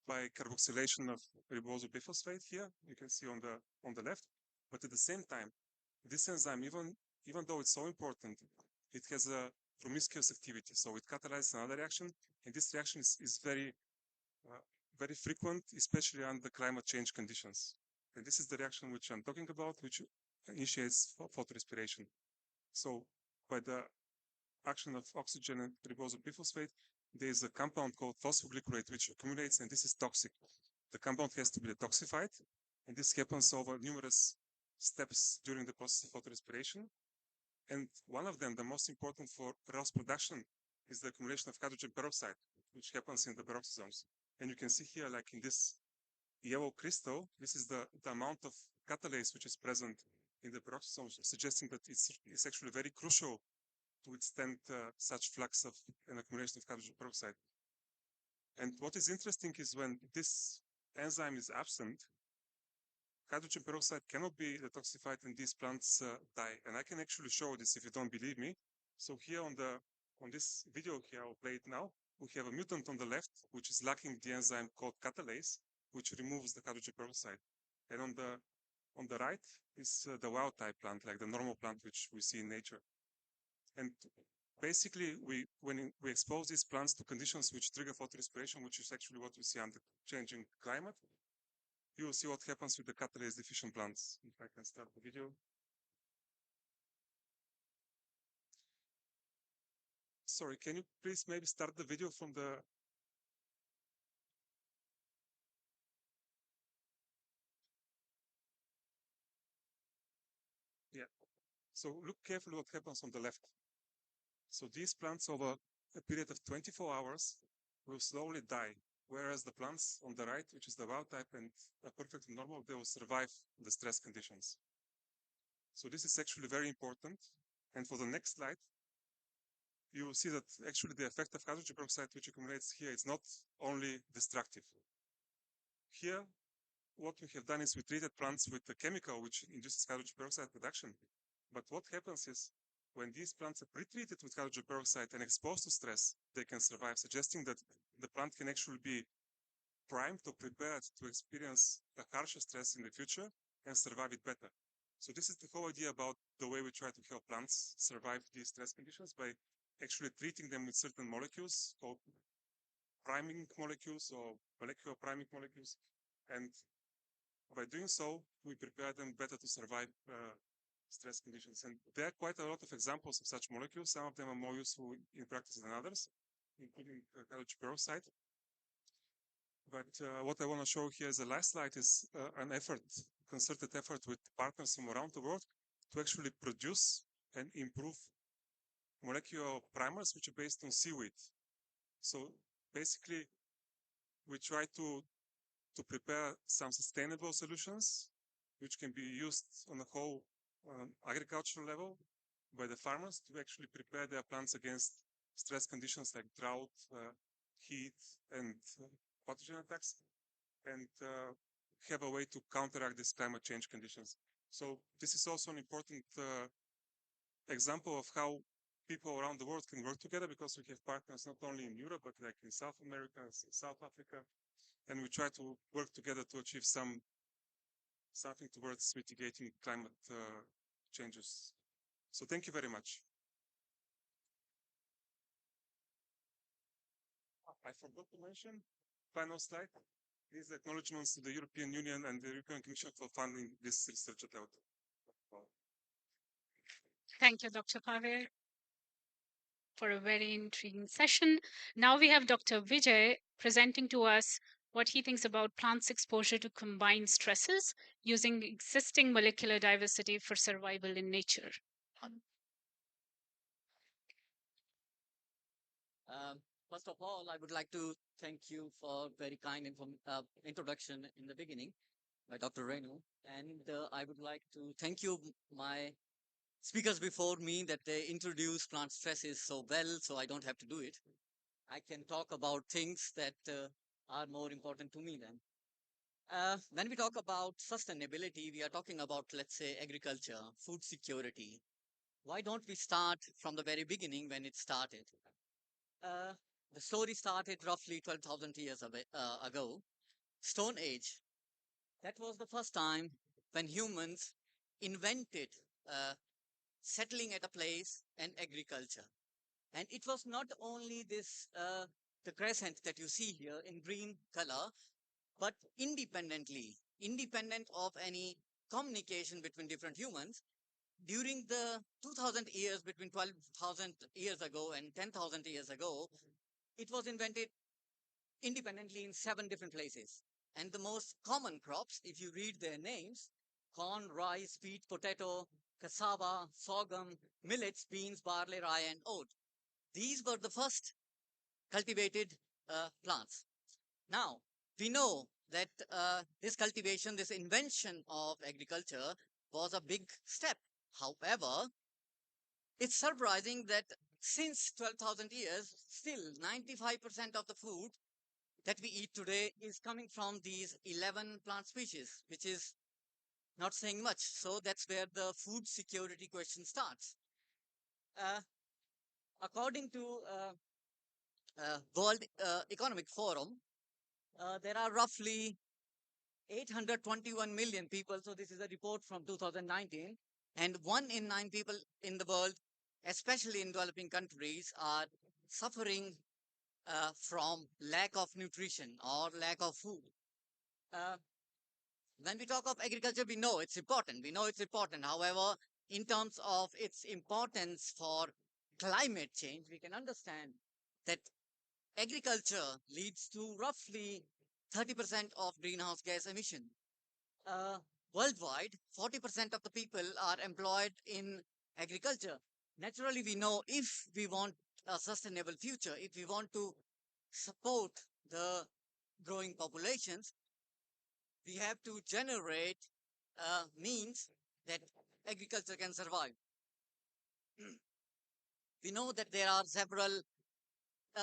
by carboxylation of ribose biphosphate here, you can see on the left. But at the same time, this enzyme, even though it's so important, it has a promiscuous activity. So it catalyzes another reaction, and this reaction is very, very frequent, especially under climate change conditions. And this is the reaction which I'm talking about, which initiates photorespiration. So by the action of oxygen and ribose biphosphate, there is a compound called phosphoglycerate which accumulates, and this is toxic. The compound has to be detoxified, and this happens over numerous steps during the process of photorespiration. And one of them, the most important for ROS production, is the accumulation of hydrogen peroxide, which happens in the peroxisomes. And you can see here, like in this yellow crystal, this is the amount of catalase which is present in the peroxisomes, suggesting that it's actually very crucial to withstand such flux of an accumulation of hydrogen peroxide. And what is interesting is when this enzyme is absent, hydrogen peroxide cannot be detoxified and these plants die. And I can actually show this if you don't believe me. So here on this video here, I'll play it now. We have a mutant on the left, which is lacking the enzyme called catalase, which removes the hydrogen peroxide. And on the right is the wild type plant, like the normal plant which we see in nature. And basically, when we expose these plants to conditions which trigger photorespiration, which is actually what we see under changing climate, you will see what happens with the catalase deficient plants. If I can start the video. Sorry, can you please maybe start the video from the... Yeah. So look carefully what happens on the left. So these plants over a period of 24 hours will slowly die, whereas the plants on the right, which is the wild type and are perfectly normal, they will survive the stress conditions. So this is actually very important. And for the next slide, you will see that actually the effect of hydrogen peroxide which accumulates here is not only destructive. Here, what we have done is we treated plants with a chemical which induces hydrogen peroxide production. But what happens is when these plants are pre-treated with hydrogen peroxide and exposed to stress, they can survive, suggesting that the plant can actually be primed or prepared to experience a harsher stress in the future and survive it better. So this is the whole idea about the way we try to help plants survive these stress conditions, by actually treating them with certain molecules called priming molecules or molecular priming molecules. And by doing so, we prepare them better to survive stress conditions. And there are quite a lot of examples of such molecules. Some of them are more useful in practice than others, including hydrogen peroxide. But what I want to show here as the last slide is an effort, concerted effort with partners from around the world to actually produce and improve molecular primers which are based on seaweed. So basically, we try to prepare some sustainable solutions which can be used on a whole agricultural level by the farmers to actually prepare their plants against stress conditions like drought, heat, and pathogen attacks, and have a way to counteract these climate change conditions. So this is also an important example of how people around the world can work together, because we have partners not only in Europe, but like in South America, South Africa, and we try to work together to achieve something towards mitigating climate changes. So thank you very much. I forgot to mention, final slide, these acknowledgements to the European Union and the European Commission for funding this research at out. Thank you, Dr. Pave, for a very intriguing session. Now we have Dr. Vijay presenting to us what he thinks about plants' exposure to combined stresses using existing molecular diversity for survival in nature. First of all, I would like to thank you for very kind introduction in the beginning by Dr. Renu. And I would like to thank you, my speakers before me, that they introduce plant stresses so well, so I don't have to do it. I can talk about things that are more important to me then. When we talk about sustainability, we are talking about, let's say, agriculture, food security. Why don't we start from the very beginning when it started? The story started roughly 12,000 years ago, Stone Age. That was the first time when humans invented settling at a place and agriculture. And it was not only this, the crescent that you see here in green color, but independent of any communication between different humans. During the 2,000 years, between 12,000 years ago and 10,000 years ago, it was invented independently in 7 different places. And the most common crops, if you read their names, corn, rice, wheat, potato, cassava, sorghum, millets, beans, barley, rye, and oat. These were the first cultivated plants. Now, we know that this cultivation, this invention of agriculture was a big step. However, it's surprising that since 12,000 years, still 95% of the food that we eat today is coming from these 11 plant species, which is not saying much. So that's where the food security question starts. According to World Economic Forum, there are roughly 821 million people. So this is a report from 2019, and 1 in 9 people in the world, especially in developing countries, are suffering from lack of nutrition or lack of food. When we talk of agriculture, we know it's important. We know it's important. However, in terms of its importance for climate change, we can understand that agriculture leads to roughly 30% of greenhouse gas emission. Worldwide, 40% of the people are employed in agriculture. Naturally, we know if we want a sustainable future, if we want to support the growing populations, we have to generate means that agriculture can survive. We know that there are several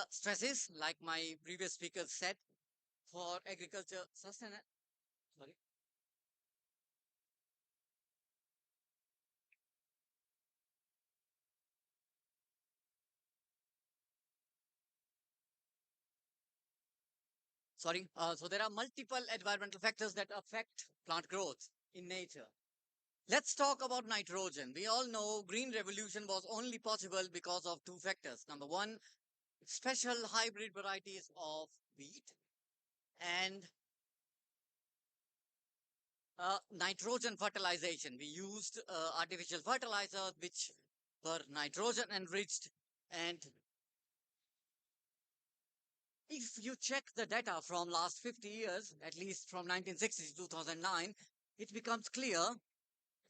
stresses, like my previous speaker said, for agriculture sustainability. Sorry. Sorry. So there are multiple environmental factors that affect plant growth in nature. Let's talk about nitrogen. We all know green revolution was only possible because of 2 factors. Number 1, special hybrid varieties of wheat, and nitrogen fertilization. We used artificial fertilizers which were nitrogen enriched, and if you check the data from last 50 years, at least from 1960 to 2009, it becomes clear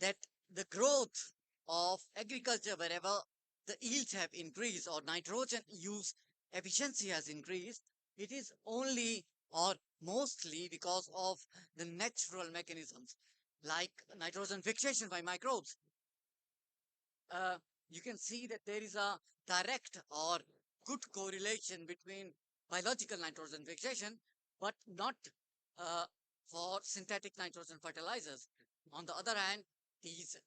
that the growth of agriculture, wherever the yields have increased or nitrogen use efficiency has increased, it is only or mostly because of the natural mechanisms like nitrogen fixation by microbes. You can see that there is a direct or good correlation between biological nitrogen fixation, but not for synthetic nitrogen fertilizers. On the other hand, these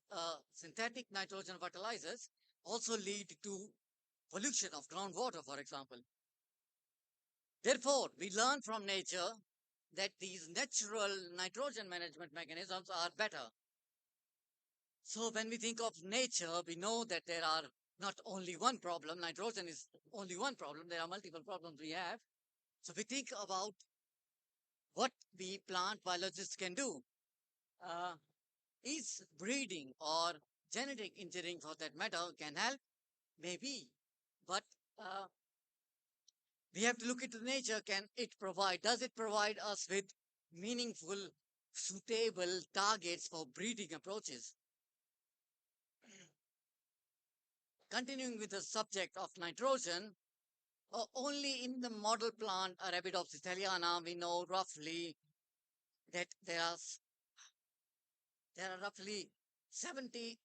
synthetic nitrogen fertilizers also lead to pollution of groundwater, for example. Therefore, we learn from nature that these natural nitrogen management mechanisms are better. So when we think of nature, we know that there are not only one problem. Nitrogen is only one problem. There are multiple problems we have. So we think about what we plant biologists can do. Is breeding or genetic engineering, for that matter, can help? Maybe. But we have to look into nature. Can it provide? Does it provide us with meaningful, suitable targets for breeding approaches? Continuing with the subject of nitrogen, only in the model plant Arabidopsis thaliana, we know roughly that there are roughly 70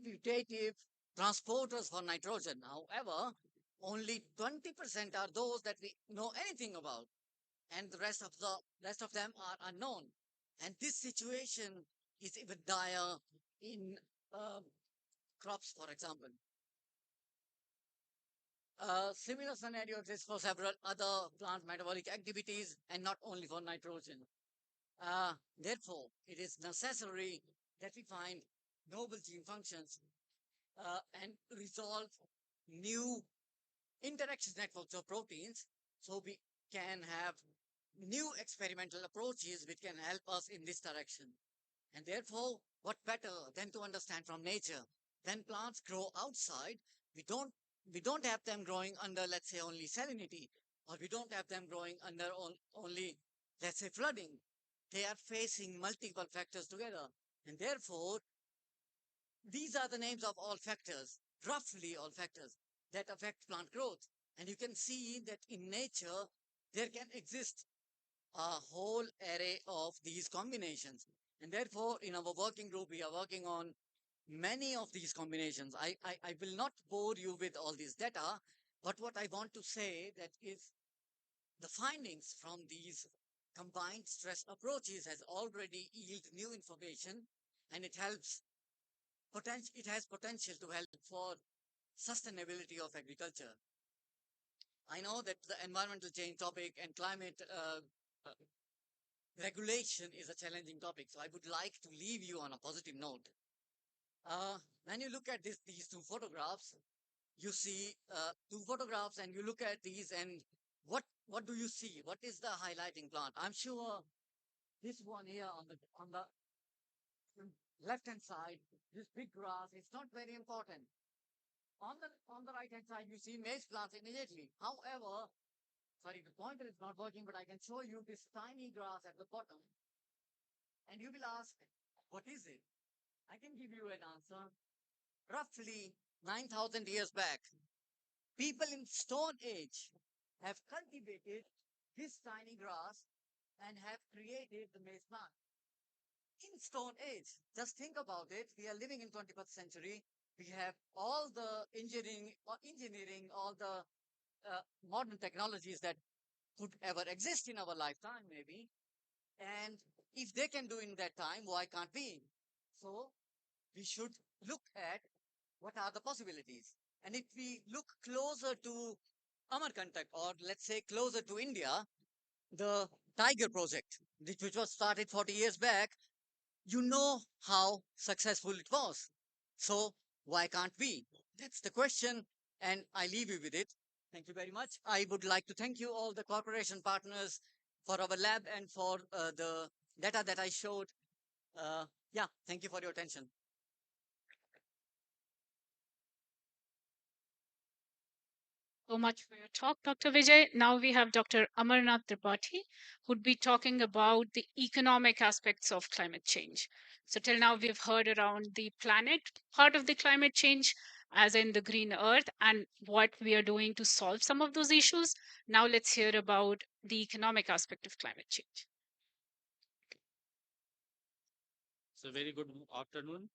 putative transporters for nitrogen. However, only 20% are those that we know anything about, and the rest of them are unknown. And this situation is even dire in crops, for example. Similar scenario exists for several other plant metabolic activities and not only for nitrogen. Therefore, it is necessary that we find novel gene functions and resolve new interaction networks of proteins, so we can have new experimental approaches which can help us in this direction. And therefore, what better than to understand from nature? When plants grow outside, we don't have them growing under, let's say, only salinity, or we don't have them growing under only, let's say, flooding. They are facing multiple factors together. And therefore, these are the names of all factors, roughly all factors that affect plant growth. And you can see that in nature, there can exist a whole array of these combinations. And therefore, in our working group, we are working on many of these combinations. I will not bore you with all this data, But what I want to say that is the findings from these combined stress approaches has already yielded new information, and it has potential to help for sustainability of agriculture. I know that the environmental change topic and climate regulation is a challenging topic, so I would like to leave you on a positive note. When you look at these two photographs, you see two photographs, and you look at these, and what do you see? What is the highlighting plant? I'm sure this one here on the left hand side, this big grass, it's not very important. On the right hand side, you see maize plants immediately. However, sorry, the pointer is not working, but I can show you this tiny grass at the bottom. And you will ask, what is it? I can give you an answer. Roughly 9,000 years back, people in Stone Age have cultivated this tiny grass and have created the maize plant. In Stone Age, just think about it. We are living in 21st century. We have all the engineering, all the modern technologies that could ever exist in our lifetime, maybe. And if they can do in that time, why can't we? So we should look at what are the possibilities. And if we look closer to Amarkantak, or let's say closer to India, the Tiger project, which was started 40 years back, you know how successful it was. So why can't we? That's the question, and I leave you with it. Thank you very much. I would like to thank you all the corporation partners for our lab and for the data that I showed. Yeah, thank you for your attention. So much for your talk, Dr. Vijay. Now we have Dr. Amarnath Tripathi, who'd be talking about the economic aspects of climate change. So till now, we've heard around the planet part of the climate change, as in the green earth, and what we are doing to solve some of those issues. Now let's hear about the economic aspect of climate change. So very good afternoon.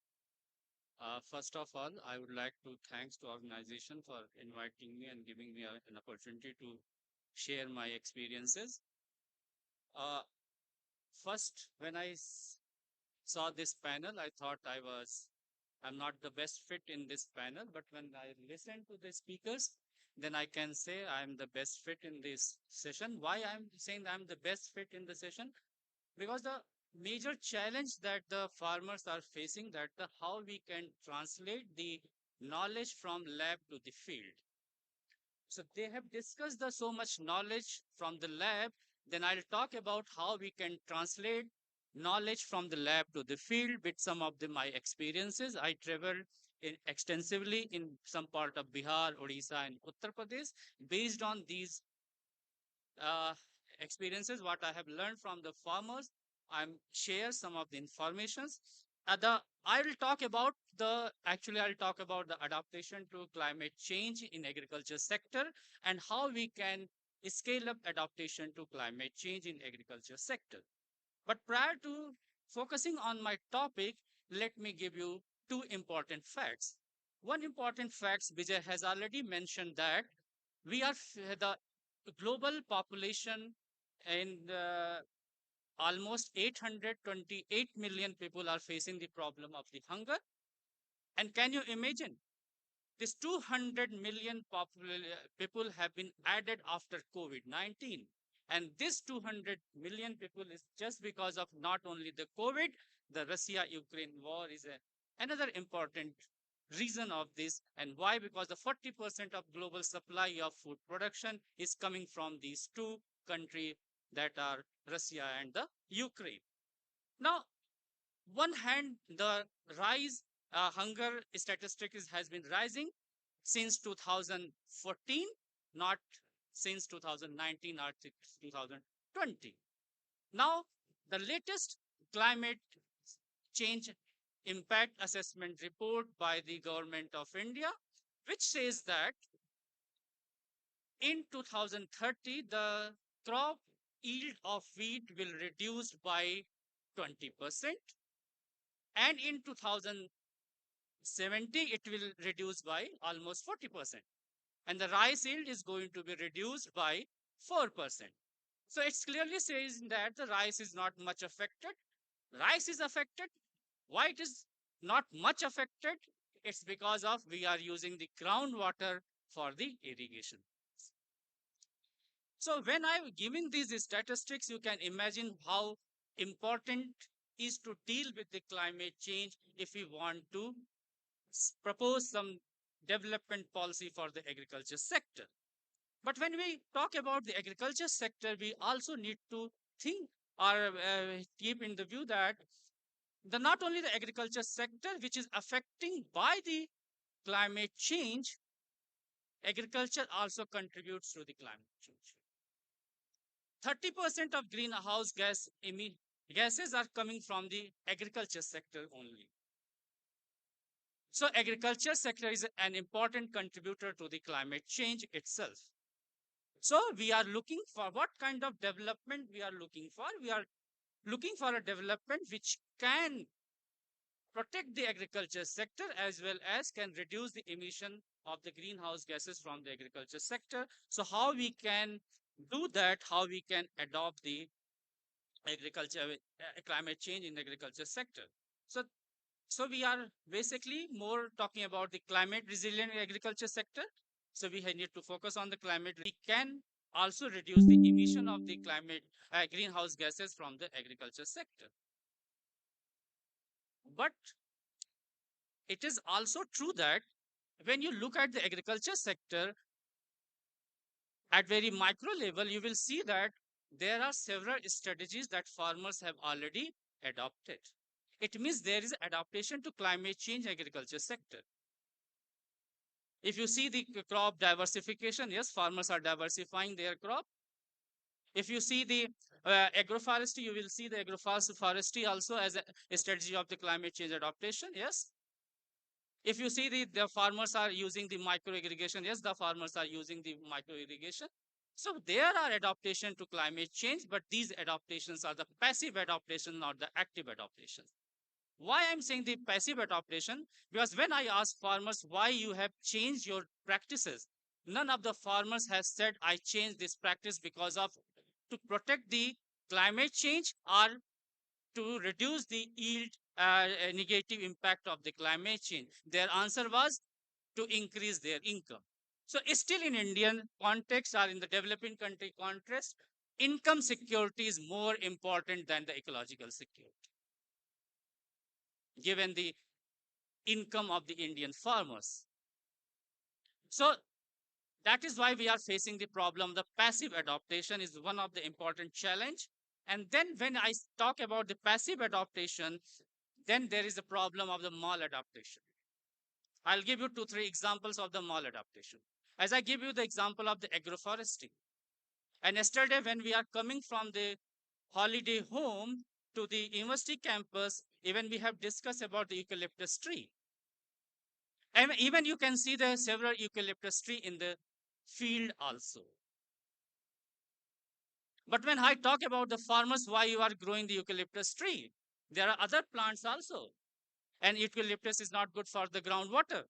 First of all, I would like to thanks to organization for inviting me and giving me an opportunity to share my experiences. First, when I saw this panel, I thought I'm not the best fit in this panel, but when I listened to the speakers, then I can say I'm the best fit in this session. Why I'm saying I'm the best fit in the session? Because the major challenge that the farmers are facing, that how we can translate the knowledge from lab to the field. So they have discussed the so much knowledge from the lab. Then I'll talk about how we can translate knowledge from the lab to the field with some of my experiences. I traveled extensively in some part of Bihar, Odisha, and Uttar Pradesh. Based on these experiences, what I have learned from the farmers, I'm share some of the informations. I will talk about I'll talk about the adaptation to climate change in agriculture sector and how we can scale up adaptation to climate change in agriculture sector. But prior to focusing on my topic, let me give you two important facts. One important fact, Vijay has already mentioned that we are the global population in almost 828 million people are facing the problem of the hunger. And can you imagine? This 200 million people have been added after COVID-19. And this 200 million people is just because of not only the COVID, the Russia-Ukraine war is another important reason of this. And why? Because the 40% of global supply of food production is coming from these two countries that are Russia and the Ukraine. Now, one hand, the rise hunger statistics has been rising since 2014, not since 2019 or 2020. Now, the latest climate change impact assessment report by the government of India, which says that in 2030, the crop yield of wheat will reduce by 20%. And in 2070, it will reduce by almost 40%. and the rice yield is going to be reduced by 4%. So it's clearly says that the rice is not much affected. Rice is affected. Why it is not much affected? It's because of we are using the groundwater for the irrigation. So when I'm giving these statistics, you can imagine how important is to deal with the climate change if we want to propose some development policy for the agriculture sector. But when we talk about the agriculture sector, we also need to think or keep in the view that not only the agriculture sector, which is affecting by the climate change, agriculture also contributes to the climate change. 30% of greenhouse gases are coming from the agriculture sector only. So agriculture sector is an important contributor to the climate change itself. So we are looking for what kind of development we are looking for. We are looking for a development which can protect the agriculture sector as well as can reduce the emission of the greenhouse gases from the agriculture sector. So how we can do that, how we can adopt the agriculture climate change in the agriculture sector. So we are basically more talking about the climate resilient agriculture sector. So we need to focus on the climate. We can also reduce the emission of the climate greenhouse gases from the agriculture sector. But it is also true that when you look at the agriculture sector at very micro level, you will see that there are several strategies that farmers have already adopted. It means there is adaptation to climate change agriculture sector. If you see the crop diversification, yes, farmers are diversifying their crop. If you see the agroforestry, you will see the agroforestry also as a strategy of the climate change adaptation, yes. If you see the farmers are using the micro irrigation, yes, the farmers are using the micro irrigation. So there are adaptation to climate change, but these adaptations are the passive adaptation, not the active adaptation. Why I'm saying the passive adaptation? Because when I ask farmers why you have changed your practices, none of the farmers has said I changed this practice because of to protect the climate change or to reduce the yield negative impact of the climate change. Their answer was to increase their income. So still in Indian context or in the developing country context, income security is more important than the ecological security, given the income of the Indian farmers. So that is why we are facing the problem. The passive adaptation is one of the important challenge. And then when I talk about the passive adaptation, then there is a problem of the maladaptation. I'll give you 2-3 examples of the maladaptation. As I give you the example of the agroforestry. And yesterday when we are coming from the holiday home to the university campus, even we have discussed about the eucalyptus tree. And even you can see the several eucalyptus tree in the field also. But when I talk about the farmers, why you are growing the eucalyptus tree, there are other plants also. And eucalyptus is not good for the groundwater.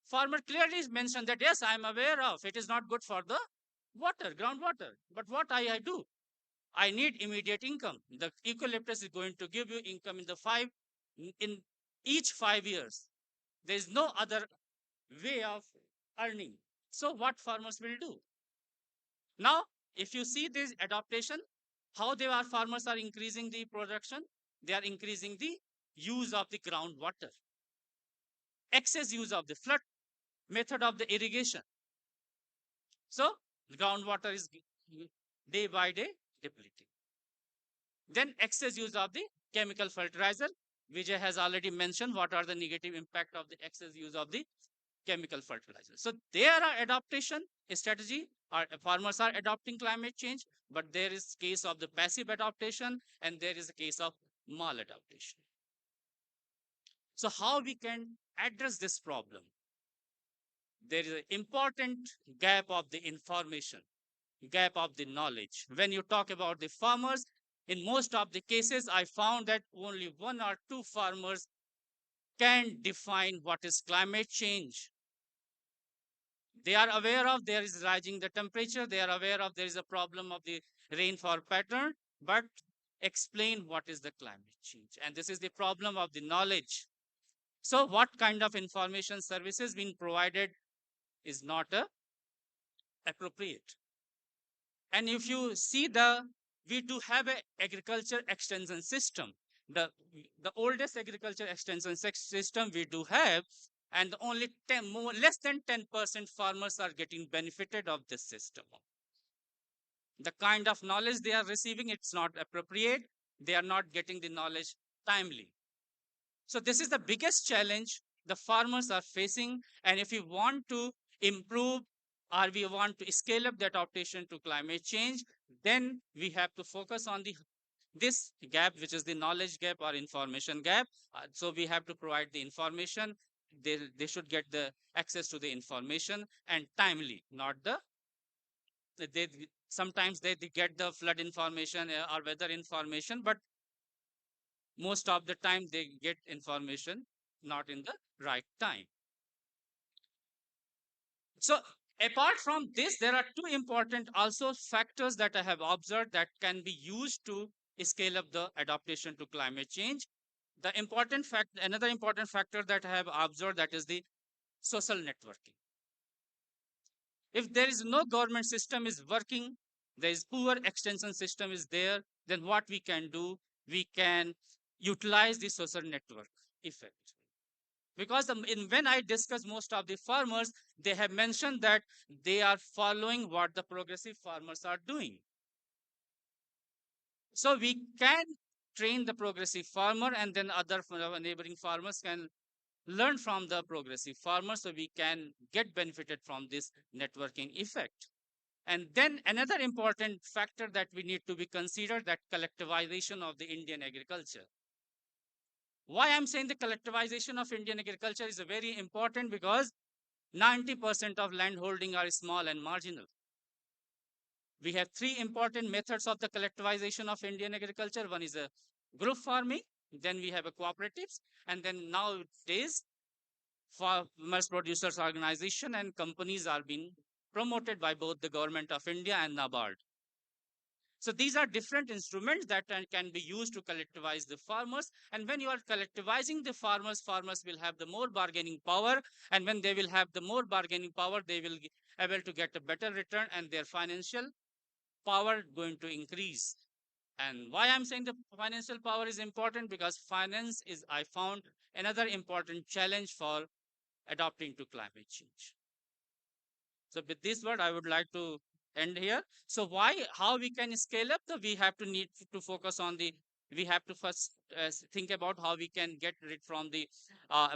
Farmer clearly mentioned that, yes, I am aware of, it is not good for the water, groundwater. But what I do? I need immediate income. The eucalyptus is going to give you income in each 5 years. There is no other way of earning. So what farmers will do? Now, if you see this adaptation, how farmers are increasing the production, they are increasing the use of the groundwater, excess use of the flood method of the irrigation. So the groundwater is day by day depleting. Then excess use of the chemical fertilizer. Vijay has already mentioned what are the negative impact of the excess use of the chemical fertilizer. So there are adaptation strategy. Farmers are adopting climate change, but there is case of the passive adaptation and there is a case of maladaptation. So how we can address this problem? There is an important gap of the information, gap of the knowledge. When you talk about the farmers, in most of the cases, I found that only 1 or 2 farmers can define what is climate change. They are aware of there is rising the temperature. They are aware of there is a problem of the rainfall pattern, but explain what is the climate change. And this is the problem of the knowledge. So what kind of information services being provided is not appropriate. And if you see we do have a agriculture extension system. The oldest agriculture extension system we do have, and only less than 10% farmers are getting benefited of this system. The kind of knowledge they are receiving, it's not appropriate. They are not getting the knowledge timely. So this is the biggest challenge the farmers are facing. And if we want to improve or we want to scale up the adaptation to climate change, then we have to focus on this gap, which is the knowledge gap or information gap. So we have to provide the information. They should get the access to the information and timely, not sometimes they get the flood information or weather information, but most of the time they get information not in the right time. So apart from this, there are two important also factors that I have observed that can be used to scale up the adaptation to climate change. Another important factor that I have observed, that is the social networking. If there is no government system is working, there is poor extension system is there, then what we can do, we can utilize the social network effect. Because when I discuss most of the farmers, they have mentioned that they are following what the progressive farmers are doing. So we can train the progressive farmer, and then other neighboring farmers can learn from the progressive farmers, so we can get benefited from this networking effect. And then another important factor that we need to be considered, that collectivization of the Indian agriculture. Why I'm saying the collectivization of Indian agriculture is very important, because 90% of land holding are small and marginal. We have three important methods of the collectivization of Indian agriculture. One is a group farming, then we have a cooperatives, and then nowadays farmers producers organization and companies are being promoted by both the government of India and NABARD. So these are different instruments that can be used to collectivize the farmers. And when you are collectivizing the farmers, farmers will have the more bargaining power. And when they will have the more bargaining power, they will be able to get a better return, and their financial power going to increase. And why I'm saying the financial power is important, because finance is, I found, another important challenge for adapting to climate change. So with this word, I would like to end here. So how we can scale up? We have to need to focus on we have to first think about how we can get rid from the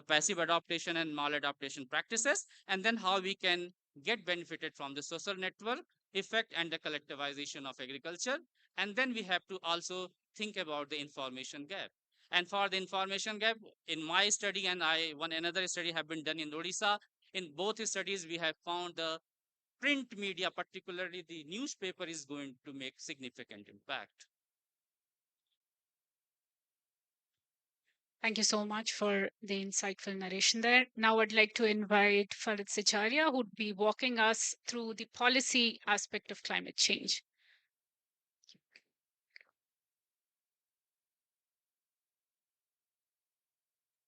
passive adaptation and maladaptation practices, and then how we can get benefited from the social network effect and the collectivization of agriculture. And then we have to also think about the information gap. And for the information gap, in my study and another study have been done in Odisha. In both studies, we have found the print media, particularly the newspaper, is going to make significant impact. Thank you so much for the insightful narration there. Now I'd like to invite Farid Sicharia, who would be walking us through the policy aspect of climate change.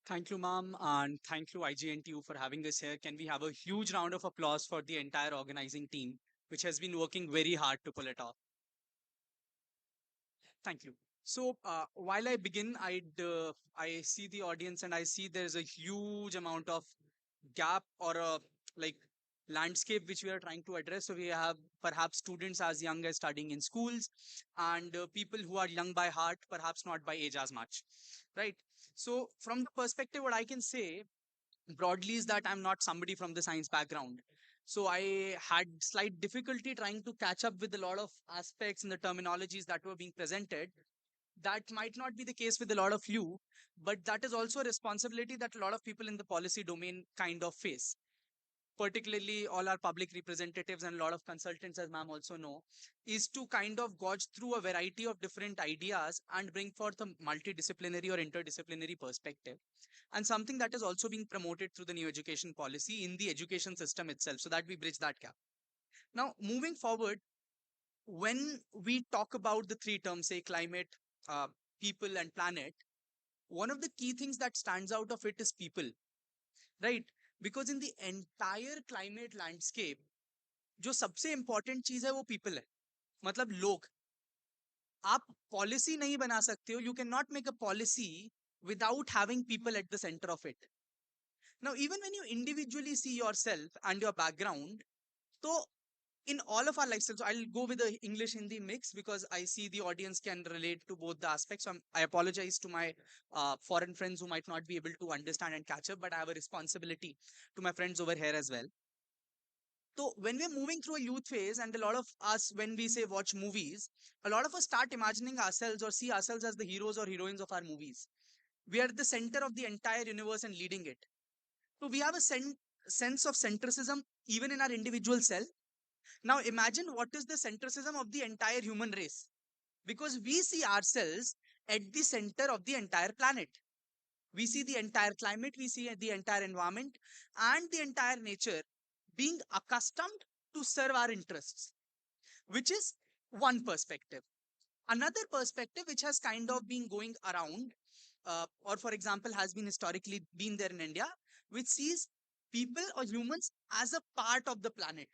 Thank you, ma'am, and thank you, IGNTU, for having us here. Can we have a huge round of applause for the entire organizing team, which has been working very hard to pull it off? Thank you. So while I begin, I see the audience and I see there's a huge amount of gap or a landscape which we are trying to address. So we have perhaps students as young as studying in schools, and people who are young by heart, perhaps not by age as much, right? So from the perspective, what I can say broadly is that I'm not somebody from the science background. So I had slight difficulty trying to catch up with a lot of aspects and the terminologies that were being presented. That might not be the case with a lot of you, but that is also a responsibility that a lot of people in the policy domain kind of face. particularly all our public representatives and a lot of consultants, as ma'am also know, is to kind of gauge through a variety of different ideas and bring forth a multidisciplinary or interdisciplinary perspective. And something that is also being promoted through the new education policy in the education system itself, so that we bridge that gap. Now, moving forward, when we talk about the three terms, say climate, people, and planet, one of the key things that stands out of it is people, right? Because in the entire climate landscape, जो सबसे important चीज है वो people है, मतलब लोग. आप policy नहीं बना सकते हो, you cannot make a policy without having people at the center of it. Now, even when you individually see yourself and your background, so in all of our lifestyles, so I'll go with the English Hindi mix because I see the audience can relate to both the aspects. So I apologize to my foreign friends who might not be able to understand and catch up, but I have a responsibility to my friends over here as well. So when we're moving through a youth phase, and a lot of us, when we say watch movies, a lot of us start imagining ourselves or see ourselves as the heroes or heroines of our movies. We are at the center of the entire universe and leading it. So we have a sense of centricism even in our individual self. Now imagine what is the centricism of the entire human race, because we see ourselves at the center of the entire planet. We see the entire climate, we see the entire environment and the entire nature being accustomed to serve our interests, which is one perspective. Another perspective which has kind of been going around, or for example, has been historically been there in India, which sees people or humans as a part of the planet.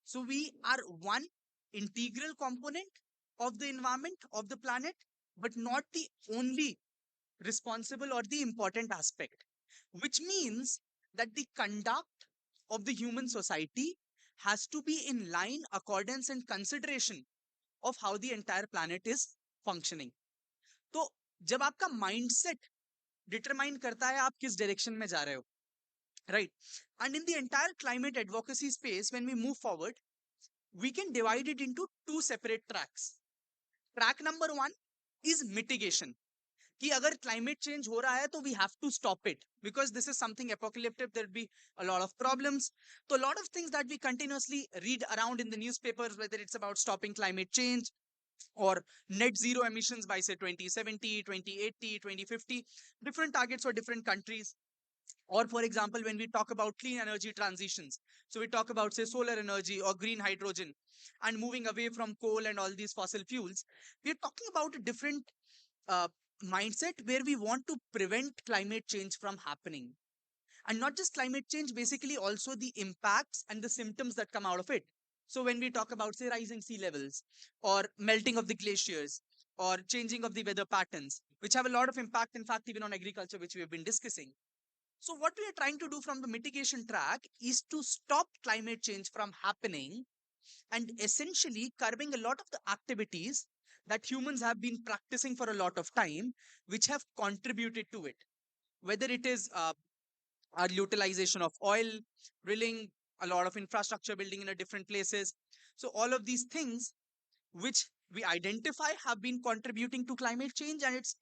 So we are one integral component of the environment, of the planet, but not the only responsible or the important aspect, which means that the conduct of the human society has to be in line, accordance, and consideration of how the entire planet is functioning. तो जब आपका mindset determine करता है आप किस direction में जा रहे हो, right? And in the entire climate advocacy space, when we move forward, we can divide it into two separate tracks. Track number one is mitigation. कि अगर climate change हो रहा है तो we have to stop it, because this is something apocalyptic. There'll be a lot of problems. So a lot of things that we continuously read around in the newspapers, whether it's about stopping climate change or net zero emissions by say 2070, 2080, 2050, different targets for different countries. Or for example, when we talk about clean energy transitions, so we talk about say solar energy or green hydrogen and moving away from coal and all these fossil fuels, we are talking about a different mindset where we want to prevent climate change from happening. And not just climate change, basically also the impacts and the symptoms that come out of it. So when we talk about say rising sea levels or melting of the glaciers or changing of the weather patterns, which have a lot of impact, in fact, even on agriculture, which we have been discussing. So what we are trying to do from the mitigation track is to stop climate change from happening and essentially curbing a lot of the activities that humans have been practicing for a lot of time, which have contributed to it. Whether it is our utilization of oil, drilling, a lot of infrastructure building in different places. So all of these things which we identify have been contributing to climate change and its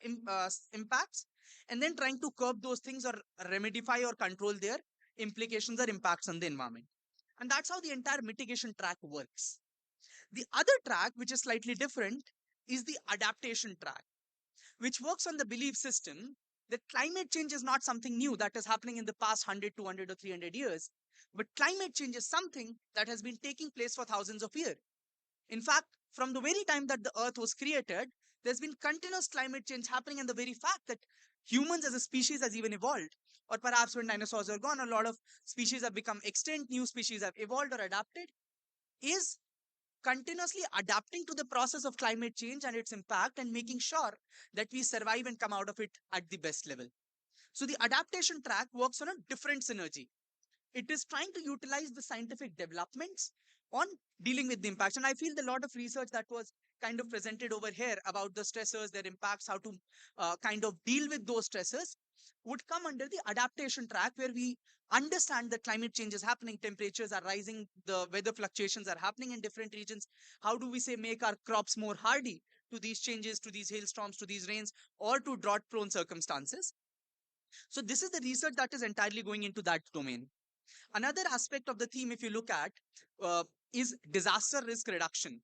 impacts, and then trying to curb those things or remedify or control their implications or impacts on the environment. And that's how the entire mitigation track works. The other track, which is slightly different, is the adaptation track, which works on the belief system that climate change is not something new that is happening in the past 100, 200, or 300 years, but climate change is something that has been taking place for thousands of years. In fact, from the very time that the earth was created, there's been continuous climate change happening, and the very fact that humans as a species has even evolved, or perhaps when dinosaurs are gone, a lot of species have become extinct, new species have evolved or adapted, is continuously adapting to the process of climate change and its impact and making sure that we survive and come out of it at the best level. So the adaptation track works on a different synergy. It is trying to utilize the scientific developments on dealing with the impacts. And I feel the lot of research that was kind of presented over here about the stressors, their impacts, how to kind of deal with those stressors would come under the adaptation track, where we understand that climate change is happening, temperatures are rising, the weather fluctuations are happening in different regions. How do we say make our crops more hardy to these changes, to these hailstorms, to these rains, or to drought prone circumstances? So this is the research that is entirely going into that domain. Another aspect of the theme, if you look at, is disaster risk reduction.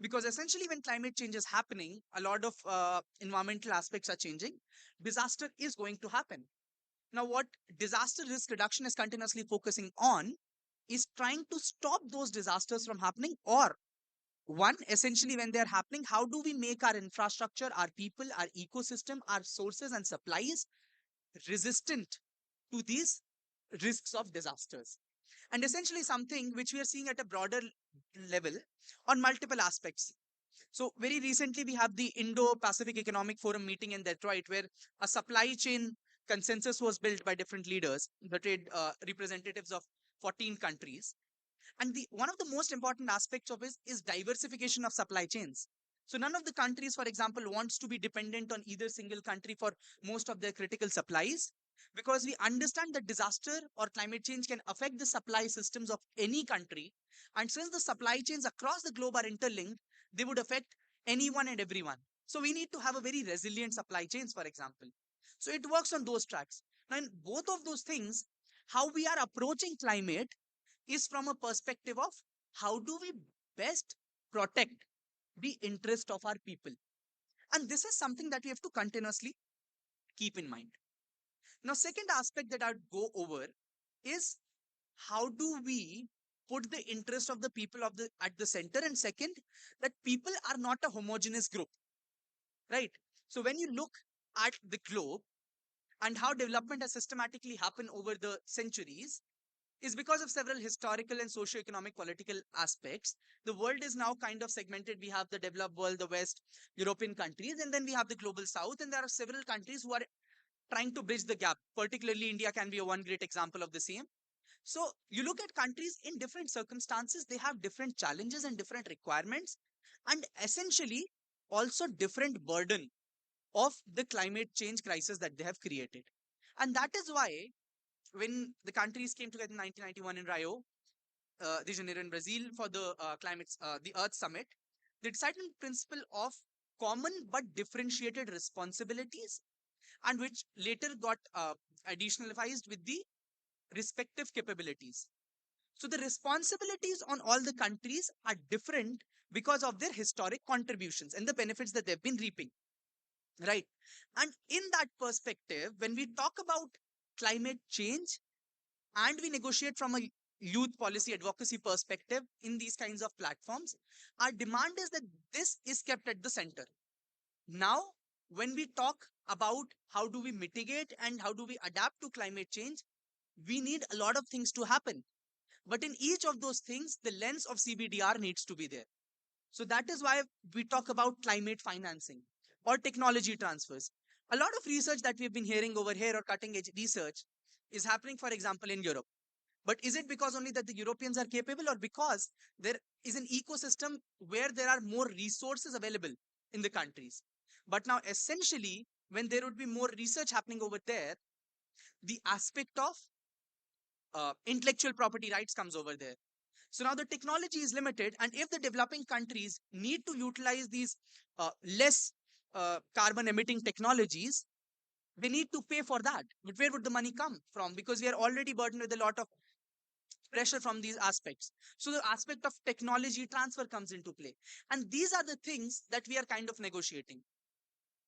Because essentially, when climate change is happening, a lot of environmental aspects are changing. Disaster is going to happen. Now, what disaster risk reduction is continuously focusing on is trying to stop those disasters from happening, or one, essentially, when they're happening, how do we make our infrastructure, our people, our ecosystem, our sources and supplies resistant to these risks of disasters? And essentially, something which we are seeing at a broader level on multiple aspects. So very recently, we have the Indo-Pacific Economic Forum meeting in Detroit, where a supply chain consensus was built by different leaders, the trade representatives of 14 countries. And one of the most important aspects of it is diversification of supply chains. So none of the countries, for example, wants to be dependent on either single country for most of their critical supplies, because we understand that disaster or climate change can affect the supply systems of any country. And since the supply chains across the globe are interlinked, they would affect anyone and everyone. So we need to have a very resilient supply chains, for example. So it works on those tracks. Now, in both of those things, how we are approaching climate is from a perspective of how do we best protect the interest of our people. And this is something that we have to continuously keep in mind. Now, second aspect that I'd go over is how do we put the interest of the people at the center, and second, that people are not a homogeneous group, right? So when you look at the globe and how development has systematically happened over the centuries, is because of several historical and socio-economic political aspects. The world is now kind of segmented. We have the developed world, the West, European countries, and then we have the global South, and there are several countries who are trying to bridge the gap. Particularly India can be one great example of the same. So you look at countries in different circumstances, they have different challenges and different requirements, and essentially also different burden of the climate change crisis that they have created. And that is why when the countries came together in 1991 in Rio de Janeiro in Brazil for the the Earth Summit, they decided on principle of common but differentiated responsibilities, and which later got additionalized with the respective capabilities. So the responsibilities on all the countries are different because of their historic contributions and the benefits that they've been reaping, right? And in that perspective, when we talk about climate change and we negotiate from a youth policy advocacy perspective in these kinds of platforms, our demand is that this is kept at the center. Now, when we talk about how do we mitigate and how do we adapt to climate change, we need a lot of things to happen. But in each of those things, the lens of CBDR needs to be there. So that is why we talk about climate financing or technology transfers. A lot of research that we've been hearing over here, or cutting edge research, is happening, for example, in Europe. But is it because only that the Europeans are capable, or because there is an ecosystem where there are more resources available in the countries? But now, essentially, when there would be more research happening over there, the aspect of intellectual property rights comes over there. So now the technology is limited, and if the developing countries need to utilize these less carbon emitting technologies, they need to pay for that. But where would the money come from? Because we are already burdened with a lot of pressure from these aspects. So the aspect of technology transfer comes into play. And these are the things that we are kind of negotiating.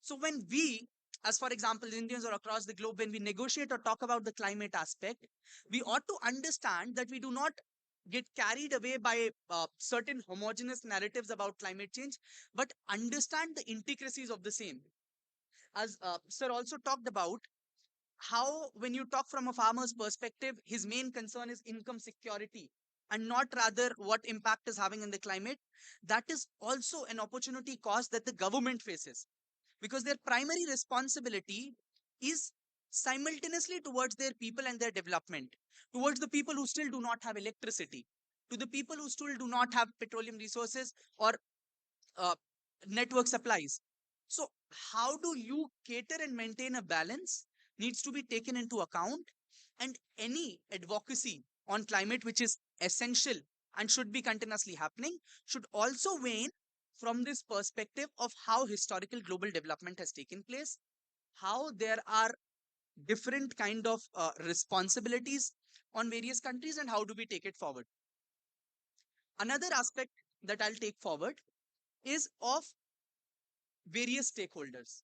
So when we, as for example, Indians or across the globe, when we negotiate or talk about the climate aspect, we ought to understand that we do not get carried away by certain homogeneous narratives about climate change, but understand the intricacies of the same. As Sir also talked about, how when you talk from a farmer's perspective, his main concern is income security and not rather what impact is having in the climate. That is also an opportunity cost that the government faces, because their primary responsibility is simultaneously towards their people and their development, towards the people who still do not have electricity, to the people who still do not have petroleum resources or network supplies. So how do you cater and maintain a balance needs to be taken into account, and any advocacy on climate, which is essential and should be continuously happening, should also wane from this perspective of how historical global development has taken place, how there are different kind of responsibilities on various countries and how do we take it forward. Another aspect that I'll take forward is of various stakeholders.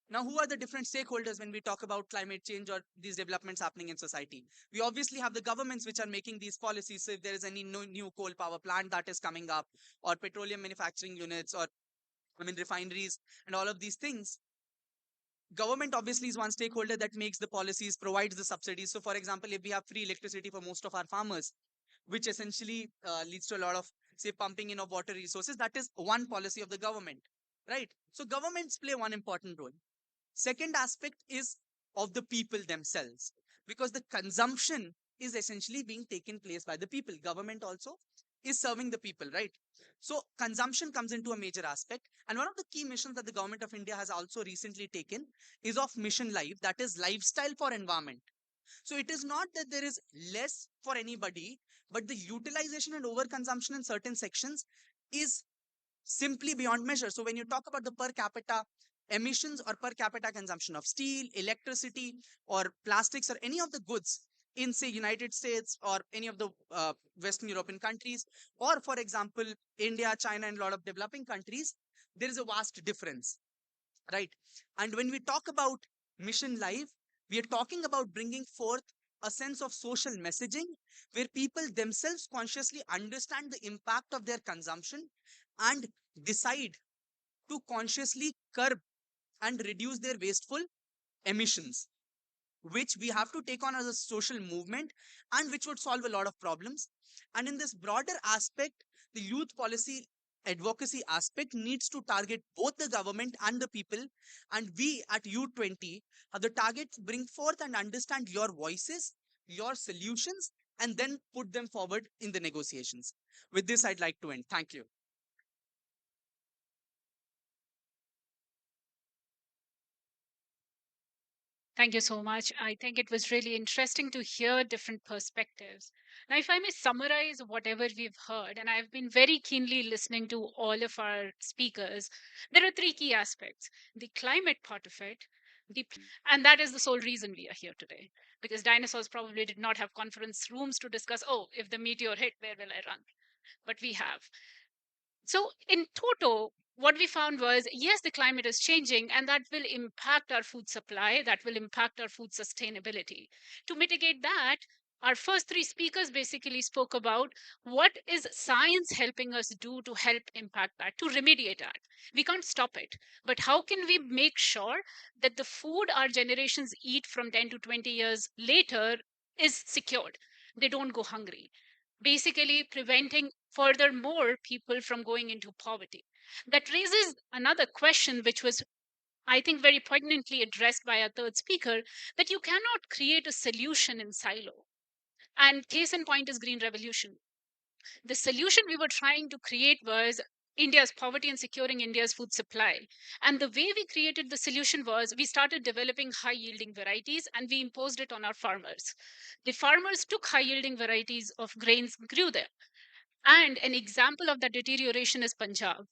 Now, who are the different stakeholders when we talk about climate change or these developments happening in society? We obviously have the governments which are making these policies. So if there is any new coal power plant that is coming up, or petroleum manufacturing units, or refineries and all of these things, government obviously is one stakeholder that makes the policies, provides the subsidies. So for example, if we have free electricity for most of our farmers, which essentially leads to a lot of, say, pumping in of water resources, that is one policy of the government, right? So governments play one important role. Second aspect is of the people themselves, because the consumption is essentially being taken place by the people. Government also is serving the people, right? So consumption comes into a major aspect. And one of the key missions that the government of India has also recently taken is of Mission Life, that is lifestyle for environment. So it is not that there is less for anybody, but the utilization and overconsumption in certain sections is simply beyond measure. So when you talk about the per capita emissions or per capita consumption of steel, electricity, or plastics, or any of the goods in, say, United States or any of the Western European countries, or for example, India, China, and a lot of developing countries, there is a vast difference, right? And when we talk about Mission Life, we are talking about bringing forth a sense of social messaging where people themselves consciously understand the impact of their consumption and decide to consciously curb and reduce their wasteful emissions, which we have to take on as a social movement and which would solve a lot of problems. And in this broader aspect, the youth policy advocacy aspect needs to target both the government and the people. And we at Y20 have the target to bring forth and understand your voices, your solutions, and then put them forward in the negotiations. With this, I'd like to end. Thank you. Thank you so much. I think it was really interesting to hear different perspectives. Now, if I may summarize whatever we've heard, and I've been very keenly listening to all of our speakers, there are three key aspects: the climate part of it, and that is the sole reason we are here today. Because dinosaurs probably did not have conference rooms to discuss, oh, if the meteor hit, where will I run? But we have. So, in toto, what we found was yes, the climate is changing, and that will impact our food supply, that will impact our food sustainability. To mitigate that, our first three speakers basically spoke about what is science helping us do to help impact that, to remediate that. We can't stop it, but how can we make sure that the food our generations eat from 10 to 20 years later is secured? They don't go hungry, basically preventing furthermore people from going into poverty. That raises another question, which was, I think, very poignantly addressed by our third speaker, that you cannot create a solution in silo. And case in point is Green Revolution. The solution we were trying to create was India's poverty and securing India's food supply. And the way we created the solution was we started developing high yielding varieties and we imposed it on our farmers. The farmers took high yielding varieties of grains, grew them. And an example of that deterioration is Punjab.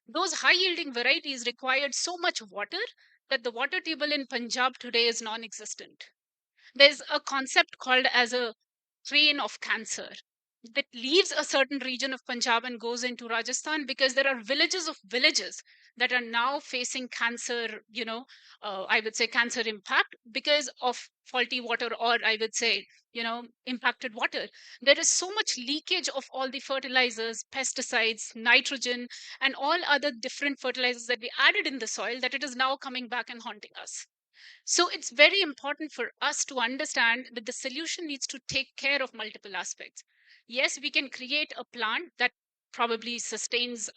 Those high yielding varieties required so much water that the water table in Punjab today is non existent. There's a concept called as a train of cancer that leaves a certain region of Punjab and goes into Rajasthan, because there are villages of villages that are now facing cancer, I would say cancer impact because of faulty water, or I would say, impacted water. There is so much leakage of all the fertilizers, pesticides, nitrogen, and all other different fertilizers that we added in the soil that it is now coming back and haunting us. So it's very important for us to understand that the solution needs to take care of multiple aspects. Yes, we can create a plant that probably sustains,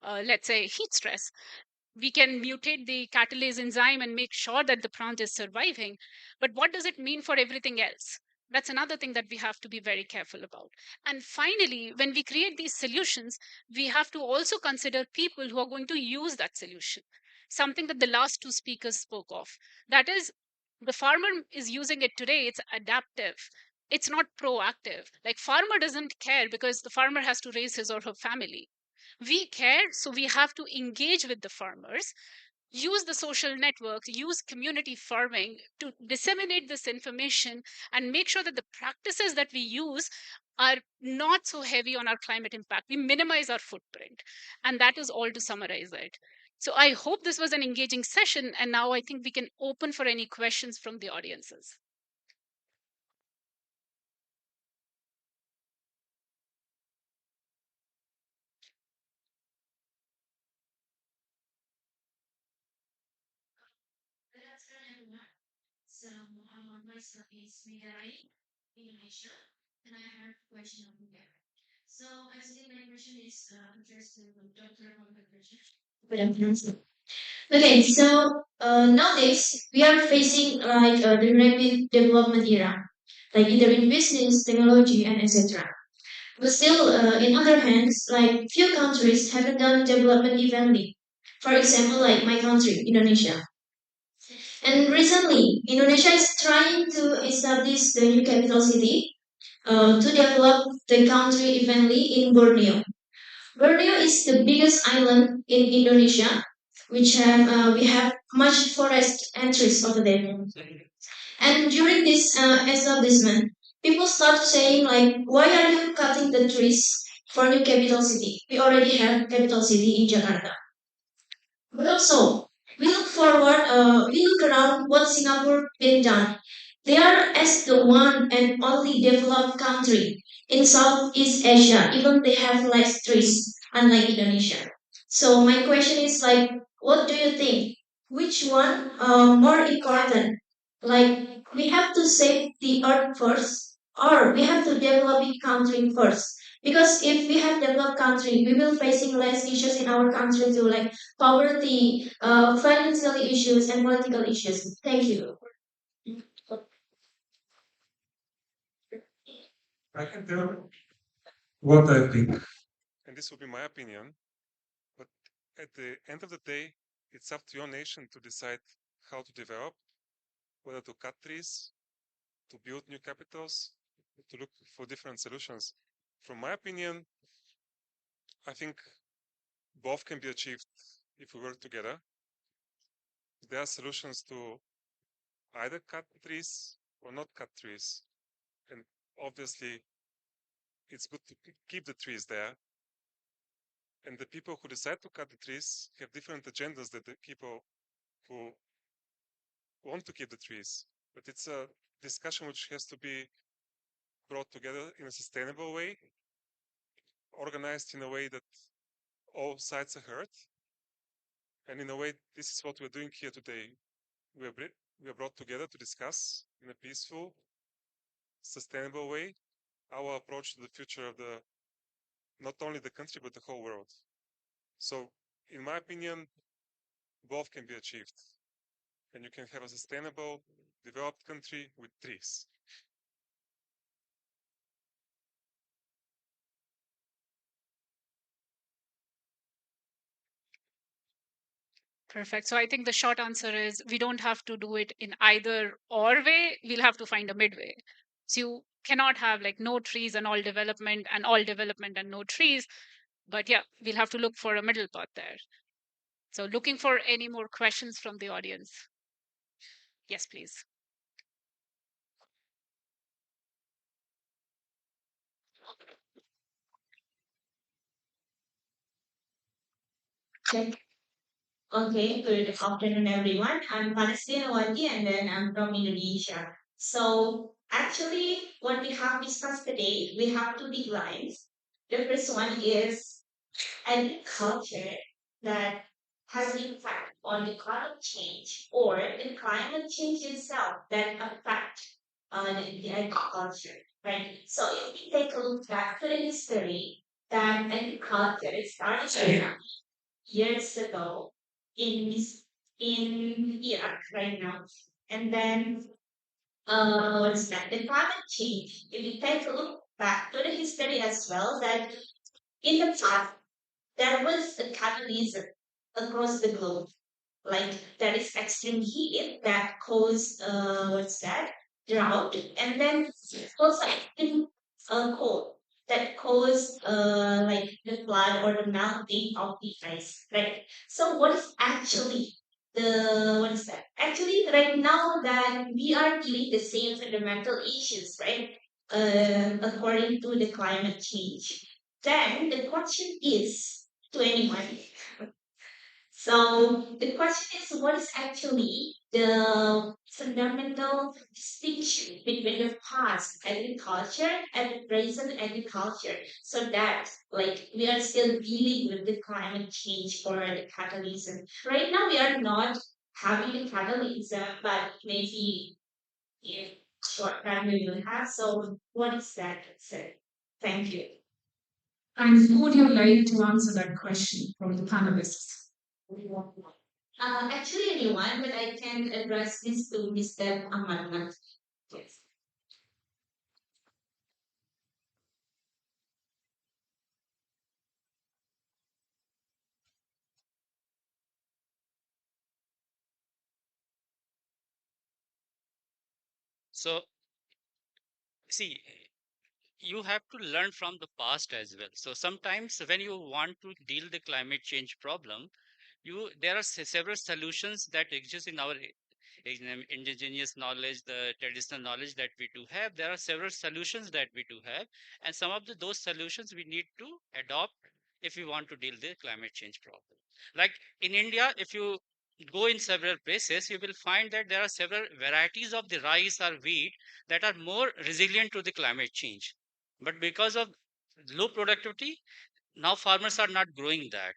let's say heat stress. We can mutate the catalase enzyme and make sure that the plant is surviving. But what does it mean for everything else? That's another thing that we have to be very careful about. And finally, when we create these solutions, we have to also consider people who are going to use that solution. Something that the last two speakers spoke of. That is, the farmer is using it today, it's adaptive. It's not proactive. Like, farmer doesn't care because the farmer has to raise his or her family. We care, so we have to engage with the farmers. use the social networks, use community farming to disseminate this information and make sure that the practices that we use are not so heavy on our climate impact. We minimize our footprint. And that is all to summarize it. So I hope this was an engaging session. And now I think we can open for any questions from the audiences. Good afternoon, everyone. So, myself is Indira, Indonesia, and I have a question of Indira. So, actually, my question is addressed to Dr. Good afternoon, sir. Okay, so nowadays we are facing like the rapid development era, like either in business, technology, and etc. But still, in other hands, like few countries haven't done development evenly. For example, like my country, Indonesia. And recently, Indonesia is trying to establish the new capital city to develop the country evenly in Borneo. Borneo is the biggest island in Indonesia, which we have much forest entries over there. And during this establishment, people start saying like, why are you cutting the trees for new capital city? We already have capital city in Jakarta. But also, we look around what Singapore been done. They are as the one and only developed country in Southeast Asia, even they have less trees, unlike Indonesia. So my question is like, what do you think? Which one more important? Like we have to save the earth first, or we have to develop the country first? Because if we have developed country, we will facing less issues in our country too, like poverty, financial issues, and political issues. Thank you. I can tell what I think, and this will be my opinion. But at the end of the day, it's up to your nation to decide how to develop, whether to cut trees, to build new capitals, to look for different solutions. From my opinion, I think both can be achieved if we work together. There are solutions to either cut trees or not cut trees. And obviously, it's good to keep the trees there. And the people who decide to cut the trees have different agendas than the people who want to keep the trees. But it's a discussion which has to be brought together in a sustainable way, organized in a way that all sides are heard. And in a way, this is what we're doing here today. We are brought together to discuss in a peaceful, sustainable way our approach to the future of not only the country, but the whole world. So, in my opinion, both can be achieved. And you can have a sustainable, developed country with trees. Perfect. So I think the short answer is we don't have to do it in either or way. We'll have to find a midway. So you cannot have like no trees and all development and no trees. But yeah, we'll have to look for a middle path there. So looking for any more questions from the audience. Yes, please. Check. Okay, good afternoon, everyone. I'm Palestinawati and then I'm from Indonesia. So, actually, what we have discussed today, we have two big lines. The first one is agriculture that has an impact on the climate change or the climate change itself that affect the agriculture, right? So, if we take a look back to the history, that agriculture started years ago in in Iraq right now. And then what's that? The climate change. If you take a look back to the history as well, that in the past there was a catalyst across the globe. Like there is extreme heat that caused what's that? Drought, and then also extreme cold that cause like the flood or the melting of the ice, right? So what is actually what is that? Actually, right now that we are dealing the same fundamental issues, right? According to the climate change. Then the question is to anyone. So the question is, what is actually the fundamental distinction between the past agriculture and the present agriculture, so that like we are still dealing with the climate change for the catalysm. Right now we are not having the catalysm, but maybe in short time we will have. So what is that? So, thank you. And who would you like to answer that question from the panelists? Actually, anyone, but I can address this to Mr. Amarkantak. Yes. So, see, you have to learn from the past as well. So sometimes when you want to deal the climate change problem, there are several solutions that exist in our indigenous knowledge, the traditional knowledge that we do have. There are several solutions that we do have, and some of those solutions we need to adopt if we want to deal the climate change problem. Like in India, if you go in several places, you will find that there are several varieties of the rice or wheat that are more resilient to the climate change. But because of low productivity, now farmers are not growing that.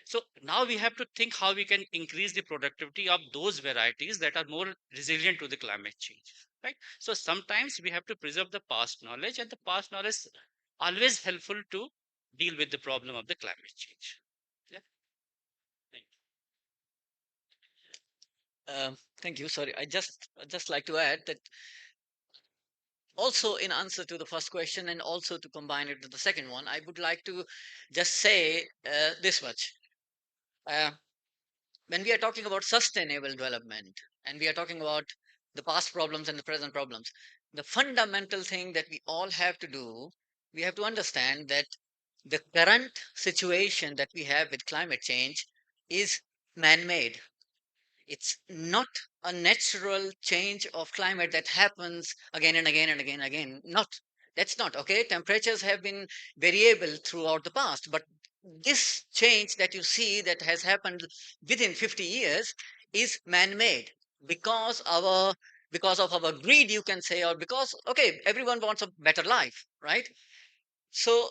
So now we have to think how we can increase the productivity of those varieties that are more resilient to the climate change, right? So sometimes we have to preserve the past knowledge, and the past knowledge is always helpful to deal with the problem of the climate change. Yeah. Thank Thank you. Sorry, I just like to add that also in answer to the first question and also to combine it with the second one, I would like to just say this much. When we are talking about sustainable development and we are talking about the past problems and the present problems, the fundamental thing that we all have to do, we have to understand that the current situation that we have with climate change is man-made. It's not a natural change of climate that happens again and again and again and again. That's not okay. Temperatures have been variable throughout the past, but this change that you see that has happened within 50 years is man-made because of our greed, you can say, or because okay, everyone wants a better life, right? So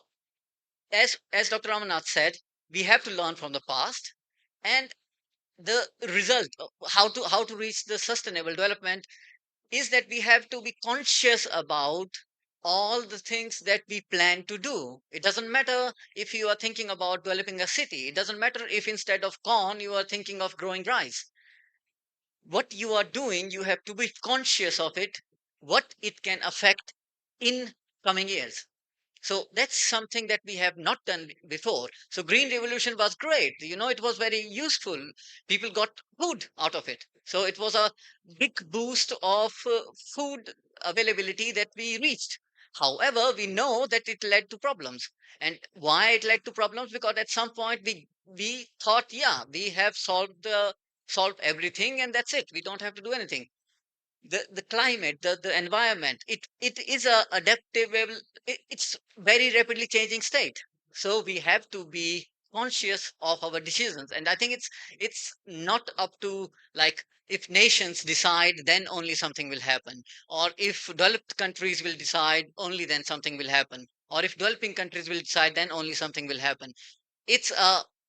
as Dr. Ramanath said, we have to learn from the past, and the result of how to reach the sustainable development is that we have to be conscious about all the things that we plan to do. It doesn't matter if you are thinking about developing a city. It doesn't matter if instead of corn you are thinking of growing rice. What you are doing, you have to be conscious of it, what it can affect in coming years. So that's something that we have not done before. So green revolution was great. It was very useful. People got food out of it. So it was a big boost of food availability that we reached. However, we know that it led to problems. And why it led to problems? Because at some point we thought, yeah, we have solved everything and that's it. We don't have to do anything. The climate, the environment, it is a adaptable, it's very rapidly changing state. So we have to be conscious of our decisions, and I think it's not up to, like, if nations decide then only something will happen, or if developed countries will decide only then something will happen, or if developing countries will decide then only something will happen. It's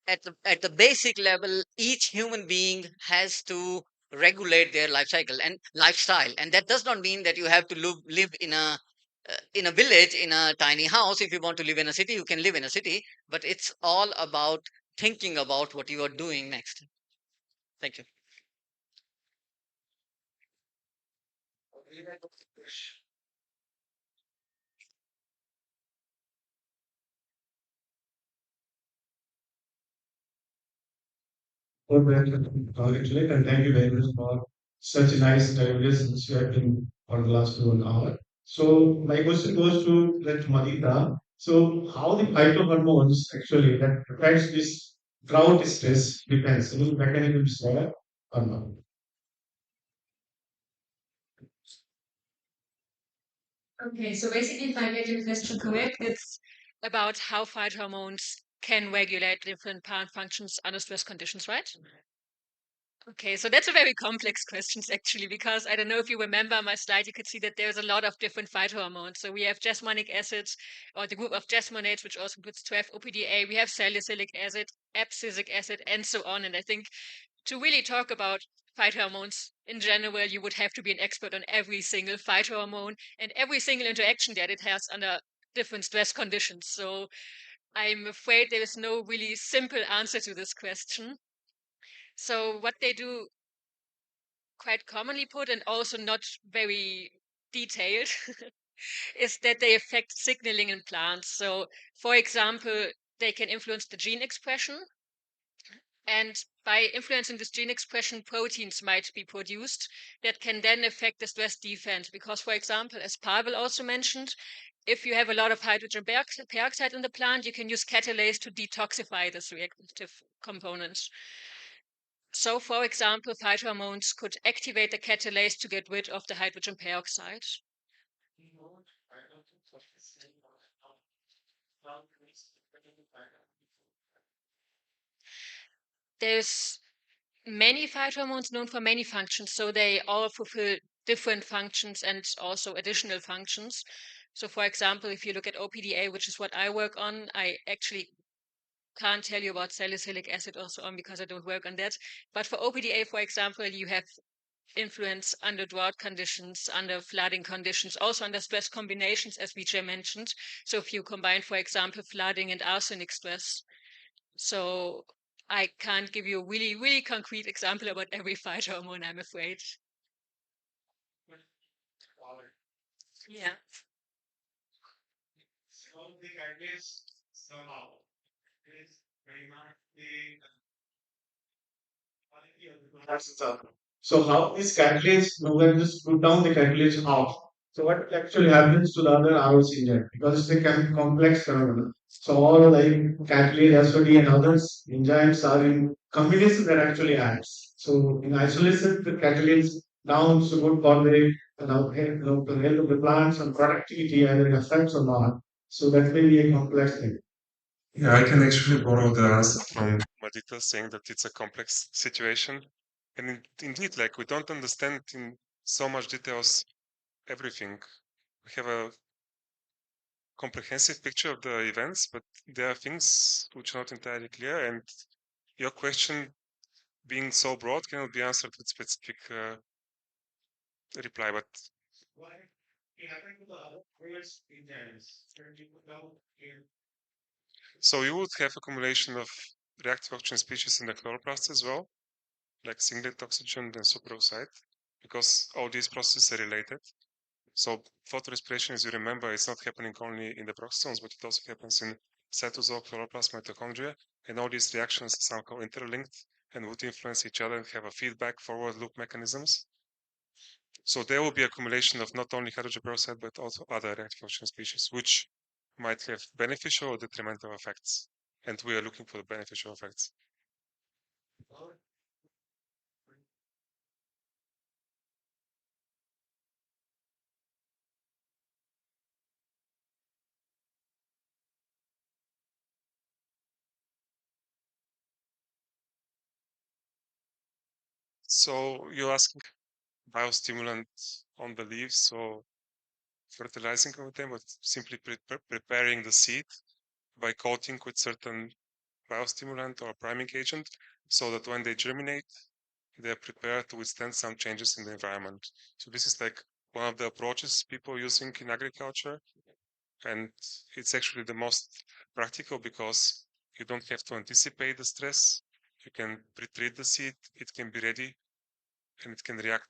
at the basic level, each human being has to regulate their life cycle and lifestyle, and that does not mean that you have to live in a village in a tiny house. If you want to live in a city, you can live in a city, but it's all about thinking about what you are doing next. Thank you. Congratulate and thank you very much for such nice deliberations you have been for the last 1 hour. So my question goes to Dr. Madita. So how the phytohormones actually that affects this drought stress depends. Any mechanisms there? or not? Okay, so basically, if I get your question correct, it's about how phytohormones can regulate different plant functions under stress conditions, right? Okay, so that's a very complex question actually, because I don't know if you remember my slide, you could see that there's a lot of different phytohormones. So we have jasmonic acids, or the group of jasmonates, which also includes 12-OPDA. We have salicylic acid, abscisic acid, and so on. And I think to really talk about phytohormones in general, you would have to be an expert on every single phytohormone and every single interaction that it has under different stress conditions. So I'm afraid there is no really simple answer to this question. So what they do, quite commonly put and also not very detailed, is that they affect signaling in plants. So for example, they can influence the gene expression, and by influencing this gene expression, proteins might be produced that can then affect the stress defense. Because, for example, as Pavel also mentioned, if you have a lot of hydrogen peroxide in the plant, you can use catalase to detoxify this reactive component. So, for example, phytohormones could activate the catalase to get rid of the hydrogen peroxide. There's many phytohormones known for many functions, so they all fulfill different functions and also additional functions. So, for example, if you look at OPDA, which is what I work on, I actually can't tell you about salicylic acid or so on because I don't work on that. But for OPDA, for example, you have influence under drought conditions, under flooding conditions, also under stress combinations, as Vijay mentioned. So if you combine, for example, flooding and arsenic stress. So I can't give you a really, really concrete example about every phytohormone, I'm afraid. Yeah. So how these calculates, now when just put down the calculation off. So what actually happens to the other ROC engine? Because it's a complex phenomenon. So all like calculate SOD and others enzymes are in combination that actually acts. So in isolation, the calculates down so good for the the health of the plants and productivity and the effects or not. So that may be a complex thing. Yeah, I can actually borrow the answer from Madita saying that it's a complex situation. And indeed, like we don't understand in so much details everything. We have a comprehensive picture of the events, but there are things which are not entirely clear. And your question, being so broad, cannot be answered with specific reply. But so you would have accumulation of reactive oxygen species in the chloroplast as well, like singlet oxygen and superoxide, because all these processes are related. So photorespiration, as you remember, is not happening only in the peroxisomes, but it also happens in cytosol, chloroplast, mitochondria, and all these reactions are somehow interlinked and would influence each other and have a feedback forward loop mechanisms. So there will be accumulation of not only hydrogen peroxide, but also other reactive oxygen species, which might have beneficial or detrimental effects. And we are looking for the beneficial effects. So you're asking biostimulant on the leaves or fertilizing of them, but simply preparing the seed by coating with certain biostimulant or priming agent so that when they germinate, they're prepared to withstand some changes in the environment. So this is like one of the approaches people are using in agriculture. And it's actually the most practical because you don't have to anticipate the stress. You can pre-treat the seed, it can be ready, and it can react.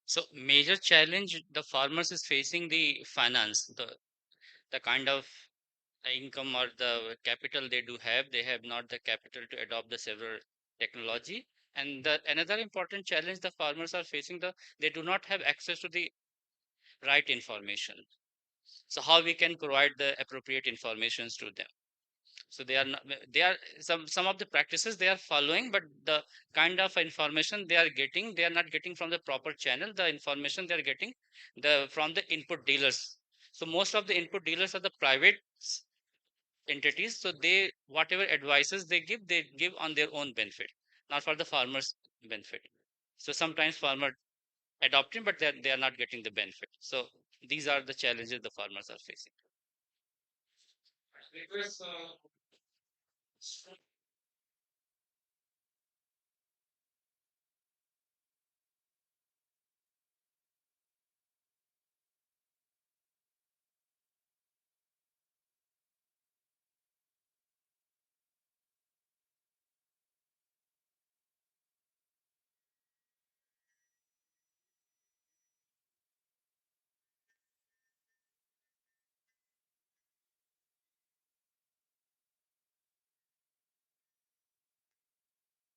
So major challenge the farmers is facing the finance, the kind of income or the capital they do have. They have not the capital to adopt the several technology. And another important challenge the farmers are facing, they do not have access to the right information. So how we can provide the appropriate informations to them? So they are not, they are some of the practices they are following, but the kind of information they are getting, they are not getting from the proper channel. The information they are getting from the input dealers. So most of the input dealers are the private entities. So they whatever advices they give on their own benefit, not for the farmers' benefit. So sometimes farmer adopting, but they are not getting the benefit. So these are the challenges the farmers are facing.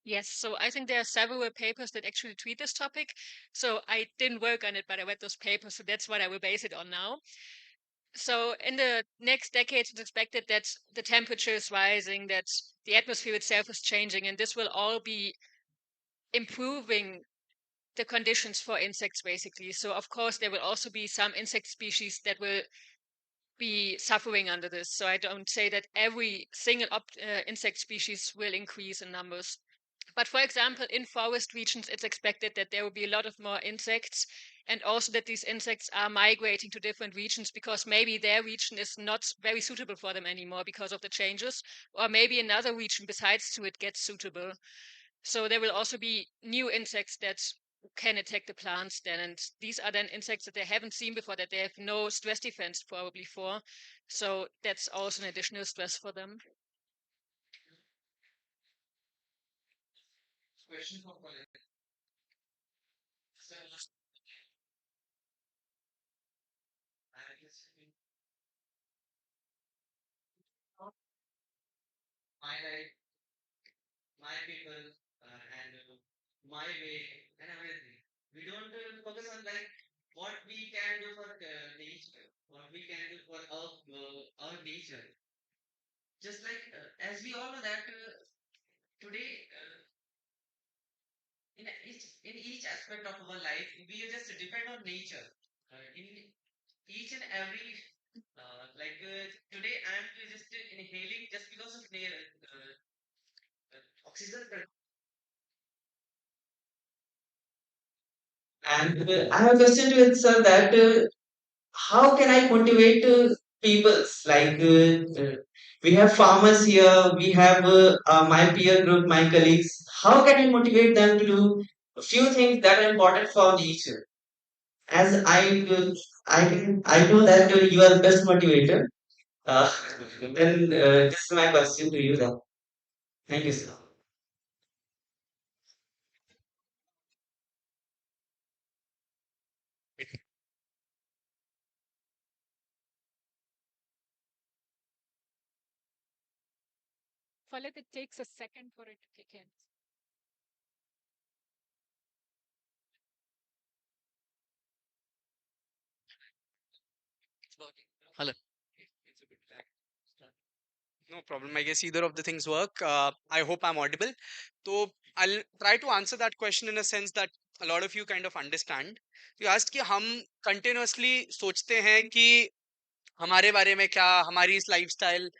Yes, so I think there are several papers that actually treat this topic. So I didn't work on it, but I read those papers, so that's what I will base it on now. So in the next decades, it's expected that the temperature is rising, that the atmosphere itself is changing, and this will all be improving the conditions for insects, basically. So of course, there will also be some insect species that will be suffering under this. So I don't say that every single insect species will increase in numbers. But for example, in forest regions, it's expected that there will be a lot of more insects, and also that these insects are migrating to different regions because maybe their region is not very suitable for them anymore because of the changes, or maybe another region besides to it gets suitable. So there will also be new insects that can attack the plants then, and these are then insects that they haven't seen before, that they have no stress defense probably for. So that's also an additional stress for them. Question for Colin. My life, my people, and my way, and everything. We don't focus on like what we can do for nature, what we can do for our nature. Just like as we all know that today in each aspect of our life we just depend on nature. In each and every today I am just inhaling just because of oxygen. And I have a question to you, sir, that how can I motivate people? We have farmers here, we have my peer group, my colleagues. How can I motivate them to do a few things that are important for nature? As I know that you are the best motivator. Uh, then this is my question to you. Then, thank you, sir. Khalid, it takes a second for it to kick in. Hello. No problem. I guess either of the things work. I hope I'm audible. So I'll try to answer that question in a sense that a lot of you kind of understand. You asked कि हम continuously सोचते हैं कि हमारे बारे में क्या, हमारी इस लाइफस्टाइल,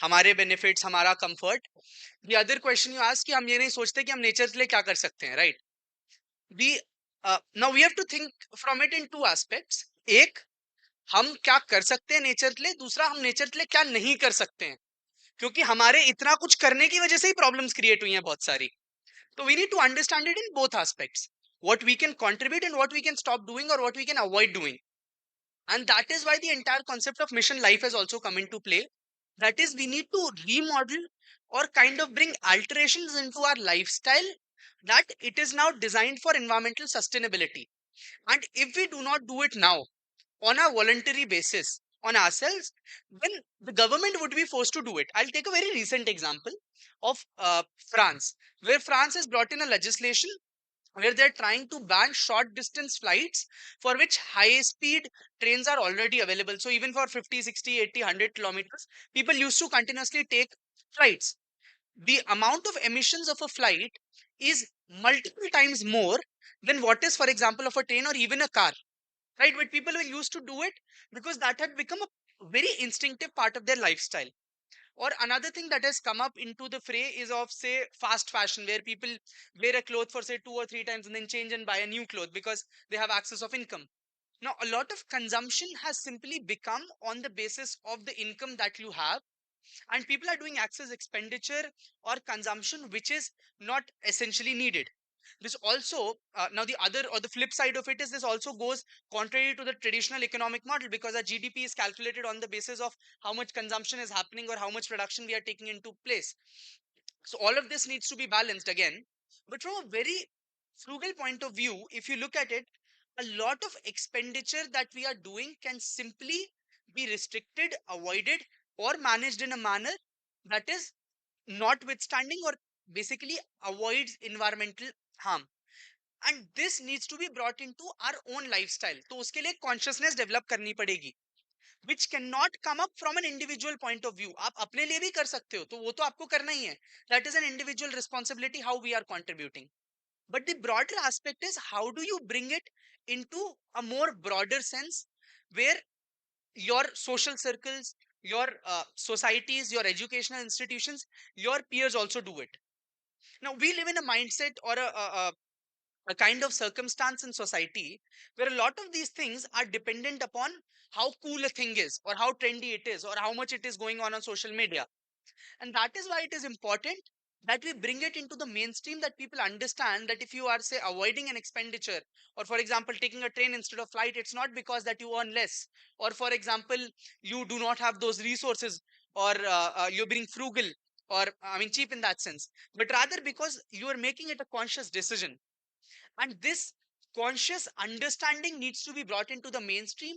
हमारे बेनिफिट्स, हमारा comfort. The other question you asked कि हम ये नहीं सोचते कि हम नेचर के लिए क्या कर सकते हैं, right? We now we have to think from it in two aspects. एक, हम क्या कर सकते हैं नेचर के लिए, दूसरा हम नेचर के लिए क्या नहीं कर सकते हैं, क्योंकि हमारे इतना कुछ करने की वजह से ही प्रॉब्लम्स क्रिएट हुई हैं बहुत सारी. तो we need to understand it in both aspects, what we can contribute and what we can stop doing or what we can avoid doing. And that is why the entire concept of mission life has also come into play. That is, we need to remodel or kind of bring alterations into our lifestyle that it is now designed for environmental sustainability. And if we do not do it now on a voluntary basis, on ourselves, then the government would be forced to do it. I'll take a very recent example of France, where France has brought in a legislation where they're trying to ban short distance flights for which high speed trains are already available. So even for 50, 60, 80, 100 kilometers, people used to continuously take flights. The amount of emissions of a flight is multiple times more than what is, for example, of a train or even a car, right? But people were used to do it because that had become a very instinctive part of their lifestyle. Or another thing that has come up into the fray is of, say, fast fashion, where people wear a cloth for, say, 2 or 3 times and then change and buy a new cloth because they have access of income. Now, a lot of consumption has simply become on the basis of the income that you have, and people are doing excess expenditure or consumption which is not essentially needed. This also, now the other or the flip side of it is, this also goes contrary to the traditional economic model, because our GDP is calculated on the basis of how much consumption is happening or how much production we are taking into place. So all of this needs to be balanced again. But from a very frugal point of view, if you look at it, a lot of expenditure that we are doing can simply be restricted, avoided, or managed in a manner that is notwithstanding or basically avoids environmental harm. And this needs to be brought into our own lifestyle. तो उसके लिए consciousness develop करनी पड़ेगी, which cannot come up from an individual point of view. आप अपने लिए भी कर सकते हो, तो वो तो आपको करना ही है. That is an individual responsibility, how we are contributing. But the broader aspect is, how do you bring it into a more broader sense, where your social circles, your societies, your educational institutions, your peers also do it. Now, we live in a mindset or a kind of circumstance in society where a lot of these things are dependent upon how cool a thing is, or how trendy it is, or how much it is going on social media. And that is why it is important that we bring it into the mainstream, that people understand that if you are, say, avoiding an expenditure, or for example taking a train instead of flight, it's not because that you earn less, or for example you do not have those resources, or you're being frugal, or I mean cheap in that sense, but rather because you are making it a conscious decision. And this conscious understanding needs to be brought into the mainstream.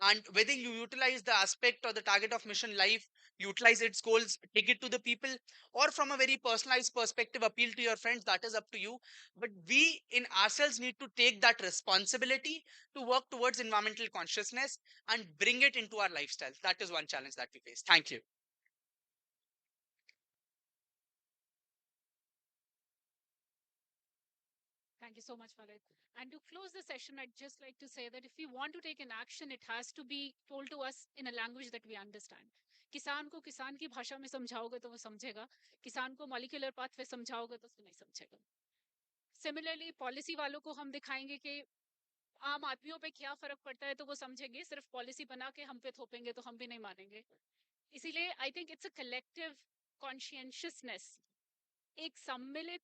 And whether you utilize the aspect or the target of mission life, utilize its goals, take it to the people, or from a very personalized perspective appeal to your friends, that is up to you. But we in ourselves need to take that responsibility to work towards environmental consciousness and bring it into our lifestyle. That is one challenge that we face. Thank you. Thank you so much, Khalid. And to close the session, I'd just like to say that if we want to take an action, it has to be told to us in a language that we understand. किसान को किसान की भाषा में समझाओगे तो वो समझेगा, किसान को मॉलिक्यूलर पाथवे समझाओगे तो उसको नहीं समझेगा. सिमिलरली पॉलिसी वालों को हम दिखाएंगे कि आम आदमियों पे क्या फर्क पड़ता है तो वो समझेंगे, सिर्फ पॉलिसी बना के हम पे थोपेंगे तो हम भी नहीं मानेंगे. इसीलिए I think it's a collective consciousness, एक सम्मिलित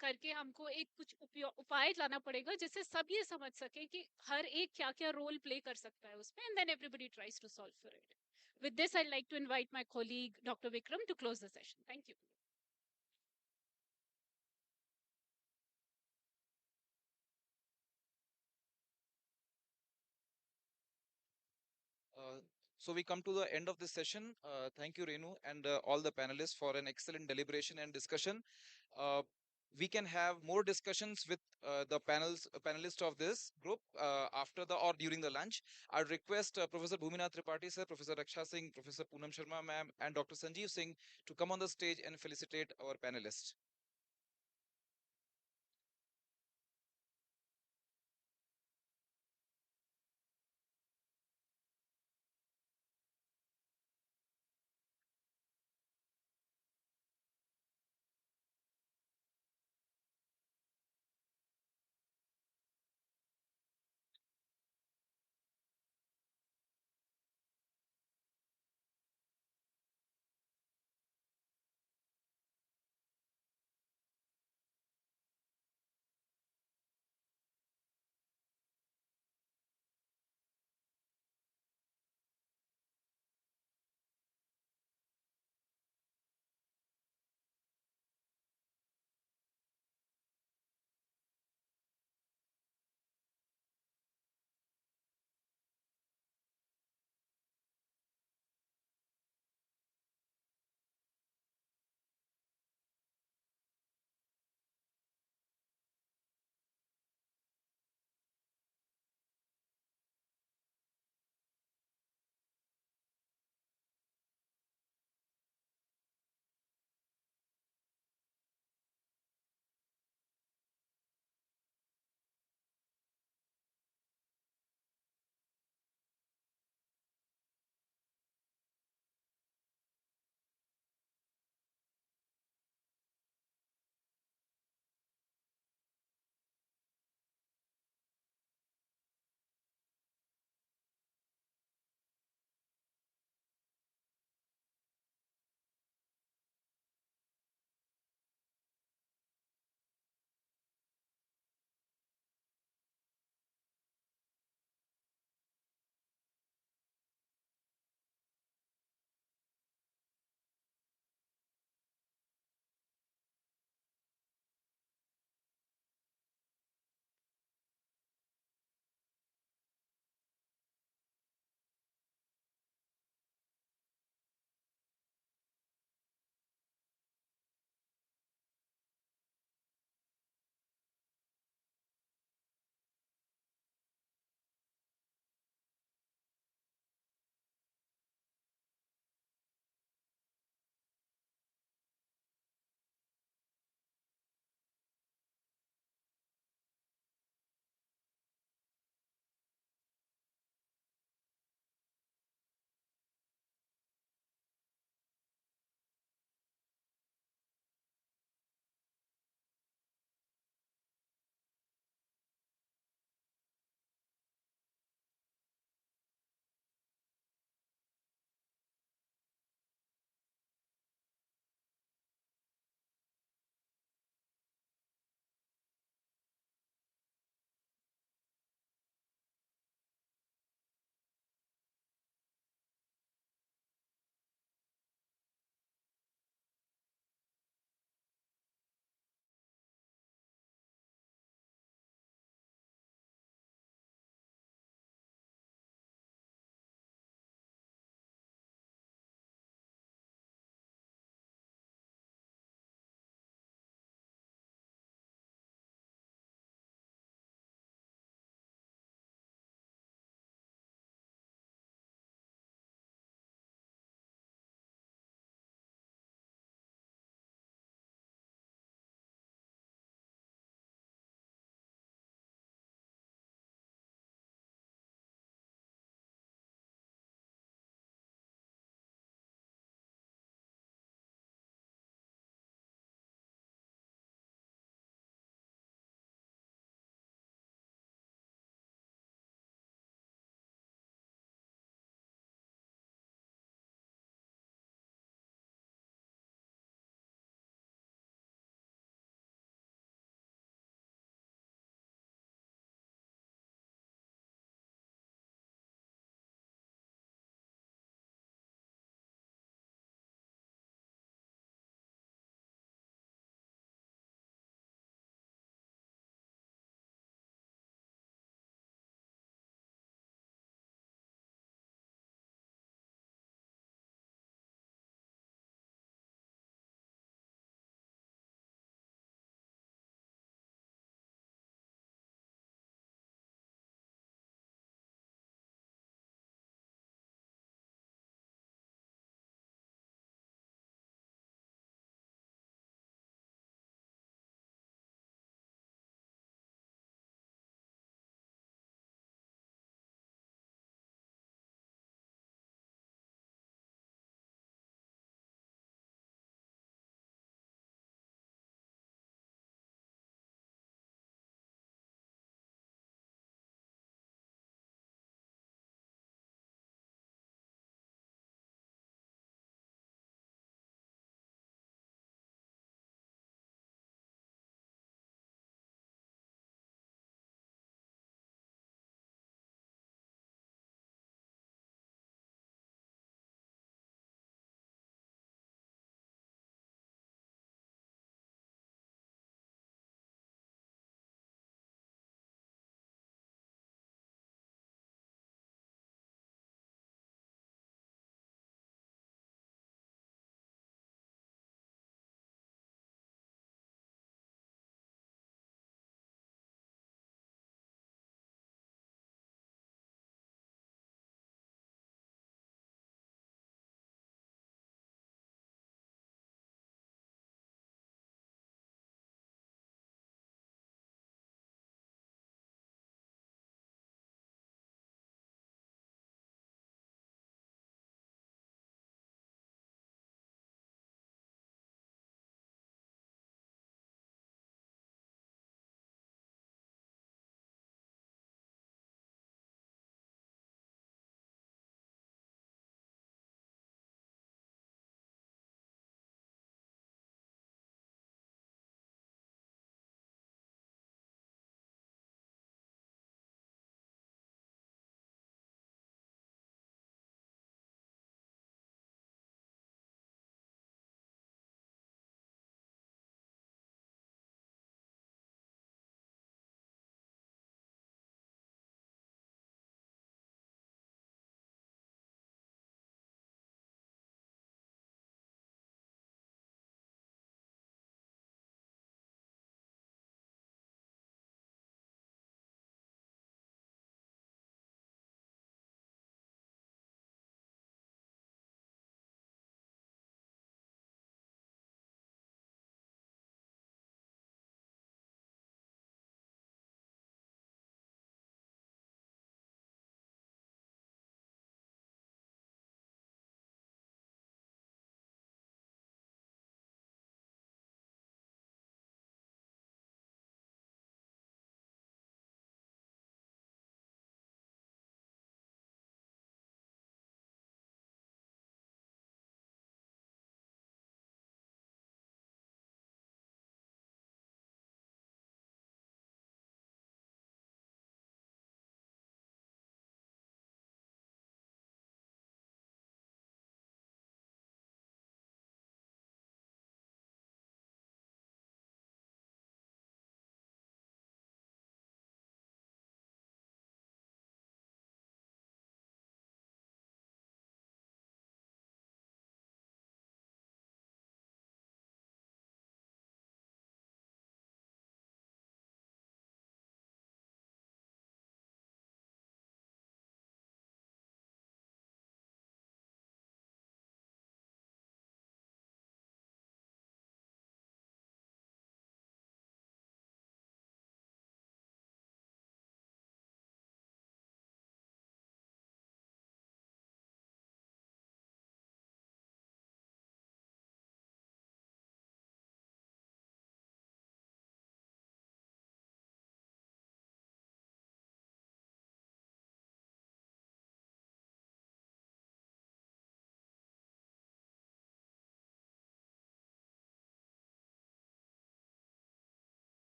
करके हमको एक कुछ उपाय लाना पड़ेगा जिससे सब ये समझ सके कि हर एक क्या क्या रोल प्ले कर सकता है उसमें, and then everybody tries to solve for it. With this I like to invite my colleague doctor Vikram to close the session. Thank you. So we come to the end of this session. Thank you, Renu, and all the panelists for an excellent deliberation and discussion. We can have more discussions with the panelists of this group after the or during the lunch. I request Professor Bhuminath Tripathi sir, Professor Raksha Singh, Professor Poonam Sharma ma'am, and Dr. Sanjeev Singh to come on the stage and felicitate our panelists.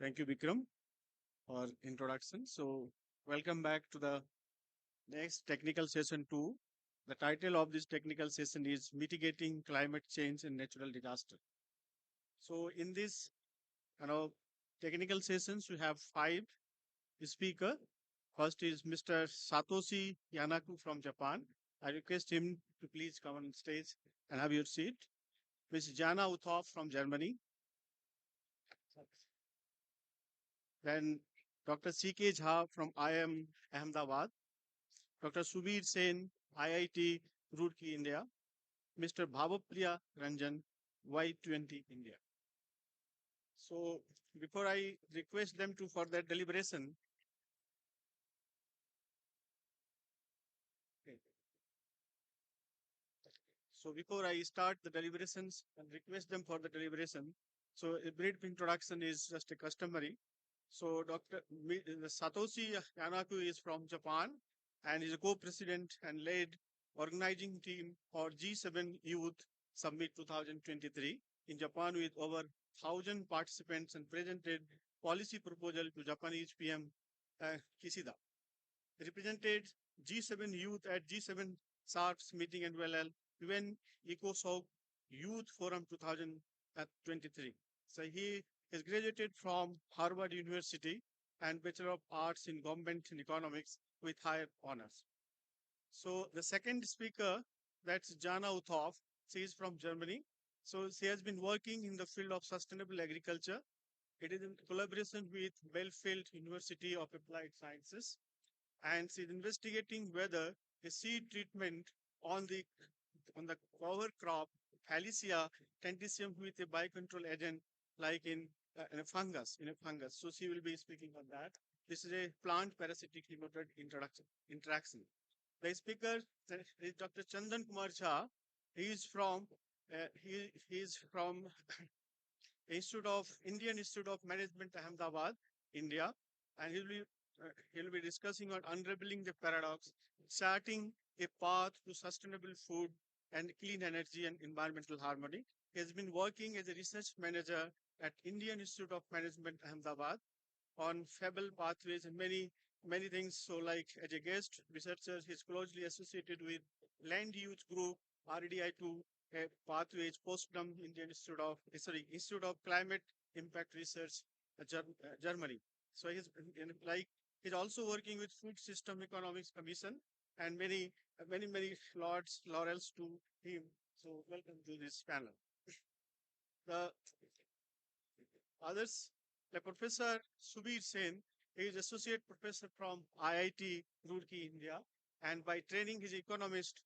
Thank you, Vikram, for introduction. So welcome back to the next technical session 2. The title of this technical session is Mitigating Climate Change and Natural Disaster. So in this technical sessions, we have 5 speakers. First is Mr. Satoshi Yanaku from Japan. I request him to please come on stage and have your seat. Ms. Jana Uthoff from Germany. Then Dr. C.K. Jha from IIM Ahmedabad. Dr. Subir Sen, IIT Roorkee, India. Mr. Bhavapriya Ranjan, Y20 India. So before I request them to for their deliberation, so before I start the deliberations and request them for the deliberation, so a brief introduction is just a customary. So Satoshi Yanaku is from Japan and is a co-president and led organizing team for G7 Youth Summit 2023 in Japan with over 1,000 participants and presented policy proposal to Japanese PM Kishida. Represented G7 Youth at G7 SARP's meeting and well UN EcoSoc Youth Forum 2023. So he is graduated from Harvard University and Bachelor of Arts in Government and Economics with higher honors. So the second speaker, that's Jana Uthoff. She is from Germany. So she has been working in the field of sustainable agriculture. It is in collaboration with Belfield University of Applied Sciences. And she's investigating whether a seed treatment on the cover crop Halicia tenticium with a biocontrol agent like in a fungus. So she will be speaking on that. This is a plant parasitic nematode interaction. The speaker is Dr. Chandan Kumar Jha. He is from Indian Institute of Management, Ahmedabad, India, and he'll be discussing on unraveling the paradox, charting a path to sustainable food and clean energy and environmental harmony. He has been working as a research manager at Indian Institute of Management, Ahmedabad, on fable pathways and many things. So, like as a guest researcher, he's closely associated with Land Use Group, RDI2 pathways, Postdom Indian Institute of Climate Impact Research, Germany. So he's also working with Food System Economics Commission and many laurels to him. So welcome to this panel. The others, like Professor Subir Sen, he is associate professor from IIT Roorkee, India, and by training he's economist.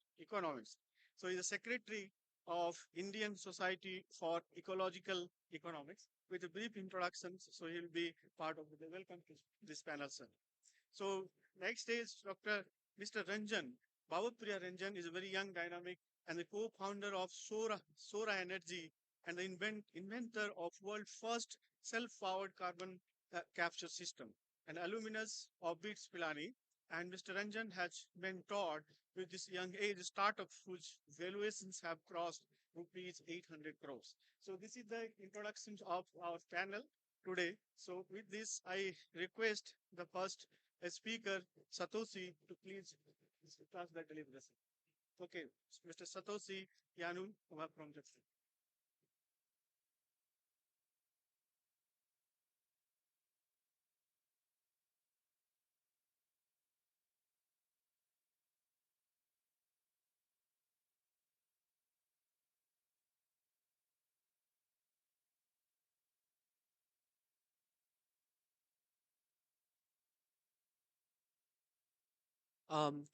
So he's a secretary of Indian Society for Ecological Economics. With a brief introduction, so he'll be part of the welcome to this panel, sir. So next is Mr. Ranjan. Bhavapriya Ranjan is a very young, dynamic, and the co-founder of Sora Energy and the inventor of world's first self-powered carbon capture system, and alumnus of BITS Pilani. And Mr. Ranjan has been taught with this young age startup whose valuations have crossed rupees 800 crores. So this is the introduction of our panel today. So with this, I request the first speaker, Satoshi, to please start the deliberation. Okay, Mr. Satoshi Yanu from Japan.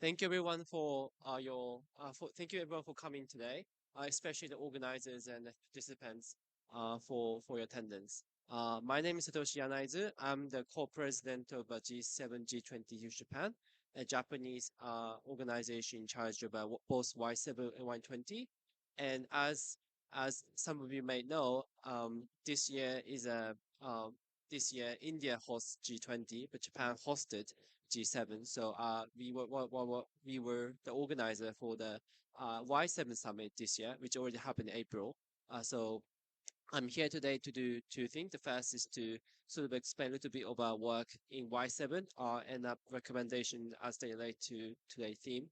Thank you everyone for thank you everyone for coming today, especially the organizers and the participants for your attendance. My name is Satoshi Yanaizu. I'm the co-president of G7 G20 Youth Japan, a Japanese organization in charge of both Y7 and Y20. And as some of you may know, this year India hosts G20, but Japan hosted G7. So we were the organizer for the Y7 summit this year, which already happened in April. So I'm here today to do two things. The first is to sort of explain a little bit of our work in Y7 and our recommendation as they relate to today's theme,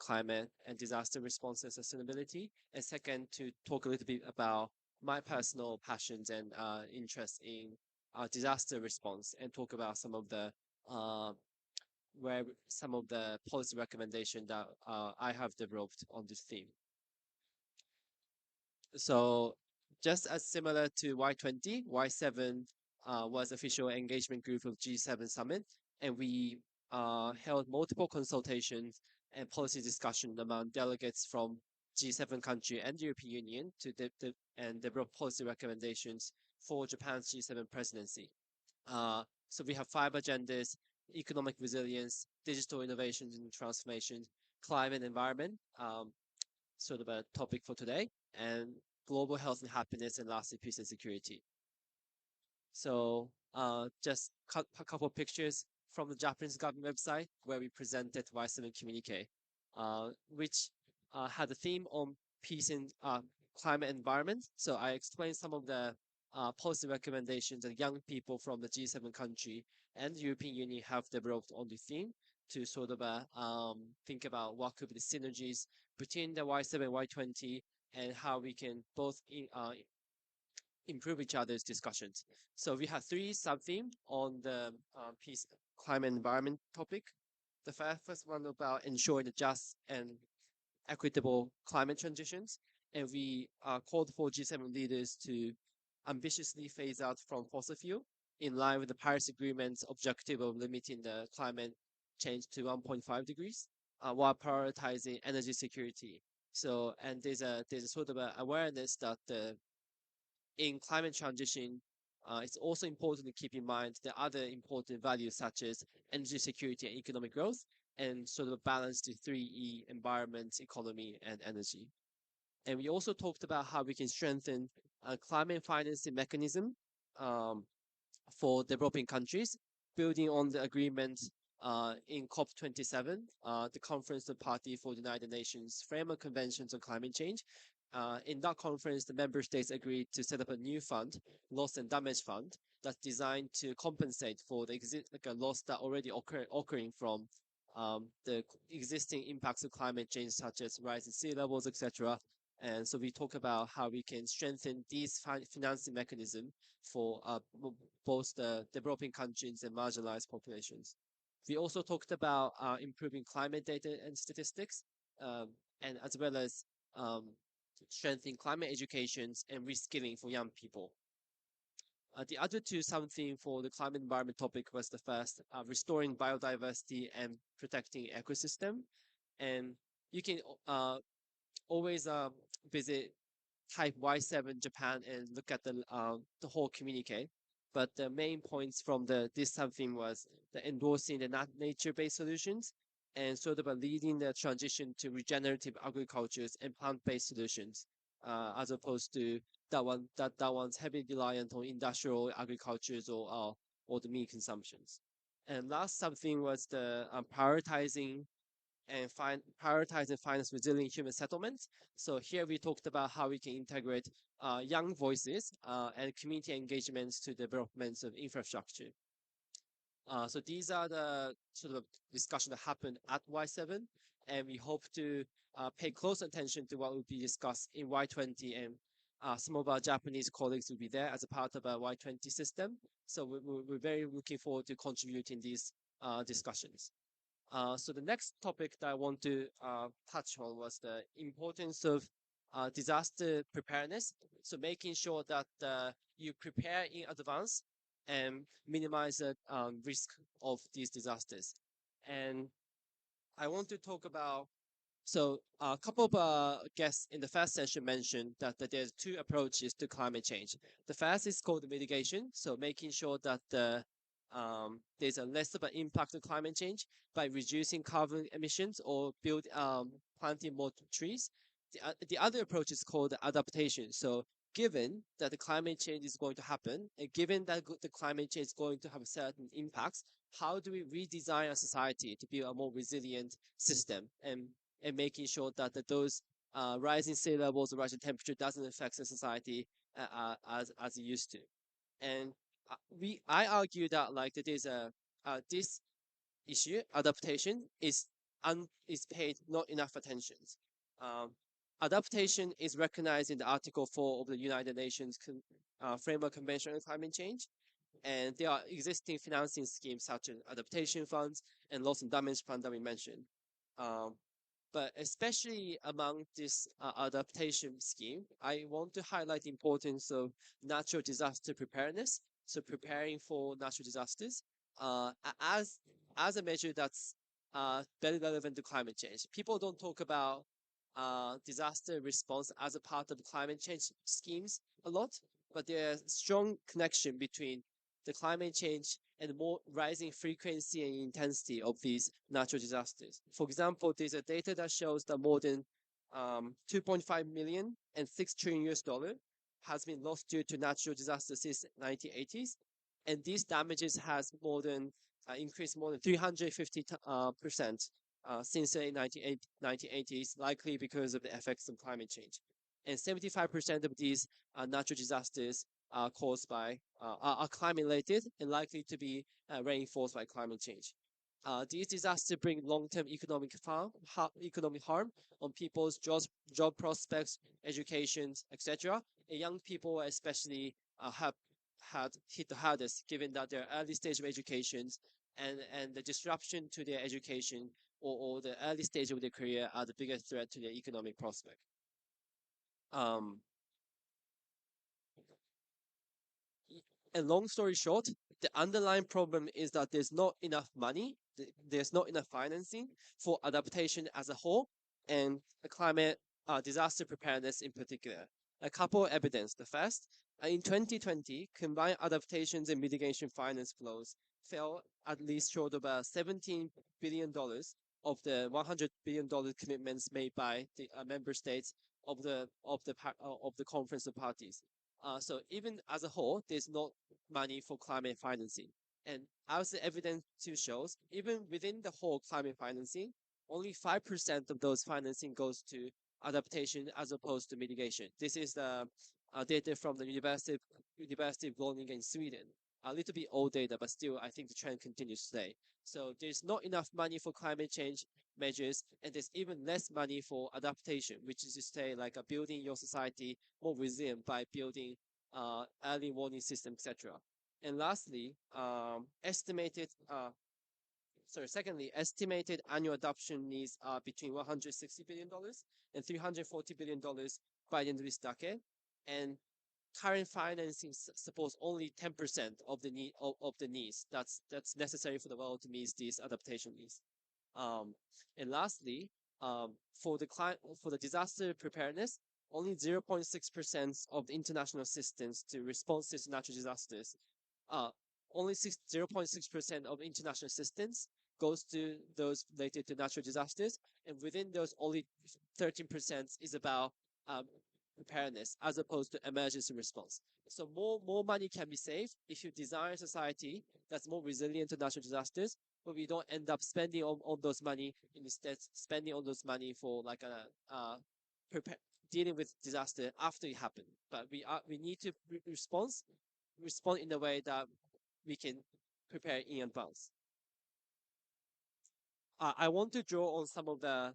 climate and disaster response and sustainability. And second, to talk a little bit about my personal passions and interest in disaster response and talk about some of the policy recommendation that I have developed on this theme. So just as similar to Y20, Y7 was official engagement group of G7 summit, and we held multiple consultations and policy discussion among delegates from G7 country and the European Union to develop policy recommendations for Japan's G7 presidency. So we have 5 agendas: economic resilience, digital innovations and transformation, climate and environment, sort of a topic for today, and global health and happiness, and lastly, peace and security. So just a couple of pictures from the Japanese government website where we presented Y7 communique, which had a theme on peace and climate environment. So I explained some of the policy recommendations that young people from the G7 country and the European Union have developed on the theme to sort of think about what could be the synergies between the Y7 and Y20 and how we can both improve each other's discussions. So we have 3 sub-themes on the peace, climate, environment topic. The first one about ensuring the just and equitable climate transitions. And we called for G7 leaders to ambitiously phase out from fossil fuel in line with the Paris Agreement's objective of limiting the climate change to 1.5 degrees while prioritizing energy security. So, and there's a sort of a awareness that in climate transition, it's also important to keep in mind the other important values such as energy security and economic growth, and sort of balance the 3E: environment, economy, and energy. And we also talked about how we can strengthen a climate financing mechanism for developing countries, building on the agreement in COP27, the Conference of Party for the United Nations Framework Conventions on Climate Change. In that conference, the member states agreed to set up a new fund, loss and damage fund, that's designed to compensate for the loss that already occurring from the existing impacts of climate change, such as rising sea levels, etc. And so we talk about how we can strengthen these financing mechanism for both the developing countries and marginalized populations. We also talked about improving climate data and statistics, and as well as strengthening climate educations and reskilling for young people. The other 2, something for the climate environment topic, was the first, restoring biodiversity and protecting ecosystem. And you can always visit type Y7 Japan and look at the whole communique. But the main points from this something was the endorsing the nature-based solutions and sort of leading the transition to regenerative agricultures and plant-based solutions, as opposed to that one's heavily reliant on industrial agricultures or the meat consumptions. And last something was the prioritizing finance resilient human settlements. So here we talked about how we can integrate young voices and community engagements to developments of infrastructure. So these are the sort of discussion that happened at Y7, and we hope to pay close attention to what will be discussed in Y20, and some of our Japanese colleagues will be there as a part of our Y20 system. So we're very looking forward to contributing these discussions. So the next topic that I want to touch on was the importance of disaster preparedness. So making sure that you prepare in advance and minimize the risk of these disasters. And I want to talk about, so a couple of guests in the first session mentioned that there's 2 approaches to climate change. The first is called mitigation, so making sure that there's a less of an impact of climate change by reducing carbon emissions or planting more trees. The other approach is called adaptation. So given that the climate change is going to happen, and given that the climate change is going to have certain impacts, how do we redesign our society to be a more resilient system, and making sure that those rising sea levels or rising temperature doesn't affect the society as it used to. And I argue that like that is a this issue adaptation is paid not enough attention. Um, Adaptation is recognized in the Article 4 of the United Nations Framework Convention on Climate Change, and there are existing financing schemes such as adaptation funds and loss and damage fund that we mentioned. But especially among this adaptation scheme, I want to highlight the importance of natural disaster preparedness. So preparing for natural disasters as a measure that's very relevant to climate change. People don't talk about disaster response as a part of climate change schemes a lot, but there's a strong connection between the climate change and more rising frequency and intensity of these natural disasters. For example, there's a data that shows that more than 2.5 million and 6 trillion US dollar has been lost due to natural disasters since 1980s, and these damages has more than increased more than 350% since the 1980s, likely because of the effects of climate change. And 75% of these natural disasters are caused by are climate related and likely to be reinforced by climate change. These disasters bring long-term economic harm on people's job prospects, education, etc. And young people especially have had hit the hardest, given that their early stage of education and the disruption to their education or the early stage of their career are the biggest threat to their economic prospect. And long story short, the underlying problem is that there's not enough money, there's not enough financing for adaptation as a whole and the climate disaster preparedness in particular. A couple of evidence. The first, in 2020, combined adaptations and mitigation finance flows fell at least short of $17 billion of the $100 billion commitments made by the member states of the Conference of Parties. So even as a whole, there's not money for climate financing. And as the evidence too shows, even within the whole climate financing, only 5% of those financing goes to adaptation as opposed to mitigation. This is the data from the University of Groningen in Sweden. A little bit old data, but still, I think the trend continues today. So there's not enough money for climate change measures, and there's even less money for adaptation, which is to say, like building your society more resilient by building early warning system, etc. And lastly, secondly, estimated annual adoption needs are between $160 billion and $340 billion by the end of this decade, and current financing supports only 10% of the needs that's necessary for the world to meet these adaptation needs. And lastly, for the disaster preparedness, only 0.6% of the international assistance to responses to natural disasters, only 0.6% of international assistance goes to those related to natural disasters, and within those, only 13% is about preparedness as opposed to emergency response. So more money can be saved if you design a society that's more resilient to natural disasters, but we don't end up spending on those money, instead spending on those money for like dealing with disaster after it happened. But we need to respond in a way that we can prepare in advance. I want to draw on some of the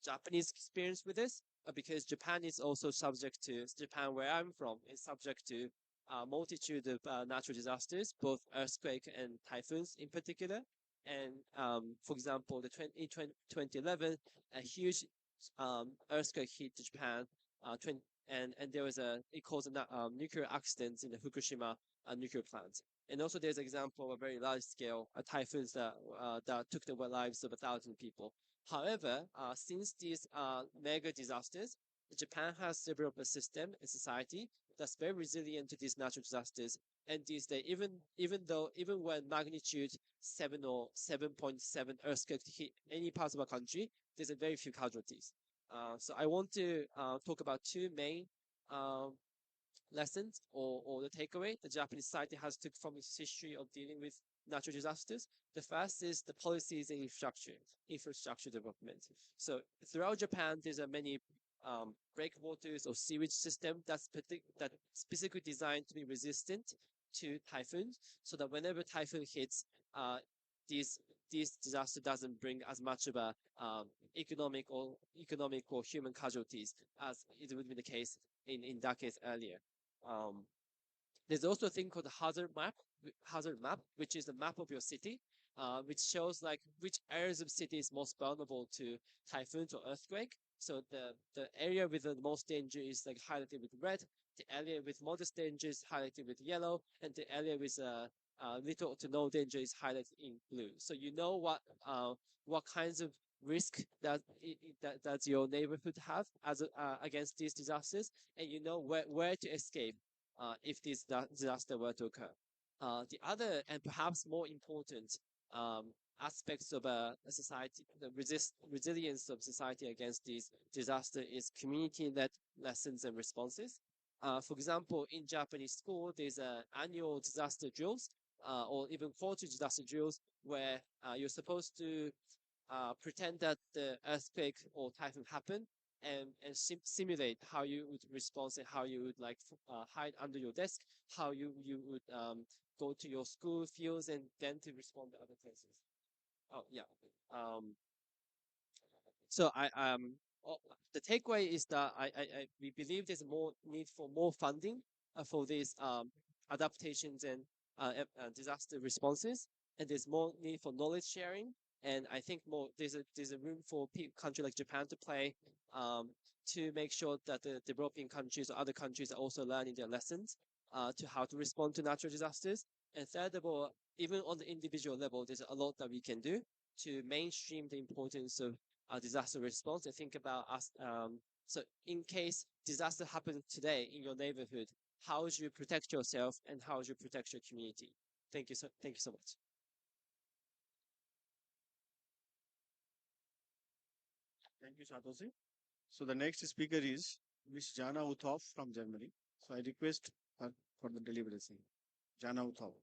Japanese experience with this because Japan is also subject to, Japan where I'm from is subject to a multitude of natural disasters, both earthquake and typhoons in particular. And for example, in 2011, a huge earthquake hit Japan, and there was it caused a nuclear accident in the Fukushima nuclear plant. And also there's an example of a very large scale typhoons that took the lives of 1,000 people. However, since these mega disasters, Japan has developed a system and society that's very resilient to these natural disasters. And these days, even when magnitude 7 or 7.7 earthquake hit any part of a country, there's a very few casualties. So I want to talk about two main lessons or the takeaway the Japanese society has took from its history of dealing with natural disasters. The first is the policies and infrastructure development. So throughout Japan, there's many breakwaters or sewage system that's specifically designed to be resistant to typhoons, so that whenever typhoon hits, these disaster doesn't bring as much of a economic or human casualties as it would be the case in decades earlier. There's also a thing called the hazard map, which is a map of your city, which shows like which areas of city is most vulnerable to typhoons or earthquake. So the area with the most danger is like highlighted with red. The area with modest danger is highlighted with yellow, and the area with little to no danger is highlighted in blue. So you know what kinds of risk that your neighborhood have as against these disasters, and you know where to escape if this disaster were to occur. The other and perhaps more important aspects of a society, the resilience of society against this disaster is community-led lessons and responses. For example, in Japanese school, there's annual disaster drills or even quarterly disaster drills where you're supposed to pretend that the earthquake or typhoon happened and simulate how you would respond and how you would like hide under your desk, how you would go to your school fields and then to respond to other places. Oh yeah. So the takeaway is that we believe there's more need for more funding for these adaptations and disaster responses, and there's more need for knowledge sharing. And I think there's a room for country like Japan to play to make sure that the developing countries or other countries are also learning their lessons to how to respond to natural disasters. And third of all, even on the individual level, there's a lot that we can do to mainstream the importance of disaster response and think about us. So in case disaster happens today in your neighborhood, how would you protect yourself and how would you protect your community? Thank you so much. Thank you, Satoshi. So the next speaker is Ms. Jana Uthoff from Germany. So I request her for the deliberation. Jana Uthoff.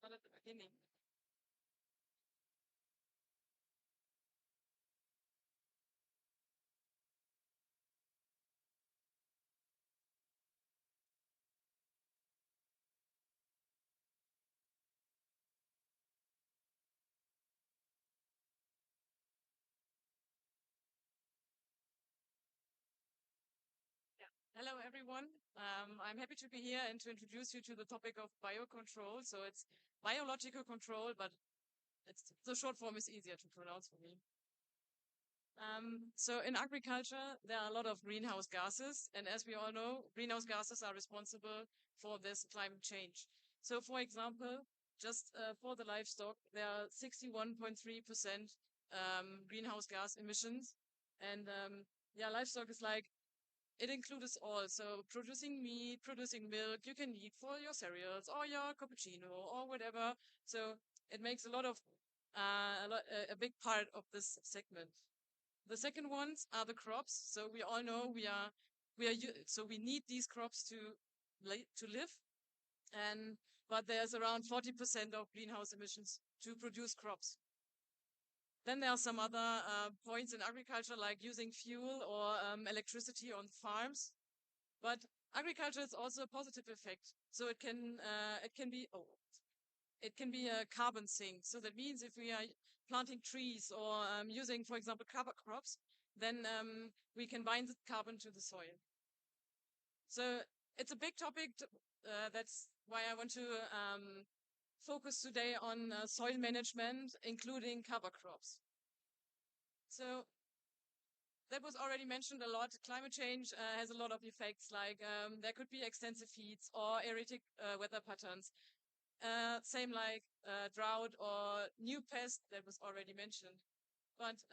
Not at the beginning. Hello, everyone. I'm happy to be here and to introduce you to the topic of biocontrol. So it's biological control, but the short form is easier to pronounce for me. So in agriculture, there are a lot of greenhouse gases. And as we all know, greenhouse gases are responsible for this climate change. So for example, just for the livestock, there are 61.3% greenhouse gas emissions. And yeah, livestock is like, it includes all. So producing meat, producing milk, you can eat for your cereals or your cappuccino or whatever. So it makes a big part of this segment. The second ones are the crops. So we all know so we need these crops to live. But there's around 40% of greenhouse emissions to produce crops. Then there are some other points in agriculture, like using fuel or electricity on farms. But agriculture is also a positive effect. So it can be a carbon sink. So that means if we are planting trees or using, for example, cover crops, then we can bind the carbon to the soil. So it's a big topic. That's why I want to focus today on soil management, including cover crops. So that was already mentioned a lot. Climate change has a lot of effects, like there could be extensive heats or erratic weather patterns. Same like drought or new pests that was already mentioned. But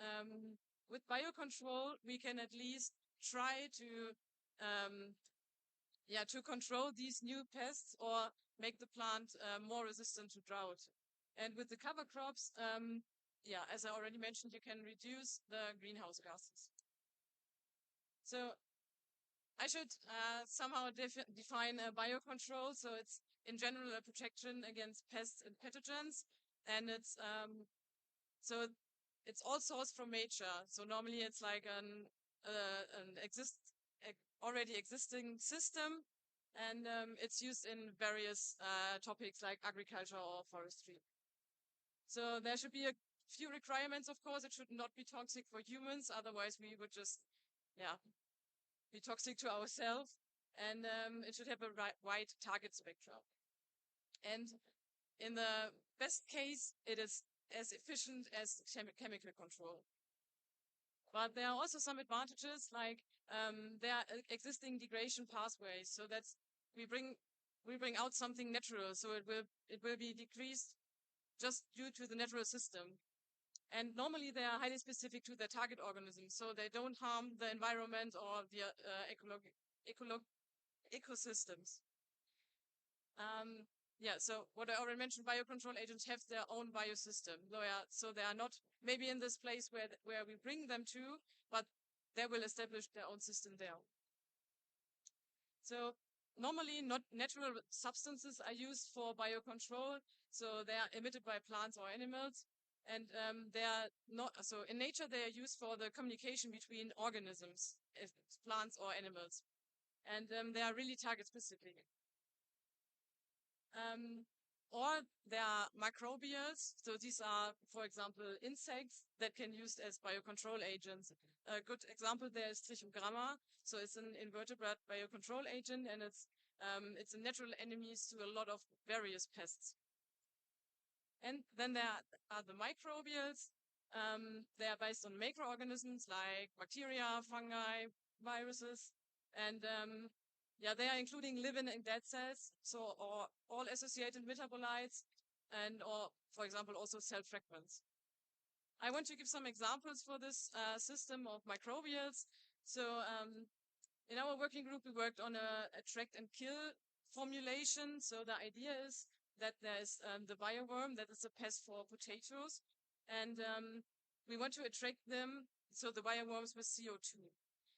with biocontrol, we can at least try to control these new pests or make the plant more resistant to drought. And with the cover crops, as I already mentioned, you can reduce the greenhouse gases. So I should somehow define biocontrol. So it's in general a protection against pests and pathogens, and it's so it's all sourced from nature. So normally it's like an already existing system, and it's used in various topics like agriculture or forestry. So there should be a few requirements, of course. It should not be toxic for humans, otherwise we would just, yeah, be toxic to ourselves. And it should have a wide target spectrum. And in the best case, it is as efficient as chemical control. But there are also some advantages, like there are existing degradation pathways, so that's we bring out something natural, so it will be decreased just due to the natural system. And normally they are highly specific to their target organisms, so they don't harm the environment or the ecosystems. Yeah, so what I already mentioned, biocontrol agents have their own biosystem. So they are not maybe in this place where we bring them to, but they will establish their own system there. So normally not natural substances are used for biocontrol, so they are emitted by plants or animals. And they are not, so in nature they are used for the communication between organisms, plants or animals. And they are really target specific. Or there are microbials. So these are, for example, insects that can be used as biocontrol agents. A good example there is Trichogramma. So it's an invertebrate biocontrol agent, and it's a natural enemy to a lot of various pests. And then there are the microbials. They are based on microorganisms like bacteria, fungi, viruses, and yeah, they are including living and dead cells, so or all associated metabolites, and or for example also cell fragments. I want to give some examples for this system of microbials. So in our working group, we worked on a attract and kill formulation. So the idea is that there is the bioworm that is a pest for potatoes, and we want to attract them, so the bioworms with CO2.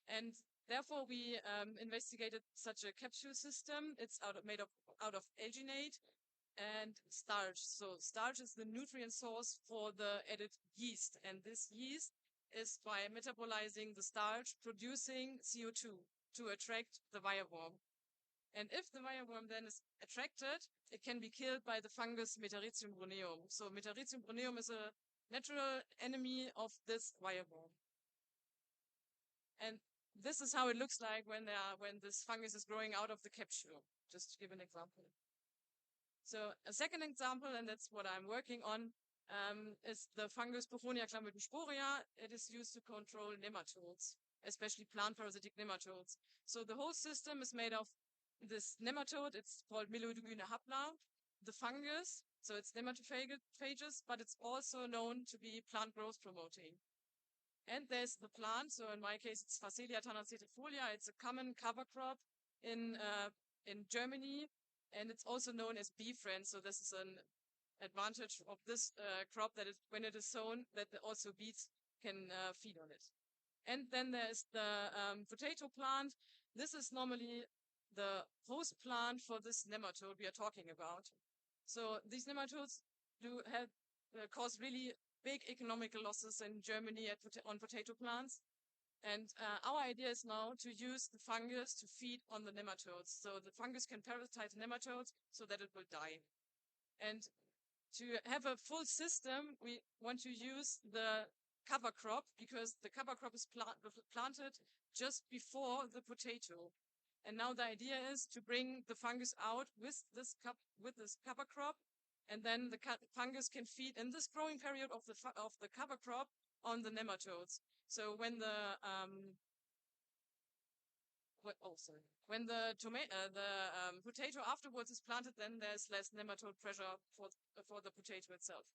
And therefore, we investigated such a capsule system. It's made out of alginate and starch. So starch is the nutrient source for the added yeast, and this yeast is by metabolizing the starch producing CO2 to attract the vireworm. And if the vireworm then is attracted, it can be killed by the fungus Metarhizium bruneum. So Metarhizium bruneum is a natural enemy of this vireworm. And this is how it looks like when this fungus is growing out of the capsule, just to give an example. So a second example, and that's what I'm working on, is the fungus Bufonia chlamydosporia. It is used to control nematodes, especially plant parasitic nematodes. So the whole system is made of this nematode. It's called Meloidogyne hapla, the fungus. So it's nematophages, but it's also known to be plant growth promoting. And there's the plant. So in my case, it's Phacelia tanacetifolia. It's a common cover crop in Germany, and it's also known as bee friend. So this is an advantage of this crop, that when it is sown, that also bees can feed on it. And then there's the potato plant. This is normally the host plant for this nematode we are talking about. So these nematodes do have cause really big economical losses in Germany on potato plants. And our idea is now to use the fungus to feed on the nematodes. So the fungus can parasitize nematodes so that it will die. And to have a full system, we want to use the cover crop, because the cover crop is planted just before the potato. And now the idea is to bring the fungus out with this cover crop, and then the fungus can feed in this growing period of the cover crop on the nematodes. So when the when the potato afterwards is planted, then there's less nematode pressure for the potato itself.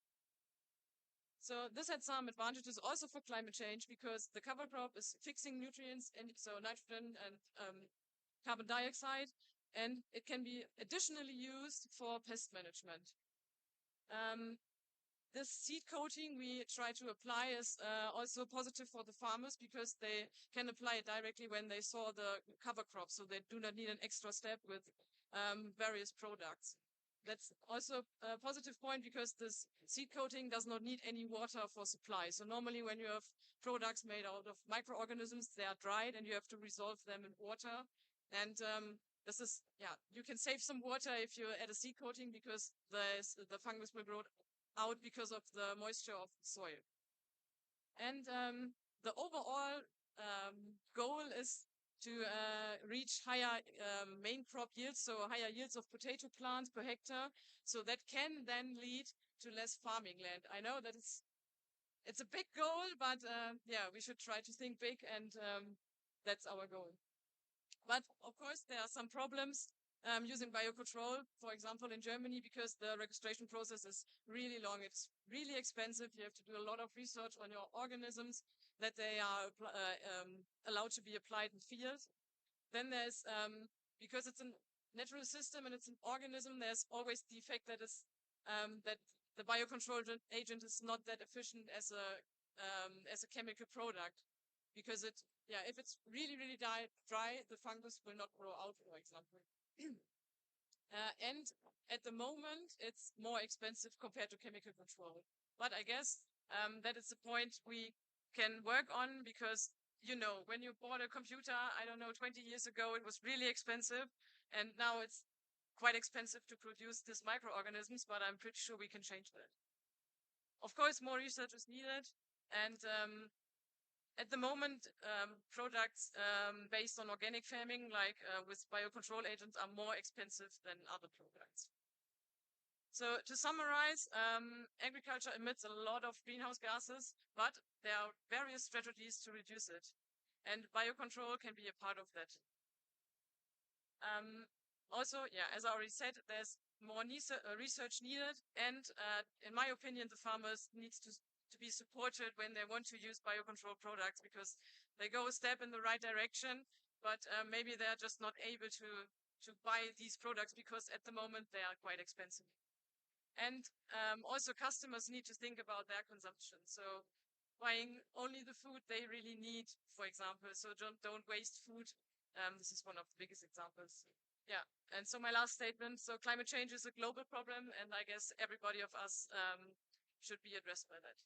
So this had some advantages also for climate change, because the cover crop is fixing nutrients, and so nitrogen and carbon dioxide, and it can be additionally used for pest management. This seed coating we try to apply is also positive for the farmers, because they can apply it directly when they sow the cover crop, so they do not need an extra step with various products. That's also a positive point because this seed coating does not need any water for supply. So normally when you have products made out of microorganisms, they are dried and you have to resolve them in water. And this is, yeah, you can save some water if you add a seed coating because the fungus will grow out because of the moisture of the soil. And the overall goal is to reach higher main crop yields, so higher yields of potato plants per hectare. So that can then lead to less farming land. I know that it's a big goal, but yeah, we should try to think big, and that's our goal. But of course, there are some problems using biocontrol, for example, in Germany, because the registration process is really long. It's really expensive. You have to do a lot of research on your organisms that they are allowed to be applied in field. Then there's, because it's a natural system and it's an organism, there's always the effect that is that the biocontrol agent is not that efficient as a chemical product, because it, yeah, if it's really dry, the fungus will not grow out, for example. And at the moment, it's more expensive compared to chemical control. But I guess that is the point we can work on, because, you know, when you bought a computer, I don't know, 20 years ago, it was really expensive. And now it's quite expensive to produce these microorganisms, but I'm pretty sure we can change that. Of course, more research is needed. And at the moment, products based on organic farming, like with biocontrol agents, are more expensive than other products. So to summarize, agriculture emits a lot of greenhouse gases, but there are various strategies to reduce it. And biocontrol can be a part of that. Also, yeah, as I already said, there's more research needed. And in my opinion, the farmers needs to be supported when they want to use biocontrol products, because they go a step in the right direction, but maybe they're just not able to buy these products because at the moment they are quite expensive. And also customers need to think about their consumption. So buying only the food they really need, for example, so don't waste food. This is one of the biggest examples. Yeah, and so my last statement, so climate change is a global problem, and I guess everybody of us should be addressed by that.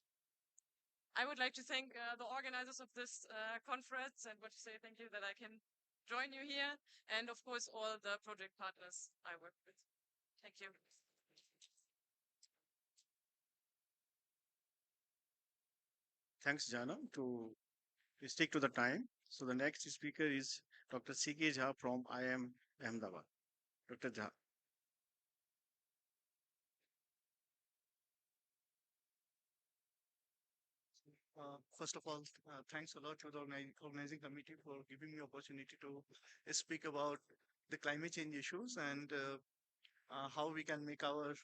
I would like to thank the organizers of this conference, and what to say thank you that I can join you here, and of course all the project partners I work with. Thank you. Thanks, Jana, to stick to the time. So the next speaker is Dr. C.K. Jha from IIM Ahmedabad. Dr. Jha. First of all, thanks a lot to the organizing committee for giving me opportunity to speak about the climate change issues and how we can make our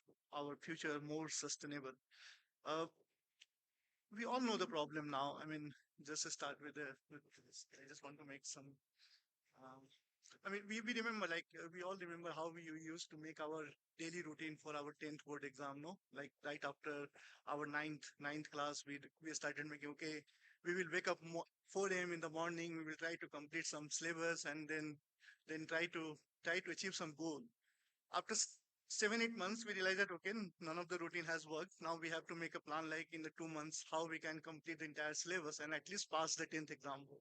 future more sustainable. We all know the problem now. I mean, just to start with this, I just want to make some. I mean, we remember, like, we all remember how we used to make our daily routine for our 10th board exam, no? Like, right after our ninth class, we started making, okay, we will wake up 4 a.m. in the morning, we will try to complete some syllabus and then try to achieve some goal. After 7-8 months, we realized that, okay, none of the routine has worked. Now we have to make a plan, like in the 2 months, how we can complete the entire syllabus and at least pass the 10th exam board.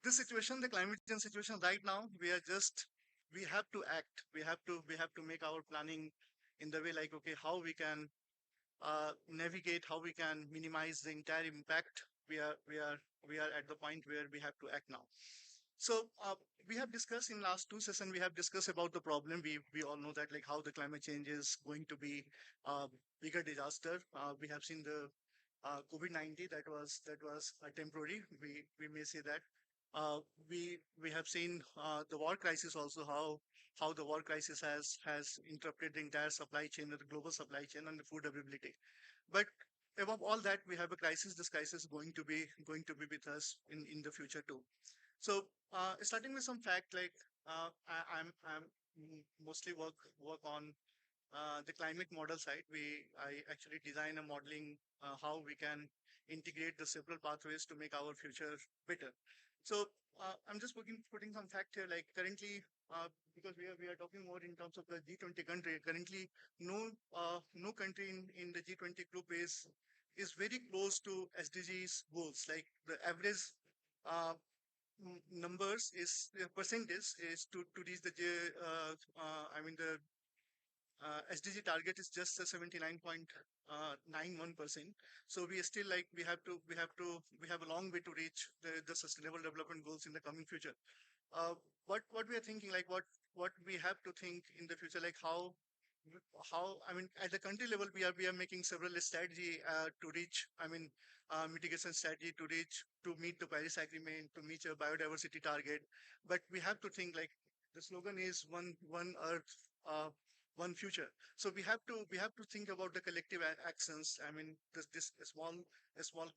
This situation, the climate change situation right now, we have to act. We have to make our planning in the way, like, okay, how we can navigate, how we can minimize the entire impact. We are at the point where we have to act now. So we have discussed in last 2 sessions, we have discussed about the problem. We all know that, like, how the climate change is going to be a bigger disaster. We have seen the COVID-19 that was a temporary. We may say that. We have seen the war crisis also, how the war crisis has interrupted the entire supply chain, the global supply chain, and the food availability. But above all that, we have a crisis. This crisis is going to be with us in the future too. So starting with some fact, like I'm mostly work on the climate model side. I actually design a modeling how we can integrate the several pathways to make our future better. So I'm just putting some fact here. Like currently, because we are talking more in terms of the G20 country. Currently, no country in the G20 group is very close to SDGs goals. Like the average uh, numbers is percentage is to reach the I mean the SDG target is just 79.91%. So we are still like we have a long way to reach the sustainable development goals in the coming future. What we are thinking, like what we have to think in the future, like how I mean at the country level we are making several strategy to reach, I mean mitigation strategy to meet the Paris Agreement, to meet a biodiversity target. But we have to think like the slogan is one earth, one future. So we have to think about the collective actions. I mean this small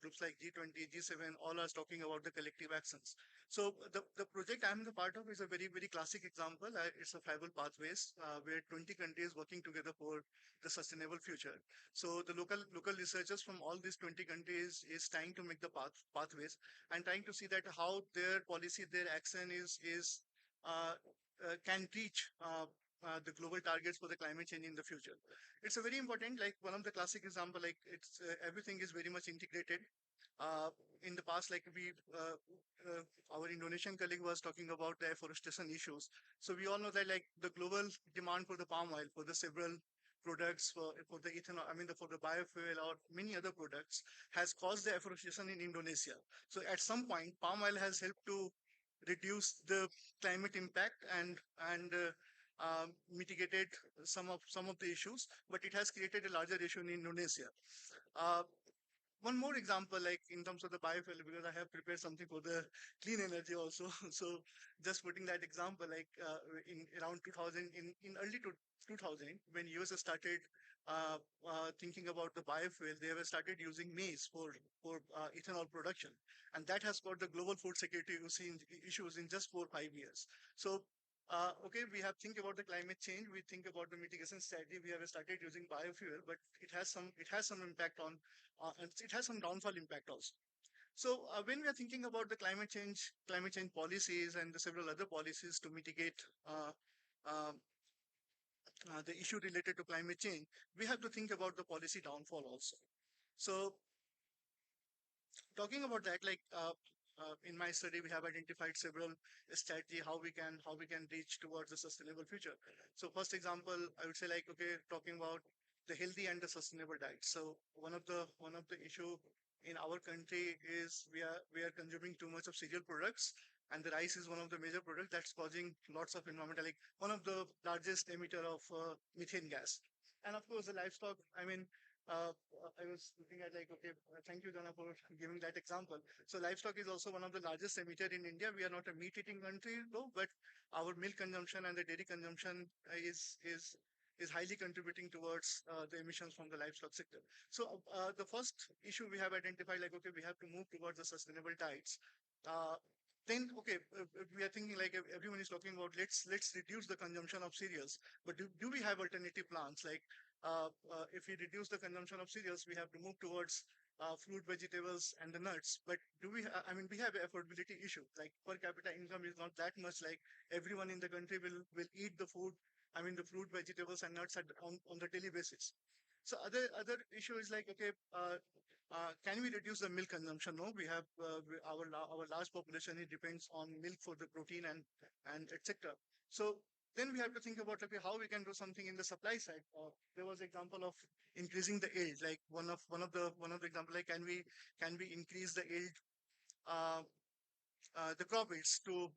groups like G20, G7, all are talking about the collective actions. So the project I'm the part of is a very classic example. It's a tribal pathways where 20 countries working together for the sustainable future. So the local researchers from all these 20 countries is trying to make the pathways and trying to see that how their policy, their action is can reach the global targets for the climate change in the future. It's a very important, like one of the classic example, like it's everything is very much integrated. In the past, like our Indonesian colleague was talking about the afforestation issues. So we all know that like the global demand for the palm oil, for the several products, for the ethanol, I mean for the biofuel or many other products has caused the afforestation in Indonesia. So at some point, palm oil has helped to reduce the climate impact and mitigated some of the issues, but it has created a larger issue in Indonesia. Uh, One more example, like in terms of the biofuel, because I have prepared something for the clean energy also. So just putting that example, like in around 2000, in early 2000, when US started thinking about the biofuel, they have started using maize for ethanol production, and that has got the global food security issues in just 4 or 5 years. So okay, we have think about the climate change. We think about the mitigation strategy. We have started using biofuel, but it has some impact on, and it has some downfall impact also. So when we are thinking about the climate change policies and the several other policies to mitigate uh, the issue related to climate change, we have to think about the policy downfall also. So talking about that, like in my study, we have identified several strategy how we can reach towards a sustainable future. So first example, I would say like okay, talking about the healthy and the sustainable diet. So one of the issue in our country is we are consuming too much of cereal products, and the rice is one of the major products that's causing lots of environmental, like one of the largest emitter of methane gas. And of course, the livestock. I mean, I was looking at like, okay, thank you, Dana, for giving that example. So livestock is also one of the largest emitter in India. We are not a meat-eating country though, but our milk consumption and the dairy consumption is highly contributing towards the emissions from the livestock sector. So the first issue we have identified, like, okay, we have to move towards the sustainable diets. Then, okay, we are thinking like everyone is talking about let's reduce the consumption of cereals, but do we have alternative plans? Like if we reduce the consumption of cereals, we have to move towards fruit, vegetables, and the nuts. But do we? I mean, we have affordability issue. Like per capita income is not that much. Like everyone in the country will eat the food. I mean, the fruit, vegetables, and nuts on the daily basis. So other issue is like okay, can we reduce the milk consumption? No, we have our large population. It depends on milk for the protein and etc. So then we have to think about okay, how we can do something in the supply side. There was example of increasing the yield. Like one of the example, like can we increase the yield, uh, the crop yields to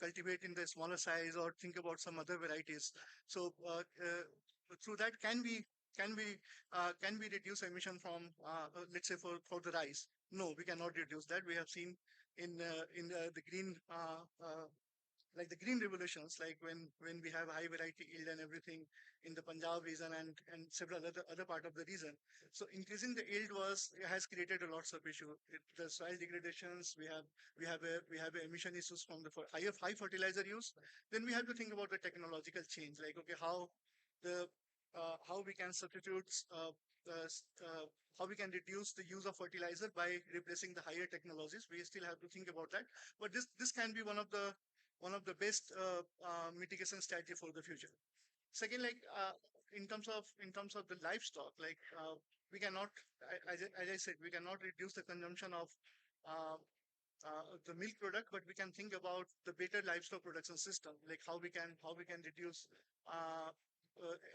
cultivate in the smaller size or think about some other varieties. So through that, can we reduce emission from let's say for the rice? No, we cannot reduce that. We have seen in the green like the green revolutions, like when we have high variety yield and everything in the Punjab region and several other part of the region. So increasing the yield has created a lots of issue. The soil degradations, we have emission issues from the high fertilizer use. Then we have to think about the technological change, like okay, how we can substitute how we can reduce the use of fertilizer by replacing the higher technologies. We still have to think about that, but this can be one of the the best mitigation strategy for the future. Second, like in terms of the livestock, like we cannot, as I said, we cannot reduce the consumption of the milk product, but we can think about the better livestock production system, like how we can reduce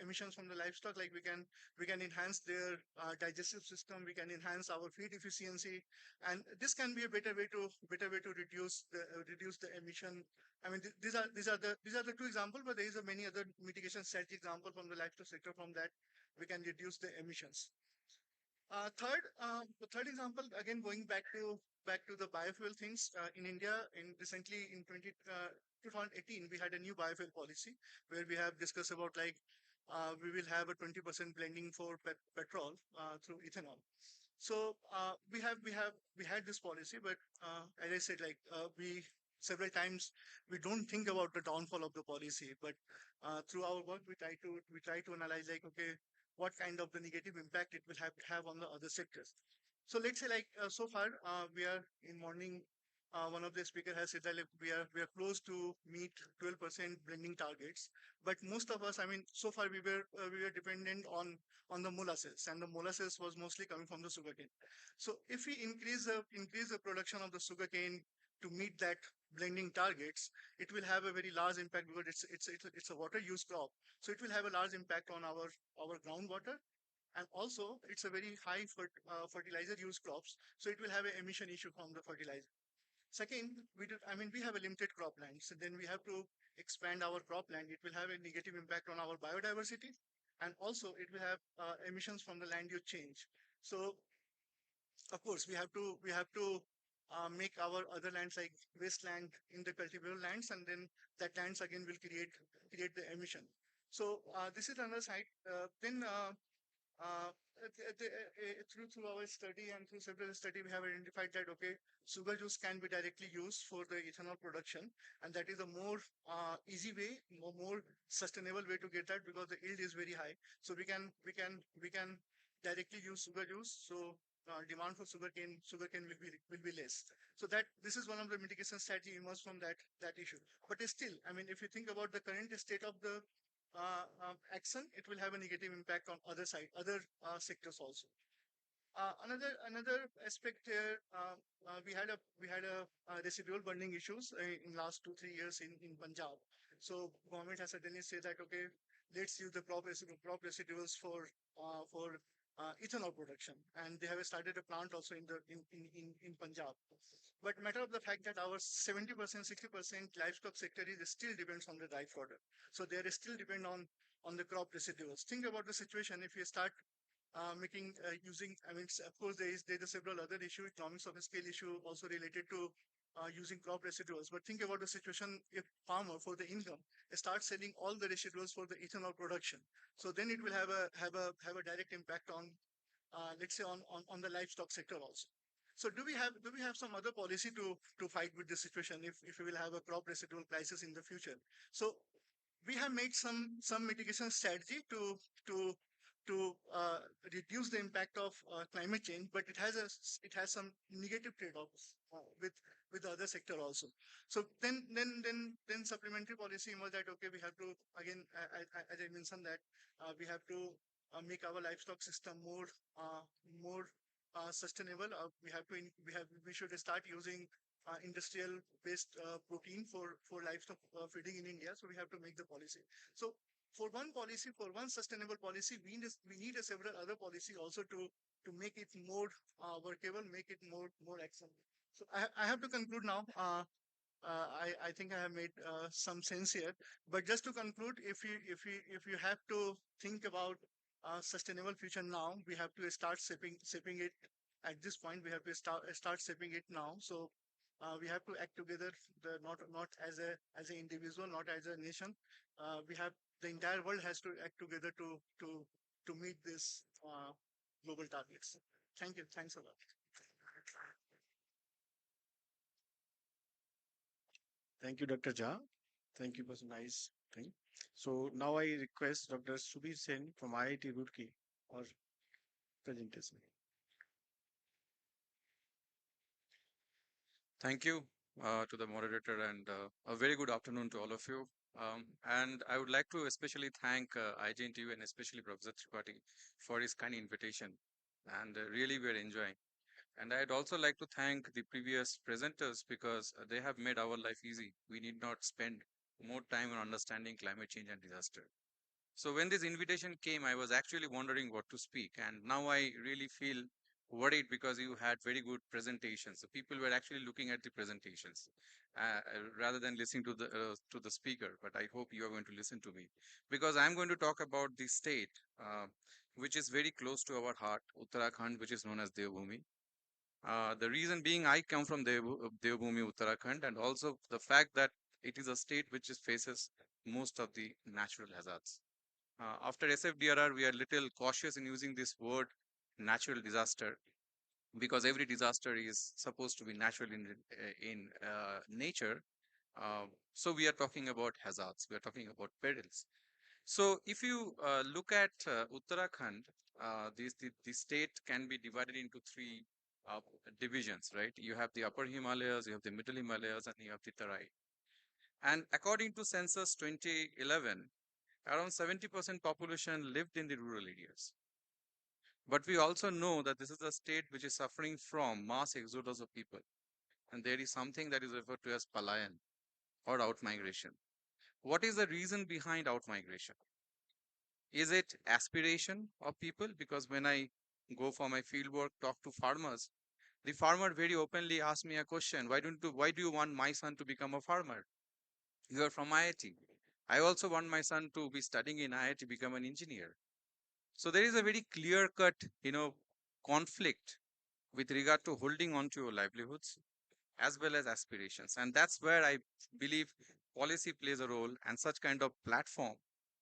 emissions from the livestock. Like we can enhance their digestive system, we can enhance our feed efficiency, and this can be a better way to reduce the emission. I mean, these are the two examples, but there is a many other mitigation strategy example from the livestock sector. From that, we can reduce the emissions. The third example, again going back to the biofuel things in India. Recently in 2018, we had a new biofuel policy where we have discussed about like we will have a 20% blending for petrol through ethanol. So we had this policy, but as I said, like we several times we don't think about the downfall of the policy, but through our work we try to analyze like, okay, what kind of the negative impact it will have on the other sectors. So let's say like so far we are in morning. One of the speaker has said that like, we are close to meet 12% blending targets, but most of us, I mean, so far we were dependent on the molasses, and the molasses was mostly coming from the sugarcane. So if we increase the production of the sugarcane to meet that blending targets, it will have a very large impact because it's a water use crop. So it will have a large impact on our groundwater, and also it's a very high fertilizer use crops. So it will have an emission issue from the fertilizer. Second, we have a limited cropland, so then we have to expand our cropland. It will have a negative impact on our biodiversity, and also it will have emissions from the land use change. So of course we have to make our other lands like wasteland in the cultivable lands, and then that lands again will create the emission. So this is another side. Then through our study and through several study, we have identified that okay, sugar juice can be directly used for the ethanol production, and that is a more easy way, more sustainable way to get that, because the yield is very high. So we can directly use sugar juice. So demand for sugarcane will be less. So that this is one of the mitigation strategy emerged from that issue. But still, I mean, if you think about the current state of the action, it will have a negative impact on other sectors also. Another aspect here, we had a residual burning issues in last 2-3 years in Punjab. So government has suddenly said that okay, let's use the crop residuals for ethanol production, and they have started a plant also in Punjab. But matter of the fact that our 70%, 60% livestock sector is still depends on the dry fodder, so they are still depend on the crop residuals. Think about the situation if you start using. I mean, of course, there are several other issues, economics of scale issue also related to using crop residuals. But think about the situation if farmer for the income starts selling all the residuals for the ethanol production. So then it will have a direct impact on let's say on the livestock sector also. So do we have some other policy to fight with this situation if we will have a crop residual crisis in the future? So we have made some mitigation strategy to reduce the impact of climate change, but it has some negative trade-offs with the other sector also. So then supplementary policy emerged that okay, we have to again, as I mentioned that we have to make our livestock system more sustainable. We should start using industrial based protein for livestock feeding in India. So we have to make the policy. So for one sustainable policy, we need several other policy also to make it more workable, make it more action. So I have to conclude now. I think I have made some sense here. But just to conclude, if you have to think about sustainable future now, we have to start shaping it at this point. We have to start shaping it now. So we have to act together, not as an individual, not as a nation. The entire world has to act together to meet this global targets. Thank you. Thanks a lot. Thank you, Dr. Jha. Thank you for some nice thing. So now I request Dr. Subir Sen from IIT Roorkee for presentation. Thank you, to the moderator, and a very good afternoon to all of you. And I would like to especially thank IGNTU and especially Professor Tripathi for his kind invitation. And really, we're enjoying. And I'd also like to thank the previous presenters because they have made our life easy. We need not spend more time on understanding climate change and disaster. So when this invitation came, I was actually wondering what to speak. And now I really feel worried because you had very good presentations. So people were actually looking at the presentations rather than listening to the speaker. But I hope you are going to listen to me because I'm going to talk about the state which is very close to our heart, Uttarakhand, which is known as Devbhumi. The reason being I come from Devbhumi, Uttarakhand, and also the fact that it is a state which faces most of the natural hazards. After SFDRR, we are little cautious in using this word natural disaster because every disaster is supposed to be natural in nature. So we are talking about hazards, we are talking about perils. So if you look at Uttarakhand, the state can be divided into three divisions, right? You have the upper Himalayas, you have the middle Himalayas, and you have the Tarai. And according to census 2011, around 70% population lived in the rural areas. But we also know that this is a state which is suffering from mass exodus of people. And there is something that is referred to as palayan or outmigration. What is the reason behind outmigration? Is it aspiration of people? Because when I go for my field work, talk to farmers, the farmer very openly asks me a question: why do you want my son to become a farmer? You are from IIT. I also want my son to be studying in IIT, become an engineer. So there is a very clear-cut, conflict with regard to holding on to your livelihoods as well as aspirations. And that's where I believe policy plays a role, and such kind of platform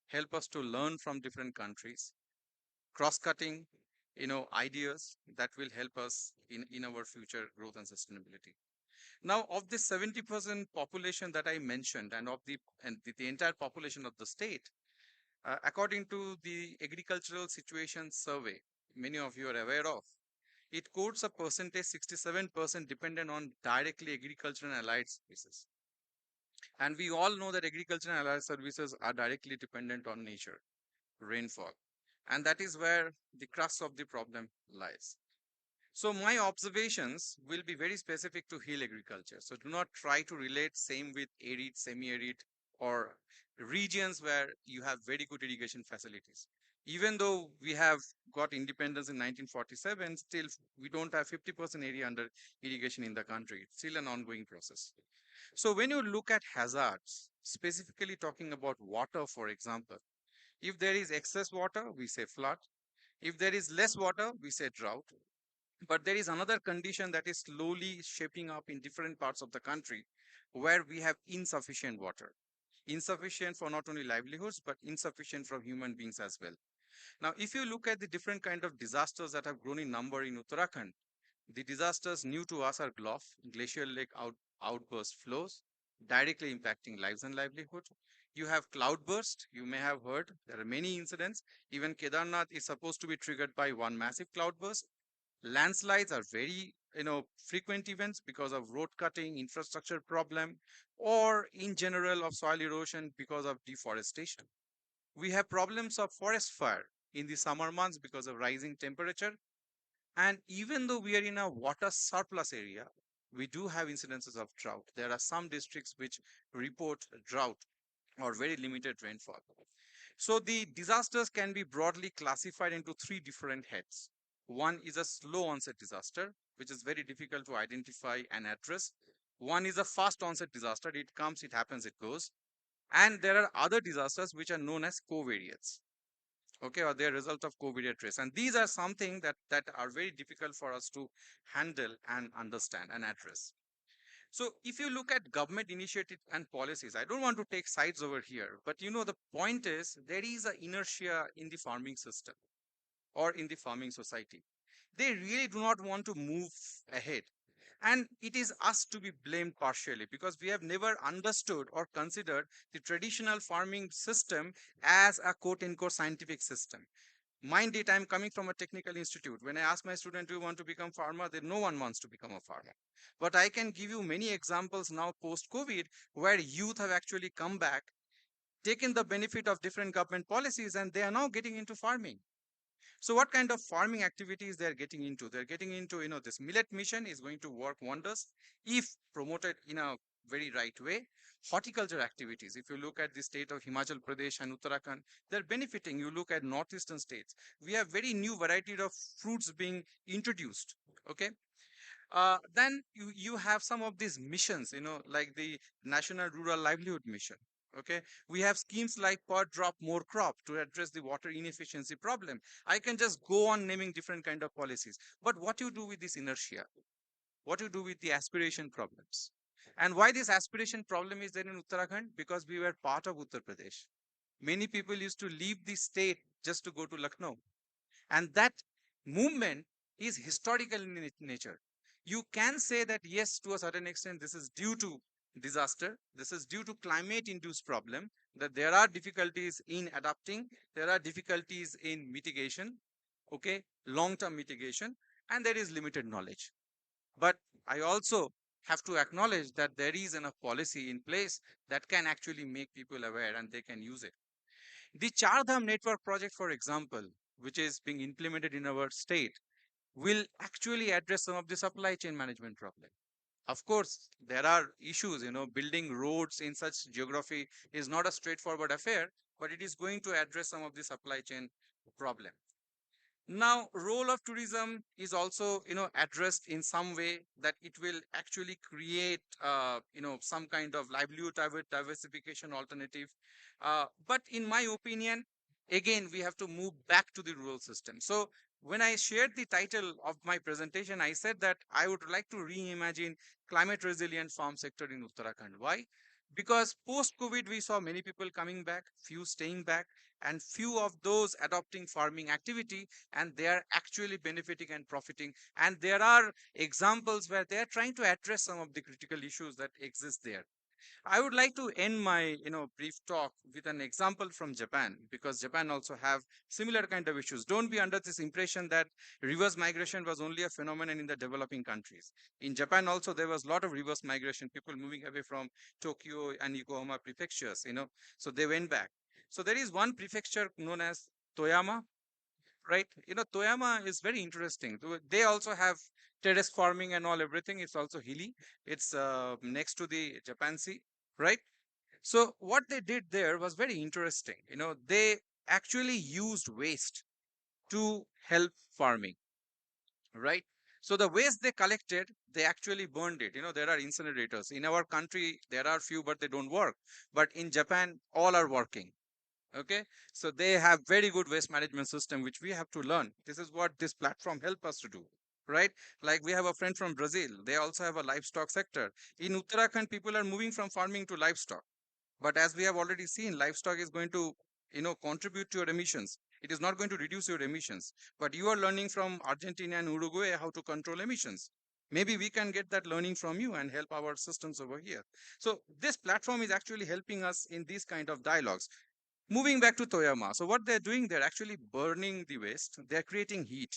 help us to learn from different countries, cross-cutting, ideas that will help us in our future growth and sustainability. Now, of this 70% population that I mentioned, and of the entire population of the state, according to the Agricultural Situation Survey, many of you are aware of, it quotes a percentage 67% dependent on directly agriculture and allied services. And we all know that agriculture and allied services are directly dependent on nature, rainfall. And that is where the crux of the problem lies. So my observations will be very specific to hill agriculture. So do not try to relate same with arid, semi-arid, or regions where you have very good irrigation facilities. Even though we have got independence in 1947, still we don't have 50% area under irrigation in the country. It's still an ongoing process. So when you look at hazards, specifically talking about water, for example, if there is excess water, we say flood. If there is less water, we say drought. But there is another condition that is slowly shaping up in different parts of the country where we have insufficient water. Insufficient for not only livelihoods, but insufficient for human beings as well. Now, if you look at the different kind of disasters that have grown in number in Uttarakhand, the disasters new to us are glacial lake outburst flows, directly impacting lives and livelihood. You have cloudburst, you may have heard, there are many incidents. Even Kedarnath is supposed to be triggered by one massive cloudburst. Landslides are very frequent events because of road cutting, infrastructure problem, or in general of soil erosion because of deforestation. We have problems of forest fire in the summer months because of rising temperature. And even though we are in a water surplus area, we do have incidences of drought. There are some districts which report drought or very limited rainfall. So the disasters can be broadly classified into three different heads. One is a slow onset disaster, which is very difficult to identify and address. One is a fast onset disaster. It comes, it happens, it goes. And there are other disasters which are known as covariates, okay, or they are result of covariate trace. And these are something that are very difficult for us to handle and understand and address. So if you look at government initiative and policies, I don't want to take sides over here, but the point is there is an inertia in the farming system or in the farming society. They really do not want to move ahead. And it is us to be blamed partially because we have never understood or considered the traditional farming system as a quote unquote scientific system. Mind it, I'm coming from a technical institute. When I ask my student, do you want to become farmer? Then no one wants to become a farmer. But I can give you many examples now post-COVID where youth have actually come back, taken the benefit of different government policies, and they are now getting into farming. So what kind of farming activities they're getting into? They're getting into, this millet mission is going to work wonders if promoted in a very right way. Horticulture activities, if you look at the state of Himachal Pradesh and Uttarakhand, they're benefiting. You look at northeastern states, we have very new variety of fruits being introduced. Okay. Then you have some of these missions, like the National Rural Livelihood Mission. Okay, we have schemes like per drop more crop to address the water inefficiency problem. I can just go on naming different kind of policies, but what you do with this inertia, what you do with the aspiration problems, and why this aspiration problem is there in Uttarakhand? Because we were part of Uttar Pradesh. Many people used to leave the state just to go to Lucknow, and that movement is historical in nature. You can say that yes, to a certain extent, this is due to disaster, this is due to climate induced problem, that there are difficulties in adapting, there are difficulties in mitigation, okay, long term mitigation, and there is limited knowledge. But I also have to acknowledge that there is enough policy in place that can actually make people aware and they can use it. The Char Dham network project, for example, which is being implemented in our state, will actually address some of the supply chain management problem. Of course, there are issues, building roads in such geography is not a straightforward affair, but it is going to address some of the supply chain problem. Now, role of tourism is also, addressed in some way that it will actually create, some kind of livelihood diversification alternative. But in my opinion, again, we have to move back to the rural system. So when I shared the title of my presentation, I said that I would like to reimagine climate resilient farm sector in Uttarakhand. Why? Because post-COVID, we saw many people coming back, few staying back, and few of those adopting farming activity, and they are actually benefiting and profiting. And there are examples where they are trying to address some of the critical issues that exist there. I would like to end my brief talk with an example from Japan, because Japan also have similar kind of issues. Don't be under this impression that reverse migration was only a phenomenon in the developing countries. In Japan also there was a lot of reverse migration, people moving away from Tokyo and Yokohama prefectures, so they went back. So there is one prefecture known as Toyama, right? Toyama is very interesting. They also have terrace farming and all everything. It's also hilly. It's next to the Japan Sea, right? So what they did there was very interesting. They actually used waste to help farming, right? So the waste they collected, they actually burned it. There are incinerators. In our country, there are few, but they don't work. But in Japan, all are working. Okay, so they have very good waste management system, which we have to learn. This is what this platform help us to do, right? Like we have a friend from Brazil, they also have a livestock sector. In Uttarakhand, people are moving from farming to livestock, but as we have already seen, livestock is going to contribute to your emissions. It is not going to reduce your emissions, but you are learning from Argentina and Uruguay how to control emissions. Maybe we can get that learning from you and help our systems over here. So this platform is actually helping us in these kind of dialogues. Moving back to Toyama. So what they're doing, they're actually burning the waste. They're creating heat.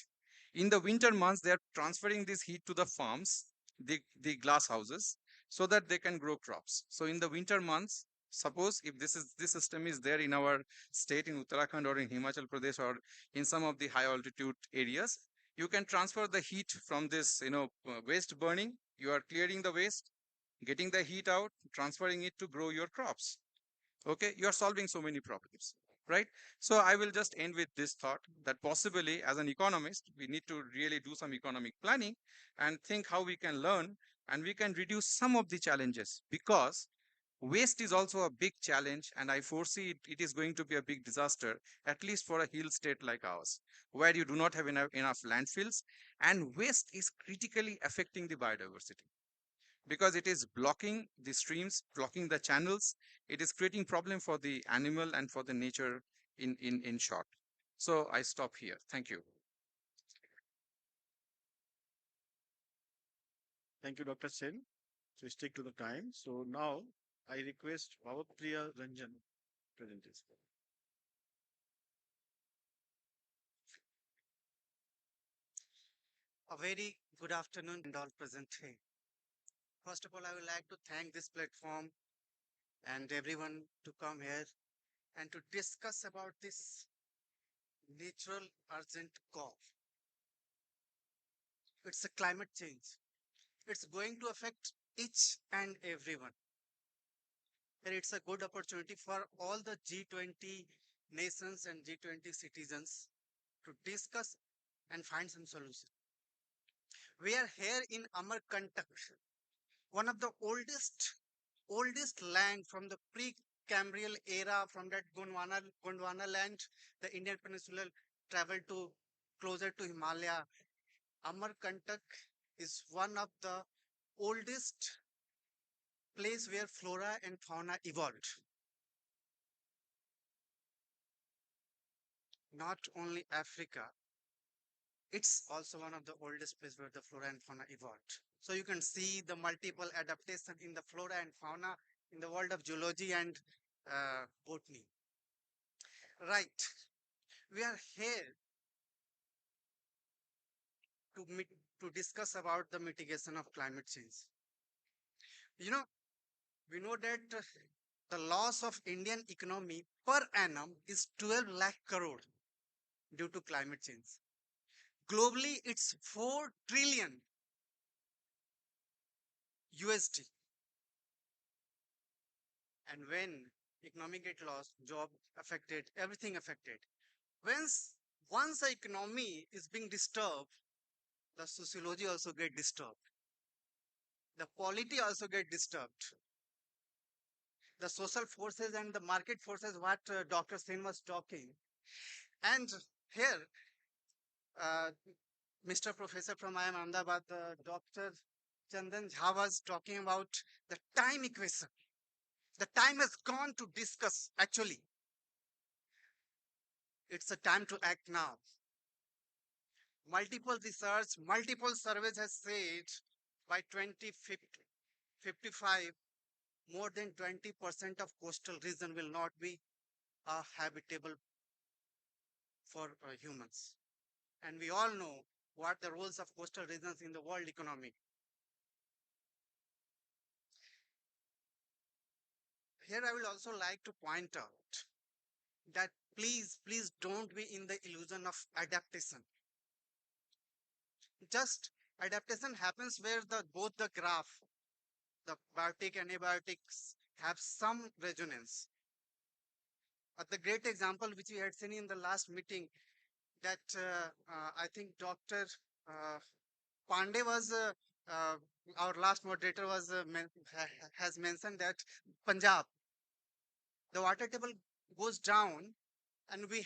In the winter months, they're transferring this heat to the farms, the glass houses, so that they can grow crops. So in the winter months, suppose if this system is there in our state in Uttarakhand or in Himachal Pradesh or in some of the high altitude areas, you can transfer the heat from this, waste burning. You are clearing the waste, getting the heat out, transferring it to grow your crops. Okay, you are solving so many problems, right? So I will just end with this thought that possibly as an economist, we need to really do some economic planning and think how we can learn and we can reduce some of the challenges, because waste is also a big challenge, and I foresee it is going to be a big disaster, at least for a hill state like ours, where you do not have enough landfills, and waste is critically affecting the biodiversity, because it is blocking the streams, blocking the channels. It is creating problem for the animal and for the nature in short. So I stop here. Thank you. Thank you, Dr. Sen. So stick to the time. So now I request Bhavapriya Ranjan presentation. A very good afternoon and all present here. First of all, I would like to thank this platform and everyone to come here and to discuss about this natural urgent call. It's a climate change. It's going to affect each and everyone. And it's a good opportunity for all the G20 nations and G20 citizens to discuss and find some solution. We are here in Amarkantak, one of the oldest land from the pre-Cambrian era, from that Gondwana land, the Indian peninsula traveled to closer to Himalaya. Amarkantak is one of the oldest place where flora and fauna evolved. Not only Africa, it's also one of the oldest places where the flora and fauna evolved. So you can see the multiple adaptation in the flora and fauna in the world of geology and botany. Right. We are here to discuss about the mitigation of climate change. You know, we know that the loss of Indian economy per annum is 12 lakh crore due to climate change. Globally, it's 4 trillion USD. And when economy get lost, job affected, everything affected. Once the economy is being disturbed, the sociology also get disturbed. The polity also get disturbed. The social forces and the market forces, what Dr. Sen was talking. And here, Mr. Professor from IIM Ahmedabad, Dr. Chandan Jha was talking about the time equation. The time has gone to discuss, actually. It's a time to act now. Multiple research, multiple surveys has said by 2055, more than 20% of coastal region will not be habitable for humans. And we all know what the roles of coastal regions in the world economy. Here I will also like to point out that please don't be in the illusion of adaptation. Just adaptation happens where both the graph, the biotic and abiotics, have some resonance. The great example which we had seen in the last meeting, that I think Dr. Pandey was, our last moderator was has mentioned that Punjab, the water table goes down, and we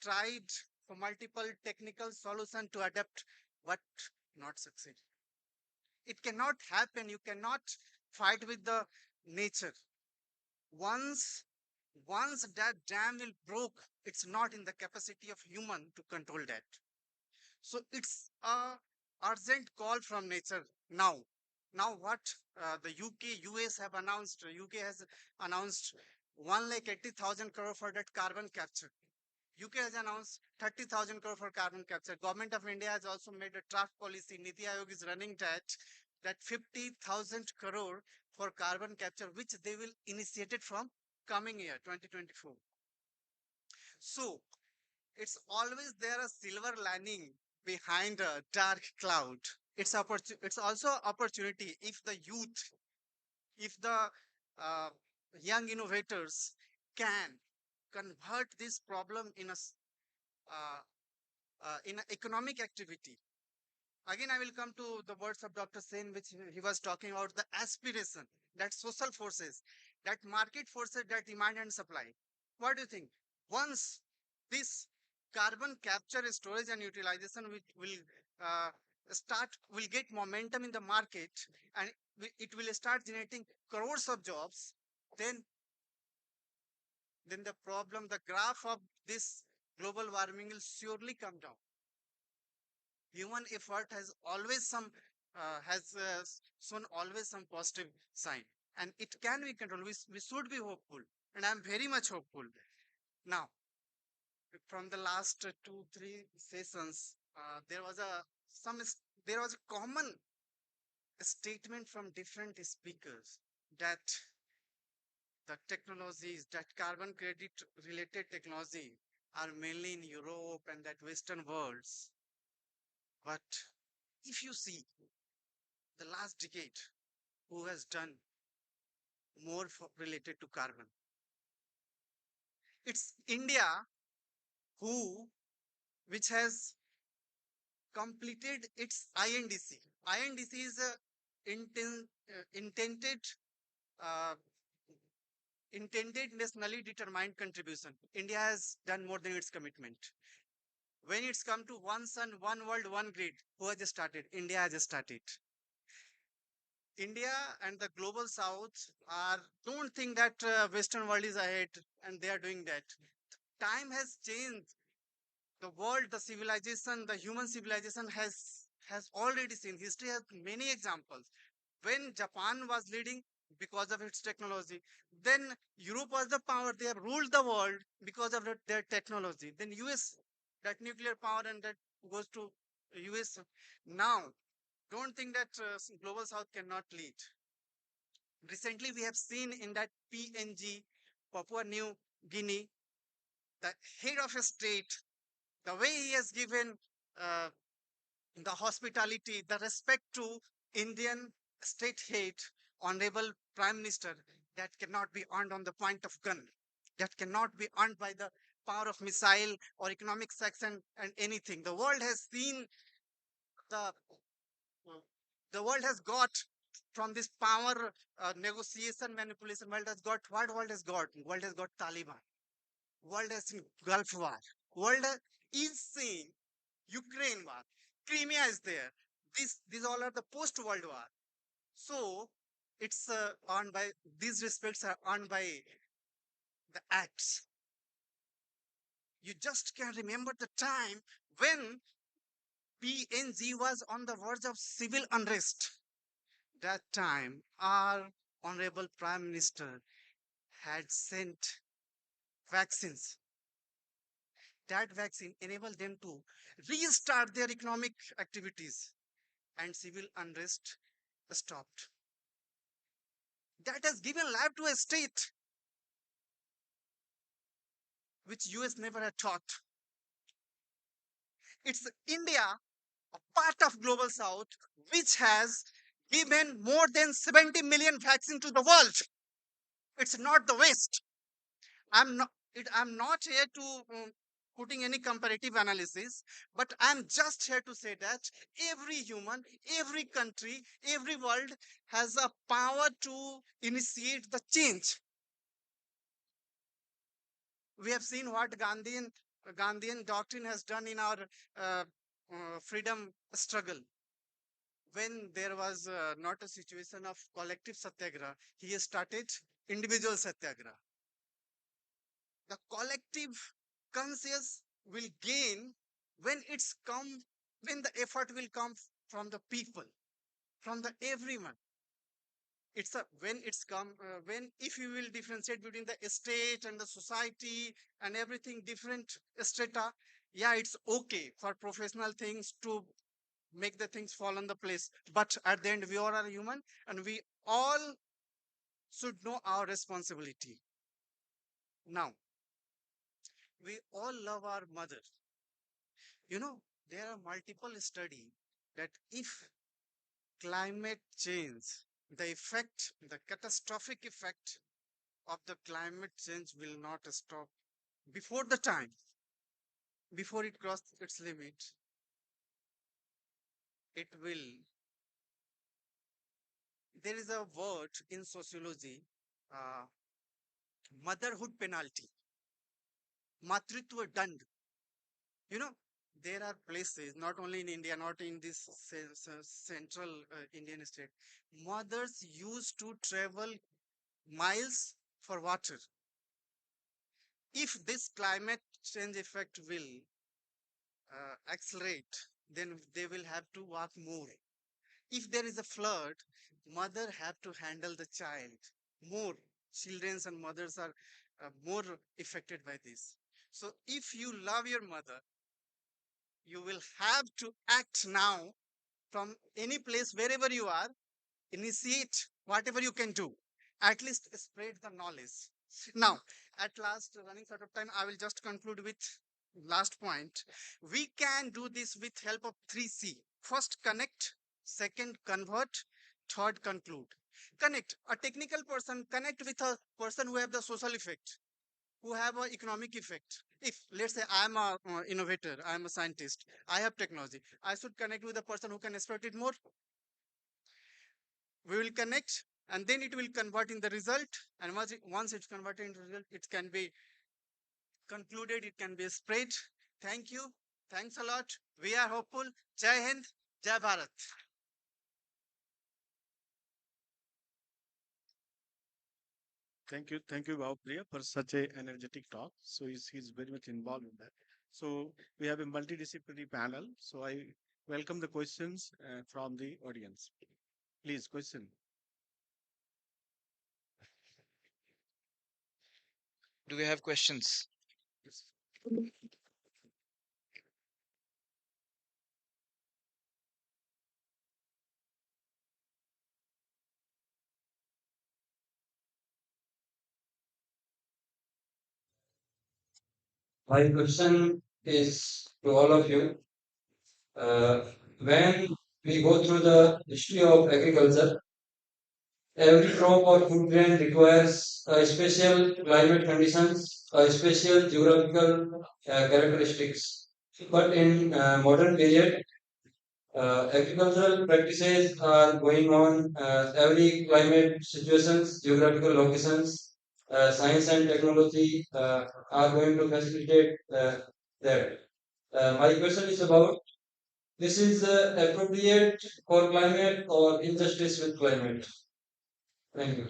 tried for multiple technical solutions to adapt, but not succeed. It cannot happen. You cannot fight with the nature. Once that dam will broke, it's not in the capacity of human to control that. So it's a urgent call from nature now. Now what the UK, US have announced, UK has announced 1,80,000 crore for that carbon capture. UK has announced 30,000 crore for carbon capture. Government of India has also made a draft policy. Niti Aayog is running that 50,000 crore for carbon capture, which they will initiate it from coming year, 2024. So it's always there a silver lining behind a dark cloud. It's also opportunity if the youth, if the young innovators can convert this problem in an economic activity. Again, I will come to the words of Dr. Sen, which he was talking about the aspiration, that social forces, that market forces, that demand and supply. What do you think? Once this carbon capture, storage and utilization will get momentum in the market, and it will start generating crores of jobs, then the problem, the graph of this global warming will surely come down. Human effort has always shown always some positive sign, and it can be controlled. We should be hopeful, and I'm very much hopeful. Now, from the last 2-3 sessions, there was a there was a common statement from different speakers that the technologies, that carbon credit related technology are mainly in Europe and that Western worlds. But if you see the last decade, who has done more related to carbon? It's India which has completed its INDC. INDC is a intended uh, intended nationally determined contribution. India has done more than its commitment. When it's come to one sun, one world, one grid, who has started? India has started. India and the global south don't think that Western world is ahead and they are doing that. Time has changed. The world, the civilization, the human civilization has already seen. History has many examples. When Japan was leading because of its technology, then Europe was the power. They have ruled the world because of their technology. Then US, that nuclear power, and that goes to US. Now, don't think that global south cannot lead. Recently, we have seen in that PNG, Papua New Guinea, the head of a state, the way he has given the hospitality, the respect to Indian state head, honorable prime minister, that cannot be earned on the point of gun. That cannot be earned by the power of missile or economic section and anything. The world has seen the the world has got from this power negotiation manipulation. World has got what? World has got Taliban. World has seen Gulf War. World is seeing Ukraine war. Crimea is there. These all are the post-World War. So it's earned by, these respects are earned by the acts. You just can remember the time when PNG was on the verge of civil unrest. That time, our honorable prime minister had sent vaccines. That vaccine enabled them to restart their economic activities and civil unrest stopped. That has given life to a state which US never had taught. It's India, a part of global south, which has given more than 70 million vaccines to the world. It's not the West. I'm not here to putting any comparative analysis, but I'm just here to say that every human, every country, every world has a power to initiate the change. We have seen what Gandhian doctrine has done in our freedom struggle. When there was not a situation of collective satyagraha, he started individual satyagraha. The collective conscious will gain when when the effort will come from the people, from the everyone. When if you will differentiate between the state and the society and everything different strata, yeah, it's okay for professional things to make the things fall on the place. But at the end, we all are human and we all should know our responsibility. Now, we all love our mother. There are multiple studies that if climate change, the catastrophic effect of the climate change will not stop before the time, before it crosses its limit, it will. There is a word in sociology, uh, motherhood penalty, matritva dand. There are places, not only in India, not in this central Indian state, mothers used to travel miles for water. If this climate change effect will accelerate, then they will have to walk more. If there is a flood, mother have to handle the child more. Children and mothers are more affected by this. So if you love your mother, you will have to act now from any place, wherever you are, initiate whatever you can do, at least spread the knowledge. Now, at last, running short of time, I will just conclude with last point. We can do this with help of 3C. First, connect. Second, convert. Third, conclude. Connect. A technical person connect with a person who have the social effect, who have an economic effect. If let's say I am a innovator, I am a scientist, I have technology, I should connect with a person who can exploit it more. We will connect, and then it will convert in the result, and once it's converted into result, it can be concluded, it can be spread. Thank you, thanks a lot. We are hopeful. Jai Hind, Jai Bharat. Thank you, Bhavpriya, for such a energetic talk. So he's very much involved in that. So we have a multidisciplinary panel. So I welcome the questions from the audience. Please, question. Do we have questions? My question is to all of you. When we go through the history of agriculture, every crop or food grain requires special climate conditions, special geographical characteristics. But in modern period, agricultural practices are going on every climate situations, geographical locations, science and technology are going to facilitate that. My question is about this is appropriate for climate or injustice with climate? Thank you.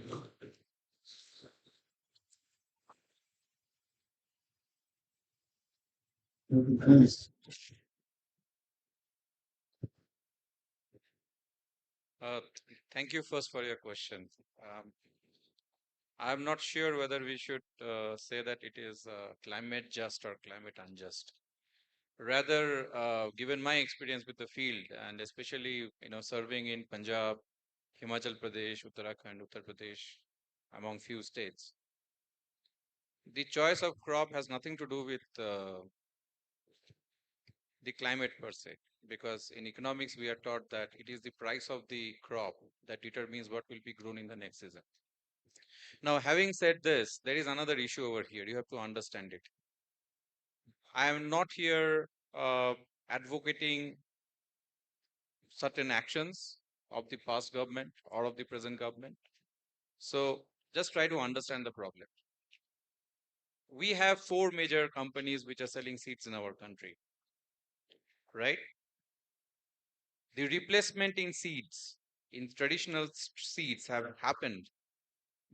Thank you first for your question. I'm not sure whether we should say that it is climate just or climate unjust. Rather, given my experience with the field and especially serving in Punjab, Himachal Pradesh, Uttarakhand, Uttar Pradesh, among few states, the choice of crop has nothing to do with the climate per se, because in economics we are taught that it is the price of the crop that determines what will be grown in the next season. Now, having said this, there is another issue over here. You have to understand it. I am not here advocating certain actions of the past government or of the present government. So just try to understand the problem. We have 4 major companies which are selling seeds in our country, right? The replacement in seeds, in traditional seeds, have happened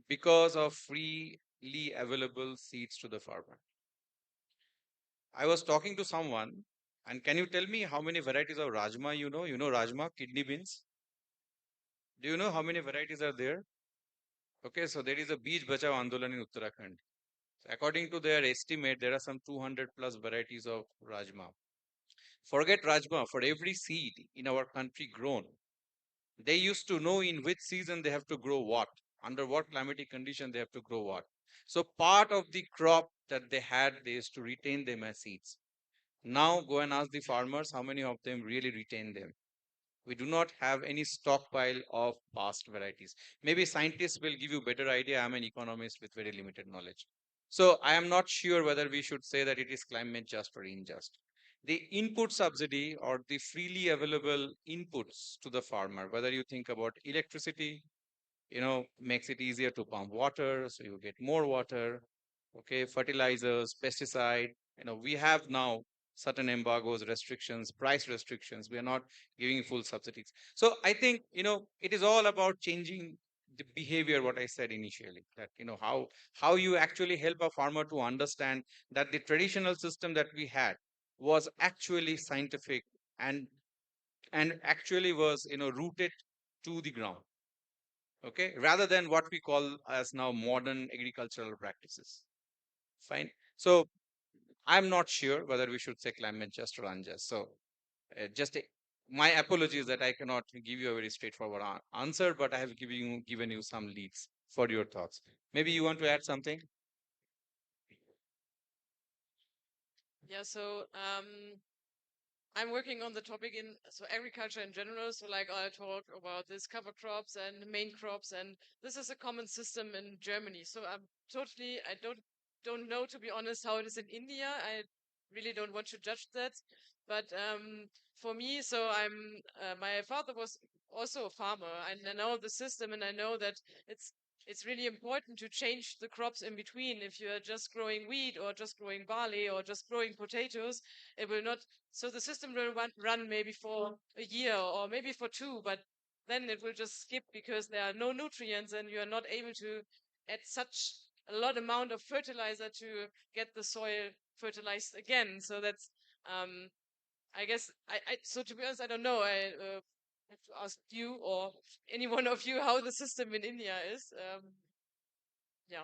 because of freely available seeds to the farmer. I was talking to someone, and can you tell me how many varieties of rajma you know? You know rajma, kidney beans? Do you know how many varieties are there? Okay, so there is a Beej Bachao Andolan in Uttarakhand. So according to their estimate, there are some 200 plus varieties of rajma. Forget rajma, for every seed in our country grown, they used to know in which season they have to grow what, under what climatic condition they have to grow what. So part of the crop that they had, they used to retain them as seeds. Now go and ask the farmers how many of them really retain them. We do not have any stockpile of past varieties. Maybe scientists will give you better idea. I'm an economist with very limited knowledge. So I am not sure whether we should say that it is climate just or unjust. The input subsidy or the freely available inputs to the farmer, whether you think about electricity, makes it easier to pump water, so you get more water. Okay, fertilizers, pesticide, we have now certain embargoes, restrictions, price restrictions. We are not giving full subsidies. So I think, it is all about changing the behavior, what I said initially, that, how you actually help a farmer to understand that the traditional system that we had was actually scientific and actually was, rooted to the ground. Okay, rather than what we call as now modern agricultural practices. Fine. So I'm not sure whether we should say climate just or unjust. So my apologies that I cannot give you a very straightforward answer, but I have given you some leads for your thoughts. Maybe you want to add something? Yeah, so I'm working on the topic in agriculture in general. So like I talk about this cover crops and main crops, and this is a common system in Germany. So I don't know, to be honest, how it is in India. I really don't want to judge that. But for me, so my father was also a farmer, and I know the system, and I know that it's really important to change the crops in between. If you are just growing wheat or just growing barley or just growing potatoes, it will not. So the system will run maybe for a year or maybe for two, but then it will just skip because there are no nutrients and you are not able to add such a lot amount of fertilizer to get the soil fertilized again. So that's I guess so to be honest, I don't know. I have to ask you or any one of you how the system in India is. Yeah.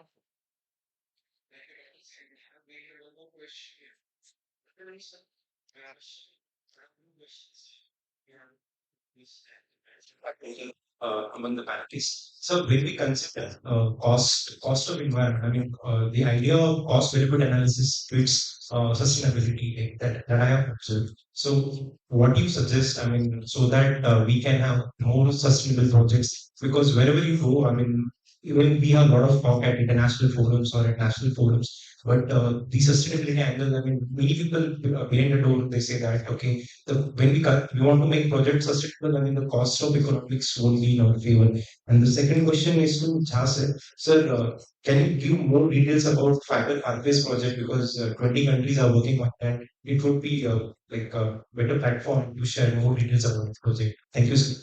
Among the panelists. So when we consider cost of environment, I mean the idea of cost benefit analysis to its sustainability that I have observed. So what do you suggest? I mean, so that we can have more sustainable projects, because wherever you go, I mean, even we have a lot of talk at international forums or at national forums, but the sustainability angle, I mean, many people behind the door, they say that okay, when we want to make projects sustainable, I mean, the cost of economics won't be in our favor. And the second question is to Jha sir. Sir, can you give more details about fiber pathways project, because 20 countries are working on that. It would be like a better platform to share more details about the project. Thank you, sir.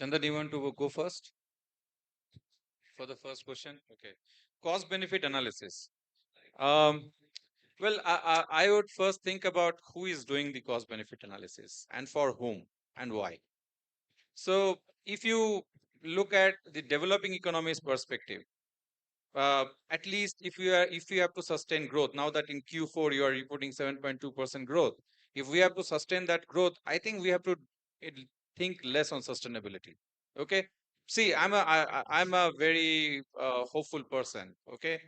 Chandan, you want to go first for the first question? Okay. Cost benefit analysis. Well, I would first think about who is doing the cost benefit analysis and for whom and why. So if you look at the developing economies perspective, at least if you have to sustain growth, now that in Q4 you are reporting 7.2% growth, if we have to sustain that growth, I think we have to think less on sustainability. Okay. See, I'm a very hopeful person. Okay.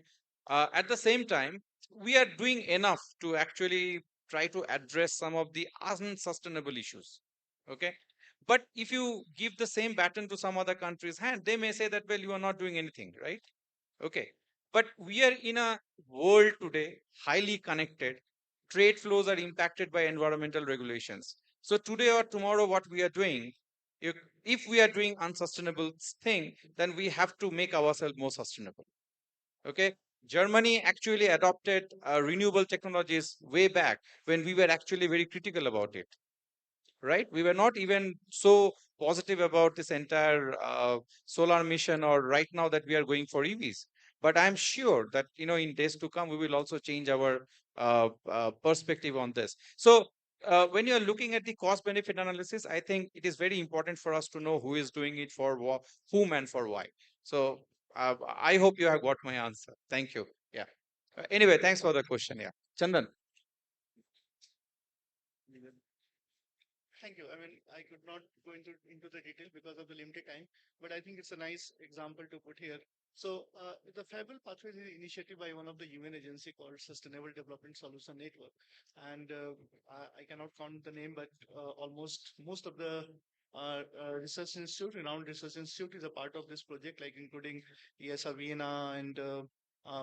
At the same time, we are doing enough to actually try to address some of the unsustainable issues. Okay. But if you give the same baton to some other country's hand, they may say that, well, you are not doing anything, right? Okay. But we are in a world today, highly connected. Trade flows are impacted by environmental regulations. So today or tomorrow, what we are doing, if we are doing unsustainable thing, then we have to make ourselves more sustainable. Okay. Germany actually adopted renewable technologies way back when we were actually very critical about it. Right? We were not even so positive about this entire solar mission, or right now that we are going for EVs. But I'm sure that in days to come we will also change our perspective on this. So when you're looking at the cost benefit analysis, I think it is very important for us to know who is doing it for whom and for why. So I hope you have got my answer. Thank you. Yeah. Anyway, thanks for the question. Yeah. Chandan. Thank you. I mean, I could not go into the detail because of the limited time, but I think it's a nice example to put here. So the Fable Pathways is an initiative by one of the UN agency called Sustainable Development Solution Network. And I cannot count the name, but almost most of the research institute, renowned research institute, is a part of this project, like including ESR Vienna and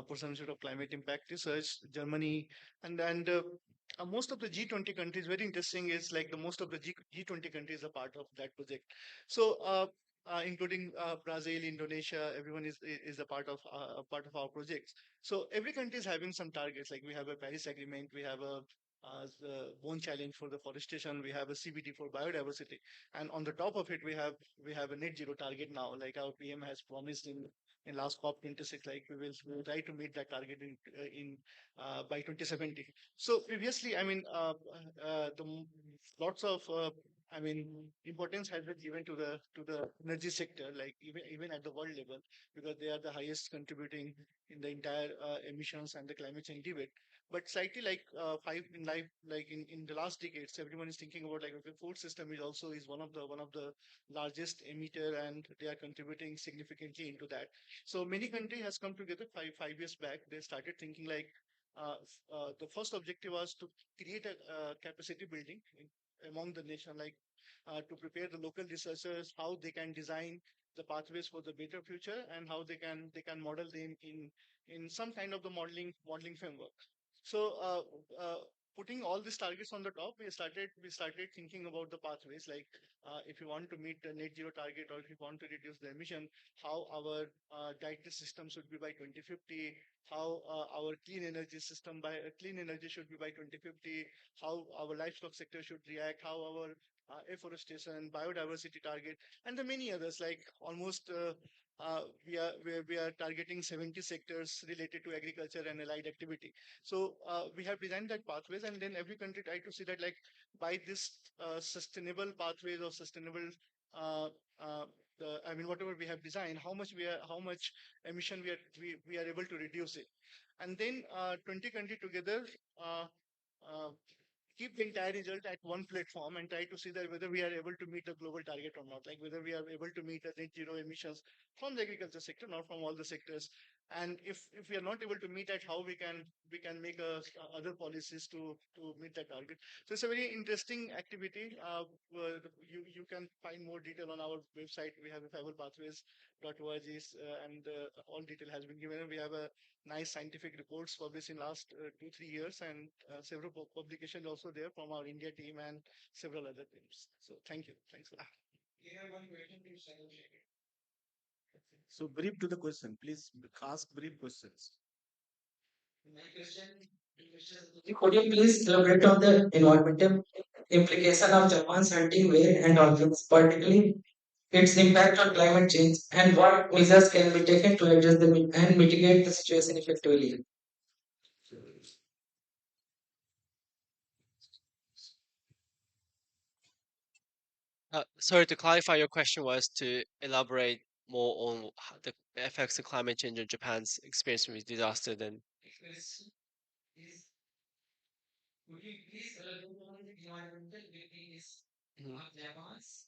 Potsdam Institute of Climate Impact Research, Germany, and most of the G20 countries. Very interesting is like the most of the G20 countries are part of that project. So including Brazil, Indonesia, everyone is a part of our projects. So every country is having some targets. Like we have a Paris Agreement, we have the Bone Challenge for the forestation, we have a CBD for biodiversity, and on the top of it, we have a net zero target now. Like our PM has promised in last COP26, like we will try to meet that target in by 2070. So previously, I mean, lots of I mean, importance has been given to the energy sector, like even at the world level, because they are the highest contributing in the entire emissions and the climate change debate. But slightly like five in life, like in the last decades, everyone is thinking about like the food system is one of the largest emitter, and they are contributing significantly into that. So many countries has come together five years back. They started thinking like the first objective was to create a capacity building among the nation, like to prepare the local researchers how they can design the pathways for the better future, and how they can model them in some kind of the modeling framework. So putting all these targets on the top, we started thinking about the pathways, like if you want to meet the net zero target, or if you want to reduce the emission, how our dietary system should be by 2050, how our clean energy should be by 2050, how our livestock sector should react, how our afforestation, biodiversity target, and the many others, like almost we are targeting 70 sectors related to agriculture and allied activity. So we have designed that pathways, and then every country try to see that like by this sustainable pathways or sustainable uh, I mean whatever we have designed, how much emission we are able to reduce it, and then 20 country together uh, uh, keep the entire result at one platform and try to see that whether we are able to meet the global target or not, like whether we are able to meet a net zero emissions from the agriculture sector, not from all the sectors. And if we are not able to meet that, how we can make other policies to meet that target. So it's a very interesting activity. You can find more detail on our website. We have a fiberpathways.org, and all detail has been given. We have a nice scientific reports published in last 2-3 years, and several publications also there from our India team and several other teams. So thank you. Thanks a lot. So brief to the question, please ask brief questions. Could you please elaborate on the environmental implication of Japan's hunting whale and dolphins, particularly its impact on climate change, and what measures can be taken to address and mitigate the situation effectively? Sorry, to clarify, your question was to elaborate more on the effects of climate change on Japan's experience with disaster. Then, Could you please elaborate on the environmental implications of Japan's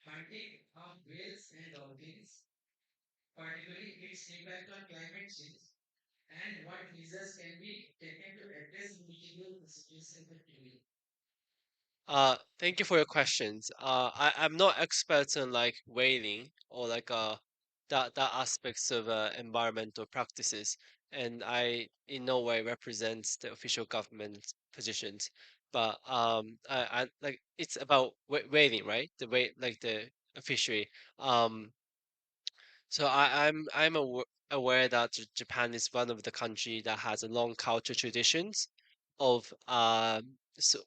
hunting of whales and dolphins, particularly its impact on climate change, and what measures can be taken to address and mitigate the situation effectively? Thank you for your questions. I'm not expert on like whaling or like that aspects of environmental practices, and I in no way represents the official government positions. But I like it's about whaling, right? The way like the fishery. Um, so aware that Japan is one of the country that has a long culture traditions of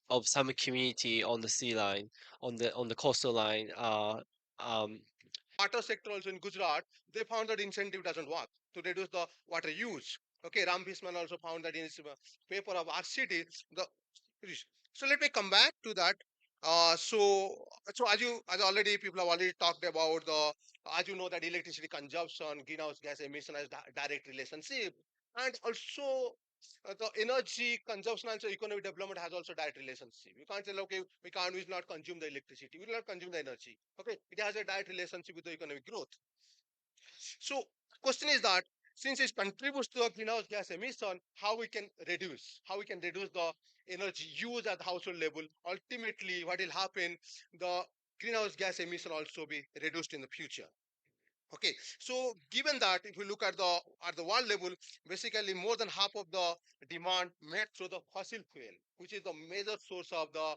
of some community on the sea line, on the coastal line. Um, Water sector also in Gujarat, they found that incentive doesn't work to reduce the water use. Okay, Ram Bisman also found that in his paper of our city. So let me come back to that. So as already people have already talked about as you know that electricity consumption, greenhouse gas emission has direct relationship, and also the energy consumption also economic development has also direct relationship. You can't say okay we will not consume the electricity, we will not consume the energy. Okay, it has a direct relationship with the economic growth. So question is that since it contributes to the greenhouse gas emission, how we can reduce the energy use at the household level. Ultimately, what will happen, the greenhouse gas emission also be reduced in the future. Okay, so given that if we look at the world level, basically more than half of the demand met through the fossil fuel, which is the major source of the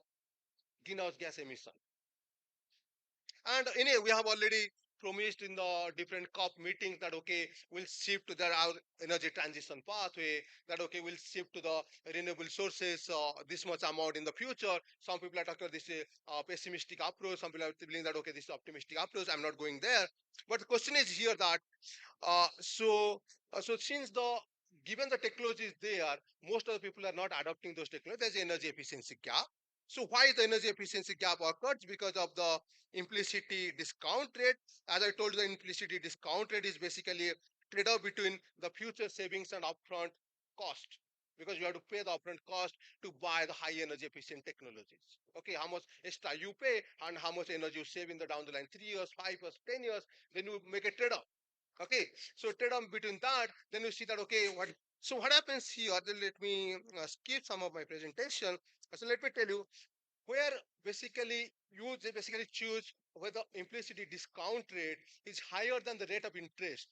greenhouse gas emission. And anyway, we have already promised in the different COP meetings that okay, we'll shift to our energy transition pathway, that okay, we'll shift to the renewable sources this much amount in the future. Some people are talking this pessimistic approach, some people are feeling that okay, this is optimistic approach. I'm not going there. But the question is here that so since the given the technology is there, most of the people are not adopting those technologies. There's energy efficiency gap. So why the energy efficiency gap occurs? Because of the implicity discount rate. As I told you, the implicity discount rate is basically a trade-off between the future savings and upfront cost, because you have to pay the upfront cost to buy the high energy efficient technologies. Okay, how much extra you pay and how much energy you save in the down the line 3 years, 5 years, 10 years, then you make a trade-off. Okay, so trade-off between that, then you see that, okay, what happens here? Then let me skip some of my presentation. So let me tell you where basically they basically choose whether implicit discount rate is higher than the rate of interest,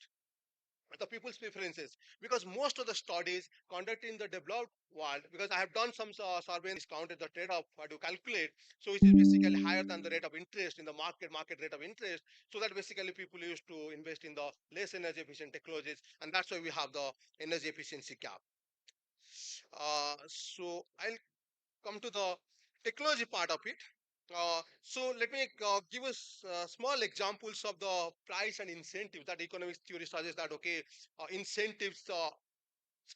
the people's preferences, because most of the studies conducted in the developed world, because I have done some survey and discounted the trade-off to calculate, so which is basically higher than the rate of interest in the market rate of interest, so that basically people used to invest in the less energy efficient technologies, and that's why we have the energy efficiency gap. So I'll come to the technology part of it. So let me give us small examples of the price and incentives that economics theory suggests that, okay, incentives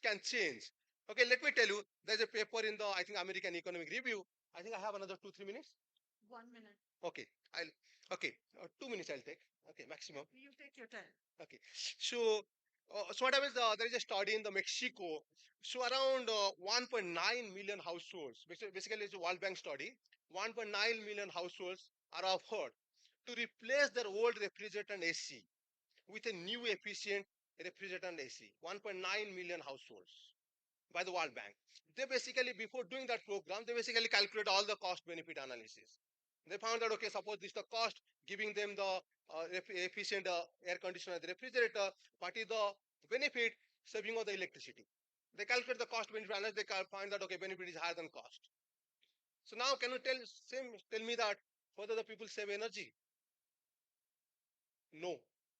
can change. Okay, let me tell you, there's a paper in the, I think, American Economic Review. I think I have another 2-3 minutes. 1 minute. Okay, okay, 2 minutes I'll take. Okay, maximum. You take your time. Okay, so what happens? There is a study in the Mexico. So around 1.9 million households. Basically, it's a World Bank study. 1.9 million households are offered to replace their old refrigerator and AC with a new efficient refrigerator and AC. 1.9 million households by the World Bank. They basically, before doing that program, they basically calculate all the cost benefit analysis. They found that, okay, suppose this is the cost giving them the efficient air conditioner and the refrigerator, what is the benefit saving of the electricity? They calculate the cost benefit analysis, they find that, okay, benefit is higher than cost. So now can you tell me that whether the people save energy? No.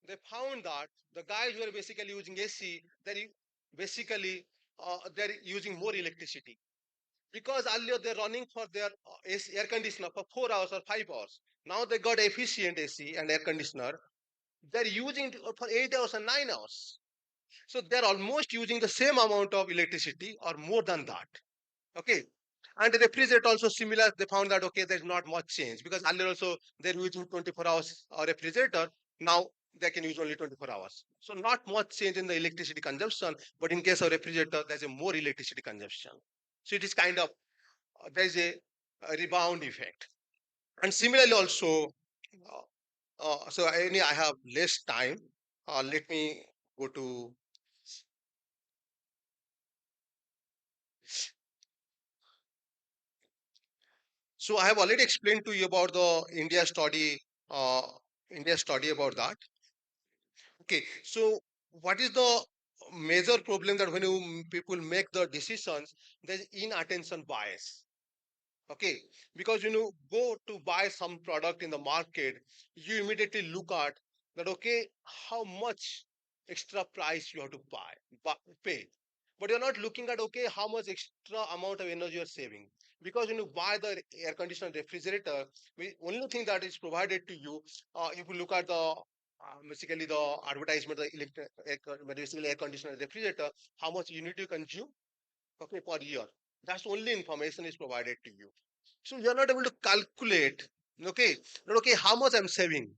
They found that the guys who are basically using AC, they're using more electricity, because earlier they're running for their AC, air conditioner for 4 hours or 5 hours. Now they got efficient AC and air conditioner. They're using it for 8 hours and 9 hours. So they're almost using the same amount of electricity or more than that. Okay. And the refrigerator also similar. They found that, okay, there's not much change, because earlier also they're using 24 hours refrigerator. Now they can use only 24 hours. So not much change in the electricity consumption, but in case of refrigerator, there's a more electricity consumption. So it is kind of, there's a rebound effect. And similarly also, so I have less time. Let me go to. So I have already explained to you about the uh, India study about that. Okay, so what is the major problem that when people make the decisions, there's inattention bias. Okay, because go to buy some product in the market, you immediately look at that, okay, how much extra price you have to pay, but you're not looking at, okay, how much extra amount of energy you're saving. Because when you buy the air conditioner refrigerator, the only thing that is provided to you, if you look at the basically the advertisement, the basically air conditioner refrigerator, how much unit you consume, okay, per year. That's only information is provided to you. So you're not able to calculate, okay, that, okay, how much I'm saving.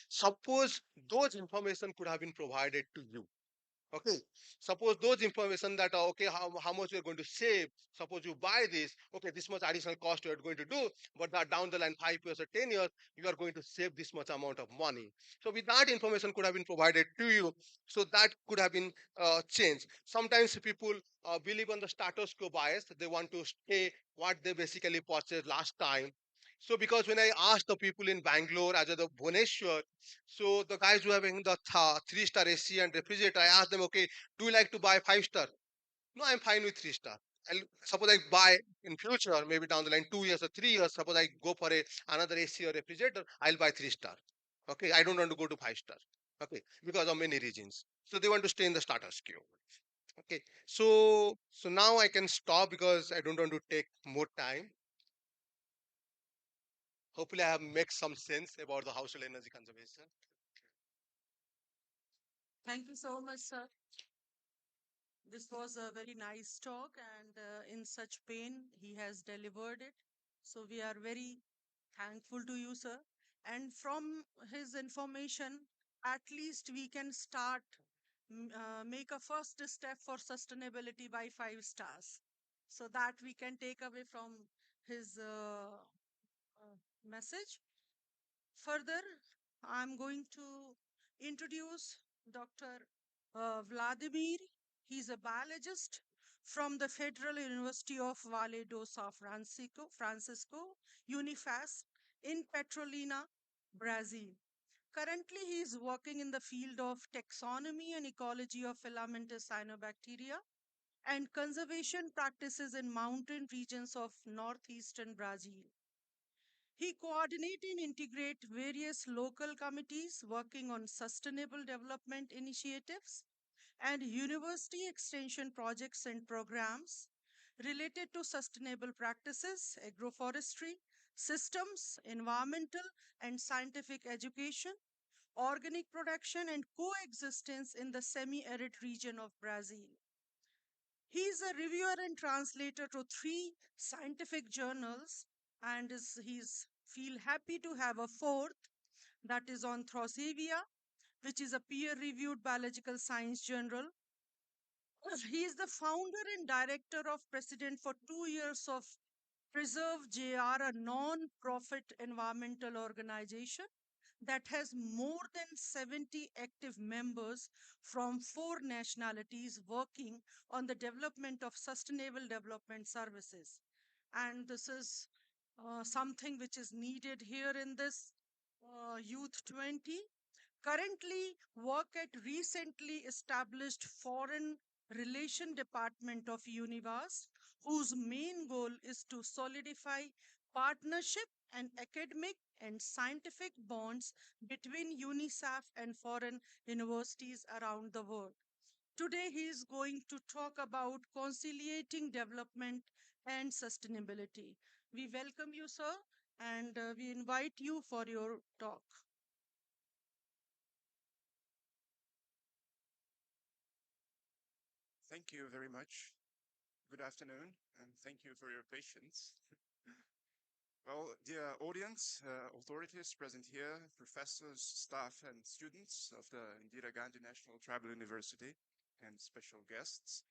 Suppose those information could have been provided to you. Okay, suppose those information that are, okay, how much you're going to save. Suppose you buy this, okay, this much additional cost you're going to do, but that down the line 5 years or 10 years, you are going to save this much amount of money. So with that information could have been provided to you, so that could have been changed. Sometimes people believe on the status quo bias. They want to stay what they basically purchased last time. So because when I asked the people in Bangalore as the Bhubaneswar, so the guys who are having the 3-star AC and refrigerator, I asked them, okay, do you like to buy 5-star? No, I'm fine with 3-star. And suppose I buy in future, maybe down the line 2 years or 3 years, suppose I go for another AC or refrigerator, I'll buy 3-star. Okay, I don't want to go to 5-star. Okay, because of many reasons. So they want to stay in the status quo. Okay, so now I can stop because I don't want to take more time. Hopefully, I have made some sense about the household energy conservation. Thank you so much, sir. This was a very nice talk, and in such pain, he has delivered it. So we are very thankful to you, sir. And from his information, at least we can start, make a first step for sustainability by 5 stars. So that we can take away from his message. Further, I'm going to introduce Dr. Vladimir. He's a biologist from the Federal University of Valle do São Francisco, Unifas, in Petrolina, Brazil. Currently, he is working in the field of taxonomy and ecology of filamentous cyanobacteria and conservation practices in mountain regions of northeastern Brazil. He coordinates and integrates various local committees working on sustainable development initiatives and university extension projects and programs related to sustainable practices, agroforestry, systems, environmental and scientific education, organic production, and coexistence in the semi arid region of Brazil. He is a reviewer and translator to 3 scientific journals, and he's feel happy to have a fourth that is on Throsavia, which is a peer-reviewed biological science journal. He is the founder and director of president for 2 years of Preserve JR, a non-profit environmental organization that has more than 70 active members from 4 nationalities working on the development of sustainable development services. And this is something which is needed here in this Youth 20. Currently work at recently established Foreign Relation Department of Univas, whose main goal is to solidify partnership and academic and scientific bonds between UNICEF and foreign universities around the world. Today, he is going to talk about conciliating development and sustainability. We welcome you, sir, and we invite you for your talk. Thank you very much. Good afternoon, and thank you for your patience. Well, dear audience, authorities present here, professors, staff, and students of the Indira Gandhi National Tribal University, and special guests.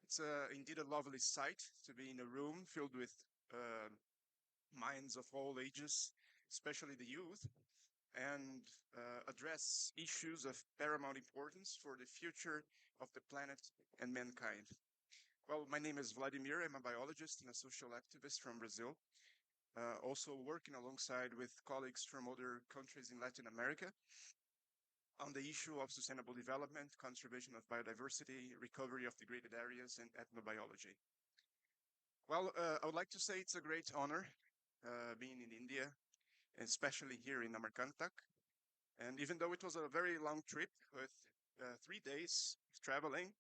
It's indeed a lovely sight to be in a room filled with minds of all ages, especially the youth, and address issues of paramount importance for the future of the planet and mankind. Well, my name is Vladimir. I'm a biologist and a social activist from Brazil, also working alongside with colleagues from other countries in Latin America on the issue of sustainable development, conservation of biodiversity, recovery of degraded areas, and ethnobiology. Well, I would like to say it's a great honor being in India, especially here in Amarkantak. And even though it was a very long trip with 3 days of traveling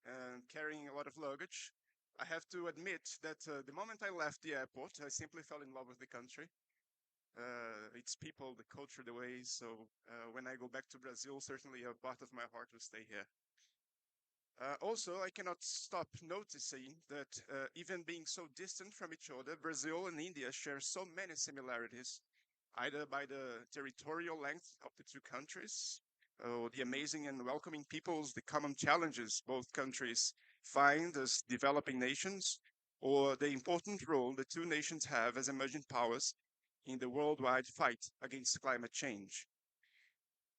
and carrying a lot of luggage, I have to admit that the moment I left the airport, I simply fell in love with the country. Its people, the culture, the ways. So when I go back to Brazil, certainly a part of my heart will stay here. Also, I cannot stop noticing that even being so distant from each other, Brazil and India share so many similarities, either by the territorial length of the two countries, or the amazing and welcoming peoples, the common challenges both countries find as developing nations, or the important role the two nations have as emerging powers in the worldwide fight against climate change.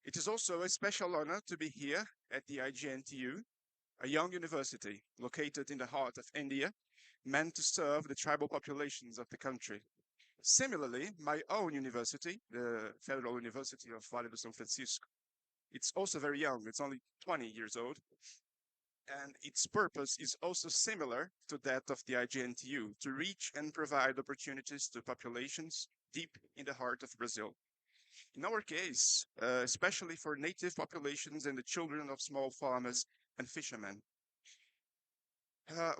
It is also a special honor to be here at the IGNTU, a young university located in the heart of India, meant to serve the tribal populations of the country. Similarly, my own university, the Federal University of Valle do São Francisco, it's also very young. It's only 20 years old. And its purpose is also similar to that of the IGNTU, to reach and provide opportunities to populations deep in the heart of Brazil. In our case, especially for native populations and the children of small farmers and fishermen.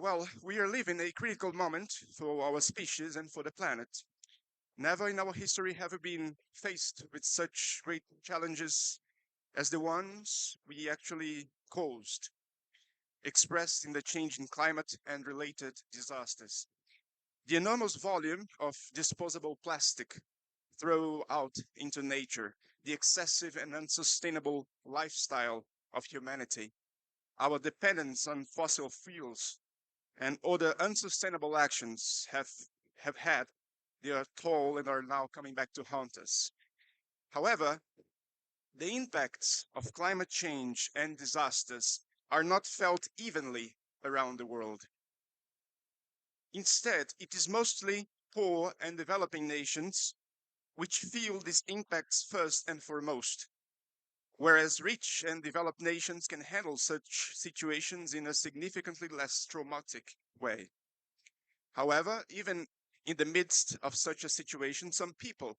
Well, we are living a critical moment for our species and for the planet. Never in our history have we been faced with such great challenges as the ones we actually caused, expressed in the change in climate and related disasters. The enormous volume of disposable plastic thrown out into nature, the excessive and unsustainable lifestyle of humanity, our dependence on fossil fuels, and other unsustainable actions have had their toll and are now coming back to haunt us. However, the impacts of climate change and disasters are not felt evenly around the world. Instead, it is mostly poor and developing nations which feel these impacts first and foremost, whereas rich and developed nations can handle such situations in a significantly less traumatic way. However, even in the midst of such a situation, some people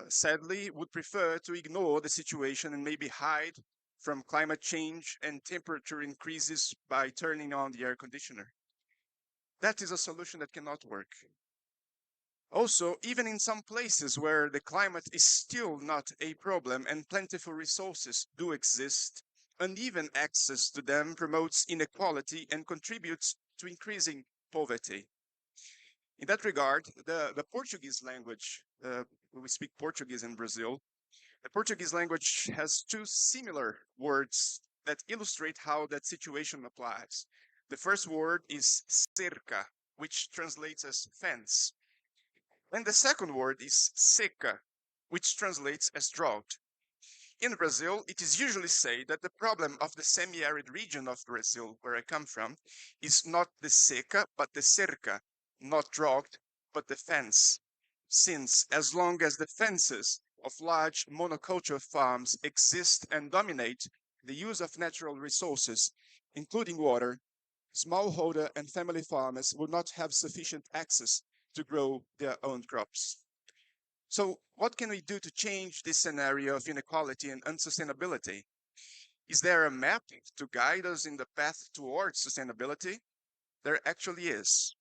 sadly would prefer to ignore the situation and maybe hide from climate change and temperature increases by turning on the air conditioner. That is a solution that cannot work. Also, even in some places where the climate is still not a problem and plentiful resources do exist, uneven access to them promotes inequality and contributes to increasing poverty. In that regard, the Portuguese language, we speak Portuguese in Brazil, the Portuguese language has two similar words that illustrate how that situation applies. The first word is cerca, which translates as fence. And the second word is seca, which translates as drought. In Brazil, it is usually said that the problem of the semi-arid region of Brazil, where I come from, is not the seca, but the cerca, not drought, but the fence. Since, as long as the fences of large monoculture farms exist and dominate the use of natural resources, including water, smallholder and family farmers will not have sufficient access to grow their own crops. So what can we do to change this scenario of inequality and unsustainability? Is there a map to guide us in the path towards sustainability? There actually is.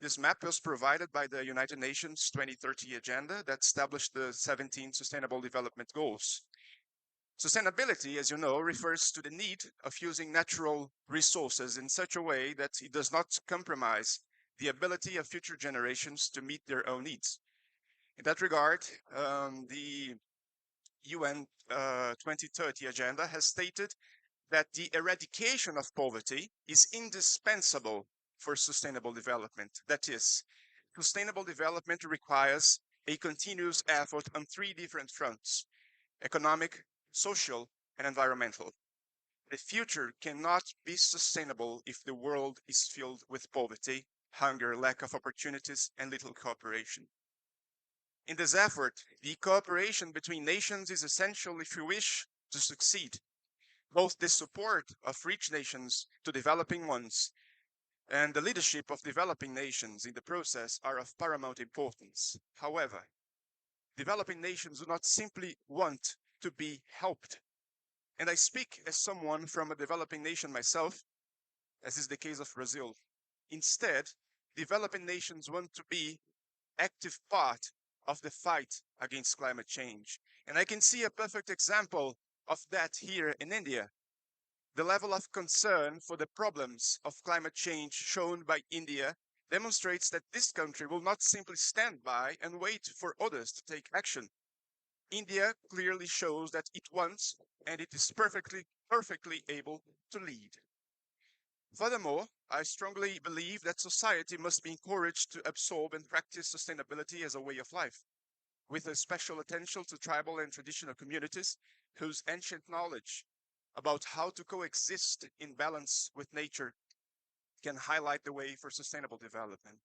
This map was provided by the United Nations 2030 agenda that established the 17 Sustainable Development Goals. Sustainability, as you know, refers to the need of using natural resources in such a way that it does not compromise the ability of future generations to meet their own needs. In that regard, the UN 2030 agenda has stated that the eradication of poverty is indispensable for sustainable development. That is, sustainable development requires a continuous effort on three different fronts: economic, social, and environmental. The future cannot be sustainable if the world is filled with poverty, hunger, lack of opportunities, and little cooperation. In this effort, the cooperation between nations is essential if we wish to succeed. Both the support of rich nations to developing ones and the leadership of developing nations in the process are of paramount importance. However, developing nations do not simply want to be helped. And I speak as someone from a developing nation myself, as is the case of Brazil. Instead, developing nations want to be active part of the fight against climate change. And I can see a perfect example of that here in India. The level of concern for the problems of climate change shown by India demonstrates that this country will not simply stand by and wait for others to take action. India clearly shows that it wants and it is perfectly able to lead. Furthermore, I strongly believe that society must be encouraged to absorb and practice sustainability as a way of life, with a special attention to tribal and traditional communities whose ancient knowledge about how to coexist in balance with nature can highlight the way for sustainable development.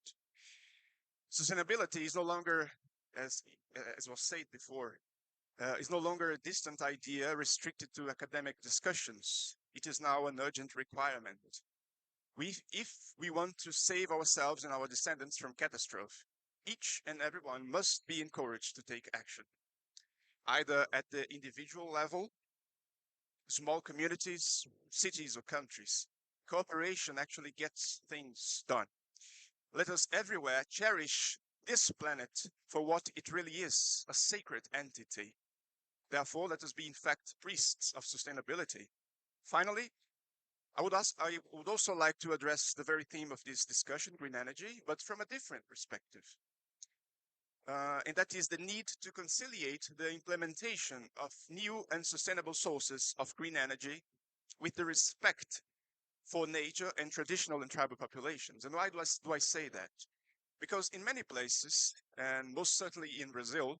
Sustainability is no longer, as was said before, is no longer a distant idea restricted to academic discussions. It is now an urgent requirement. If we want to save ourselves and our descendants from catastrophe, each and everyone must be encouraged to take action, either at the individual level, small communities, cities, or countries. Cooperation actually gets things done. Let us everywhere cherish this planet for what it really is, a sacred entity. Therefore, let us be in fact priests of sustainability. Finally, I would also like to address the very theme of this discussion, green energy, but from a different perspective. And that is the need to conciliate the implementation of new and sustainable sources of green energy with the respect for nature and traditional and tribal populations. And why do I say that? Because in many places, and most certainly in Brazil,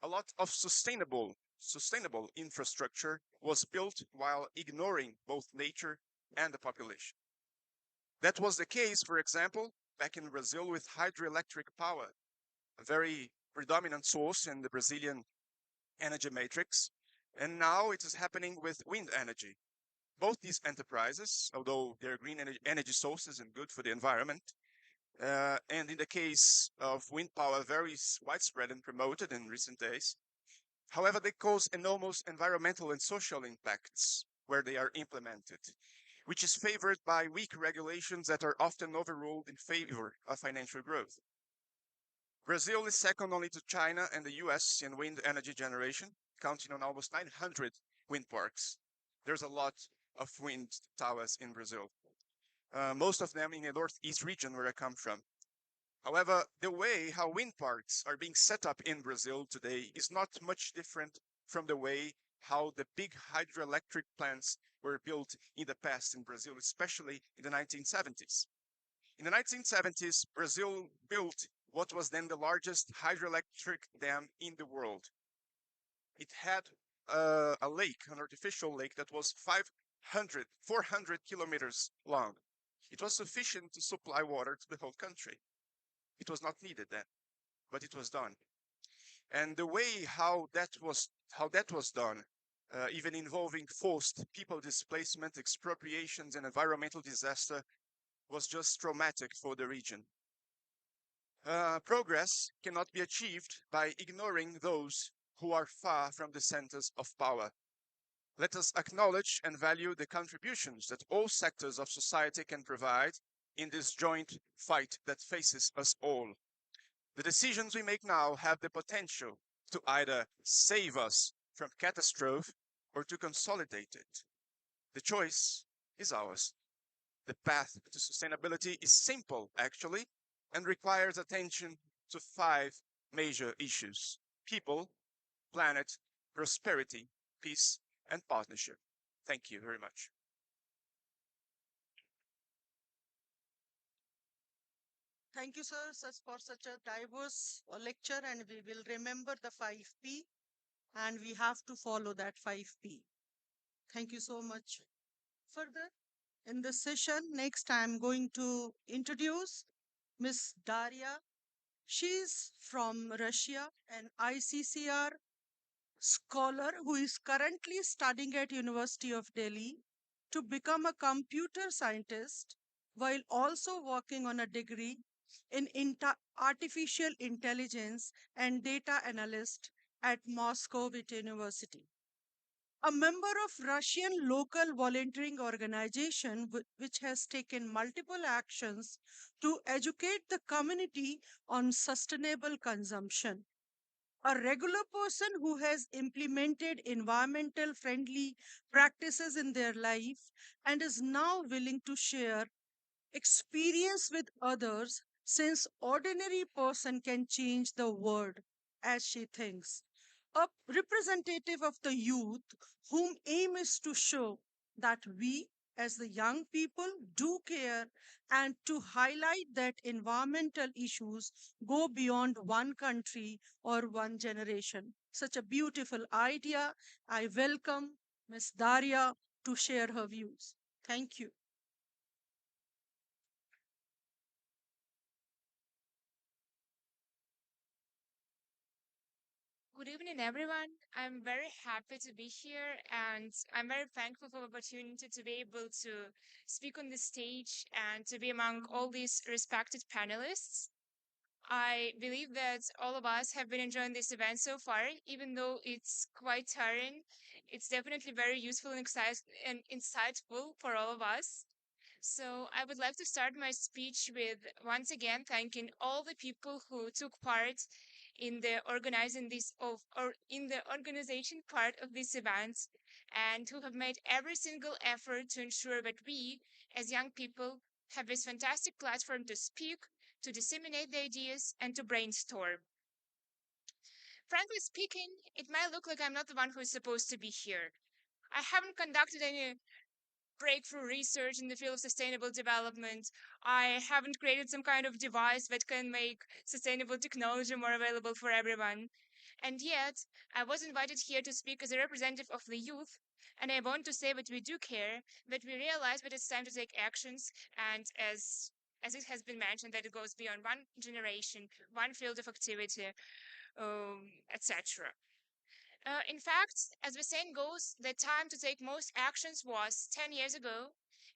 a lot of sustainable infrastructure was built while ignoring both nature and the population. That was the case, for example, back in Brazil with hydroelectric power, a very predominant source in the Brazilian energy matrix. And now it is happening with wind energy. Both these enterprises, although they're green energy sources and good for the environment, and in the case of wind power, very widespread and promoted in recent days. However, they cause enormous environmental and social impacts where they are implemented, which is favored by weak regulations that are often overruled in favor of financial growth. Brazil is second only to China and the US in wind energy generation, counting on almost 900 wind parks. There's a lot of wind towers in Brazil, most of them in the northeast region where I come from. However, the way how wind parks are being set up in Brazil today is not much different from the way how the big hydroelectric plants were built in the past in Brazil, especially in the 1970s. In the 1970s, Brazil built what was then the largest hydroelectric dam in the world. It had a lake, an artificial lake that was 400 kilometers long. It was sufficient to supply water to the whole country. It was not needed then, but it was done. And the way how that was done, even involving forced people displacement, expropriations, and environmental disaster, was just traumatic for the region. Progress cannot be achieved by ignoring those who are far from the centers of power. Let us acknowledge and value the contributions that all sectors of society can provide in this joint fight that faces us all. The decisions we make now have the potential to either save us from catastrophe or to consolidate it. The choice is ours. The path to sustainability is simple, actually, and requires attention to 5 major issues: people, planet, prosperity, peace, and partnership. Thank you very much. Thank you, sir, for such a diverse lecture, and we will remember the 5P, and we have to follow that 5P. Thank you so much. Further, in this session, next I'm going to introduce Miss Daria. She's from Russia, an ICCR scholar who is currently studying at University of Delhi to become a computer scientist while also working on a degree in artificial intelligence and data analyst at Moscow University. A member of Russian local volunteering organization which has taken multiple actions to educate the community on sustainable consumption. A regular person who has implemented environmental friendly practices in their life and is now willing to share experience with others, since ordinary person can change the world as she thinks. A representative of the youth whom aim is to show that we as the young people do care and to highlight that environmental issues go beyond one country or one generation. Such a beautiful idea. I welcome Ms. Daria to share her views. Thank you. Good evening, everyone. I'm very happy to be here, and I'm very thankful for the opportunity to be able to speak on this stage and to be among all these respected panelists. I believe that all of us have been enjoying this event so far, even though it's quite tiring. It's definitely very useful and insightful for all of us. So I would like to start my speech with once again thanking all the people who took part in the organization part of this event, and who have made every single effort to ensure that we, as young people, have this fantastic platform to speak, to disseminate the ideas, and to brainstorm. Frankly speaking, it might look like I'm not the one who is supposed to be here. I haven't conducted any breakthrough research in the field of sustainable development. I haven't created some kind of device that can make sustainable technology more available for everyone. And yet, I was invited here to speak as a representative of the youth, and I want to say that we do care, that we realize that it's time to take actions, and as it has been mentioned, that it goes beyond one generation, one field of activity, etc. In fact, as the saying goes, the time to take most actions was 10 years ago,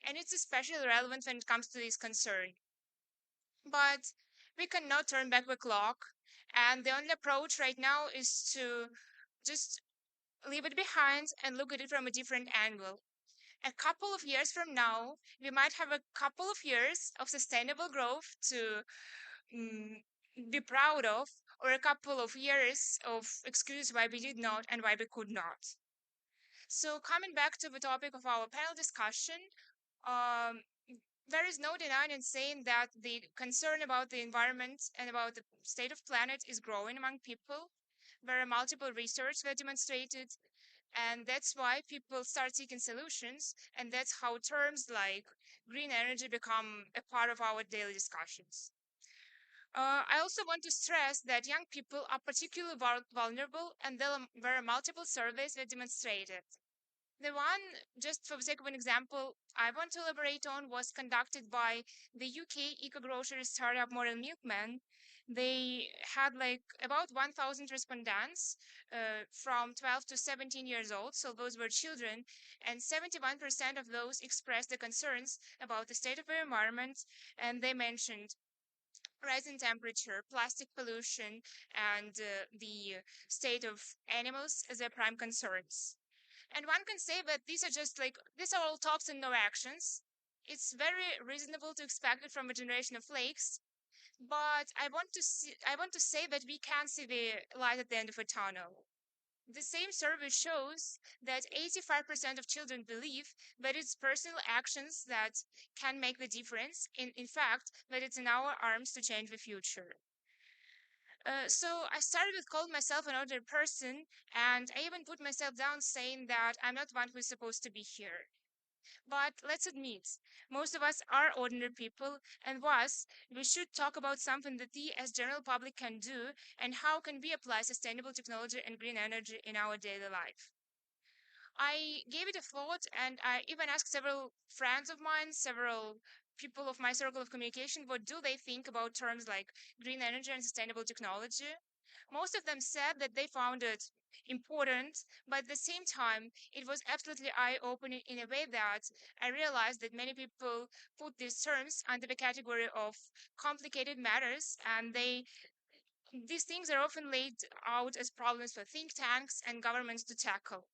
and it's especially relevant when it comes to this concern. But we cannot turn back the clock, and the only approach right now is to just leave it behind and look at it from a different angle. A couple of years from now, we might have a couple of years of sustainable growth to be proud of, or a couple of years of excuse why we did not and why we could not. So coming back to the topic of our panel discussion, um, there is no denying and saying that the concern about the environment and about the state of planet is growing among people. There are multiple research that demonstrated, and that's why people start seeking solutions, and that's how terms like green energy become a part of our daily discussions. I also want to stress that young people are particularly vulnerable, and there are multiple surveys that demonstrate it. The one, just for the sake of an example, I want to elaborate on was conducted by the UK eco-grocery startup Modern Milkman. They had like about 1,000 respondents from 12 to 17 years old, so those were children, and 71% of those expressed the concerns about the state of the environment, and they mentioned rising temperature, plastic pollution, and the state of animals as their prime concerns. And one can say that these are all talks and no actions. It's very reasonable to expect it from a generation of flakes, but I want to say that we can see the light at the end of a tunnel. The same survey shows that 85% of children believe that it's personal actions that can make the difference. In fact, that it's in our arms to change the future. So I started with calling myself an ordinary person, and I even put myself down saying that I'm not one who is supposed to be here. But let's admit, most of us are ordinary people, and thus we should talk about something that we as general public can do, and how can we apply sustainable technology and green energy in our daily life. I gave it a thought, and I even asked several friends of mine, several people of my circle of communication, what do they think about terms like green energy and sustainable technology. Most of them said that they found it important, but at the same time, it was absolutely eye-opening in a way that I realized that many people put these terms under the category of complicated matters, and these things are often laid out as problems for think tanks and governments to tackle.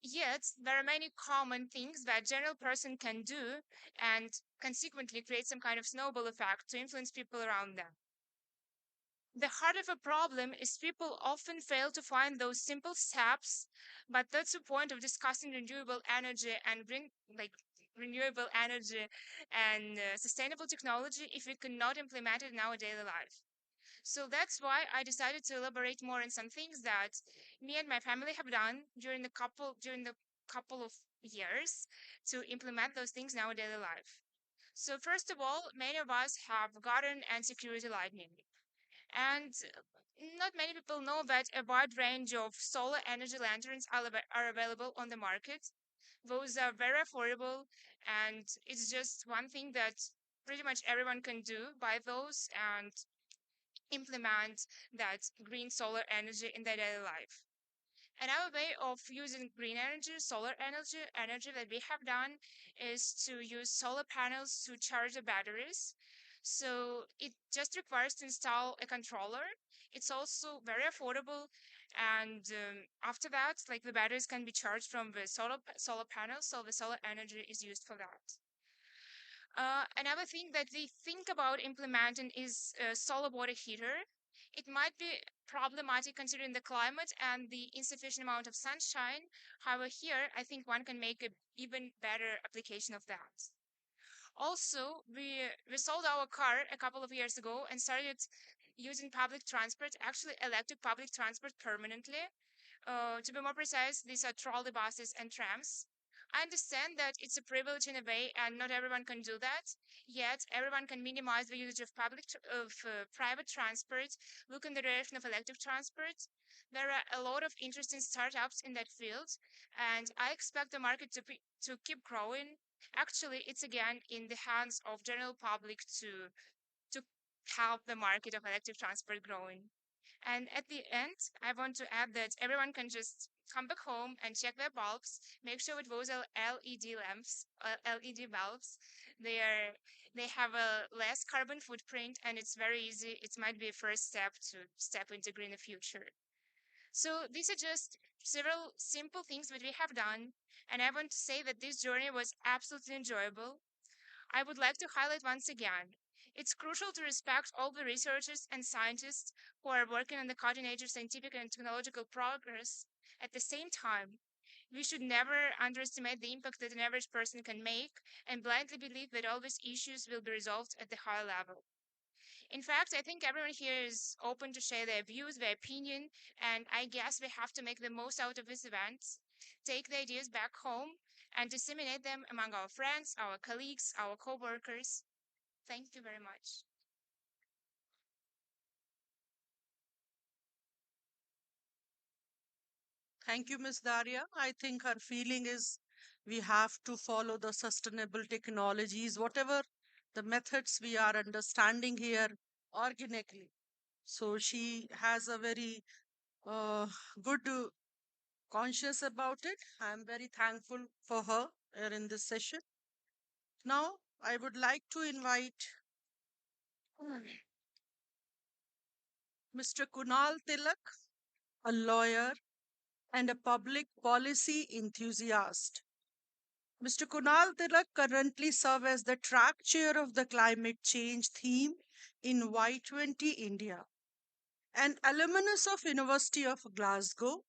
Yet, there are many common things that a general person can do and consequently create some kind of snowball effect to influence people around them. The heart of a problem is people often fail to find those simple steps, but that's the point of discussing renewable energy and renewable energy and sustainable technology if we cannot implement it in our daily life. So that's why I decided to elaborate more on some things that me and my family have done during the couple of years to implement those things in our daily life. So first of all, many of us have garden and security lighting. And not many people know that a wide range of solar energy lanterns are available on the market. Those are very affordable, and it's just one thing that pretty much everyone can do, buy those and implement that green solar energy in their daily life. Another way of using green energy, solar energy that we have done is to use solar panels to charge the batteries. So it just requires to install a controller. It's also very affordable, and after that, like the batteries can be charged from the solar panels, so the solar energy is used for that. Another thing that we think about implementing is a solar water heater. It might be problematic considering the climate and the insufficient amount of sunshine. However, here I think one can make an even better application of that. Also, we sold our car a couple of years ago and started using public transport, actually electric public transport permanently. To be more precise, these are trolley buses and trams. I understand that it's a privilege in a way, and not everyone can do that. Yet, everyone can minimize the usage of private transport, look in the direction of electric transport. There are a lot of interesting startups in that field, and I expect the market to keep growing. Actually, it's again in the hands of general public to help the market of electric transport growing. And at the end, I want to add that everyone can just come back home and check their bulbs. Make sure with those LED lamps, LED bulbs, they have a less carbon footprint, and it's very easy. It might be a first step to step into greener future. So these are just several simple things that we have done, and I want to say that this journey was absolutely enjoyable. I would like to highlight once again, it's crucial to respect all the researchers and scientists who are working on the cutting edge of scientific and technological progress. At the same time, we should never underestimate the impact that an average person can make and blindly believe that all these issues will be resolved at the higher level. In fact, I think everyone here is open to share their views, their opinion, and I guess we have to make the most out of this event, take the ideas back home, and disseminate them among our friends, our colleagues, our co-workers. Thank you very much. Thank you, Ms. Daria. I think her feeling is we have to follow the sustainable technologies, whatever the methods we are understanding here organically. So she has a very good conscious about it. I'm very thankful for her here in this session. Now, I would like to invite Mr. Kunal Tilak, a lawyer and a public policy enthusiast. Mr. Kunal Tilak currently serves as the track chair of the climate change theme in Y20 India. An alumnus of University of Glasgow,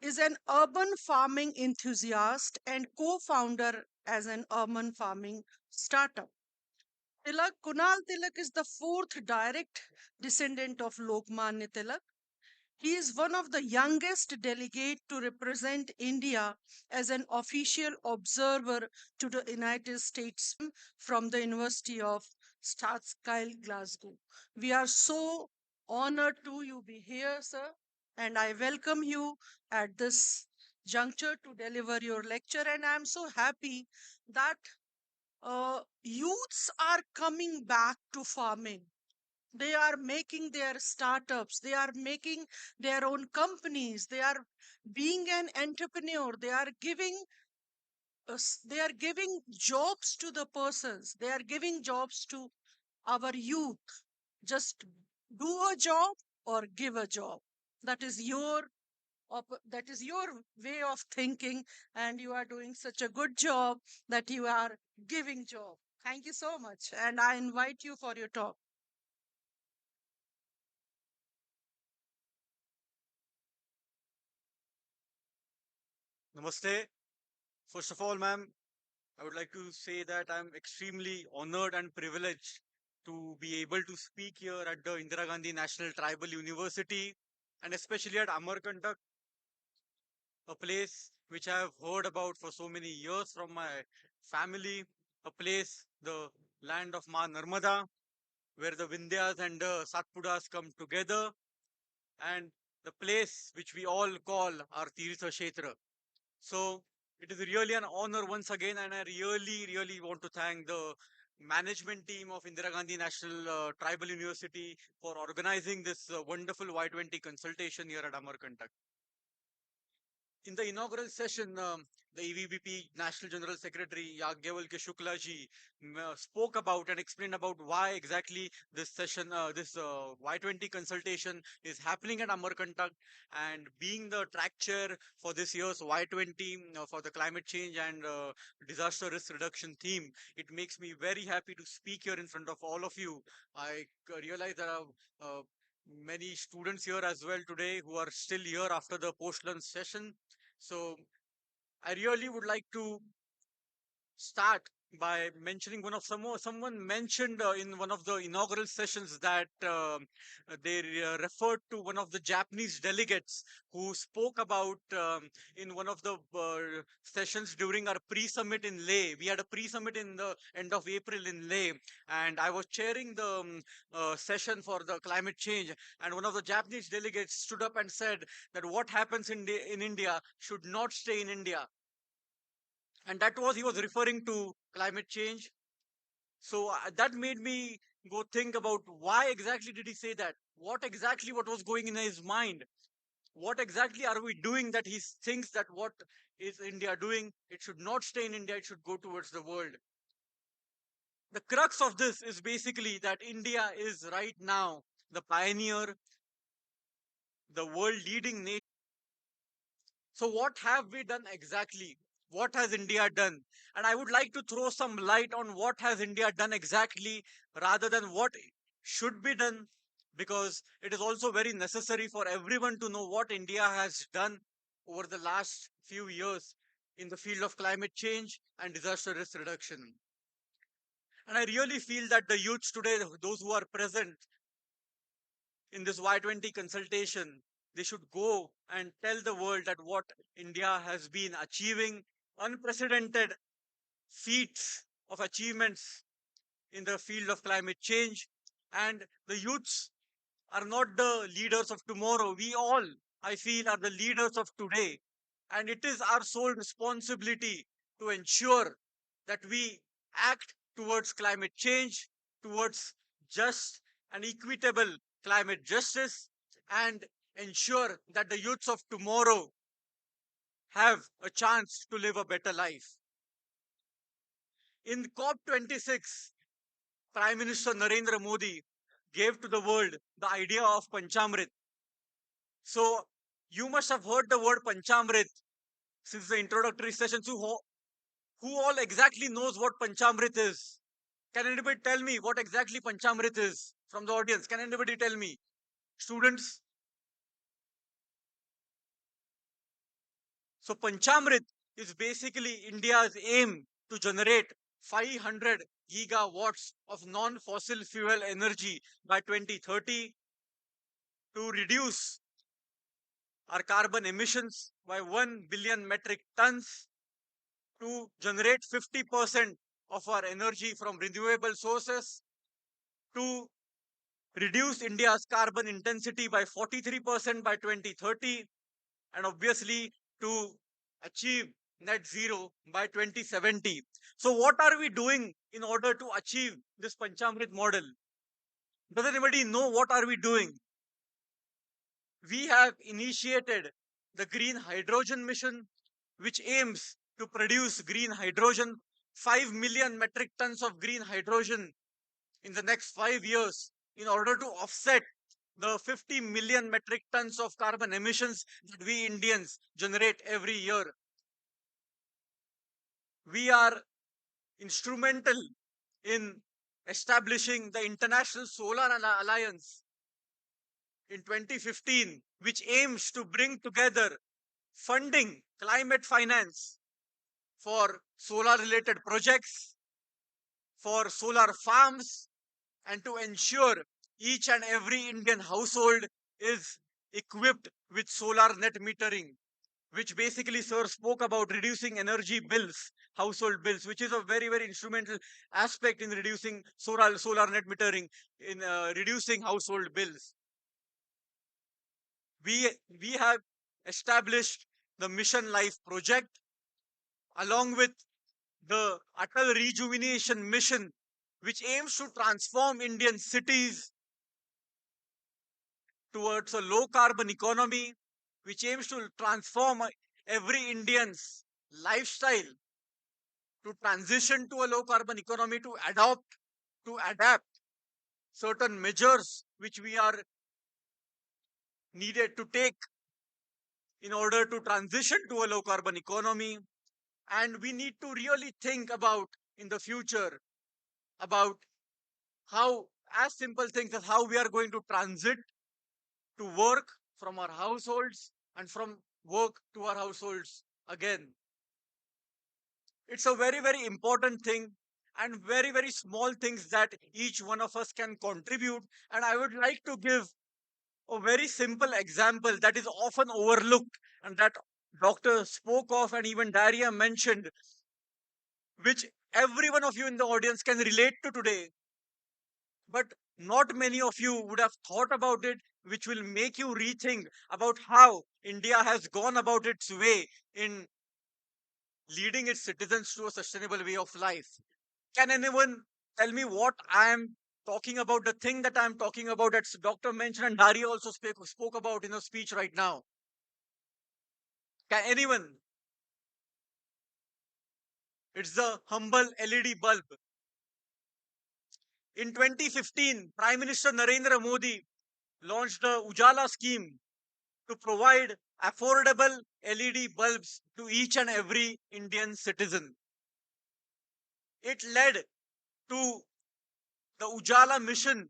is an urban farming enthusiast and co-founder as an urban farming startup. Kunal Tilak is the fourth direct descendant of Lokmanya Tilak. He is one of the youngest delegate to represent India as an official observer to the United States from the University of Strathclyde, Glasgow. We are so honored to you be here, sir, and I welcome you at this juncture to deliver your lecture. And I'm so happy that youths are coming back to farming. They are making their startups, they are making their own companies, they are being an entrepreneur, they are giving jobs to the persons, they are giving jobs to our youth. Just do a job or give a job. That is that is your way of thinking, and you are doing such a good job that you are giving job. Thank you so much, and I invite you for your talk. Namaste. First of all, ma'am, I would like to say that I'm extremely honored and privileged to be able to speak here at the Indira Gandhi National Tribal University and especially at Amarkantak, a place which I have heard about for so many years from my family, a place, the land of Ma Narmada, where the Vindhyas and the Satpuras come together, and the place which we all call our Tirtha Kshetra. So it is really an honor once again, and I really want to thank the management team of Indira Gandhi National Tribal University for organizing this wonderful Y20 consultation here at Amarkantak. In the inaugural session, the EVBP National General Secretary Yagyavalkya Shukla ji spoke about and explained about why exactly this session, this Y20 consultation is happening at Amarkantak, and being the track chair for this year's Y20 for the climate change and disaster risk reduction theme, it makes me very happy to speak here in front of all of you. I realize that many students here as well today who are still here after the post-lunch session. So I really would like to start by mentioning someone mentioned in one of the inaugural sessions that they referred to one of the Japanese delegates who spoke about in one of the sessions during our pre-summit in Leh. We had a pre-summit in the end of April in Leh, and I was chairing the session for the climate change, and one of the Japanese delegates stood up and said that what happens in India should not stay in India, and he was referring to climate change. So that made me go think about why exactly did he say that? What was going in his mind? What exactly are we doing that he thinks that what is India doing? It should not stay in India, it should go towards the world. The crux of this is basically that India is right now the pioneer, the world leading nation. So what have we done exactly? What has India done? And I would like to throw some light on what has India done exactly rather than what should be done, because it is also very necessary for everyone to know what India has done over the last few years in the field of climate change and disaster risk reduction. And I really feel that the youths today, those who are present in this Y20 consultation, they should go and tell the world that what India has been achieving, unprecedented feats of achievements in the field of climate change. And the youths are not the leaders of tomorrow. We all, I feel, are the leaders of today. And it is our sole responsibility to ensure that we act towards climate change, towards just and equitable climate justice, and ensure that the youths of tomorrow have a chance to live a better life. In COP26, Prime Minister Narendra Modi gave to the world the idea of Panchamrit. So you must have heard the word Panchamrit since the introductory session. So who all exactly knows what Panchamrit is? Can anybody tell me what exactly Panchamrit is from the audience? Can anybody tell me? Students? So Panchamrit is basically India's aim to generate 500 gigawatts of non-fossil fuel energy by 2030, to reduce our carbon emissions by 1 billion metric tons, to generate 50% of our energy from renewable sources, to reduce India's carbon intensity by 43% by 2030, and obviously to achieve net zero by 2070. So what are we doing in order to achieve this Panchamrit model? Does anybody know what are we doing? We have initiated the green hydrogen mission, which aims to produce green hydrogen, 5 million metric tons of green hydrogen in the next 5 years, in order to offset the 50 million metric tons of carbon emissions that we Indians generate every year. We are instrumental in establishing the International Solar Alliance in 2015, which aims to bring together funding, climate finance for solar related projects, for solar farms, and to ensure each and every Indian household is equipped with solar net metering, which basically sir spoke about reducing energy bills, household bills, which is a very, very instrumental aspect in reducing solar net metering, in reducing household bills. We have established the Mission Life project along with the Atal Rejuvenation Mission, which aims to transform Indian cities towards a low carbon economy, which aims to transform every Indian's lifestyle to transition to a low carbon economy, to adapt certain measures which we are needed to take in order to transition to a low carbon economy. And we need to really think about in the future about how, as simple things as how we are going to transit to work from our households and from work to our households again. It's a very, very important thing and very, very small things that each one of us can contribute. And I would like to give a very simple example that is often overlooked and that doctor spoke of and even Daria mentioned, which every one of you in the audience can relate to today. But not many of you would have thought about it, which will make you rethink about how India has gone about its way in leading its citizens to a sustainable way of life. Can anyone tell me what I am talking about, the thing that I am talking about that Dr. mentioned and Daria also spoke about in her speech right now? Can anyone? It's the humble LED bulb. In 2015, Prime Minister Narendra Modi launched the Ujala scheme to provide affordable LED bulbs to each and every Indian citizen. It led to the Ujala mission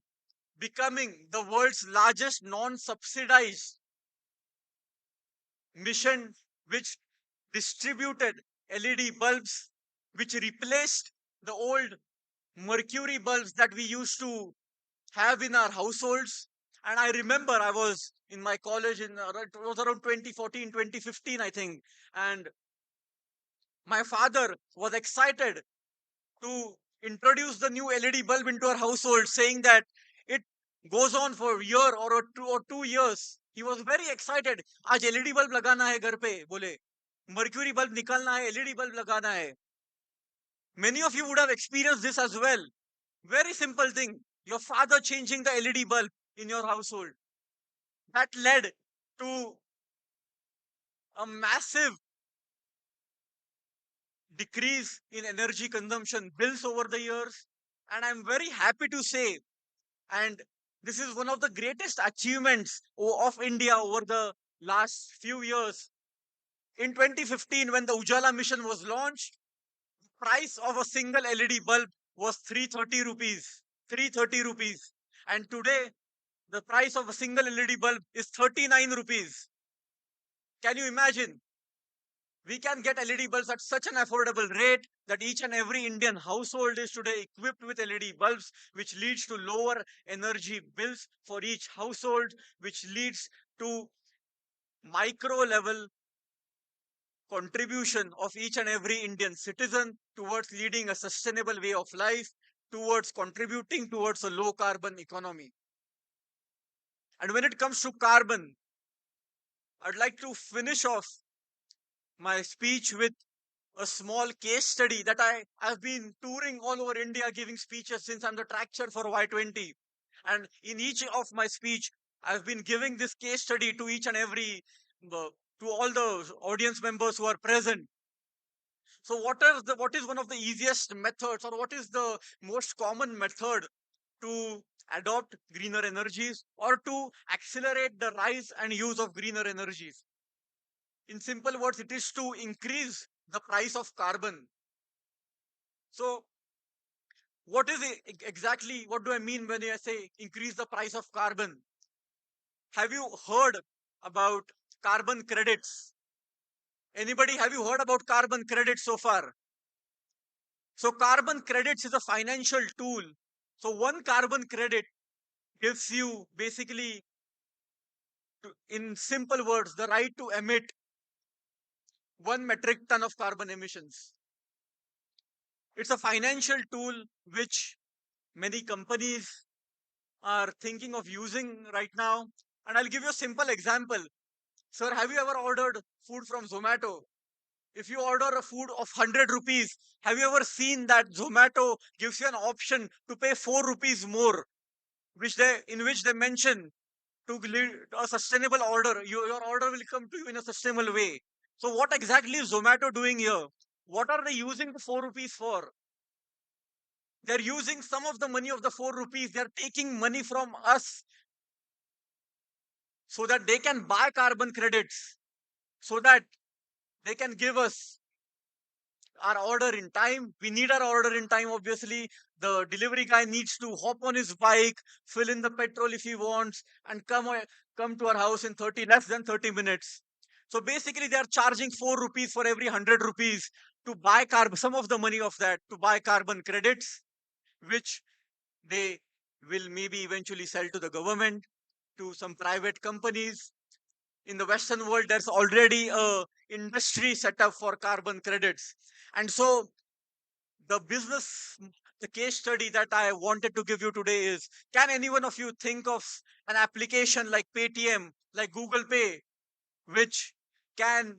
becoming the world's largest non-subsidized mission, which distributed LED bulbs, which replaced the old mercury bulbs that we used to have in our households. And I remember I was in my college it was around 2014, 2015, I think. And my father was excited to introduce the new LED bulb into our household, saying that it goes on for a year or 2 years. He was very excited. आज LED bulb लगाना है घर पे, बोले mercury bulb निकालना है, LED bulb लगाना है. Many of you would have experienced this as well. Very simple thing. Your father changing the LED bulb in your household. That led to a massive decrease in energy consumption bills over the years. And I'm very happy to say, and this is one of the greatest achievements of India over the last few years. In 2015, when the Ujala mission was launched, the price of a single LED bulb was 330 rupees. 330 rupees. And today, the price of a single LED bulb is 39 rupees. Can you imagine? We can get LED bulbs at such an affordable rate that each and every Indian household is today equipped with LED bulbs, which leads to lower energy bills for each household, which leads to micro level contribution of each and every Indian citizen towards leading a sustainable way of life, towards contributing towards a low carbon economy. And when it comes to carbon, I'd like to finish off my speech with a small case study that I've been touring all over India giving speeches since I'm the track chair for Y20. And in each of my speech, I've been giving this case study to each and every, to all the audience members who are present. So what is one of the easiest methods, or what is the most common method to adopt greener energies or to accelerate the rise and use of greener energies? In simple words, it is to increase the price of carbon. So what is it exactly? What do I mean when I say increase the price of carbon? Have you heard about carbon credits? Anybody, have you heard about carbon credits so far? So carbon credits is a financial tool. So one carbon credit gives you basically, in simple words, the right to emit 1 metric ton of carbon emissions. It's a financial tool which many companies are thinking of using right now. And I'll give you a simple example. Sir, have you ever ordered food from Zomato? If you order a food of 100 rupees, have you ever seen that Zomato gives you an option to pay 4 rupees more, in which they mention to lead a sustainable order, your order will come to you in a sustainable way. So what exactly is Zomato doing here? What are they using the 4 rupees for? They're using some of the money of the 4 rupees. They're taking money from us so that they can buy carbon credits, so that they can give us our order in time. We need our order in time, obviously. The delivery guy needs to hop on his bike, fill in the petrol if he wants, and come to our house in less than 30 minutes. So basically, they are charging 4 rupees for every 100 rupees to buy some of the money of that to buy carbon credits, which they will maybe eventually sell to the government, to some private companies. In the Western world, there's already a industry set up for carbon credits. And so the the case study that I wanted to give you today is, can any one of you think of an application like Paytm, like Google Pay, which can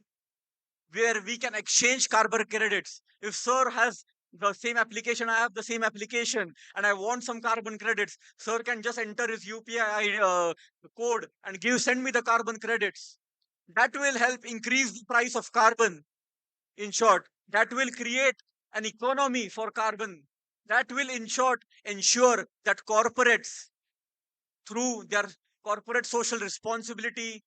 where we can exchange carbon credits? If sir has the same application, I have the same application, and I want some carbon credits, sir can just enter his UPI code and send me the carbon credits. That will help increase the price of carbon. In short, that will create an economy for carbon. That will, in short, ensure that corporates, through their corporate social responsibility,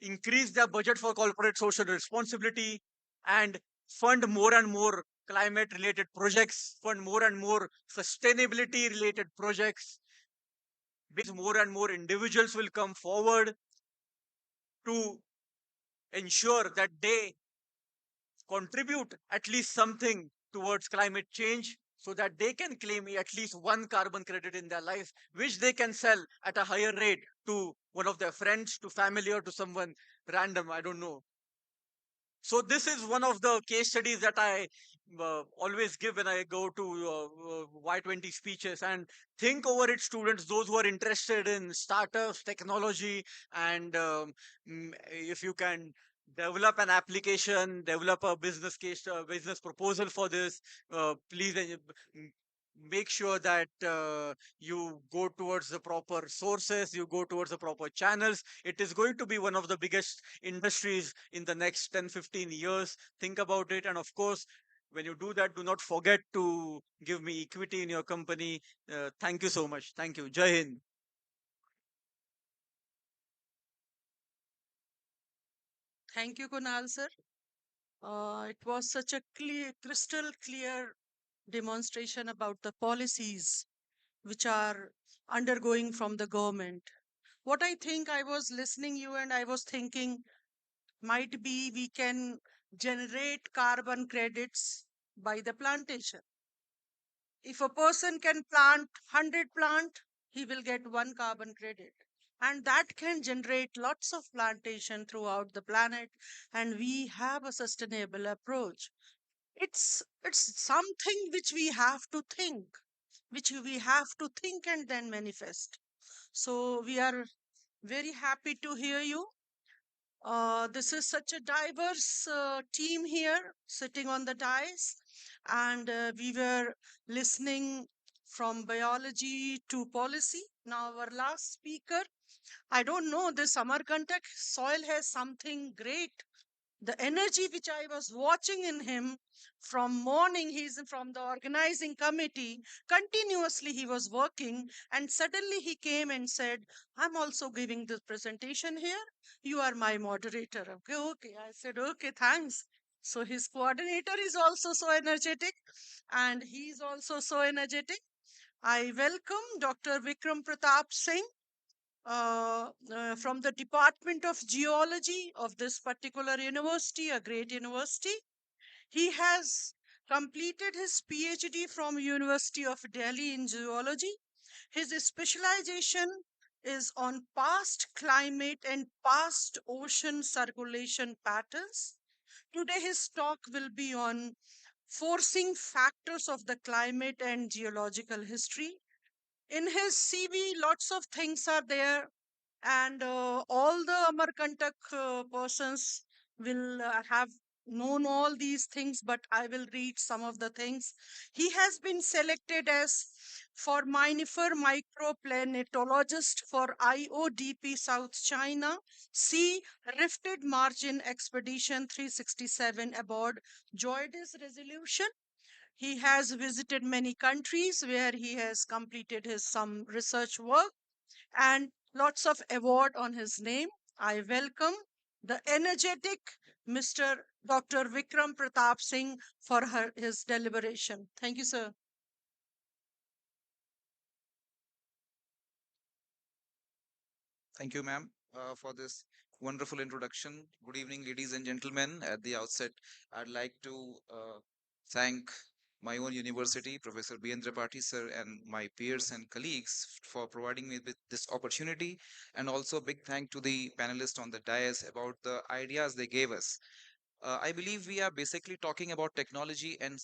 increase their budget for corporate social responsibility, and fund more and more climate related projects, fund more and more sustainability related projects. More and more individuals will come forward to ensure that they contribute at least something towards climate change, so that they can claim at least one carbon credit in their life, which they can sell at a higher rate to one of their friends, to family, or to someone random, I don't know. So this is one of the case studies that I always give when I go to Y20 speeches. And think over it, students, those who are interested in startups, technology, and if you can develop an application, develop a business case, business proposal for this, please make sure that you go towards the proper sources, you go towards the proper channels. It is going to be one of the biggest industries in the next 10-15 years. Think about it. And of course, when you do that, do not forget to give me equity in your company. Thank you so much. Thank you. Jai Hind. Thank you, Kunal sir. It was such a crystal clear demonstration about the policies which are undergoing from the government. What I think, I was listening you and I was thinking, might be we can generate carbon credits by the plantation. If a person can plant 100 plant, he will get one carbon credit. And that can generate lots of plantation throughout the planet. And we have a sustainable approach. It's something which we have to think, and then manifest. So we are very happy to hear you. This is such a diverse team here sitting on the dais, and we were listening from biology to policy. Now, our last speaker, I don't know, this Amarkantak soil has something great. The energy which I was watching in him from morning, he's from the organizing committee, continuously he was working, and suddenly he came and said, I'm also giving this presentation here. You are my moderator. Okay, okay. I said, okay, thanks. So his coordinator is also so energetic, and he's also so energetic. I welcome Dr. Vikram Pratap Singh from the Department of Geology of this particular university, a great university. He has completed his PhD from University of Delhi in geology. His specialization is on past climate and past ocean circulation patterns. Today his talk will be on forcing factors of the climate and geological history. In his CV, lots of things are there, and all the Amarkantak persons will have known all these things, but I will read some of the things. He has been selected as foraminifer microplanetologist for IODP South China Sea Rifted Margin Expedition 367 aboard Joyde's Resolution. He has visited many countries where he has completed his some research work, and lots of award on his name. I welcome the energetic Mr. Dr. Vikram Pratap Singh for his deliberation. Thank you, sir. Thank you, ma'am, for this wonderful introduction. Good evening, ladies and gentlemen. At the outset, I'd like to thank my own university, Professor B.N. Tripathi sir, and my peers and colleagues for providing me with this opportunity. And also a big thank to the panelists on the dais about the ideas they gave us. I believe we are basically talking about technology and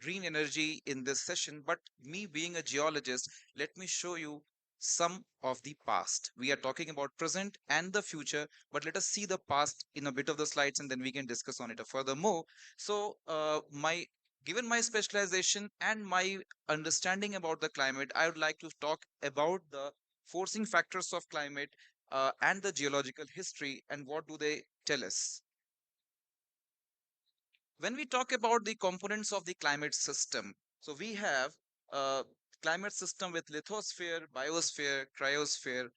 green energy in this session, but me being a geologist, let me show you some of the past. We are talking about present and the future, but let us see the past in a bit of the slides and then we can discuss on it furthermore. So, given my specialization and my understanding about the climate, I would like to talk about the forcing factors of climate and the geological history and what do they tell us. When we talk about the components of the climate system, so we have a climate system with lithosphere, biosphere, cryosphere,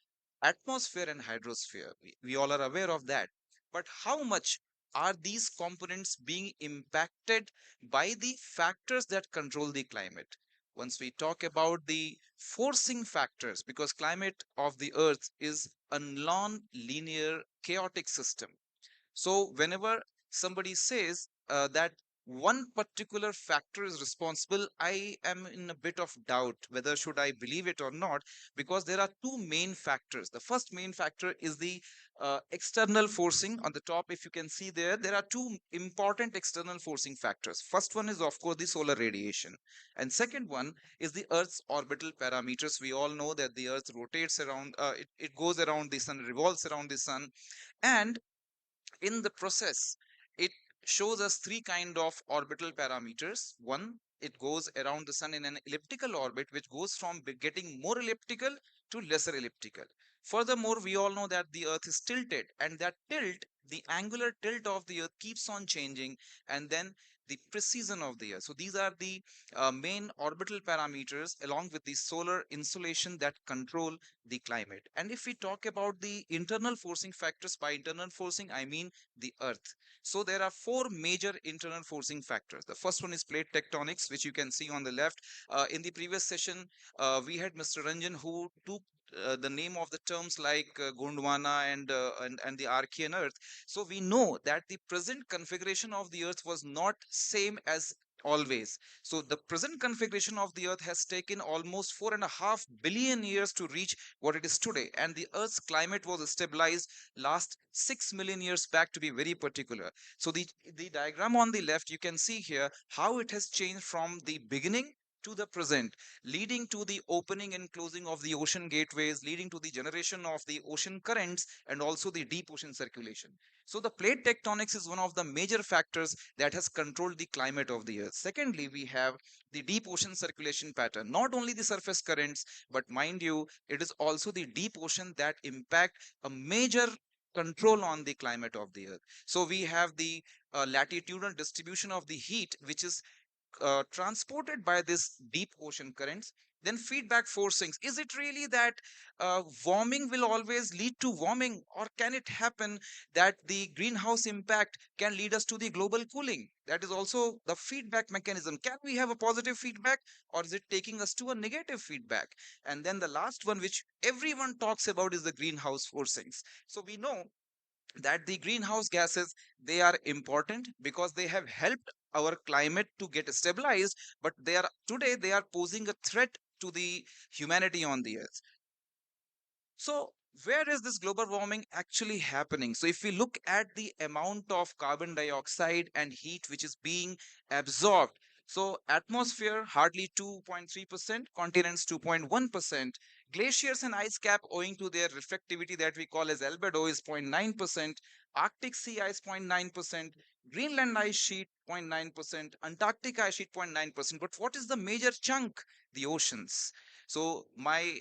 atmosphere, and hydrosphere. We all are aware of that. But how much are these components being impacted by the factors that control the climate? Once we talk about the forcing factors, because climate of the earth is a non-linear chaotic system, so whenever somebody says that one particular factor is responsible, I am in a bit of doubt whether should I believe it or not, because there are two main factors. The first main factor is the external forcing. On the top, if you can see there, there are two important external forcing factors. First one is of course the solar radiation, and second one is the Earth's orbital parameters. We all know that the Earth rotates around, it goes around the sun, revolves around the sun, and in the process it shows us three kind of orbital parameters. One, it goes around the sun in an elliptical orbit, which goes from getting more elliptical to lesser elliptical. Furthermore, we all know that the earth is tilted, and that tilt, the angular tilt of the earth, keeps on changing, and then the precision of the earth. So these are the main orbital parameters along with the solar insolation that control the climate. And if we talk about the internal forcing factors, by internal forcing I mean the earth. So there are four major internal forcing factors. The first one is plate tectonics, which you can see on the left. In the previous session, we had Mr. Ranjan who took the name of the terms like Gondwana and the Archean Earth. So we know that the present configuration of the Earth was not same as always. So the present configuration of the Earth has taken almost 4.5 billion years to reach what it is today, and the Earth's climate was stabilized last 6 million years back, to be very particular. So the diagram on the left, you can see here how it has changed from the beginning to the present, leading to the opening and closing of the ocean gateways, leading to the generation of the ocean currents and also the deep ocean circulation. So the plate tectonics is one of the major factors that has controlled the climate of the earth. Secondly, we have the deep ocean circulation pattern. Not only the surface currents, but mind you, it is also the deep ocean that impact a major control on the climate of the earth. So we have the latitudinal distribution of the heat, which is transported by this deep ocean currents. Then feedback forcings. Is it really that warming will always lead to warming, or can it happen that the greenhouse impact can lead us to the global cooling? That is also the feedback mechanism. Can we have a positive feedback, or is it taking us to a negative feedback? And then the last one, which everyone talks about, is the greenhouse forcings. So we know that the greenhouse gases, they are important because they have helped our climate to get stabilized, but they are today they are posing a threat to the humanity on the earth. So where is this global warming actually happening? So if we look at the amount of carbon dioxide and heat which is being absorbed, so atmosphere hardly 2.3%, continents 2.1%, glaciers and ice cap owing to their reflectivity that we call as albedo is 0.9%, Arctic sea ice 0.9%, Greenland ice sheet 0.9%, Antarctic ice sheet 0.9%. But what is the major chunk? The oceans. So my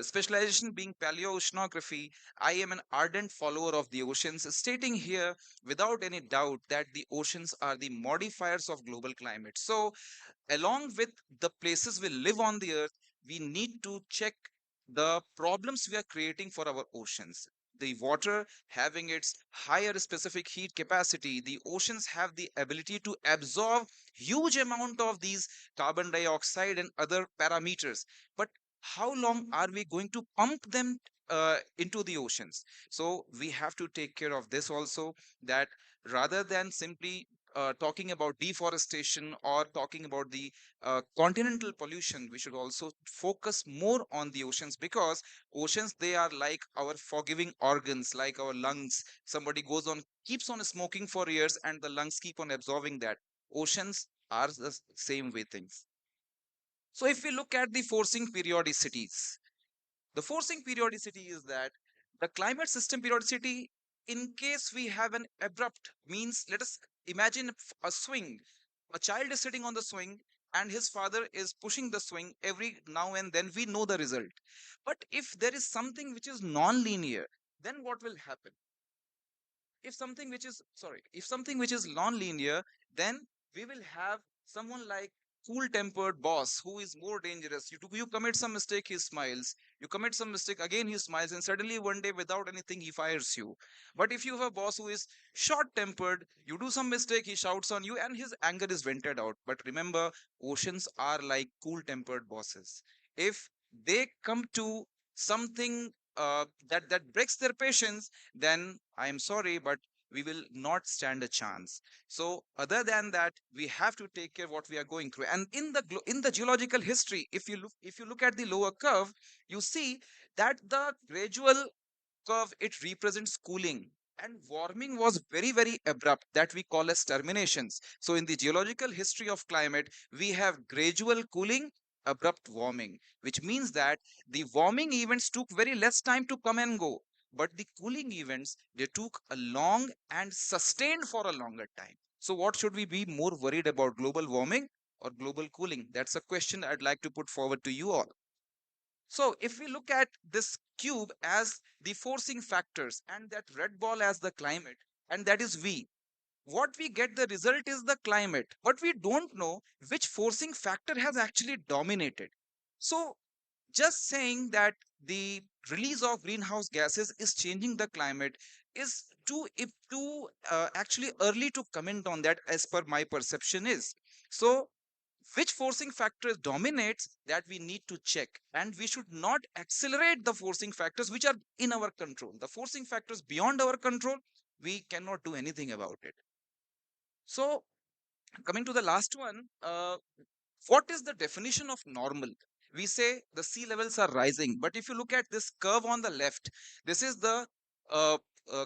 specialization being paleoceanography, I am an ardent follower of the oceans, stating here without any doubt that the oceans are the modifiers of global climate. So, along with the places we live on the earth, we need to check the problems we are creating for our oceans. the water having its higher specific heat capacity, the oceans have the ability to absorb huge amount of these carbon dioxide and other parameters. But how long are we going to pump them into the oceans? So we have to take care of this also, that rather than simply talking about deforestation or talking about the continental pollution, we should also focus more on the oceans, because oceans, they are like our forgiving organs, like our lungs. Somebody goes on, keeps on smoking for years, and the lungs keep on absorbing that. Oceans are the same way things. So if we look at the forcing periodicities, the forcing periodicity is that the climate system periodicity, in case we have an abrupt, means let us imagine a swing. A child is sitting on the swing and his father is pushing the swing every now and then, we know the result. But if there is something which is non-linear, then what will happen? If something which is, sorry, if something which is non-linear, then we will have someone like cool tempered boss who is more dangerous. You commit some mistake, he smiles. You commit some mistake, again he smiles, and suddenly one day without anything he fires you. But if you have a boss who is short tempered, you do some mistake, he shouts on you and his anger is vented out. But remember, oceans are like cool tempered bosses. If they come to something that breaks their patience, then I am sorry, but we will not stand a chance. So other than that, we have to take care what we are going through. And in the in the geological history, if you look at the lower curve, you see that the gradual curve, it represents cooling, and warming was very abrupt, that we call as terminations. So in the geological history of climate, we have gradual cooling, abrupt warming, which means that the warming events took very less time to come and go, but the cooling events, they took a long and sustained for a longer time. So what should we be more worried about, global warming or global cooling? That's a question I'd like to put forward to you all. So if we look at this cube as the forcing factors and that red ball as the climate, and that is V, what we get, the result is the climate, but we don't know which forcing factor has actually dominated. So just saying that the release of greenhouse gases is changing the climate is too actually early to comment on that, as per my perception is. So which forcing factor dominates, that we need to check, and we should not accelerate the forcing factors which are in our control. The forcing factors beyond our control, we cannot do anything about it. So coming to the last one, what is the definition of normal? We say the sea levels are rising, but if you look at this curve on the left, this is the uh, uh,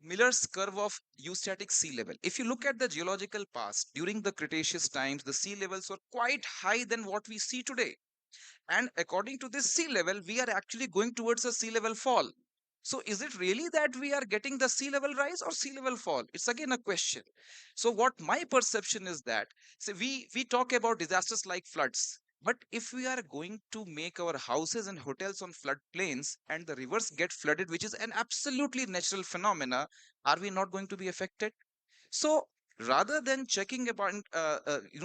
Miller's curve of eustatic sea level. If you look at the geological past, during the Cretaceous times, the sea levels were quite high than what we see today. And according to this sea level, we are actually going towards a sea level fall. So is it really that we are getting the sea level rise or sea level fall? It's again a question. So what my perception is that, so we talk about disasters like floods, but if we are going to make our houses and hotels on floodplains and the rivers get flooded, which is an absolutely natural phenomena, are we not going to be affected? So rather than checking about,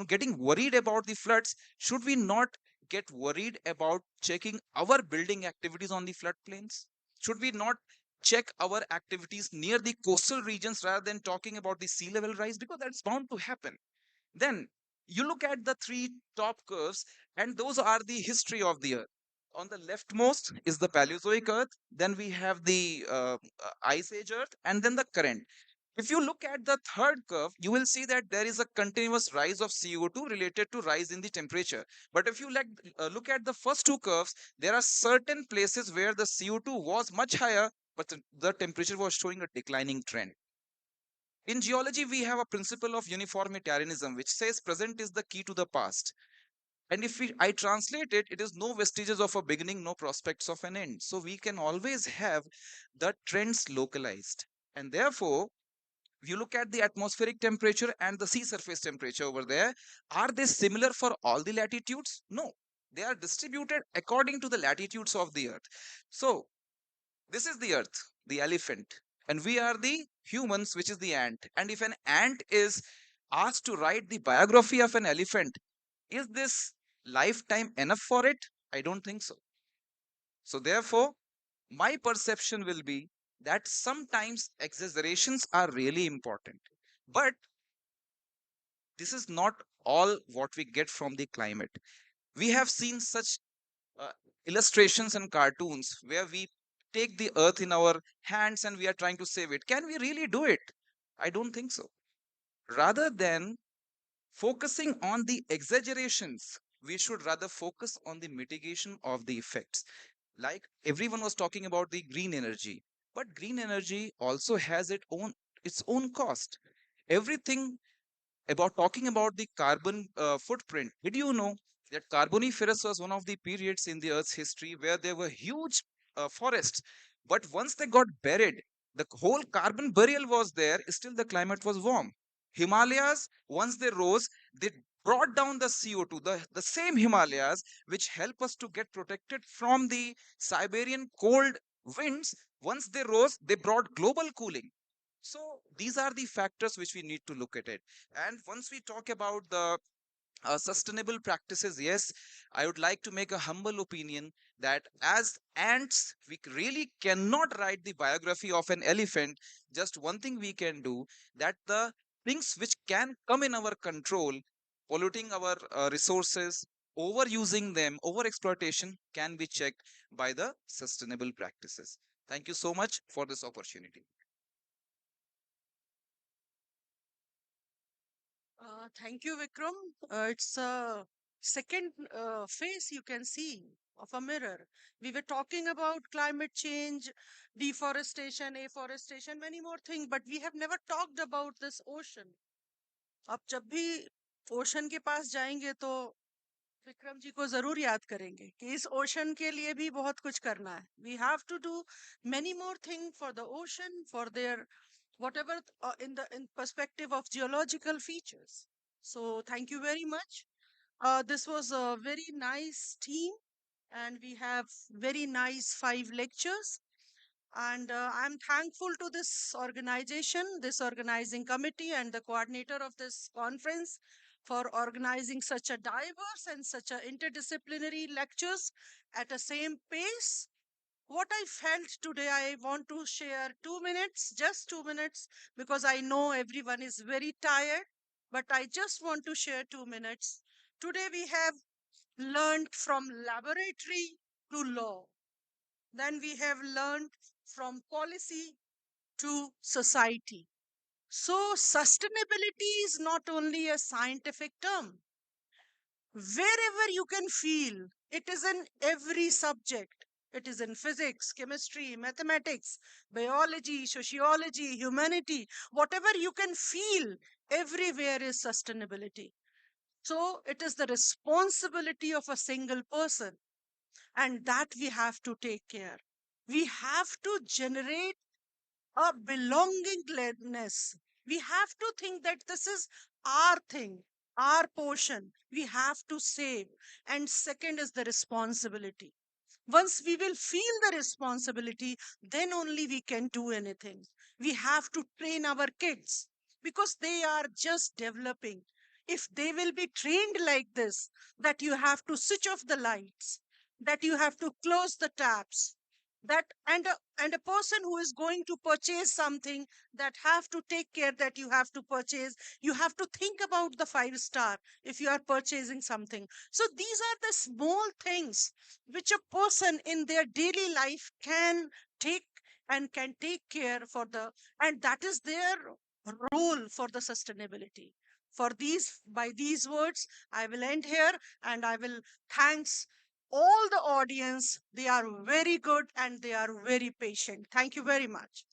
getting worried about the floods, should we not get worried about checking our building activities on the floodplains? Should we not check our activities near the coastal regions rather than talking about the sea level rise? Because that's bound to happen. Then you look at the three top curves, and those are the history of the Earth. On the leftmost is the Paleozoic Earth, then we have the Ice Age Earth, and then the current. If you look at the third curve, you will see that there is a continuous rise of CO2 related to rise in the temperature. But if you look at the first two curves, there are certain places where the CO2 was much higher, but the temperature was showing a declining trend. In geology, we have a principle of uniformitarianism, which says present is the key to the past. And if I translate it, it is no vestiges of a beginning, no prospects of an end. So we can always have the trends localized. And therefore, if you look at the atmospheric temperature and the sea surface temperature over there, are they similar for all the latitudes? No, they are distributed according to the latitudes of the Earth. So this is the Earth, the elephant, and we are the humans, which is the ant. And if an ant is asked to write the biography of an elephant, is this lifetime enough for it? I don't think so. So therefore, my perception will be that sometimes exaggerations are really important. But this is not all what we get from the climate. We have seen such uh, illustrations and cartoons where we take the earth in our hands and we are trying to save it. Can we really do it? I don't think so. Rather than focusing on the exaggerations, we should rather focus on the mitigation of the effects. Like everyone was talking about the green energy, but green energy also has its own cost. Everything about talking about the carbon footprint. Did you know that Carboniferous was one of the periods in the Earth's history where there were huge forests, but once they got buried, the whole carbon burial was there. Still, the climate was warm. Himalayas, once they rose, they brought down the CO2. The same Himalayas which help us to get protected from the Siberian cold winds. Once they rose, they brought global cooling. So these are the factors which we need to look at it. And once we talk about the sustainable practices, yes, I would like to make a humble opinion that as ants, we really cannot write the biography of an elephant. Just one thing we can do, that the things which can come in our control, polluting our resources, overusing them, over exploitation, can be checked by the sustainable practices. Thank you so much for this opportunity. Thank you, Vikram. It's a second face you can see of a mirror. We were talking about climate change, deforestation, afforestation, many more things, but we have never talked about this ocean. अब जब भी ocean के पास जाएंगे तो विक्रम जी को जरूर याद करेंगे कि इस ओशन के लिए भी बहुत कुछ करना है. We have to do many more things for the ocean, for their whatever in perspective of geological features. So thank you very much. This was a very nice team, and we have very nice 5 lectures. And I'm thankful to this organization, this organizing committee, and the coordinator of this conference for organizing such a diverse and such a interdisciplinary lectures at a same pace. What I felt today, I want to share 2 minutes, just 2 minutes, because I know everyone is very tired, but I just want to share 2 minutes. Today we have learned from laboratory to law. Then we have learned from policy to society. So sustainability is not only a scientific term. Wherever you can feel, it is in every subject. It is in physics, chemistry, mathematics, biology, sociology, humanity. Whatever you can feel, everywhere is sustainability. So it is the responsibility of a single person, and that we have to take care. We have to generate a belongingness. We have to think that this is our thing, our portion. We have to save. And second is the responsibility. Once we will feel the responsibility, then only we can do anything. We have to train our kids because they are just developing. If they will be trained like this, that you have to switch off the lights, that you have to close the taps, that and a person who is going to purchase something, that have to take care, that you have to purchase, you have to think about the 5 star if you are purchasing something. So these are the small things which a person in their daily life can take and can take care for the, and that is their role for the sustainability. For these, by these words, I will end here, and I will thanks all the audience. They are very good and they are very patient. Thank you very much.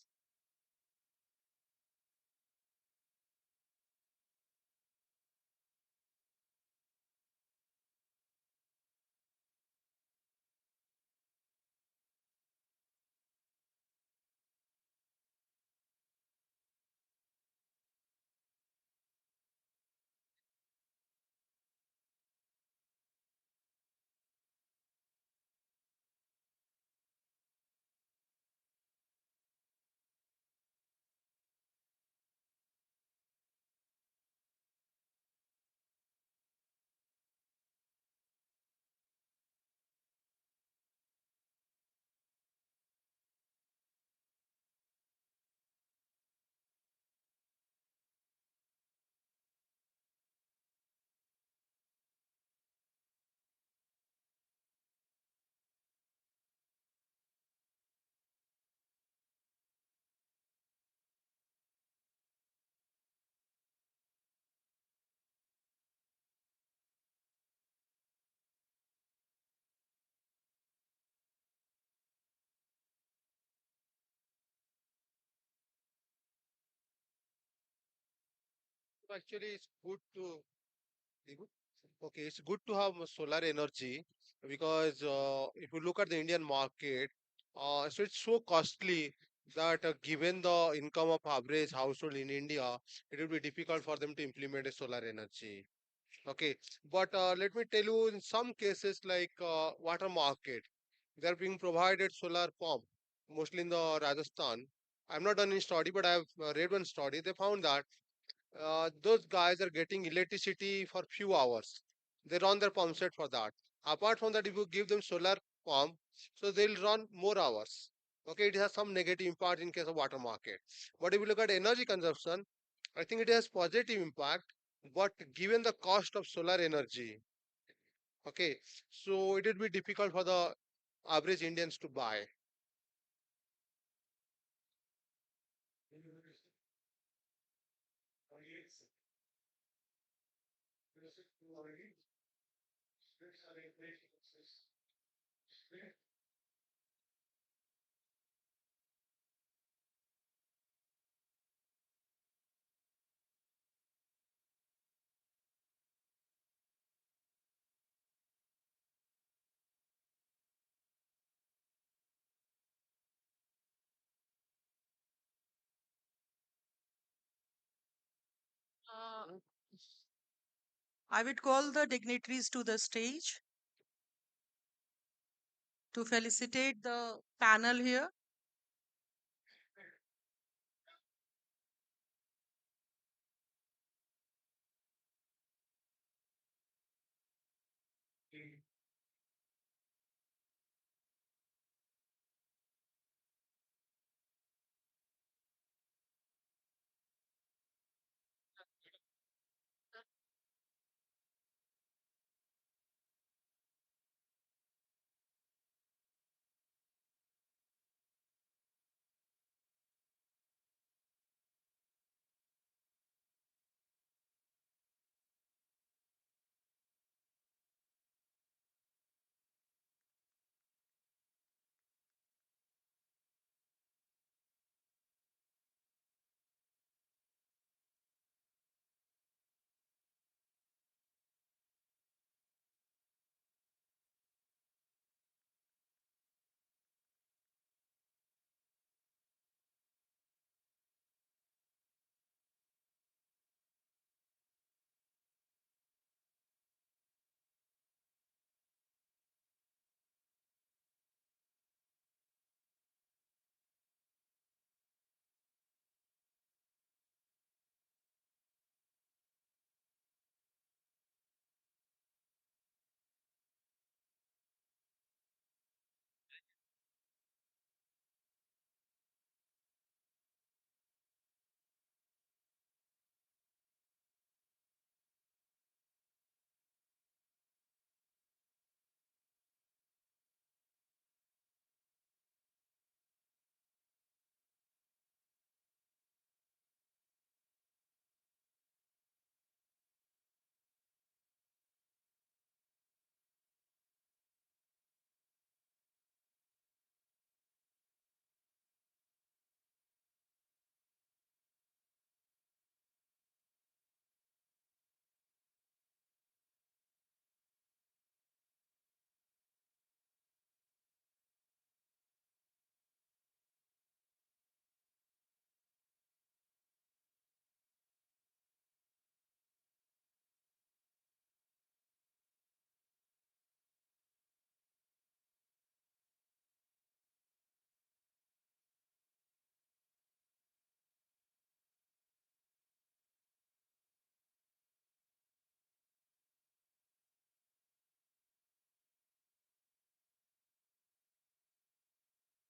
Actually, it's good to okay. It's good to have solar energy because if you look at the Indian market, so it's so costly that given the income of average household in India, it will be difficult for them to implement a solar energy. Okay, but let me tell you, in some cases like water market, they are being provided solar pump, mostly in the Rajasthan. I'm not done any study, but I've read one study. They found that those guys are getting electricity for few hours. They run their pump set for that. Apart from that, if you give them solar pump, so they'll run more hours. Okay, it has some negative impact in case of water market. But if you look at energy consumption, I think it has positive impact. But given the cost of solar energy, okay, so it will be difficult for the average Indians to buy. I would call the dignitaries to the stage to felicitate the panel here.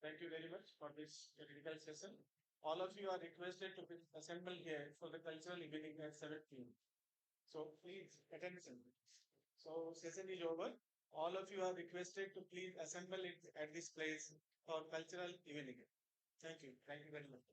Thank you very much for this critical session. All of you are requested to be assembled here for the cultural evening at 7 p.m. So please attention. So session is over. All of you are requested to please assemble it at this place for cultural evening. Thank you. Thank you very much.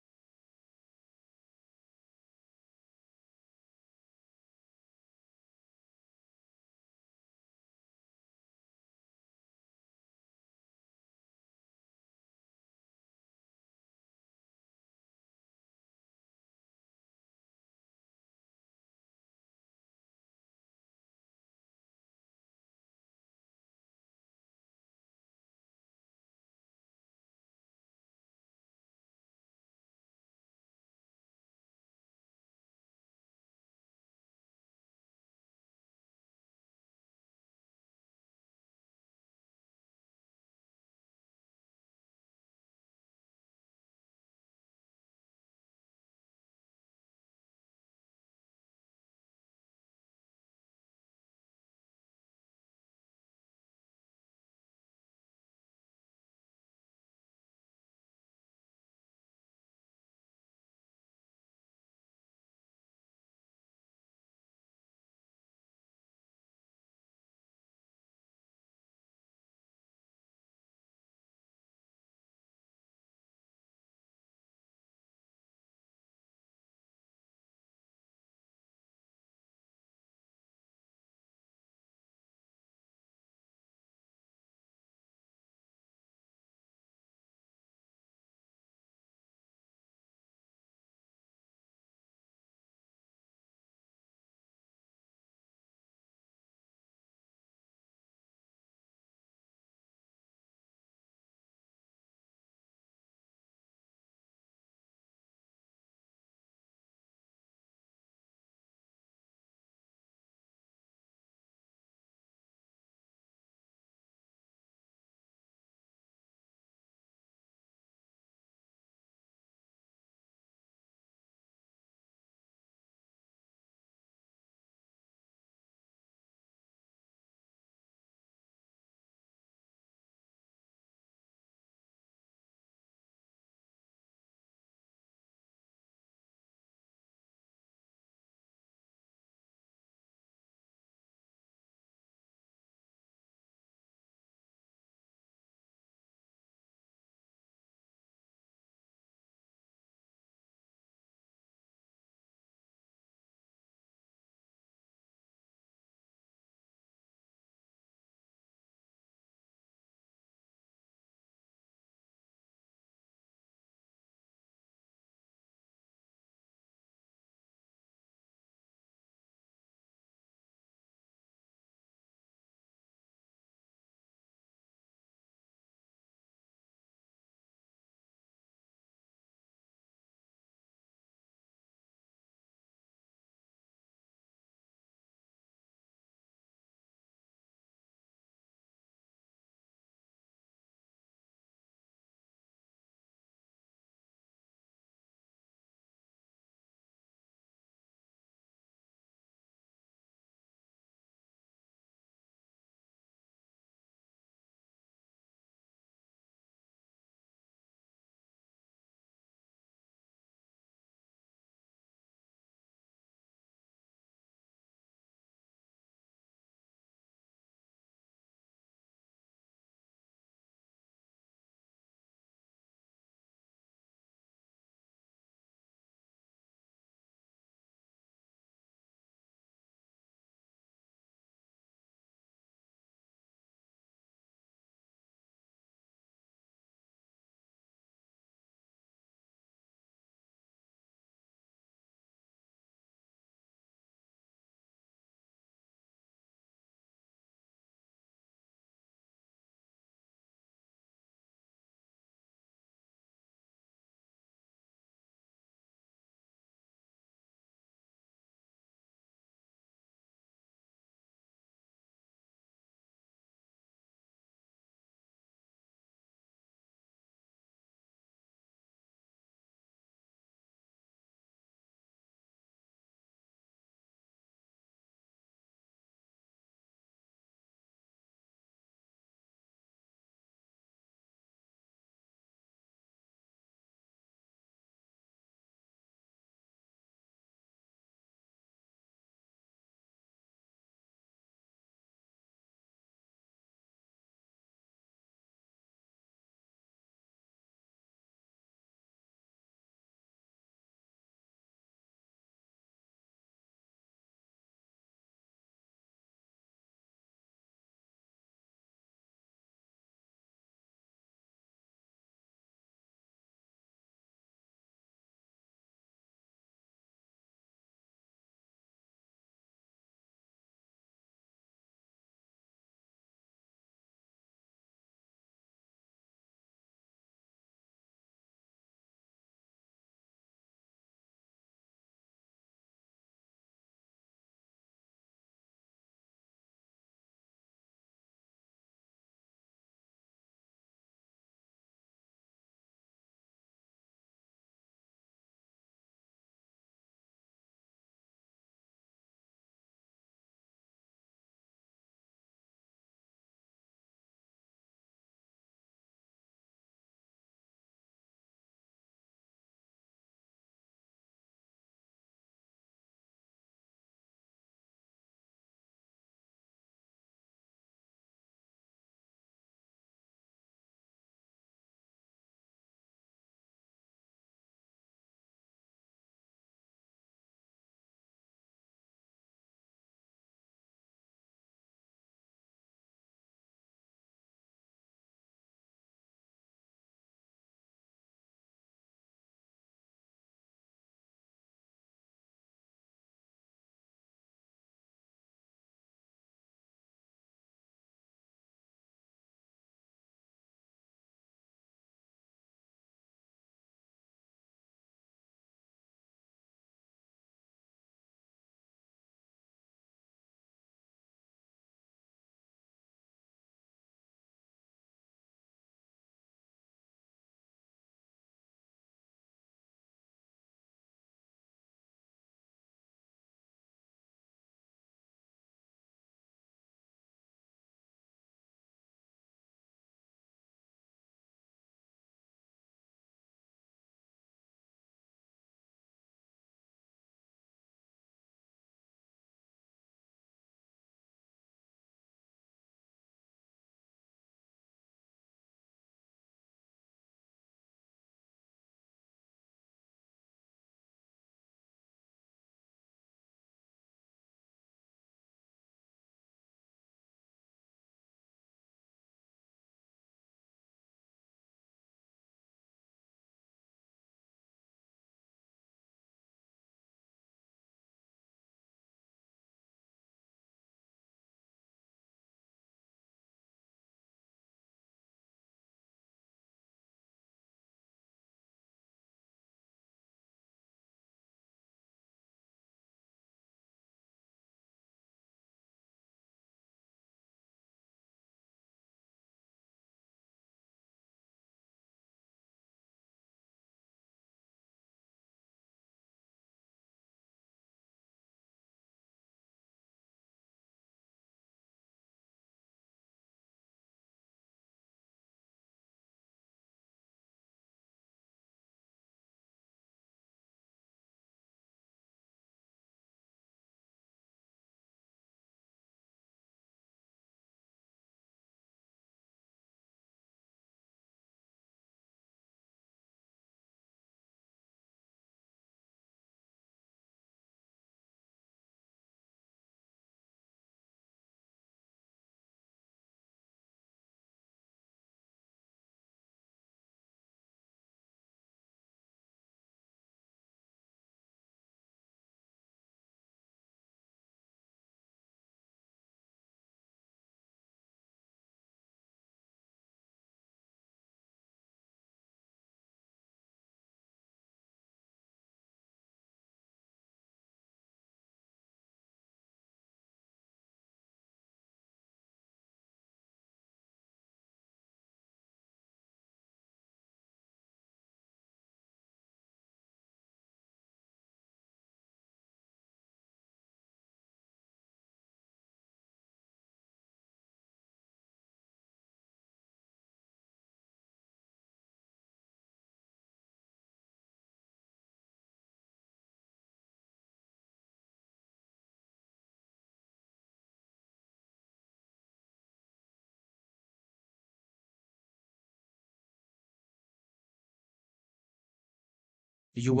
You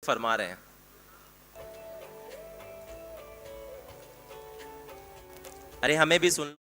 फरमा रहे हैं। अरे हमें भी सुन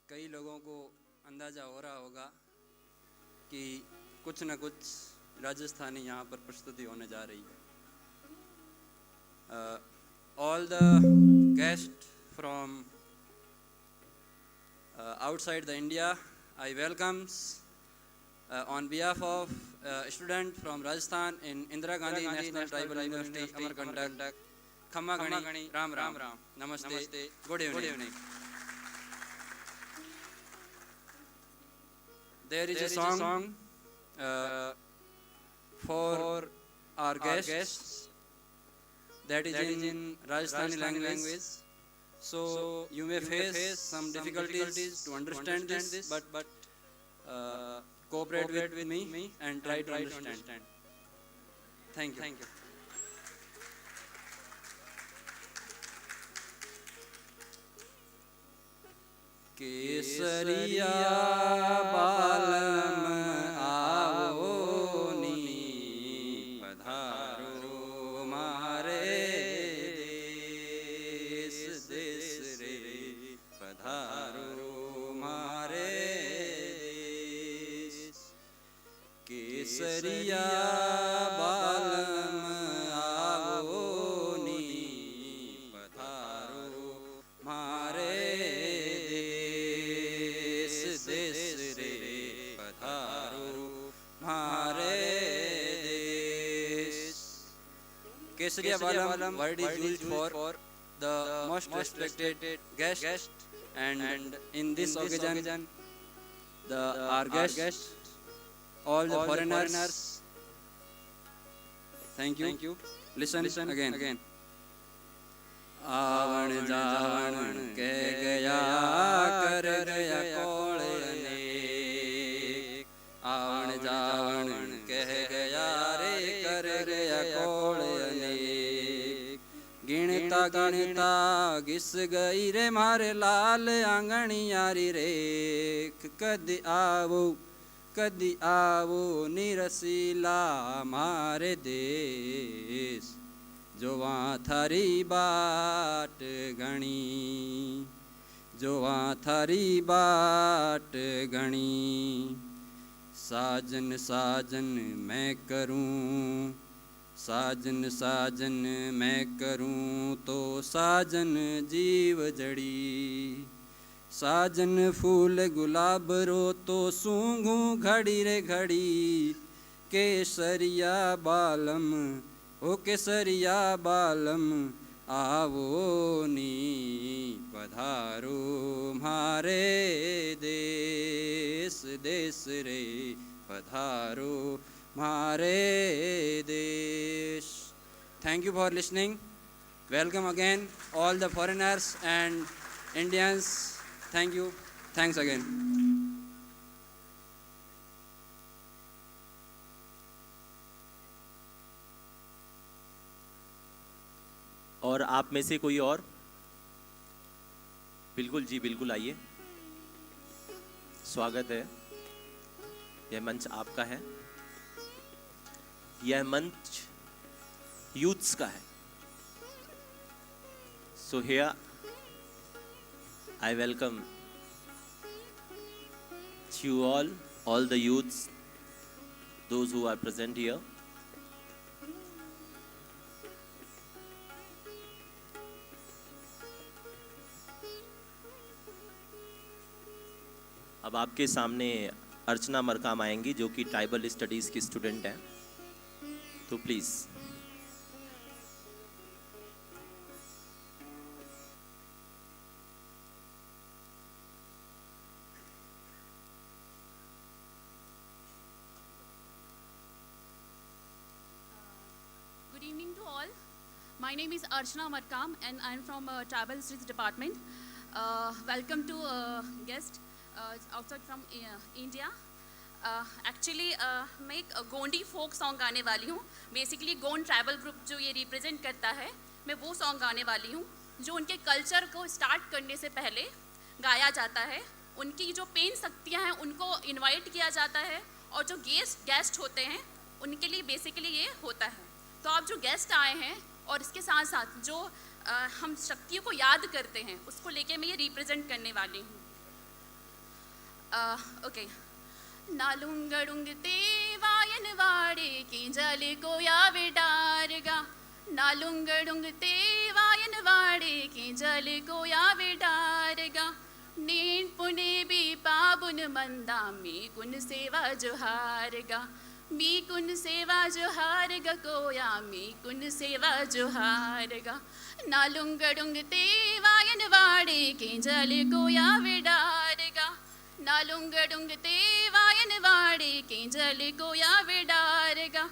कई लोगों को अंदाज़ा हो रहा होगा कि कुछ न कुछ राजस्थानी यहाँ पर प्रस्तुति होने जा रही है. All the guests from outside the India, I welcomes on behalf of student from Rajasthan in Indira Gandhi National Tribal University, Amarkantak, Khamma Gani, Ram Ram, Namaste, good evening. There is a song for our guests that is in Rajasthani language. So you may face some difficulties to understand this, but cooperate with me and try to understand. Thank you. केसरिया बालम आवो नी पधारो मारे देश देश रे पधारो मारे देश केसरिया बालम आवो नी पधारो मारे Kesariya Balam word is used for the most respected guest, and in this occasion, our guests, all the foreigners. Thank you. Listen again. आवन जावन कह गया कर गया कोल ने आवन जावन कह गया रे कर गया कोल ने गिनता गिनता घिस गई रे मारे लाल आंगणियारी रे कदी आवो निरसीला मारे देश जो वहाँ थारी बाट गणी जो वहाँ थारी बाट गणी साजन साजन मैं करूं साजन साजन मैं करूं तो साजन जीव जड़ी साजन फूल गुलाब रो तो सूंघूं घड़ी रे घड़ी केसरिया बालम ओ केसरिया बालम आवो नी पधारो मारे देश देश रे पधारो मारे देश. Thank you for listening. Welcome again all the foreigners and Indians. Thank you. Thanks again. और आप में से कोई और? बिल्कुल जी, बिल्कुल आइए. स्वागत है. यह मंच आपका है. यह मंच यूथ्स का है. So here I welcome you all the youths, those who are present here. अब आपके सामने अर्चना मरकाम आएंगी जो कि ट्राइबल स्टडीज़ की स्टूडेंट हैं. So please. Good evening to all. My name is Archana Amarkam and I'm from Tribal Histories Department. Welcome to guest outside from India. Actually, मैं एक गोंडी फोक सॉन्ग गाने वाली हूँ. बेसिकली गोंड ट्राइबल ग्रुप जो ये represent करता है, मैं वो सॉन्ग गाने वाली हूँ जो उनके कल्चर को स्टार्ट करने से पहले गाया जाता है. उनकी जो पेन शक्तियाँ हैं उनको इनवाइट किया जाता है और जो गेस्ट होते हैं उनके लिए बेसिकली ये होता है. तो आप जो गेस्ट आए हैं और इसके साथ साथ जो हम शक्तियों को याद करते हैं उसको लेके मैं ये रिप्रेजेंट करने वाली हूँ. ओके. नालुंगडुंग ते वायन वाड़े की जले को यावे डारगा. नालुंगडुंग ते वायन वाड़े की जले को यावे डारगा. नीन पुने भी पाबुन मंदा मी कुन सेवा जोहारगा. मी कुन सेवा जोहारगा कोया मी कुन सेवा जोहारगा. नालुंगडुंग ते वायन वाड़े की जले को यावे डारगा. नालुंगडुंग ते वायन वाड़े के जल को या विडारगा.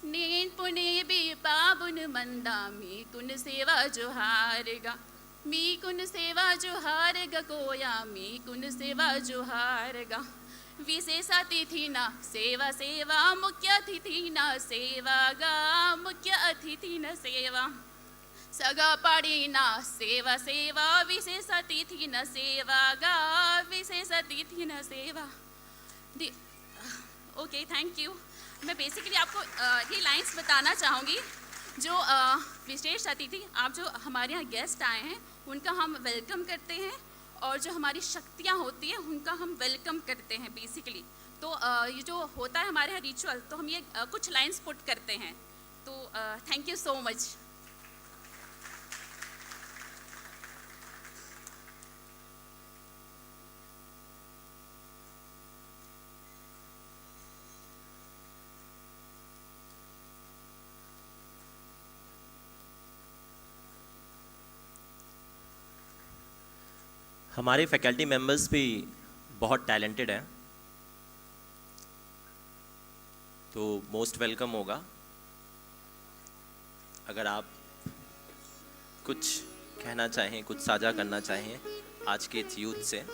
नीन पुने भी पाबुन मंदा मी कुन सेवा जोहारगा. मी कुन सेवा जोहारगा कोया मी कुन सेवा जोहारगा. विशेषा तिथि ना सेवा सेवा मुख्य अतिथि ना सेवा गा. मुख्य अतिथि न सेवा सगा पाड़ी ना सेवा सेवा. विशेष अतिथि न सेवा गा. विशेष अतिथि न सेवा. Okay, thank you. मैं बेसिकली आपको ये लाइंस बताना चाहूँगी. जो विशेष अतिथि आप जो हमारे यहाँ गेस्ट आए हैं उनका हम वेलकम करते हैं और जो हमारी शक्तियाँ होती हैं उनका हम वेलकम करते हैं बेसिकली. तो ये जो होता है हमारे यहाँ रिचुअल, तो हम ये कुछ लाइंस पुट करते हैं. तो थैंक यू सो मच. हमारे फैकल्टी मेंबर्स भी बहुत टैलेंटेड हैं, तो मोस्ट वेलकम होगा अगर आप कुछ कहना चाहें, कुछ साझा करना चाहें आज के इस यूथ से.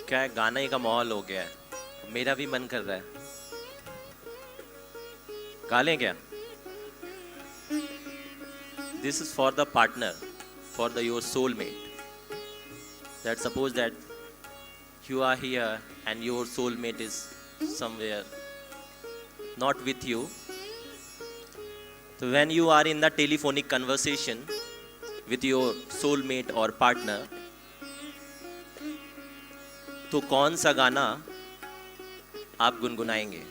क्या है, गाने का माहौल हो गया है. मेरा भी मन कर रहा है. गा लें क्या? This is for the partner, for your soulmate. That suppose that you are here and your soulmate is somewhere not with you. So when you are in the telephonic conversation with your soulmate or partner, तो कौन सा गाना आप गुनगुनाएंगे?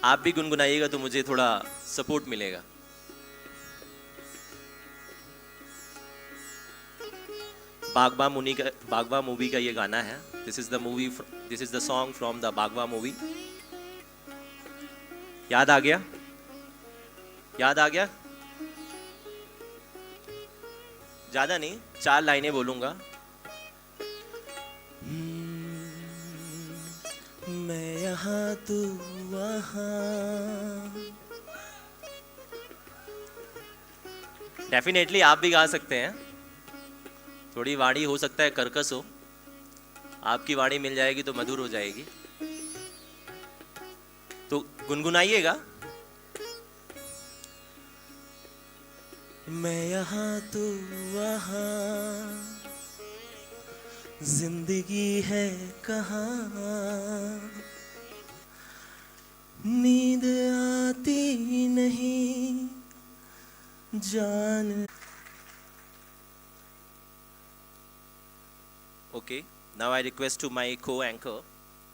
आप भी गुनगुनाइएगा तो मुझे थोड़ा सपोर्ट मिलेगा. बागवा मूवी का ये गाना है. This is the song from the Baghban movie. याद आ गया? याद आ गया? ज्यादा नहीं, 4 लाइनें बोलूंगा. मैं यहाँ तू वहाँ. डेफिनेटली आप भी गा सकते हैं. थोड़ी वाणी हो सकता है कर्कश हो, आपकी वाणी मिल जाएगी तो मधुर हो जाएगी. तो गुनगुनाइएगा. मैं यहाँ तू वहाँ, जिंदगी है कहाँ, नींद आती नहीं जान. Okay, now I request to my co-anchor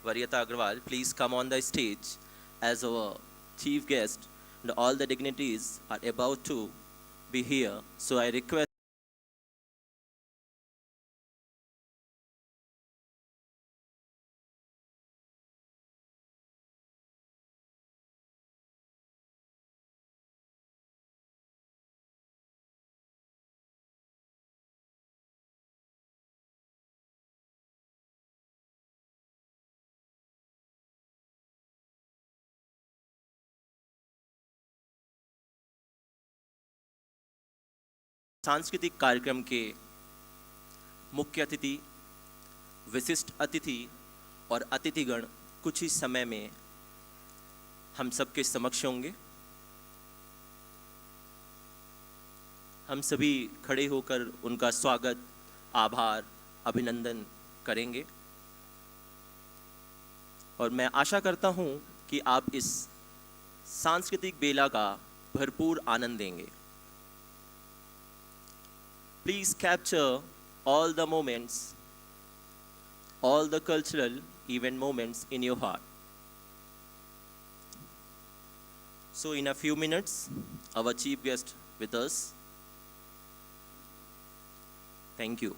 Varyata Agrawal, please come on the stage as our chief guest, and all the dignitaries are about to be here. So I request सांस्कृतिक कार्यक्रम के मुख्य अतिथि, विशिष्ट अतिथि और अतिथिगण कुछ ही समय में हम सबके समक्ष होंगे। हम सभी खड़े होकर उनका स्वागत, आभार, अभिनंदन करेंगे और मैं आशा करता हूं कि आप इस सांस्कृतिक बेला का भरपूर आनंद लेंगे। Please capture all the moments, all the cultural event moments in your heart. So in a few minutes, our chief guest with us. Thank you.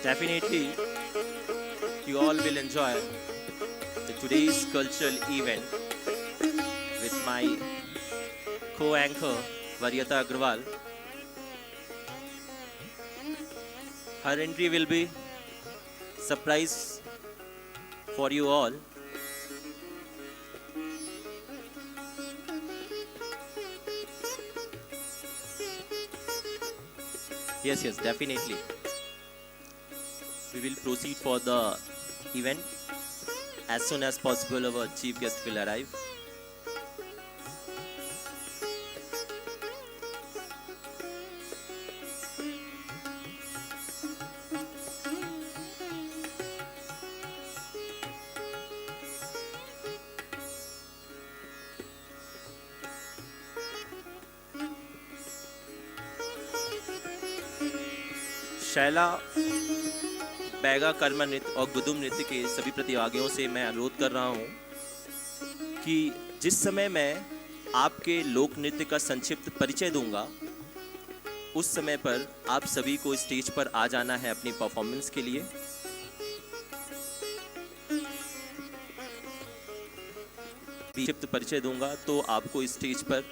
Definitely, you all will enjoy today's cultural event with my co-anchor, Varyata Agrawal. Her entry will be surprise for you all. Yes, definitely. We will proceed for the event as soon as possible. Our chief guest will arrive. Shaila, Baiga, Karma नृत्य और गुदुम नृत्य के सभी प्रतिभागियों से मैं अनुरोध कर रहा हूं कि जिस समय मैं आपके लोक नृत्य का संक्षिप्त परिचय दूंगा, उस समय पर आप सभी को स्टेज पर आ जाना है अपनी परफॉर्मेंस के लिए। संक्षिप्त परिचय दूंगा तो आपको स्टेज पर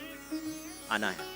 आना है।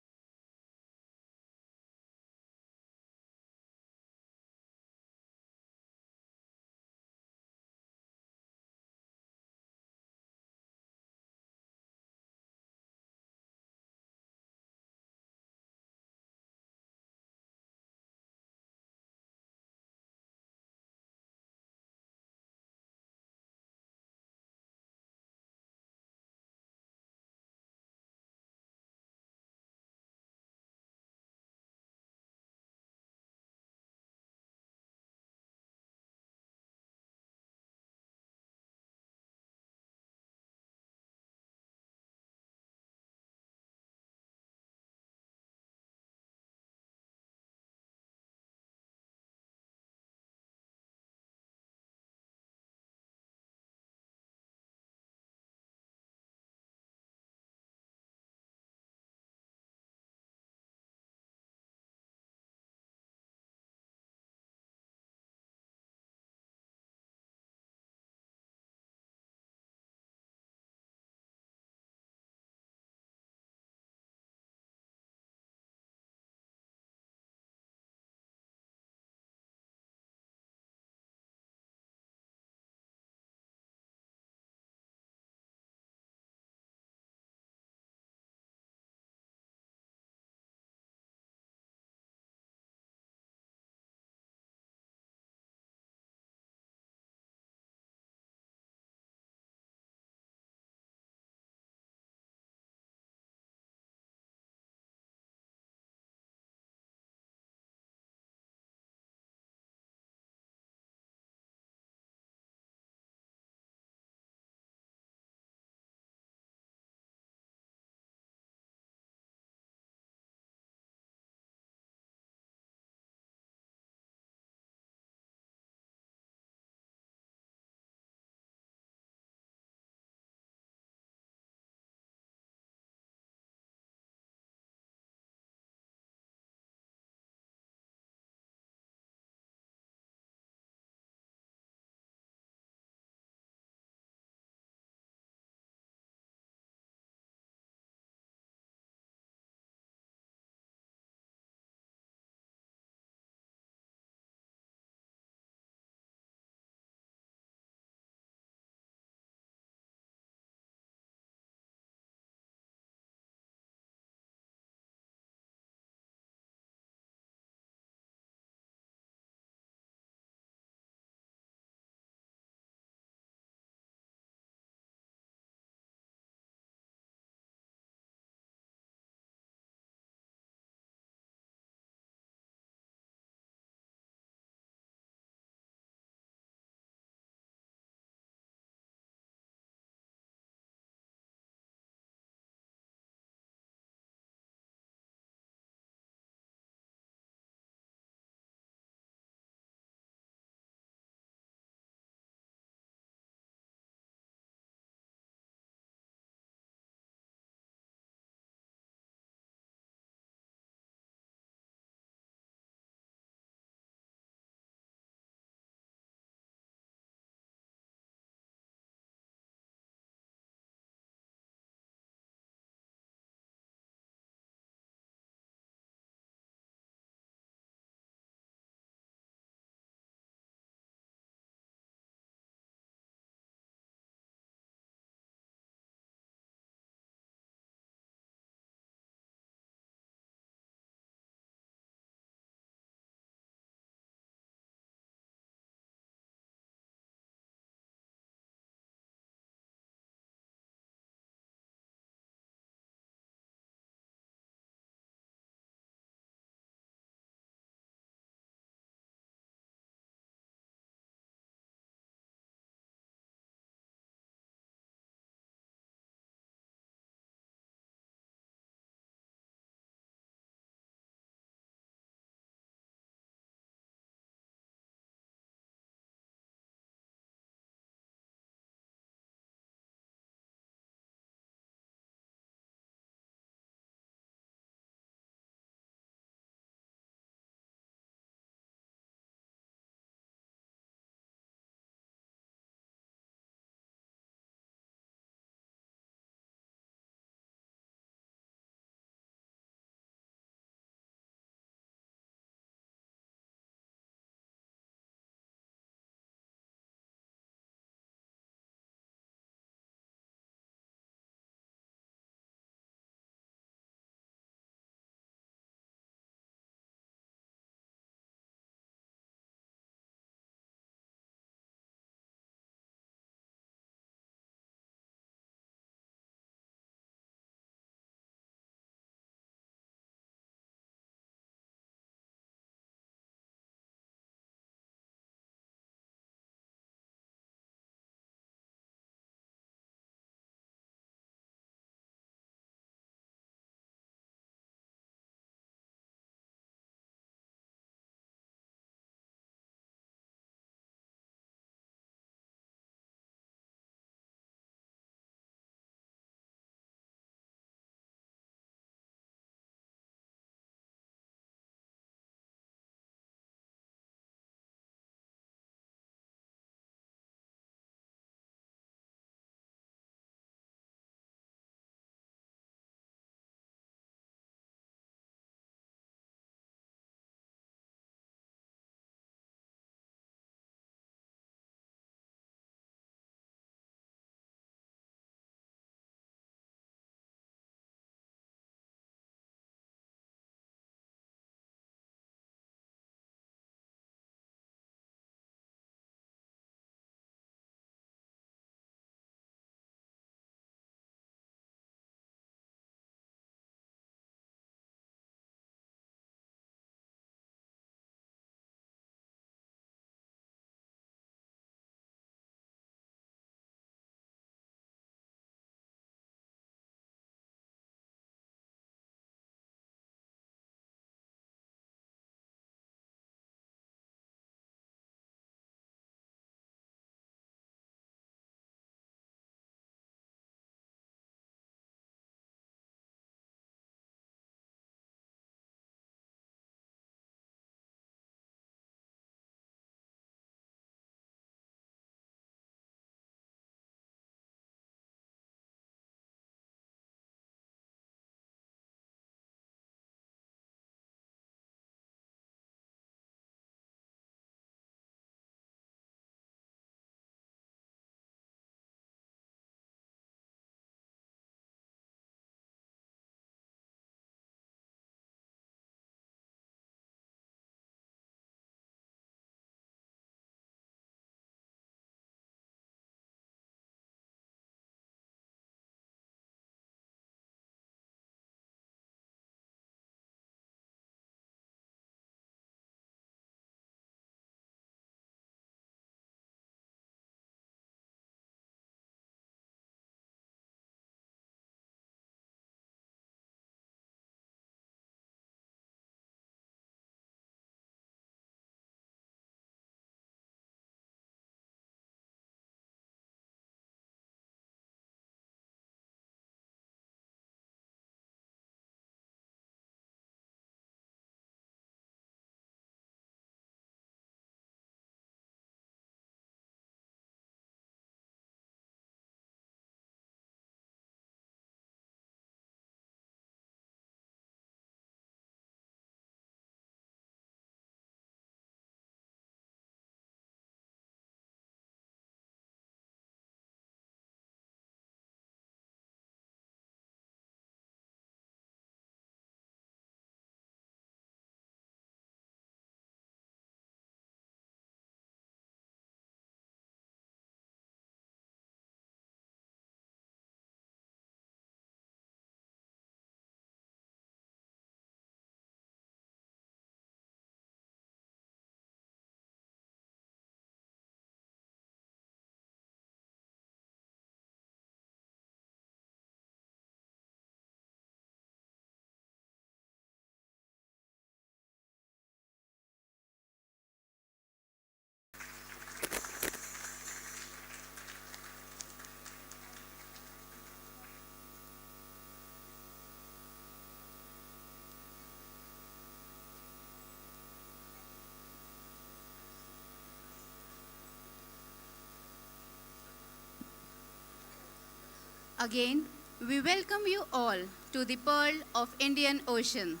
Again, we welcome you all to the Pearl of Indian Ocean.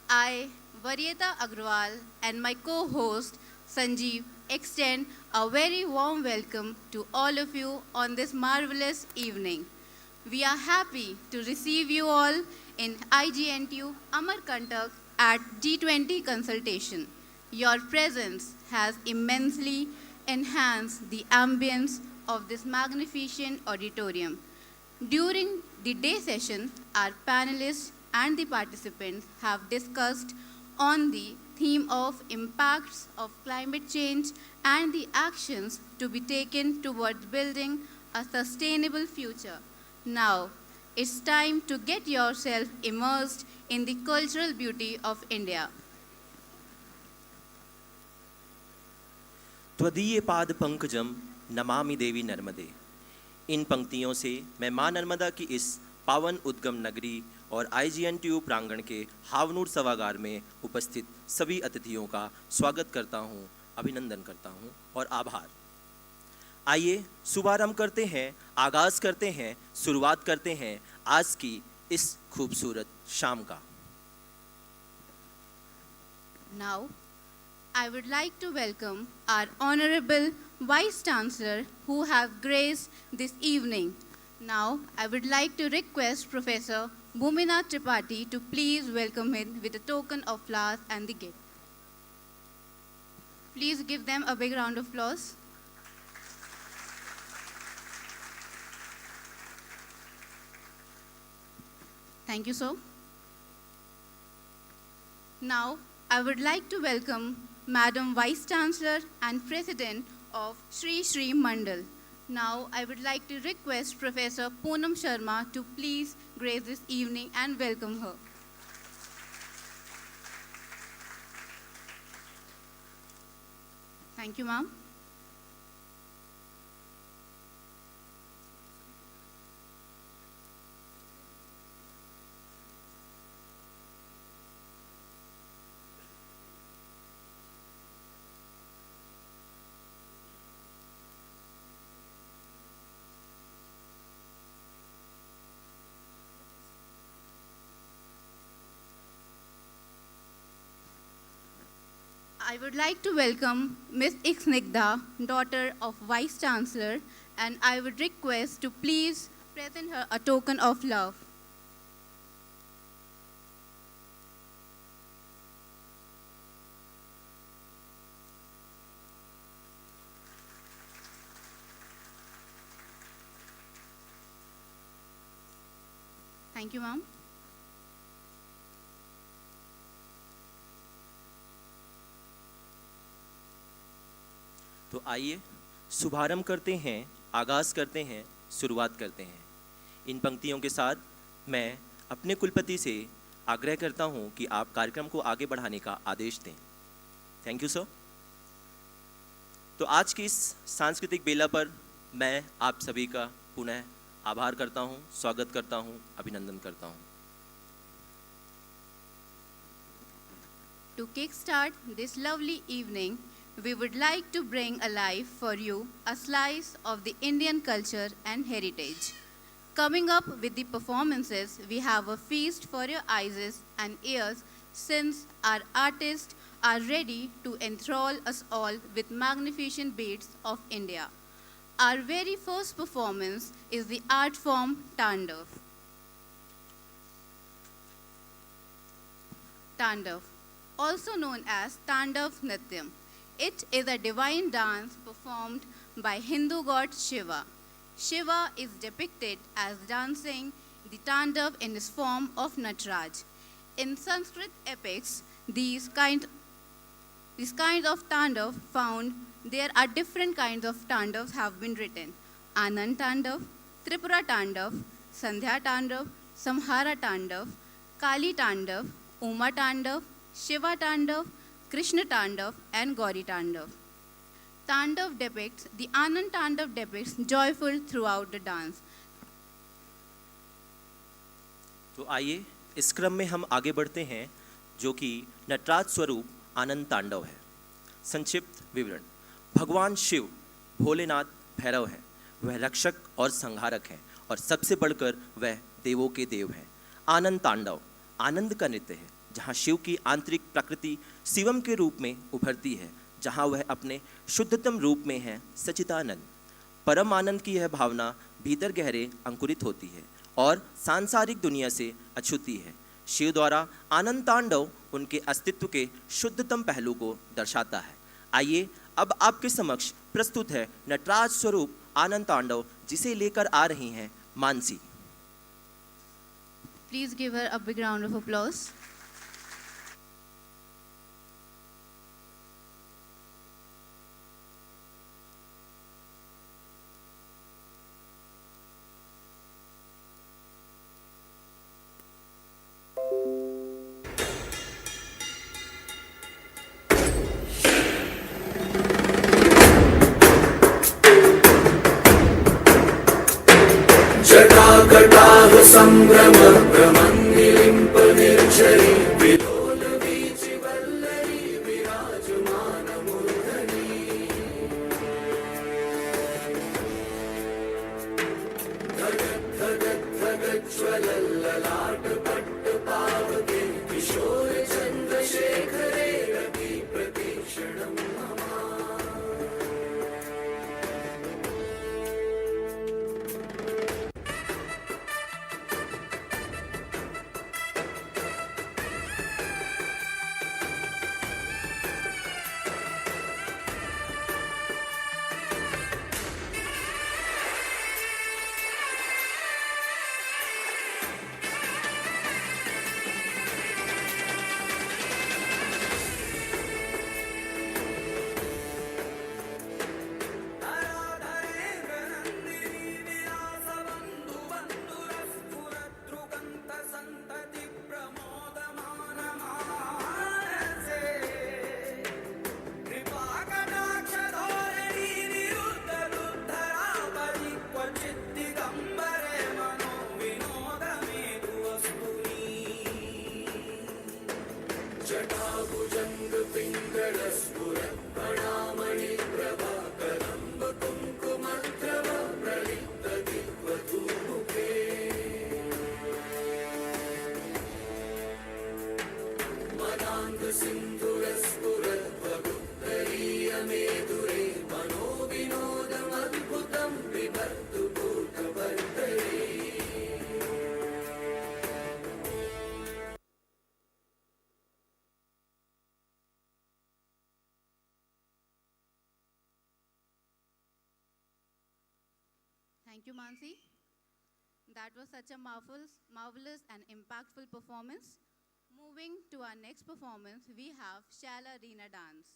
I, Varyeta Agrawal, and my co-host Sanjeev extend a very warm welcome to all of you on this marvelous evening. We are happy to receive you all in IGNTU Amarkantak at G20 Consultation. Your presence has immensely enhanced the ambience of this magnificent auditorium. During the day session, our panelists and the participants have discussed on the theme of impacts of climate change and the actions to be taken towards building a sustainable future. Now, it's time to get yourself immersed in the cultural beauty of India. त्वदीय पाद पंकजम नमामि देवी नर्मदे। इन पंक्तियों से मैं मां नर्मदा की इस पावन उद्गम नगरी और IGNTU प्रांगण के हावनूर सभागार में उपस्थित सभी अतिथियों का स्वागत करता हूं, अभिनंदन करता हूं और आभार। आइए शुभारंभ करते हैं, आगाज करते हैं, शुरुआत करते हैं आज की इस खूबसूरत शाम का। Now, I would like to welcome our Honorable Vice Chancellor who have graced this evening. Now, I would like to request Professor Bhuminath Tripathi to please welcome him with a token of flowers and the gift. Please give them a big round of applause. Thank you, sir. Now, I would like to welcome Madam Vice Chancellor and President of Sri Sri Mandal. Now, I would like to request Professor Poonam Sharma to please grace this evening and welcome her. Thank you, ma'am. I would like to welcome Ms. Ixnigda, daughter of Vice Chancellor, and I would request to please present her a token of love. Thank you, ma'am. तो आइए शुभारंभ करते हैं, आगाज करते हैं, शुरुआत करते हैं। इन पंक्तियों के साथ मैं अपने कुलपति से आग्रह करता हूं कि आप कार्यक्रम को आगे बढ़ाने का आदेश दें। Thank you sir. तो आज की इस सांस्कृतिक बेला पर मैं आप सभी का पुनः आभार करता हूं, स्वागत करता हूं, अभिनंदन करता हूं। To kickstart this lovely evening, we would like to bring alive for you a slice of the Indian culture and heritage. Coming up with the performances, we have a feast for your eyes and ears since our artists are ready to enthrall us all with magnificent beats of India. Our very first performance is the art form Tandav. Tandav, also known as Tandav Natyam. It is a divine dance performed by Hindu god Shiva. Shiva is depicted as dancing the Tandav in his form of Nataraj. In Sanskrit epics, these kinds of Tandav found, there are different kinds of Tandavs have been written. Anand Tandav, Tripura Tandav, Sandhya Tandav, Samhara Tandav, Kali Tandav, Uma Tandav, Shiva Tandav, Krishna Tandav and Gauri Tandav. The Anand Tandav depicts joyful throughout the dance. तो आइए इस क्रम में हम आगे बढ़ते हैं, जो कि नटराज स्वरूप आनंद तांडव है। संक्षिप्त विवरण: भगवान शिव भोलेनाथ भैरव हैं, वह रक्षक और संहारक हैं और सबसे बढ़कर वह देवों के देव हैं। आनंद तांडव आनंद का नृत्य है, जहाँ शिव की आंतरिक प्रकृति शिवम के रूप में उभरती है, जहाँ वह अपने शुद्धतम रूप में है सचिदानंद। परम आनंद की यह भावना भीतर गहरे अंकुरित होती है और सांसारिक दुनिया से अछूती है। शिव द्वारा आनंद तांडव उनके अस्तित्व के शुद्धतम पहलू को दर्शाता है। आइए अब आपके समक्ष प्रस्तुत है नटराज स्वरूप आनंद तांडव, जिसे लेकर आ रही हैं Mansi. Please give her a big round of applause. जटाकटाह संभ्रम भ्रमन्निलिम्प निर्झरी विलोल वीचि वल्लरी विराजमान मूर्धनि धगत् धगत् धगत् ज्वलल्ललाट पट्ट पावके किशोर चन्द्रशेखरे रति प्रतीक्षणं मम। जटाभुजंग पिंगल स्फुरत् प्रणामणि प्रभा कदम्ब कुंकुमद्रव प्रलिप्त दिग्वधूमुखे मदान्ध सिन्धुरस्फुरत् वगुत्तरीय मेधुरे मनोविनोदमद्भुतं बिभर्तु भूतभर्तरे। Thank you, Mansi. That was such a marvelous and impactful performance. Moving to our next performance, we have Shala Reena dance.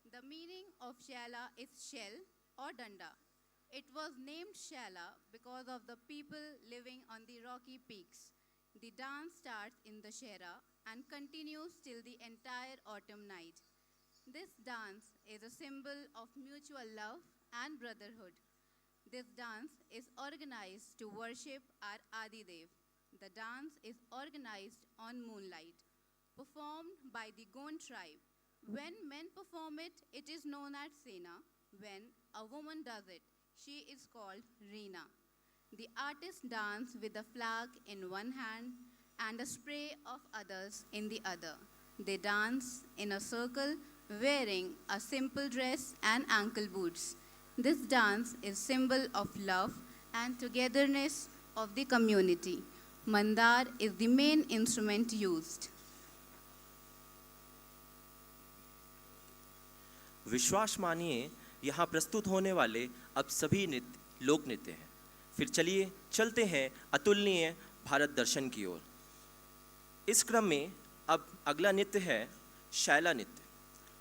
The meaning of Shala is shell or danda. It was named Shala because of the people living on the rocky peaks. The dance starts in the Shera and continues till the entire autumn night. This dance is a symbol of mutual love and brotherhood. This dance is organized to worship our Adidev. The dance is organized on moonlight, performed by the Gond tribe. When men perform it, it is known as Sena. When a woman does it, she is called Reena. The artists dance with a flag in one hand and a spray of others in the other. They dance in a circle wearing a simple dress and ankle boots. This dance is symbol of love and togetherness of the community. Mandar is the main instrument used. विश्वास मानिए यहाँ प्रस्तुत होने वाले अब सभी नृत्य लोक नृत्य हैं। फिर चलिए चलते हैं अतुलनीय भारत दर्शन की ओर। इस क्रम में अब अगला नृत्य है शैला नृत्य।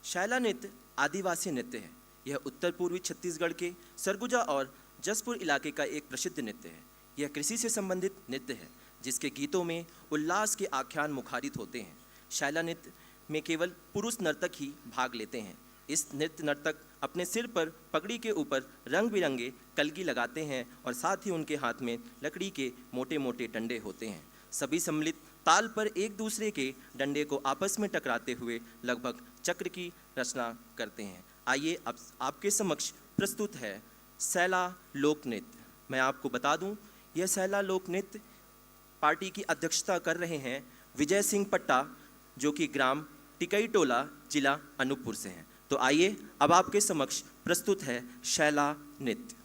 शैला नृत्य आदिवासी नृत्य है। यह उत्तर पूर्वी छत्तीसगढ़ के सरगुजा और जसपुर इलाके का एक प्रसिद्ध नृत्य है। यह कृषि से संबंधित नृत्य है, जिसके गीतों में उल्लास के आख्यान मुखारित होते हैं। शैला नृत्य में केवल पुरुष नर्तक ही भाग लेते हैं। इस नृत्य नर्तक अपने सिर पर पगड़ी के ऊपर रंग बिरंगे कलगी लगाते हैं और साथ ही उनके हाथ में लकड़ी के मोटे मोटे डंडे होते हैं। सभी सम्मिलित ताल पर एक दूसरे के डंडे को आपस में टकराते हुए लगभग चक्र की रचना करते हैं। आइए अब आपके समक्ष प्रस्तुत है शैला लोक नृत्य। मैं आपको बता दूं, यह सहला लोक नृत्य पार्टी की अध्यक्षता कर रहे हैं विजय सिंह पट्टा, जो कि ग्राम टिकई टोला, जिला अनूपपुर से हैं। तो आइए अब आपके समक्ष प्रस्तुत है शैला नृत्य।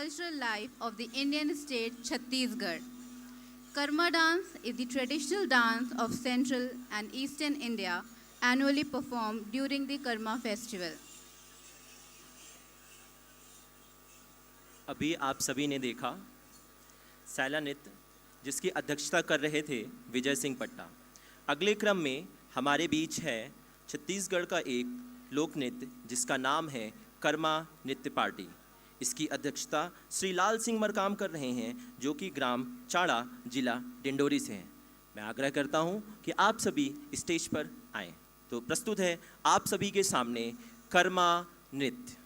cultural life of the Indian state Chhattisgarh. Karma dance is the traditional dance of central and eastern India annually performed during the Karma festival. अभी आप सभी ने देखा सैला नृत्य जिसकी अध्यक्षता कर रहे थे विजय सिंह पट्टा। अगले क्रम में हमारे बीच है छत्तीसगढ़ का एक लोक नृत्य जिसका नाम है कर्मा नृत्य पार्टी। इसकी अध्यक्षता श्री लाल सिंह मरकाम कर रहे हैं जो कि ग्राम चाड़ा जिला डिंडोरी से हैं। मैं आग्रह करता हूं कि आप सभी स्टेज पर आएं। तो प्रस्तुत है आप सभी के सामने कर्मा नृत्य।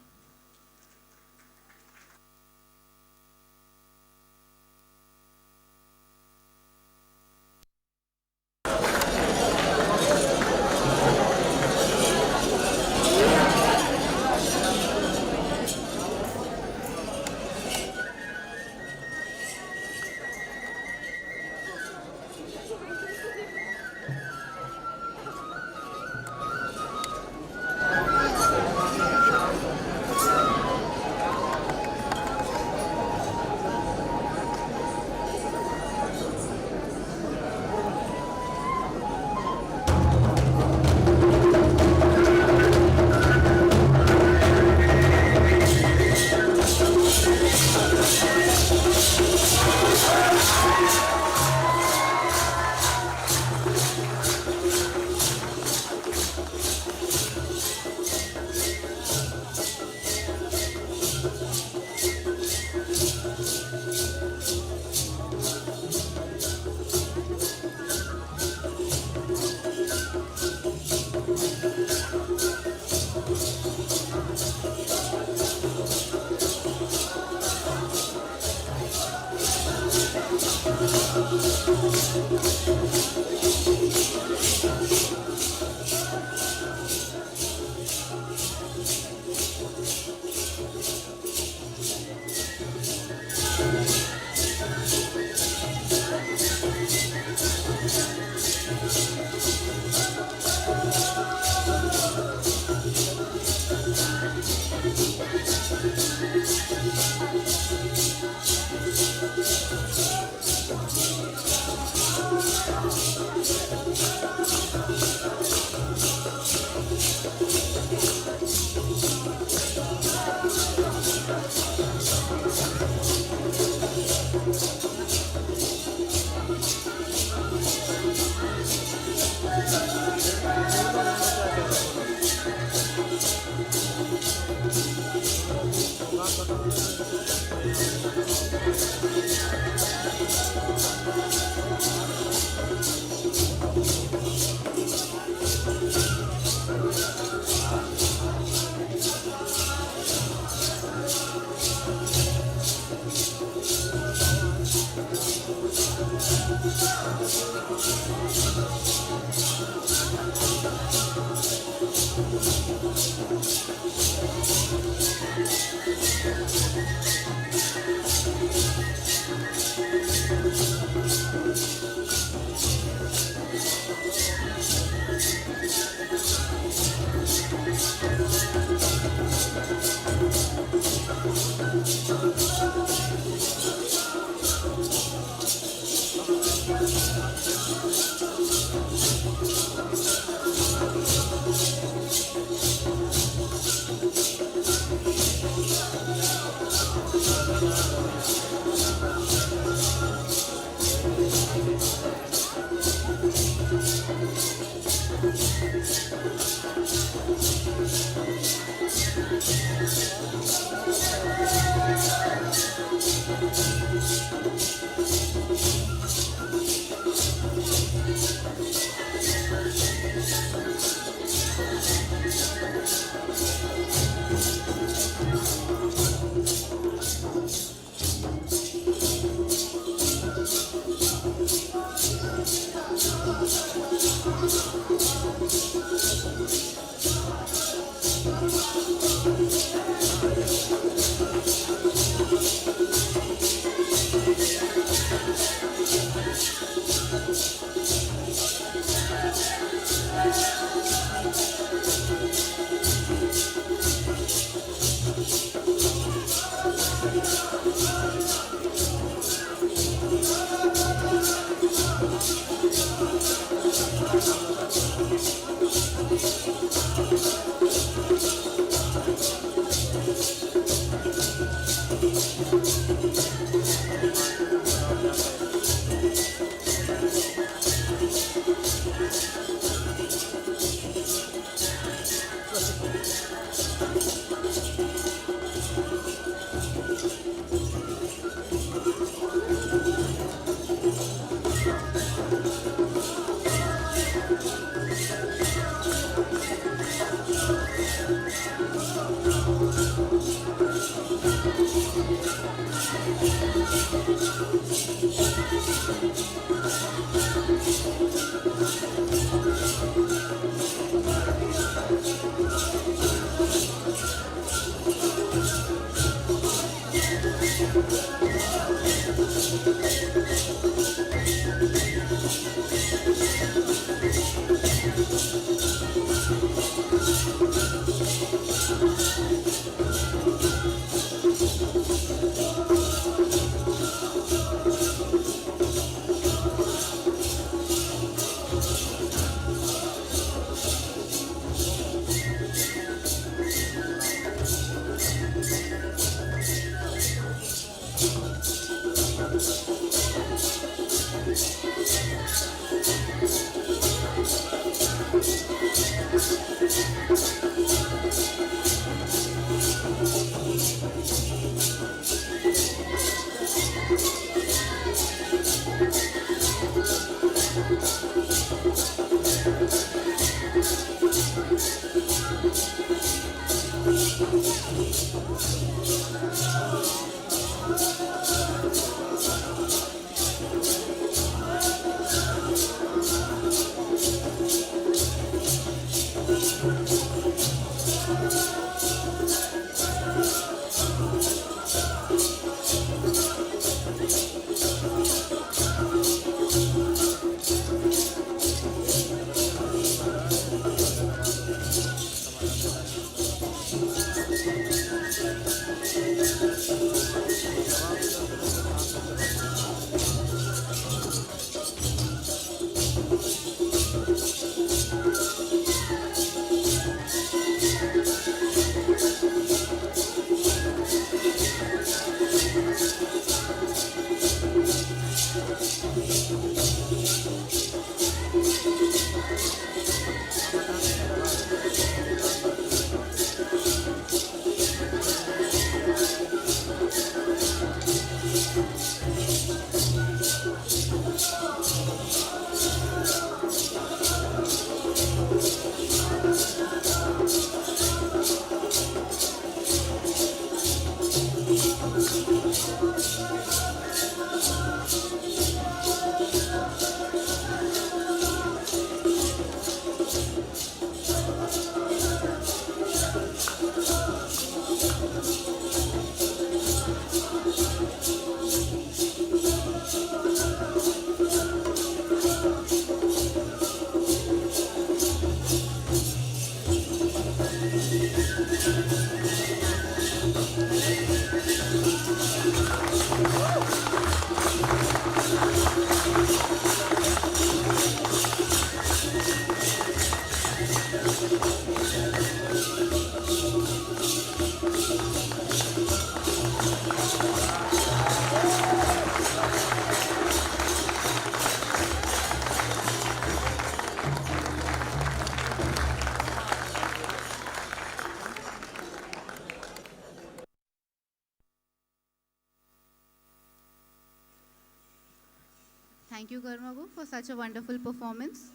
Thank you, Karmagu, for such a wonderful performance.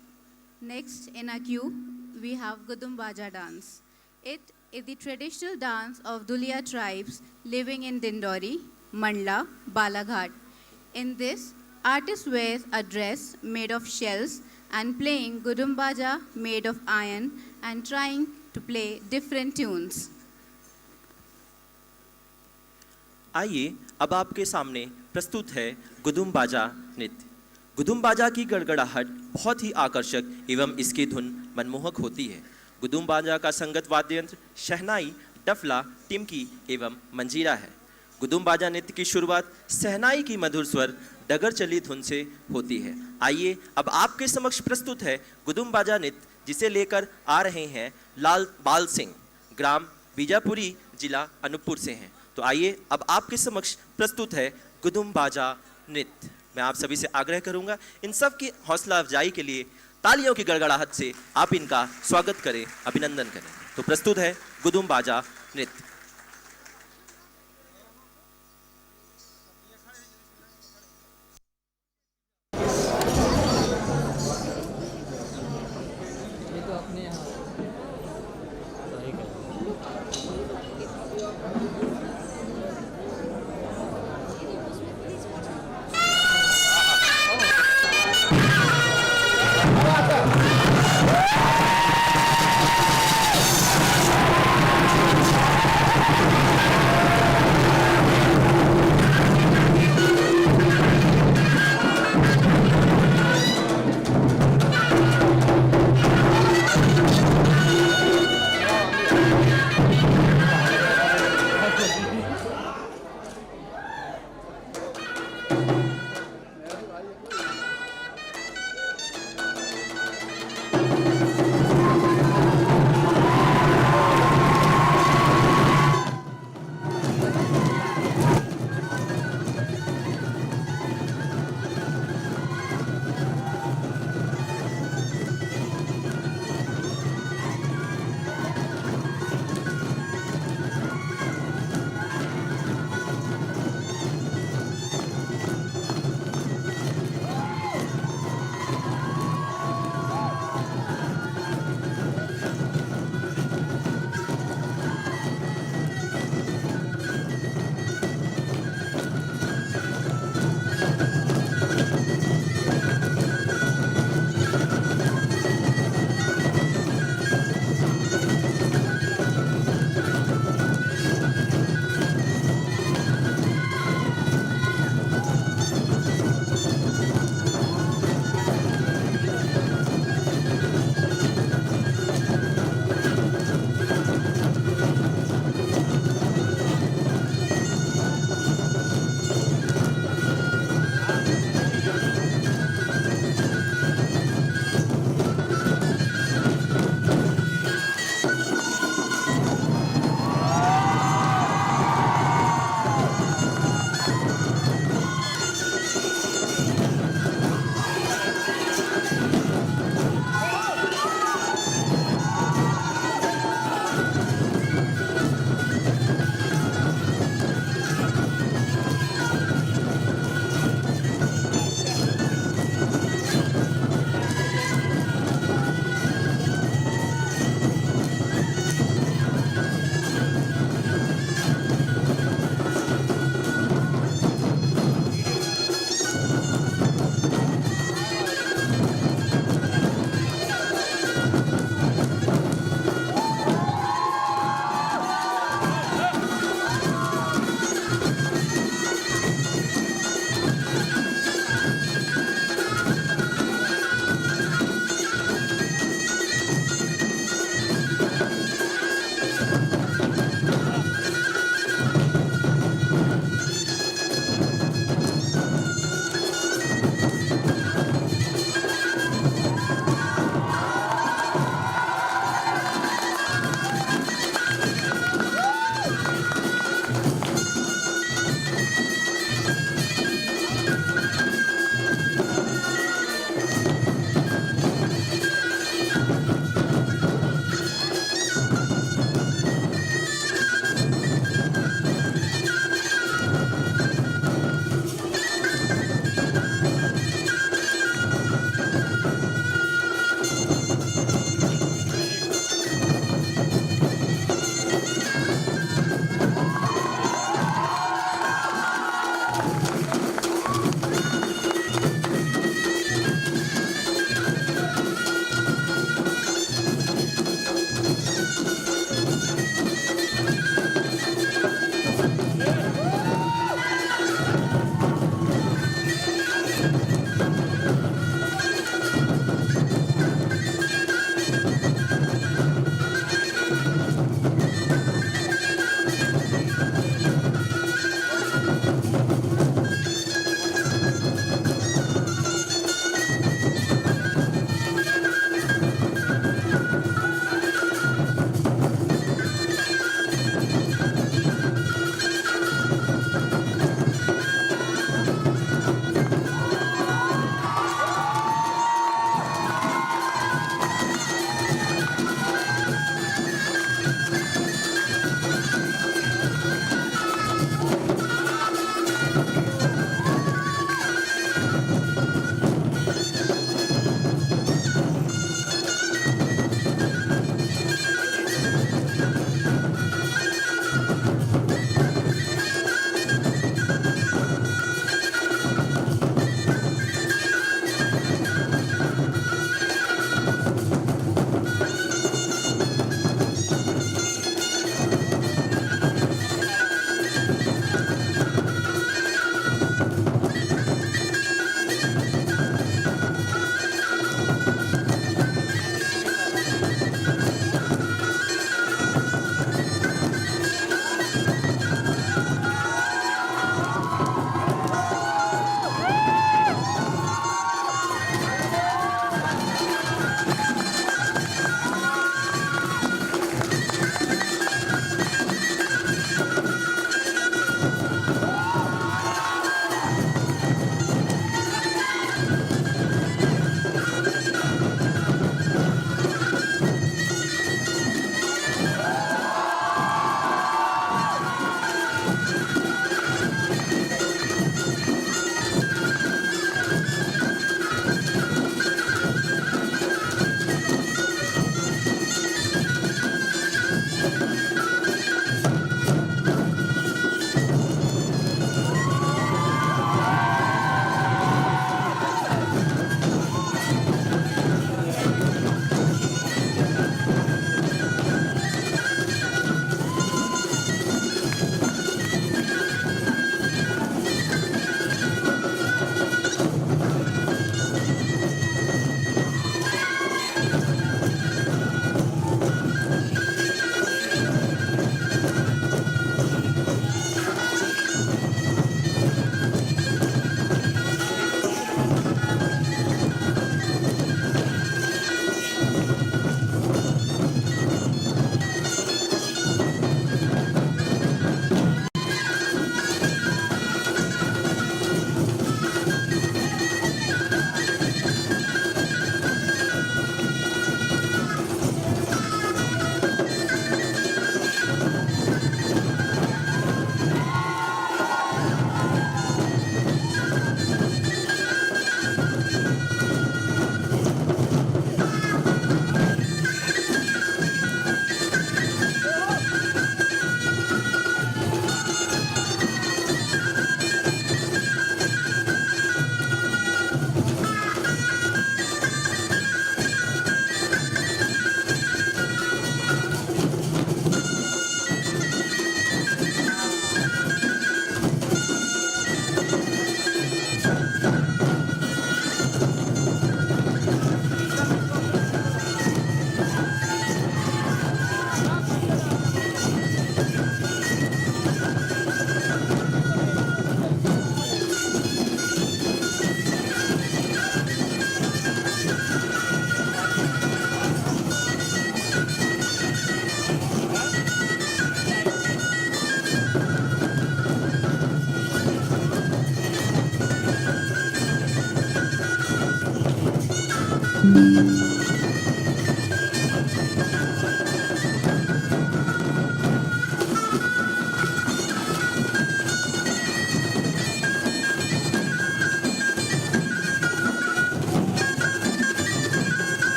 Next in our queue, we have Gudum Baja dance. It is the traditional dance of Dulia tribes living in Dindori, Mandla, Balaghat. In this, artist wears a dress made of shells and playing Gudum Baja made of iron and trying to play different tunes. आइए अब आपके सामने प्रस्तुत है गुदुम बाजा नृत्य। गुदुम बाजा की गड़गड़ाहट बहुत ही आकर्षक एवं इसकी धुन मनमोहक होती है। गुदुम बाजा का संगत वाद्य यंत्र शहनाई, डफला, टिमकी एवं मंजीरा है। गुदुम बाजा नृत्य की शुरुआत शहनाई की मधुर स्वर डगर चली धुन से होती है। आइए अब आपके समक्ष प्रस्तुत है गुदुम बाजा नृत्य, जिसे लेकर आ रहे हैं लाल बाल सिंह, ग्राम बीजापुरी, जिला अनूपपुर से हैं। तो आइए अब आपके समक्ष प्रस्तुत है गुदुम बाजा नृत्य। मैं आप सभी से आग्रह करूंगा, इन सब की हौसला अफजाई के लिए तालियों की गड़गड़ाहट से आप इनका स्वागत करें, अभिनंदन करें। तो प्रस्तुत है गुदुम बाजा नृत्य। ये तो अपने यहाँ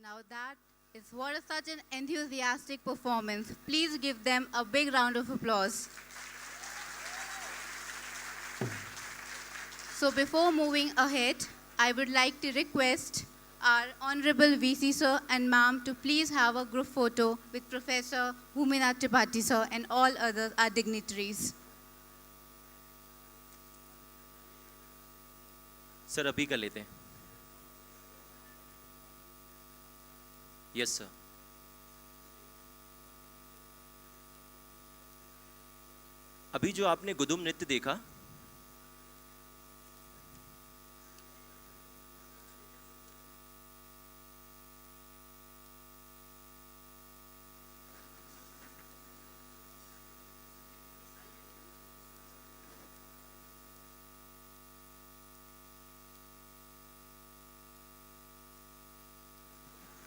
Now that is what a such an enthusiastic performance. Please give them a big round of applause. So before moving ahead, I would like to request our Honorable VC Sir and Ma'am to please have a group photo with Professor Bhuminath Tripathi Sir and all other our dignitaries. Sir अभी कर लेते हैं. Yes sir. अभी जो आपने गुदुम नृत्य देखा,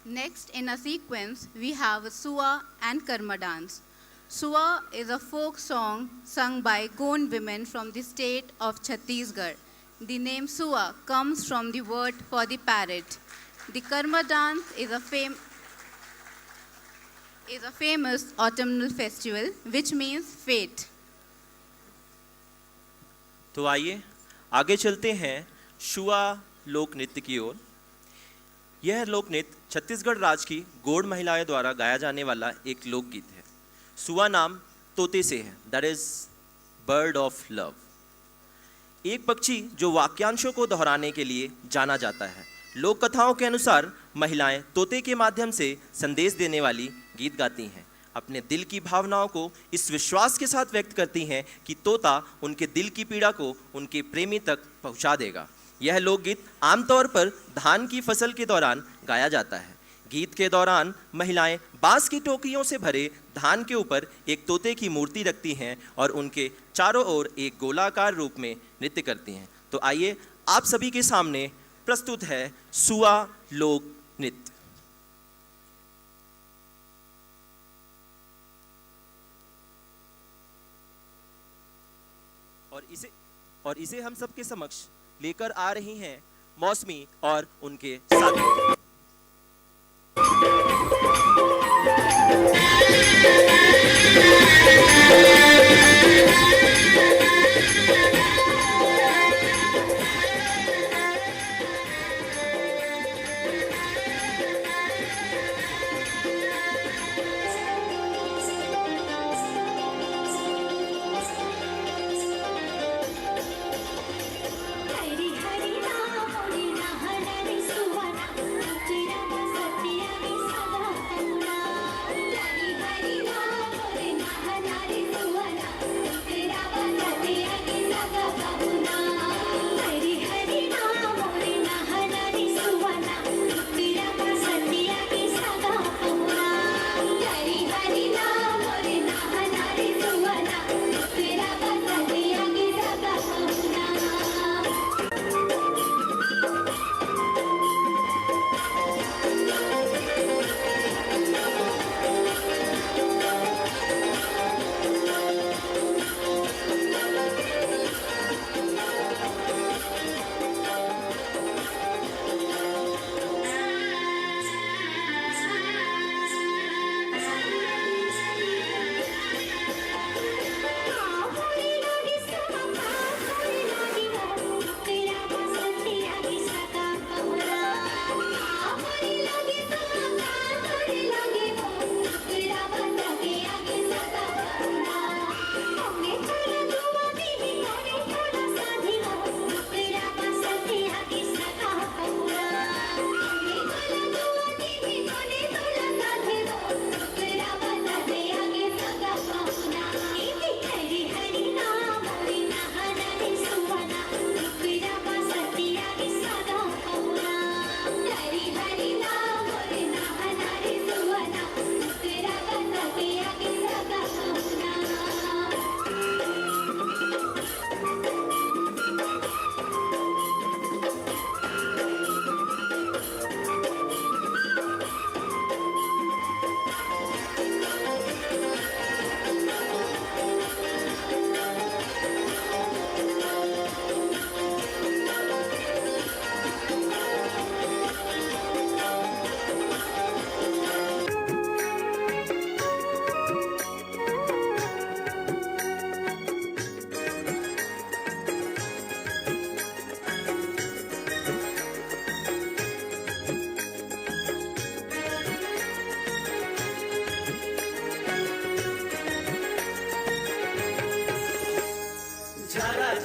Next in a sequence, we have Sua and Karma dance. Sua is a folk song sung by Gond women from the state of Chhattisgarh. The name Sua comes from the word for the parrot. The Karma dance is a famous autumnal festival which means fate. तो आइए आगे चलते हैं शुआ लोक नृत्य की ओर. यह लोक नृत्य छत्तीसगढ़ राज्य की गोंड महिलाएं द्वारा गाया जाने वाला एक लोकगीत है. सुआ नाम तोते से है, that is bird of love. एक पक्षी जो वाक्यांशों को दोहराने के लिए जाना जाता है. लोक कथाओं के अनुसार महिलाएं तोते के माध्यम से संदेश देने वाली गीत गाती हैं. अपने दिल की भावनाओं को इस विश्वास के साथ व्यक्त करती हैं कि तोता उनके दिल की पीड़ा को उनके प्रेमी तक पहुंचा देगा. यह लोकगीत आमतौर पर धान की फसल के दौरान गाया जाता है. गीत के दौरान महिलाएं बांस की टोकरियों से भरे धान के ऊपर एक तोते की मूर्ति रखती हैं और उनके चारों ओर एक गोलाकार रूप में नृत्य करती हैं. तो आइए आप सभी के सामने प्रस्तुत है सुआ लोक नृत्य. और इसे हम सबके समक्ष लेकर आ रही हैं मौसमी और उनके साथी. हरी हरी राम हरी हरी सुवना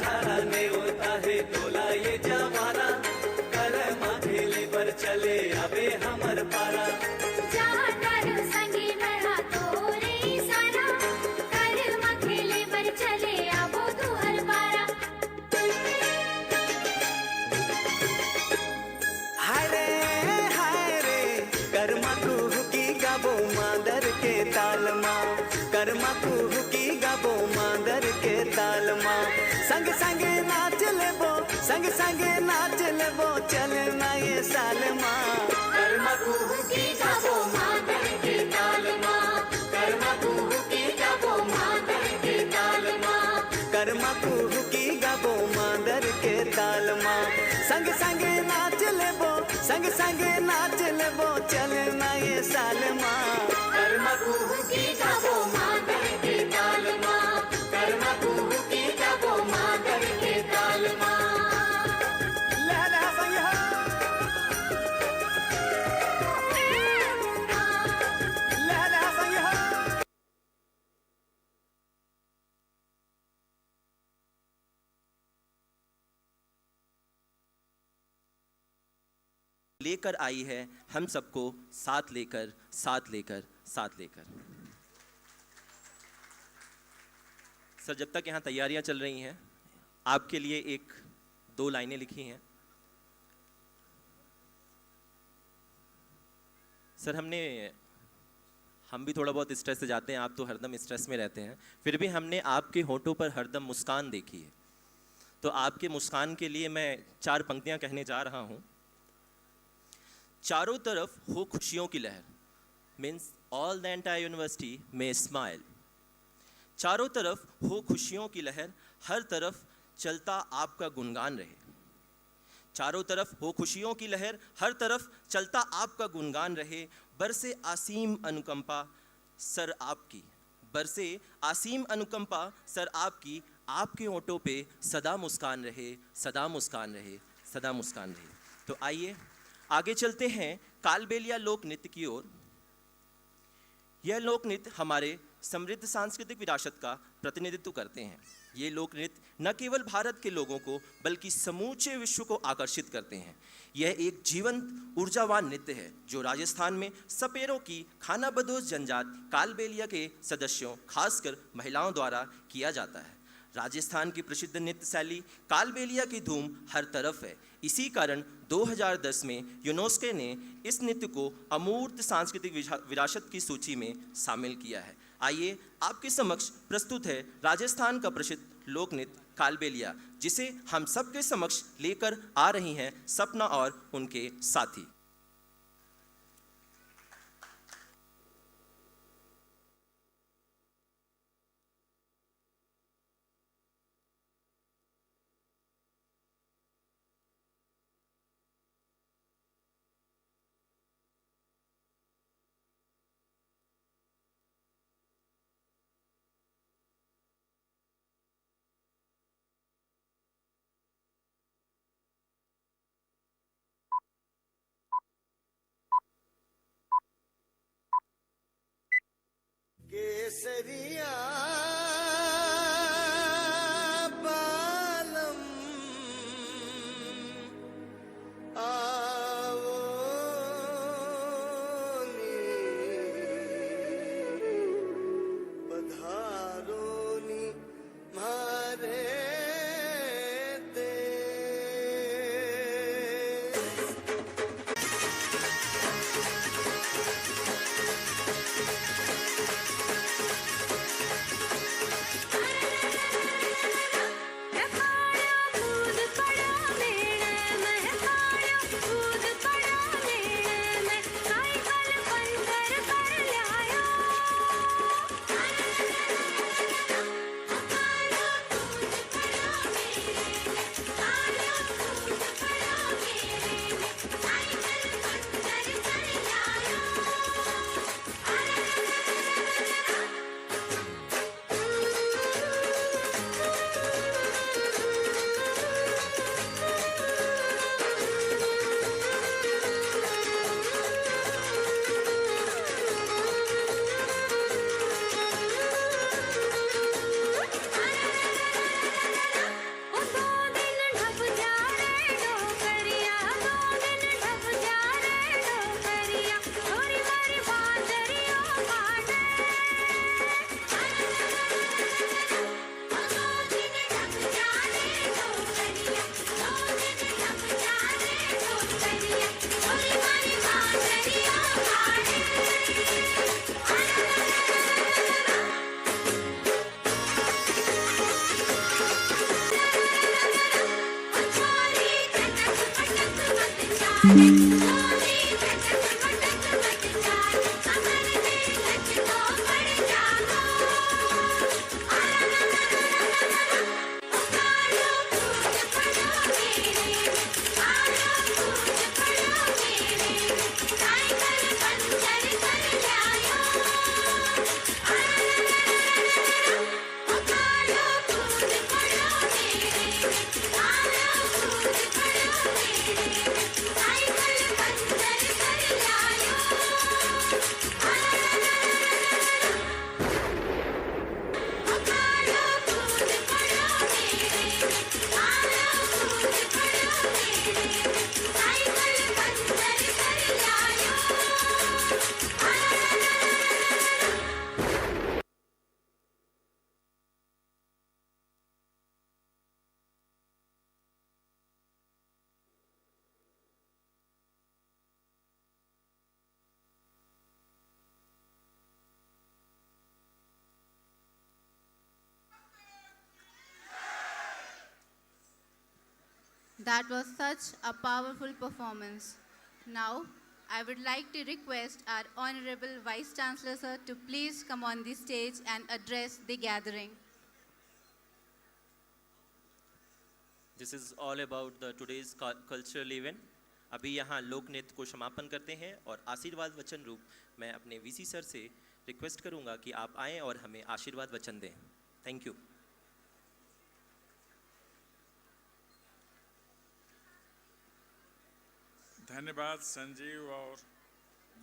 झाराने होता है तोला ये जमाना कर माथेले पर चले अबे हमर पारा जाकर संगी नहा तोरे सारा कर मखेले पर चले आबो तुहर पारा हाय रे कर्मा कुहुकी गाबो मांदर के तालमा कर्मा कुहुकी गाबो मांदर के तालमा संग संग नाच लेबो चलना ये सालमा कर्मा कुहुकी गाबो मांदर के तालमा कर्मा कुहुकी गाबो मांदर के तालमा कर्मा कुहुकी गाबो मांदर के तालमा संग संग नाच लेबो चलना ये सालमा कर्मा कुहुकी गाबो मांदर के तालमा कर्मा कुहुकी गाबो मांदर के तालमा लहला संग लहला संग लेकर आई है हम सबको साथ लेकर साथ लेकर साथ लेकर। सर जब तक यहाँ तैयारियाँ चल रही हैं आपके लिए एक दो लाइनें लिखी हैं। सर हम भी थोड़ा बहुत स्ट्रेस से जाते हैं, आप तो हरदम स्ट्रेस में रहते हैं, फिर भी हमने आपके होठों पर हरदम मुस्कान देखी है, तो आपके मुस्कान के लिए मैं 4 पंक्तियाँ कहने जा रहा हूँ। चारों तरफ हो खुशियों की लहर, means all the entire university में स्माइल। चारों तरफ हो खुशियों की लहर, हर तरफ चलता आपका गुणगान रहे। चारों तरफ हो खुशियों की लहर, हर तरफ चलता आपका गुणगान रहे। बरसे आसीम अनुकंपा सर आपकी, बरसे आसीम अनुकंपा सर आपकी, आपके होठों पे सदा मुस्कान रहे, सदा मुस्कान रहे, सदा मुस्कान रहे। तो आइए आगे चलते हैं कालबेलिया लोक नृत्य की ओर। यह लोक नृत्य हमारे समृद्ध सांस्कृतिक विरासत का प्रतिनिधित्व करते हैं। ये लोक नृत्य न केवल भारत के लोगों को बल्कि समूचे विश्व को आकर्षित करते हैं। यह एक जीवंत ऊर्जावान नृत्य है जो राजस्थान में सपेरों की खानाबदोश जनजात कालबेलिया के सदस्यों खासकर महिलाओं द्वारा किया जाता है। राजस्थान की प्रसिद्ध नृत्य शैली कालबेलिया की धूम हर तरफ है। इसी कारण 2010 में यूनेस्को ने इस नृत्य को अमूर्त सांस्कृतिक विरासत की सूची में शामिल किया है। आइए आपके समक्ष प्रस्तुत है राजस्थान का प्रसिद्ध लोक नृत्य कालबेलिया, जिसे हम सबके समक्ष लेकर आ रही हैं सपना और उनके साथी। केसरिया बालम आवो नी पधारो नी मारे That was such a powerful performance. Now, I would like to request our Honorable Vice Chancellor sir to please come on the stage and address the gathering. This is all about the today's cultural event. अभी यहाँ लोक नृत्य को समापन करते हैं और आशीर्वाद वचन रूप मैं अपने वीसी सर से रिक्वेस्ट करूँगा कि आप आएँ और हमें आशीर्वाद वचन दें. Thank you. धन्यवाद संजीव और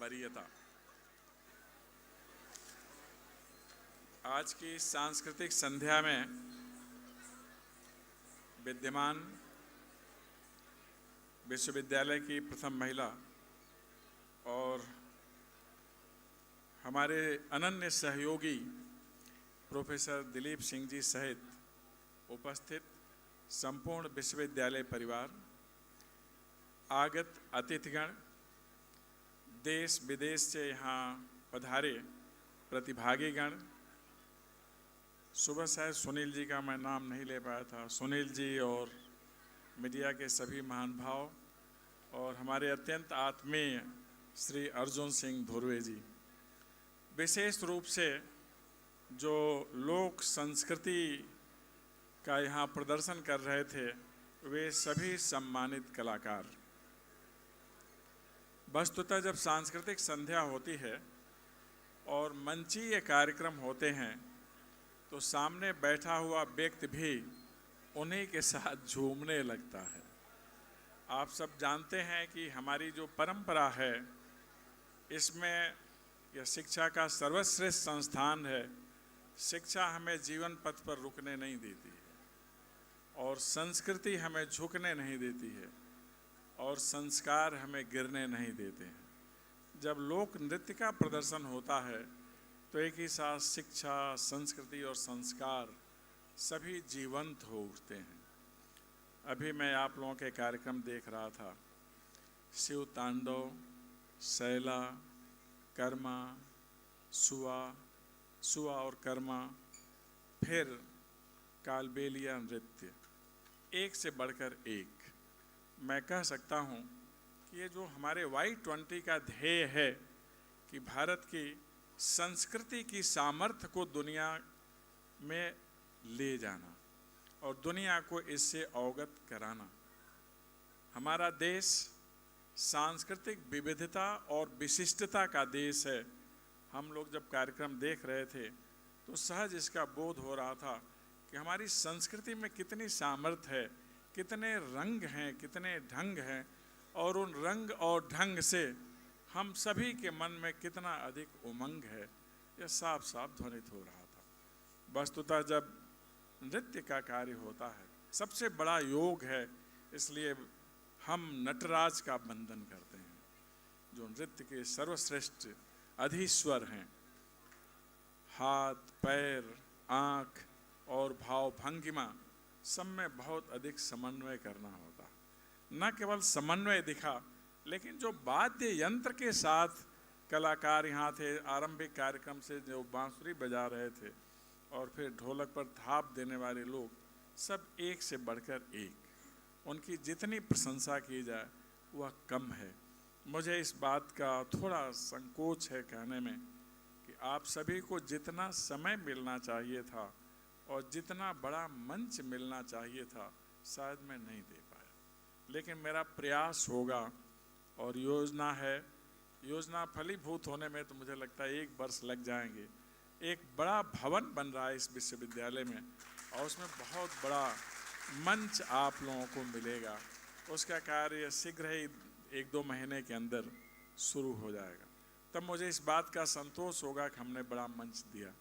वरीयता. आज की सांस्कृतिक संध्या में विद्यमान विश्वविद्यालय की प्रथम महिला और हमारे अनन्य सहयोगी प्रोफेसर दिलीप सिंह जी सहित उपस्थित संपूर्ण विश्वविद्यालय परिवार, आगत अतिथिगण, देश विदेश से यहाँ पधारे प्रतिभागीगण, सुबह शायद सुनील जी का मैं नाम नहीं ले पाया था, सुनील जी और मीडिया के सभी महानुभाव और हमारे अत्यंत आत्मीय श्री अर्जुन सिंह धुर्वे जी, विशेष रूप से जो लोक संस्कृति का यहाँ प्रदर्शन कर रहे थे वे सभी सम्मानित कलाकार. वस्तुतः जब सांस्कृतिक संध्या होती है और मंचीय कार्यक्रम होते हैं तो सामने बैठा हुआ व्यक्ति भी उन्हीं के साथ झूमने लगता है. आप सब जानते हैं कि हमारी जो परंपरा है इसमें यह शिक्षा का सर्वश्रेष्ठ संस्थान है. शिक्षा हमें जीवन पथ पर रुकने नहीं देती है और संस्कृति हमें झुकने नहीं देती है और संस्कार हमें गिरने नहीं देते हैं. जब लोक नृत्य का प्रदर्शन होता है तो एक ही साथ शिक्षा, संस्कृति और संस्कार सभी जीवंत हो उठते हैं. अभी मैं आप लोगों के कार्यक्रम देख रहा था. शिव तांडव, शैला, कर्मा, सुआ और कर्मा, फिर कालबेलिया नृत्य, एक से बढ़कर एक. मैं कह सकता हूँ कि ये जो हमारे Y20 का ध्येय है कि भारत की संस्कृति की सामर्थ्य को दुनिया में ले जाना और दुनिया को इससे अवगत कराना. हमारा देश सांस्कृतिक विविधता और विशिष्टता का देश है. हम लोग जब कार्यक्रम देख रहे थे तो सहज इसका बोध हो रहा था कि हमारी संस्कृति में कितनी सामर्थ्य है, कितने रंग हैं, कितने ढंग हैं और उन रंग और ढंग से हम सभी के मन में कितना अधिक उमंग है, यह साफ साफ ध्वनित हो रहा था. वस्तुतः जब नृत्य का कार्य होता है सबसे बड़ा योग है, इसलिए हम नटराज का वंदन करते हैं जो नृत्य के सर्वश्रेष्ठ अधीश्वर हैं. हाथ, पैर, आँख और भाव भंगिमा सब में बहुत अधिक समन्वय करना होता. न केवल समन्वय दिखा लेकिन जो वाद्य यंत्र के साथ कलाकार यहाँ थे, आरंभिक कार्यक्रम से जो बांसुरी बजा रहे थे और फिर ढोलक पर थाप देने वाले लोग, सब एक से बढ़कर एक. उनकी जितनी प्रशंसा की जाए वह कम है। मुझे इस बात का थोड़ा संकोच है कहने में कि आप सभी को जितना समय मिलना चाहिए था और जितना बड़ा मंच मिलना चाहिए था शायद मैं नहीं दे पाया, लेकिन मेरा प्रयास होगा। और योजना है, योजना फलीभूत होने में तो मुझे लगता है 1 वर्ष लग जाएंगे। एक बड़ा भवन बन रहा है इस विश्वविद्यालय में और उसमें बहुत बड़ा मंच आप लोगों को मिलेगा। उसका कार्य शीघ्र ही 1-2 महीने के अंदर शुरू हो जाएगा। तब मुझे इस बात का संतोष होगा कि हमने बड़ा मंच दिया।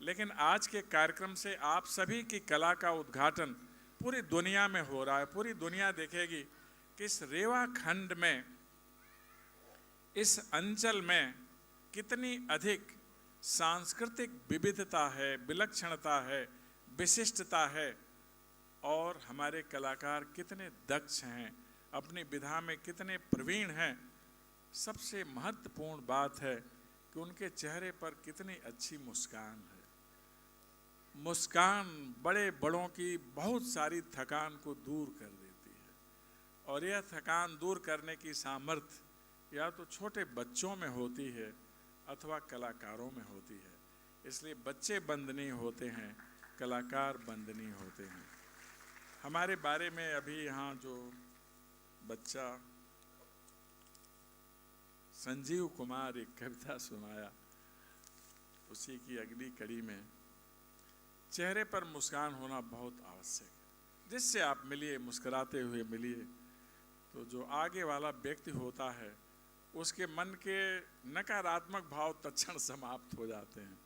लेकिन आज के कार्यक्रम से आप सभी की कला का उद्घाटन पूरी दुनिया में हो रहा है। पूरी दुनिया देखेगी कि इस रेवा खंड में, इस अंचल में कितनी अधिक सांस्कृतिक विविधता है, विलक्षणता है, विशिष्टता है और हमारे कलाकार कितने दक्ष हैं, अपनी विधा में कितने प्रवीण हैं। सबसे महत्वपूर्ण बात है कि उनके चेहरे पर कितनी अच्छी मुस्कान है। मुस्कान बड़े बड़ों की बहुत सारी थकान को दूर कर देती है और यह थकान दूर करने की सामर्थ्य या तो छोटे बच्चों में होती है अथवा कलाकारों में होती है। इसलिए बच्चे बंदनीय होते हैं, कलाकार बंदनीय होते हैं। हमारे बारे में अभी यहाँ जो बच्चा संजीव कुमार एक कविता सुनाया, उसी की अगली कड़ी में चेहरे पर मुस्कान होना बहुत आवश्यक है। जिससे आप मिलिए, मुस्कुराते हुए मिलिए, तो जो आगे वाला व्यक्ति होता है उसके मन के नकारात्मक भाव तत्क्षण समाप्त हो जाते हैं,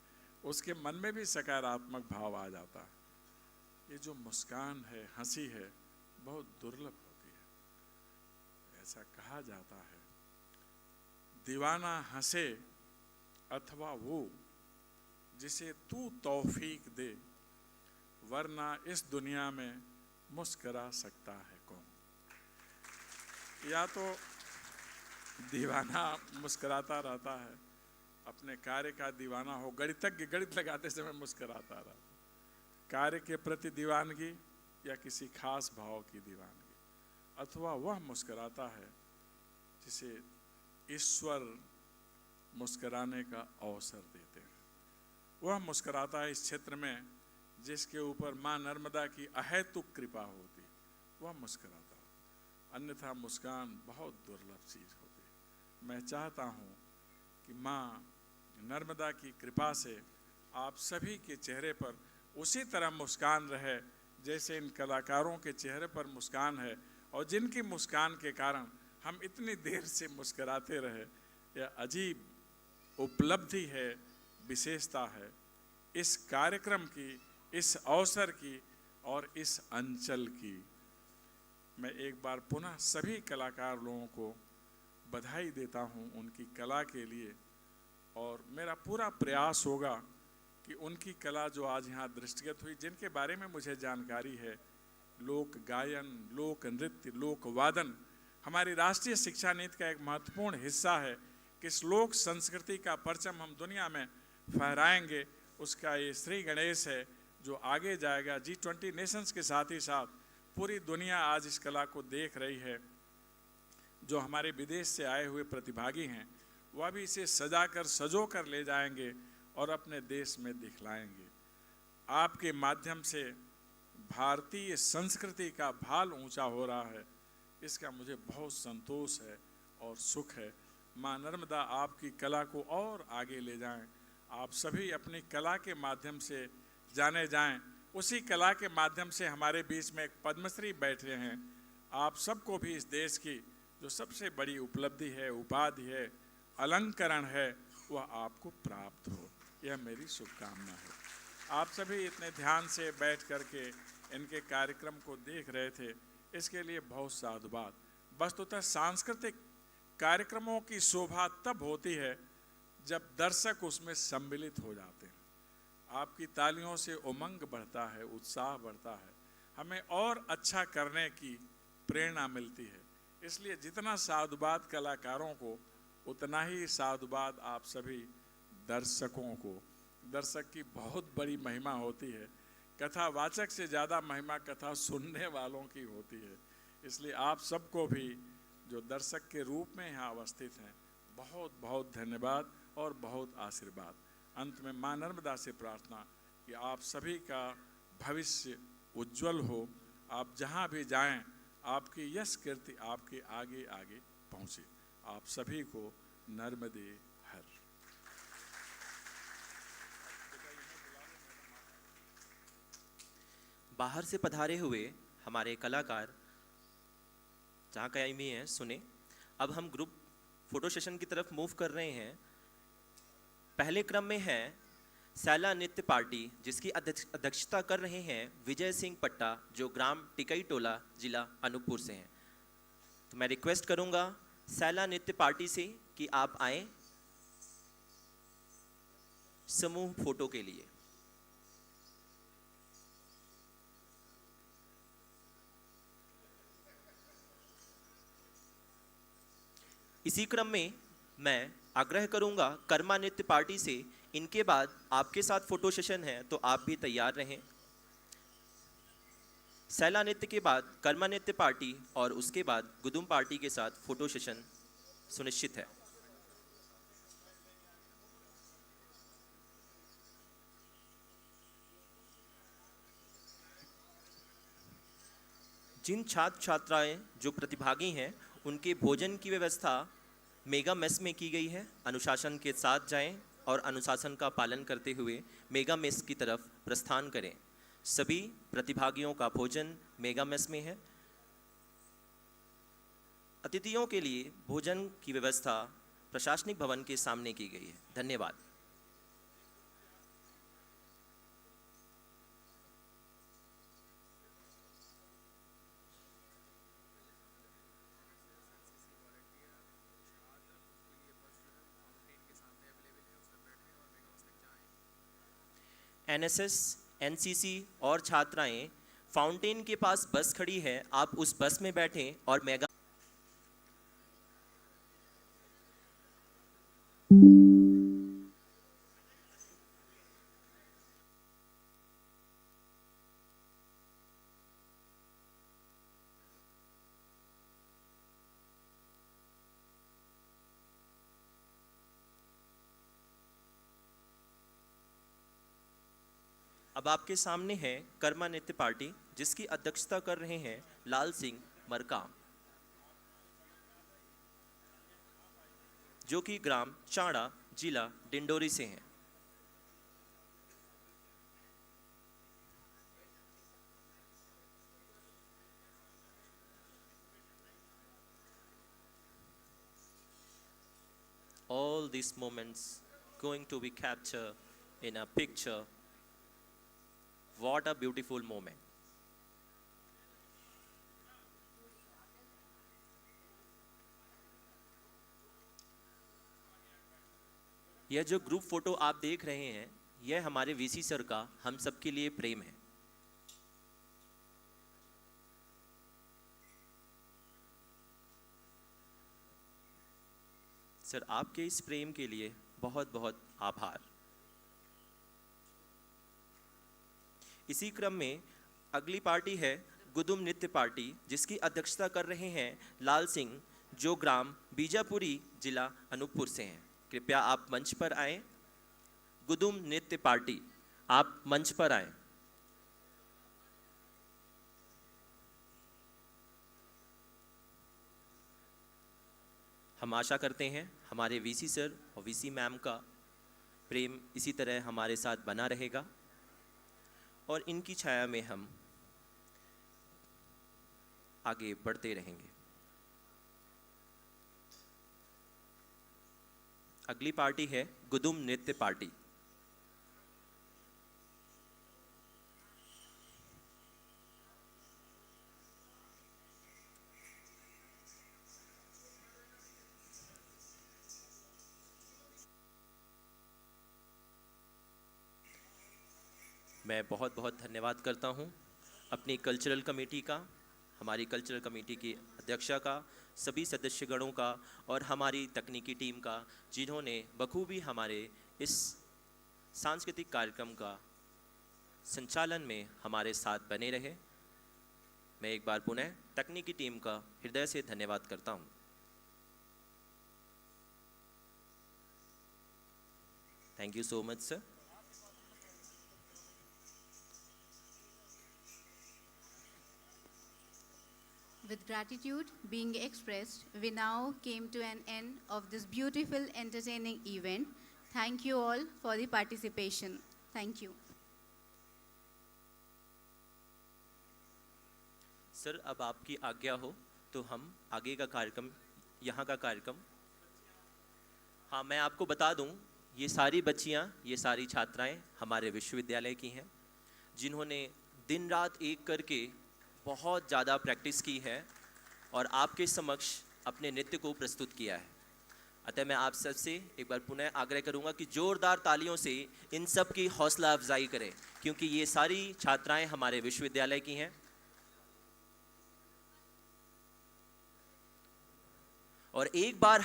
उसके मन में भी सकारात्मक भाव आ जाता है। ये जो मुस्कान है, हंसी है, बहुत दुर्लभ होती है। ऐसा कहा जाता है, दीवाना हंसे अथवा वो जिसे तू तौफीक दे, वरना इस दुनिया में मुस्करा सकता है कौन। या तो दीवाना मुस्कराता रहता है, अपने कार्य का दीवाना हो, गणितज्ञ गणित लगाते समय मुस्कराता रहता, कार्य के प्रति दीवानगी या किसी खास भाव की दीवानगी, अथवा वह मुस्कराता है जिसे ईश्वर मुस्कराने का अवसर देते हैं। वह मुस्कराता है इस क्षेत्र में जिसके ऊपर माँ नर्मदा की अहेतुक कृपा होती, वह मुस्कराता है। अन्यथा मुस्कान बहुत दुर्लभ चीज़ होती है। मैं चाहता हूँ कि माँ नर्मदा की कृपा से आप सभी के चेहरे पर उसी तरह मुस्कान रहे जैसे इन कलाकारों के चेहरे पर मुस्कान है और जिनकी मुस्कान के कारण हम इतनी देर से मुस्कराते रहे। यह अजीब उपलब्धि है, विशेषता है इस कार्यक्रम की, इस अवसर की और इस अंचल की। मैं एक बार पुनः सभी कलाकार लोगों को बधाई देता हूं उनकी कला के लिए और मेरा पूरा प्रयास होगा कि उनकी कला जो आज यहाँ दृष्टिगत हुई, जिनके बारे में मुझे जानकारी है, लोक गायन, लोक नृत्य, लोक वादन हमारी राष्ट्रीय शिक्षा नीति का एक महत्वपूर्ण हिस्सा है कि इस लोक संस्कृति का परचम हम दुनिया में फहराएंगे। उसका ये श्री गणेश है जो आगे जाएगा। G20 नेशंस के साथ ही साथ पूरी दुनिया आज इस कला को देख रही है। जो हमारे विदेश से आए हुए प्रतिभागी हैं वह भी इसे सजाकर सजो कर ले जाएंगे और अपने देश में दिखलाएंगे। आपके माध्यम से भारतीय संस्कृति का भाल ऊंचा हो रहा है, इसका मुझे बहुत संतोष है और सुख है। माँ नर्मदा आपकी कला को और आगे ले जाएं, आप सभी अपनी कला के माध्यम से जाने जाएं। उसी कला के माध्यम से हमारे बीच में एक पद्मश्री बैठे हैं। आप सबको भी इस देश की जो सबसे बड़ी उपलब्धि है, उपाधि है, अलंकरण है, वह आपको प्राप्त हो, यह मेरी शुभकामना है। आप सभी इतने ध्यान से बैठ करके इनके कार्यक्रम को देख रहे थे, इसके लिए बहुत साधुवाद। वस्तुतः सांस्कृतिक कार्यक्रमों की शोभा तब होती है जब दर्शक उसमें सम्मिलित हो जाते हैं। आपकी तालियों से उमंग बढ़ता है, उत्साह बढ़ता है, हमें और अच्छा करने की प्रेरणा मिलती है। इसलिए जितना साधुवाद कलाकारों को, उतना ही साधुवाद आप सभी दर्शकों को। दर्शक की बहुत बड़ी महिमा होती है, कथावाचक से ज़्यादा महिमा कथा सुनने वालों की होती है। इसलिए आप सबको भी जो दर्शक के रूप में यहाँ अवस्थित हैं, बहुत बहुत धन्यवाद और बहुत आशीर्वाद। अंत में माँ नर्मदा से प्रार्थना कि आप सभी का भविष्य उज्जवल हो, आप जहाँ भी जाएं आपकी यश कीर्ति आपके आगे आगे पहुँचे। आप सभी को नर्मदे हर। बाहर से पधारे हुए हमारे कलाकार जहाँ कहीं भी हैं सुने। अब हम ग्रुप फोटो सेशन की तरफ मूव कर रहे हैं। पहले क्रम में है सैला नृत्य पार्टी, जिसकी अध्यक्षता कर रहे हैं विजय सिंह पट्टा, जो ग्राम टिकई टोला जिला अनूपपुर से हैं। तो मैं रिक्वेस्ट करूंगा सैला नृत्य पार्टी से कि आप आए समूह फोटो के लिए। इसी क्रम में मैं आग्रह करूंगा कर्मा नृत्य पार्टी से, इनके बाद आपके साथ फोटो सेशन है तो आप भी तैयार रहें। सैला नृत्य के बाद कर्मा नृत्य पार्टी और उसके बाद गुदुम पार्टी के साथ फोटो सेशन सुनिश्चित है। जिन छात्र छात्राएं जो प्रतिभागी हैं उनके भोजन की व्यवस्था मेगा मेस में की गई है। अनुशासन के साथ जाएं और अनुशासन का पालन करते हुए मेगा मेस की तरफ प्रस्थान करें। सभी प्रतिभागियों का भोजन मेगा मेस में है। अतिथियों के लिए भोजन की व्यवस्था प्रशासनिक भवन के सामने की गई है। धन्यवाद। एनएसएस, एनसीसी और छात्राएं फाउंटेन के पास बस खड़ी है, आप उस बस में बैठें और मेगा अब आपके सामने है कर्मा नृत्य पार्टी, जिसकी अध्यक्षता कर रहे हैं लाल सिंह मरकाम, जो कि ग्राम चाड़ा जिला डिंडोरी से हैं। All these moments going to be captured in a picture. What a beautiful moment. यह जो ग्रुप फोटो आप देख रहे हैं, यह हमारे वीसी सर का हम सबके लिए प्रेम है। सर, आपके इस प्रेम के लिए बहुत बहुत आभार। इसी क्रम में अगली पार्टी है गुदुम नृत्य पार्टी, जिसकी अध्यक्षता कर रहे हैं लाल सिंह, जो ग्राम बीजापुरी जिला अनूपपुर से हैं। कृपया आप मंच पर आएं। गुदुम नृत्य पार्टी, आप मंच पर आएं। हम आशा करते हैं हमारे वीसी सर और वीसी मैम का प्रेम इसी तरह हमारे साथ बना रहेगा और इनकी छाया में हम आगे बढ़ते रहेंगे। अगली पार्टी है गुदुम नृत्य पार्टी। मैं बहुत बहुत धन्यवाद करता हूं अपनी कल्चरल कमेटी का, हमारी कल्चरल कमेटी की अध्यक्षा का, सभी सदस्यगणों का और हमारी तकनीकी टीम का, जिन्होंने बखूबी हमारे इस सांस्कृतिक कार्यक्रम का संचालन में हमारे साथ बने रहे। मैं एक बार पुनः तकनीकी टीम का हृदय से धन्यवाद करता हूं। Thank you so much, sir. With gratitude being expressed, we now came to an end of this beautiful, entertaining event. Thank you all for the participation. Thank you. Sir अब आपकी आज्ञा हो तो हम आगे का कार्यक्रम यहाँ का कार्यक्रम हाँ मैं आपको बता दूँ ये सारी बच्चियाँ ये सारी छात्राएं हमारे विश्वविद्यालय की हैं जिन्होंने दिन रात एक करके बहुत ज़्यादा प्रैक्टिस की है और आपके समक्ष अपने नृत्य को प्रस्तुत किया है। अतः मैं आप सबसे एक बार पुनः आग्रह करूंगा कि जोरदार तालियों से इन सब की हौसला अफजाई करें क्योंकि ये सारी छात्राएं हमारे विश्वविद्यालय की हैं और एक बार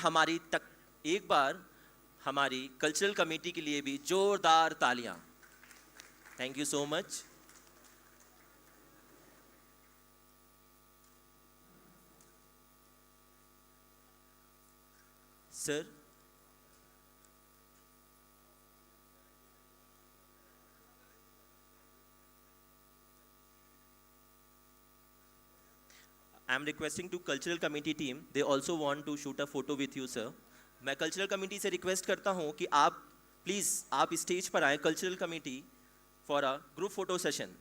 हमारी कल्चरल कमेटी के लिए भी जोरदार तालियां। Thank you so much. Sir I'm requesting to cultural committee team, they also want to shoot a photo with you, sir. मैं cultural committee से request करता हूँ कि आप please आप stage पर आएं cultural committee for a group photo session.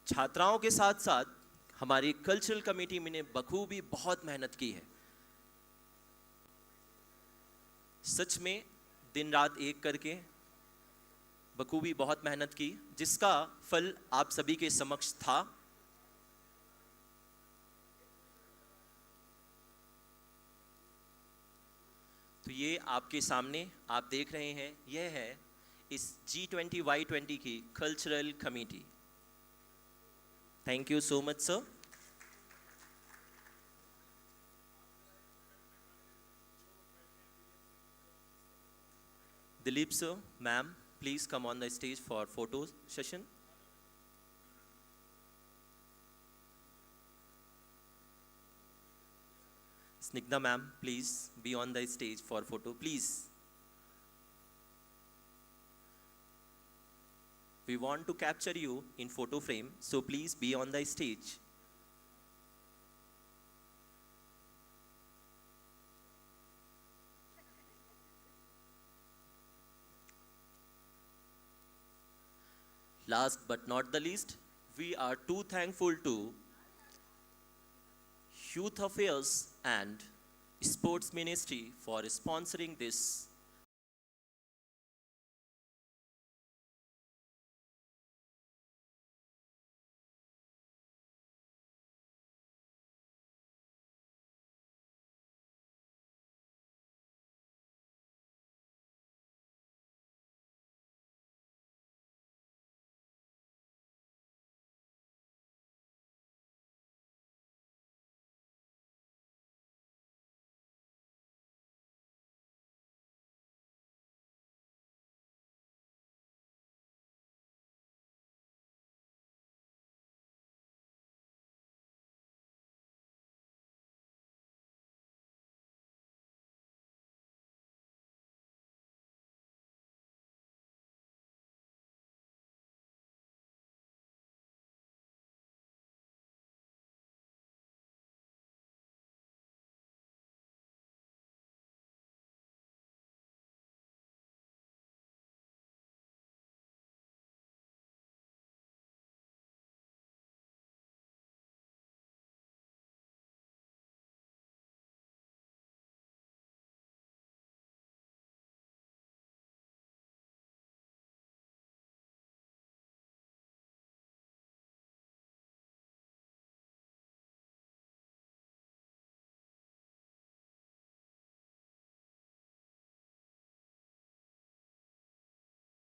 छात्राओं के साथ साथ हमारी cultural committee ने बखूबी बहुत मेहनत की है। सच में दिन रात एक करके बखूबी बहुत मेहनत की जिसका फल आप सभी के समक्ष था। तो ये आपके सामने आप देख रहे हैं यह है इस G20 Y20 की cultural committee. Thank you so much sir. Dilip sir, ma'am, please come on the stage for photo session. Snigdha ma'am, please be on the stage for photo, please. We want to capture you in photo frame, so please be on the stage. Last but not the least, we are too thankful to Youth Affairs and Sports Ministry for sponsoring this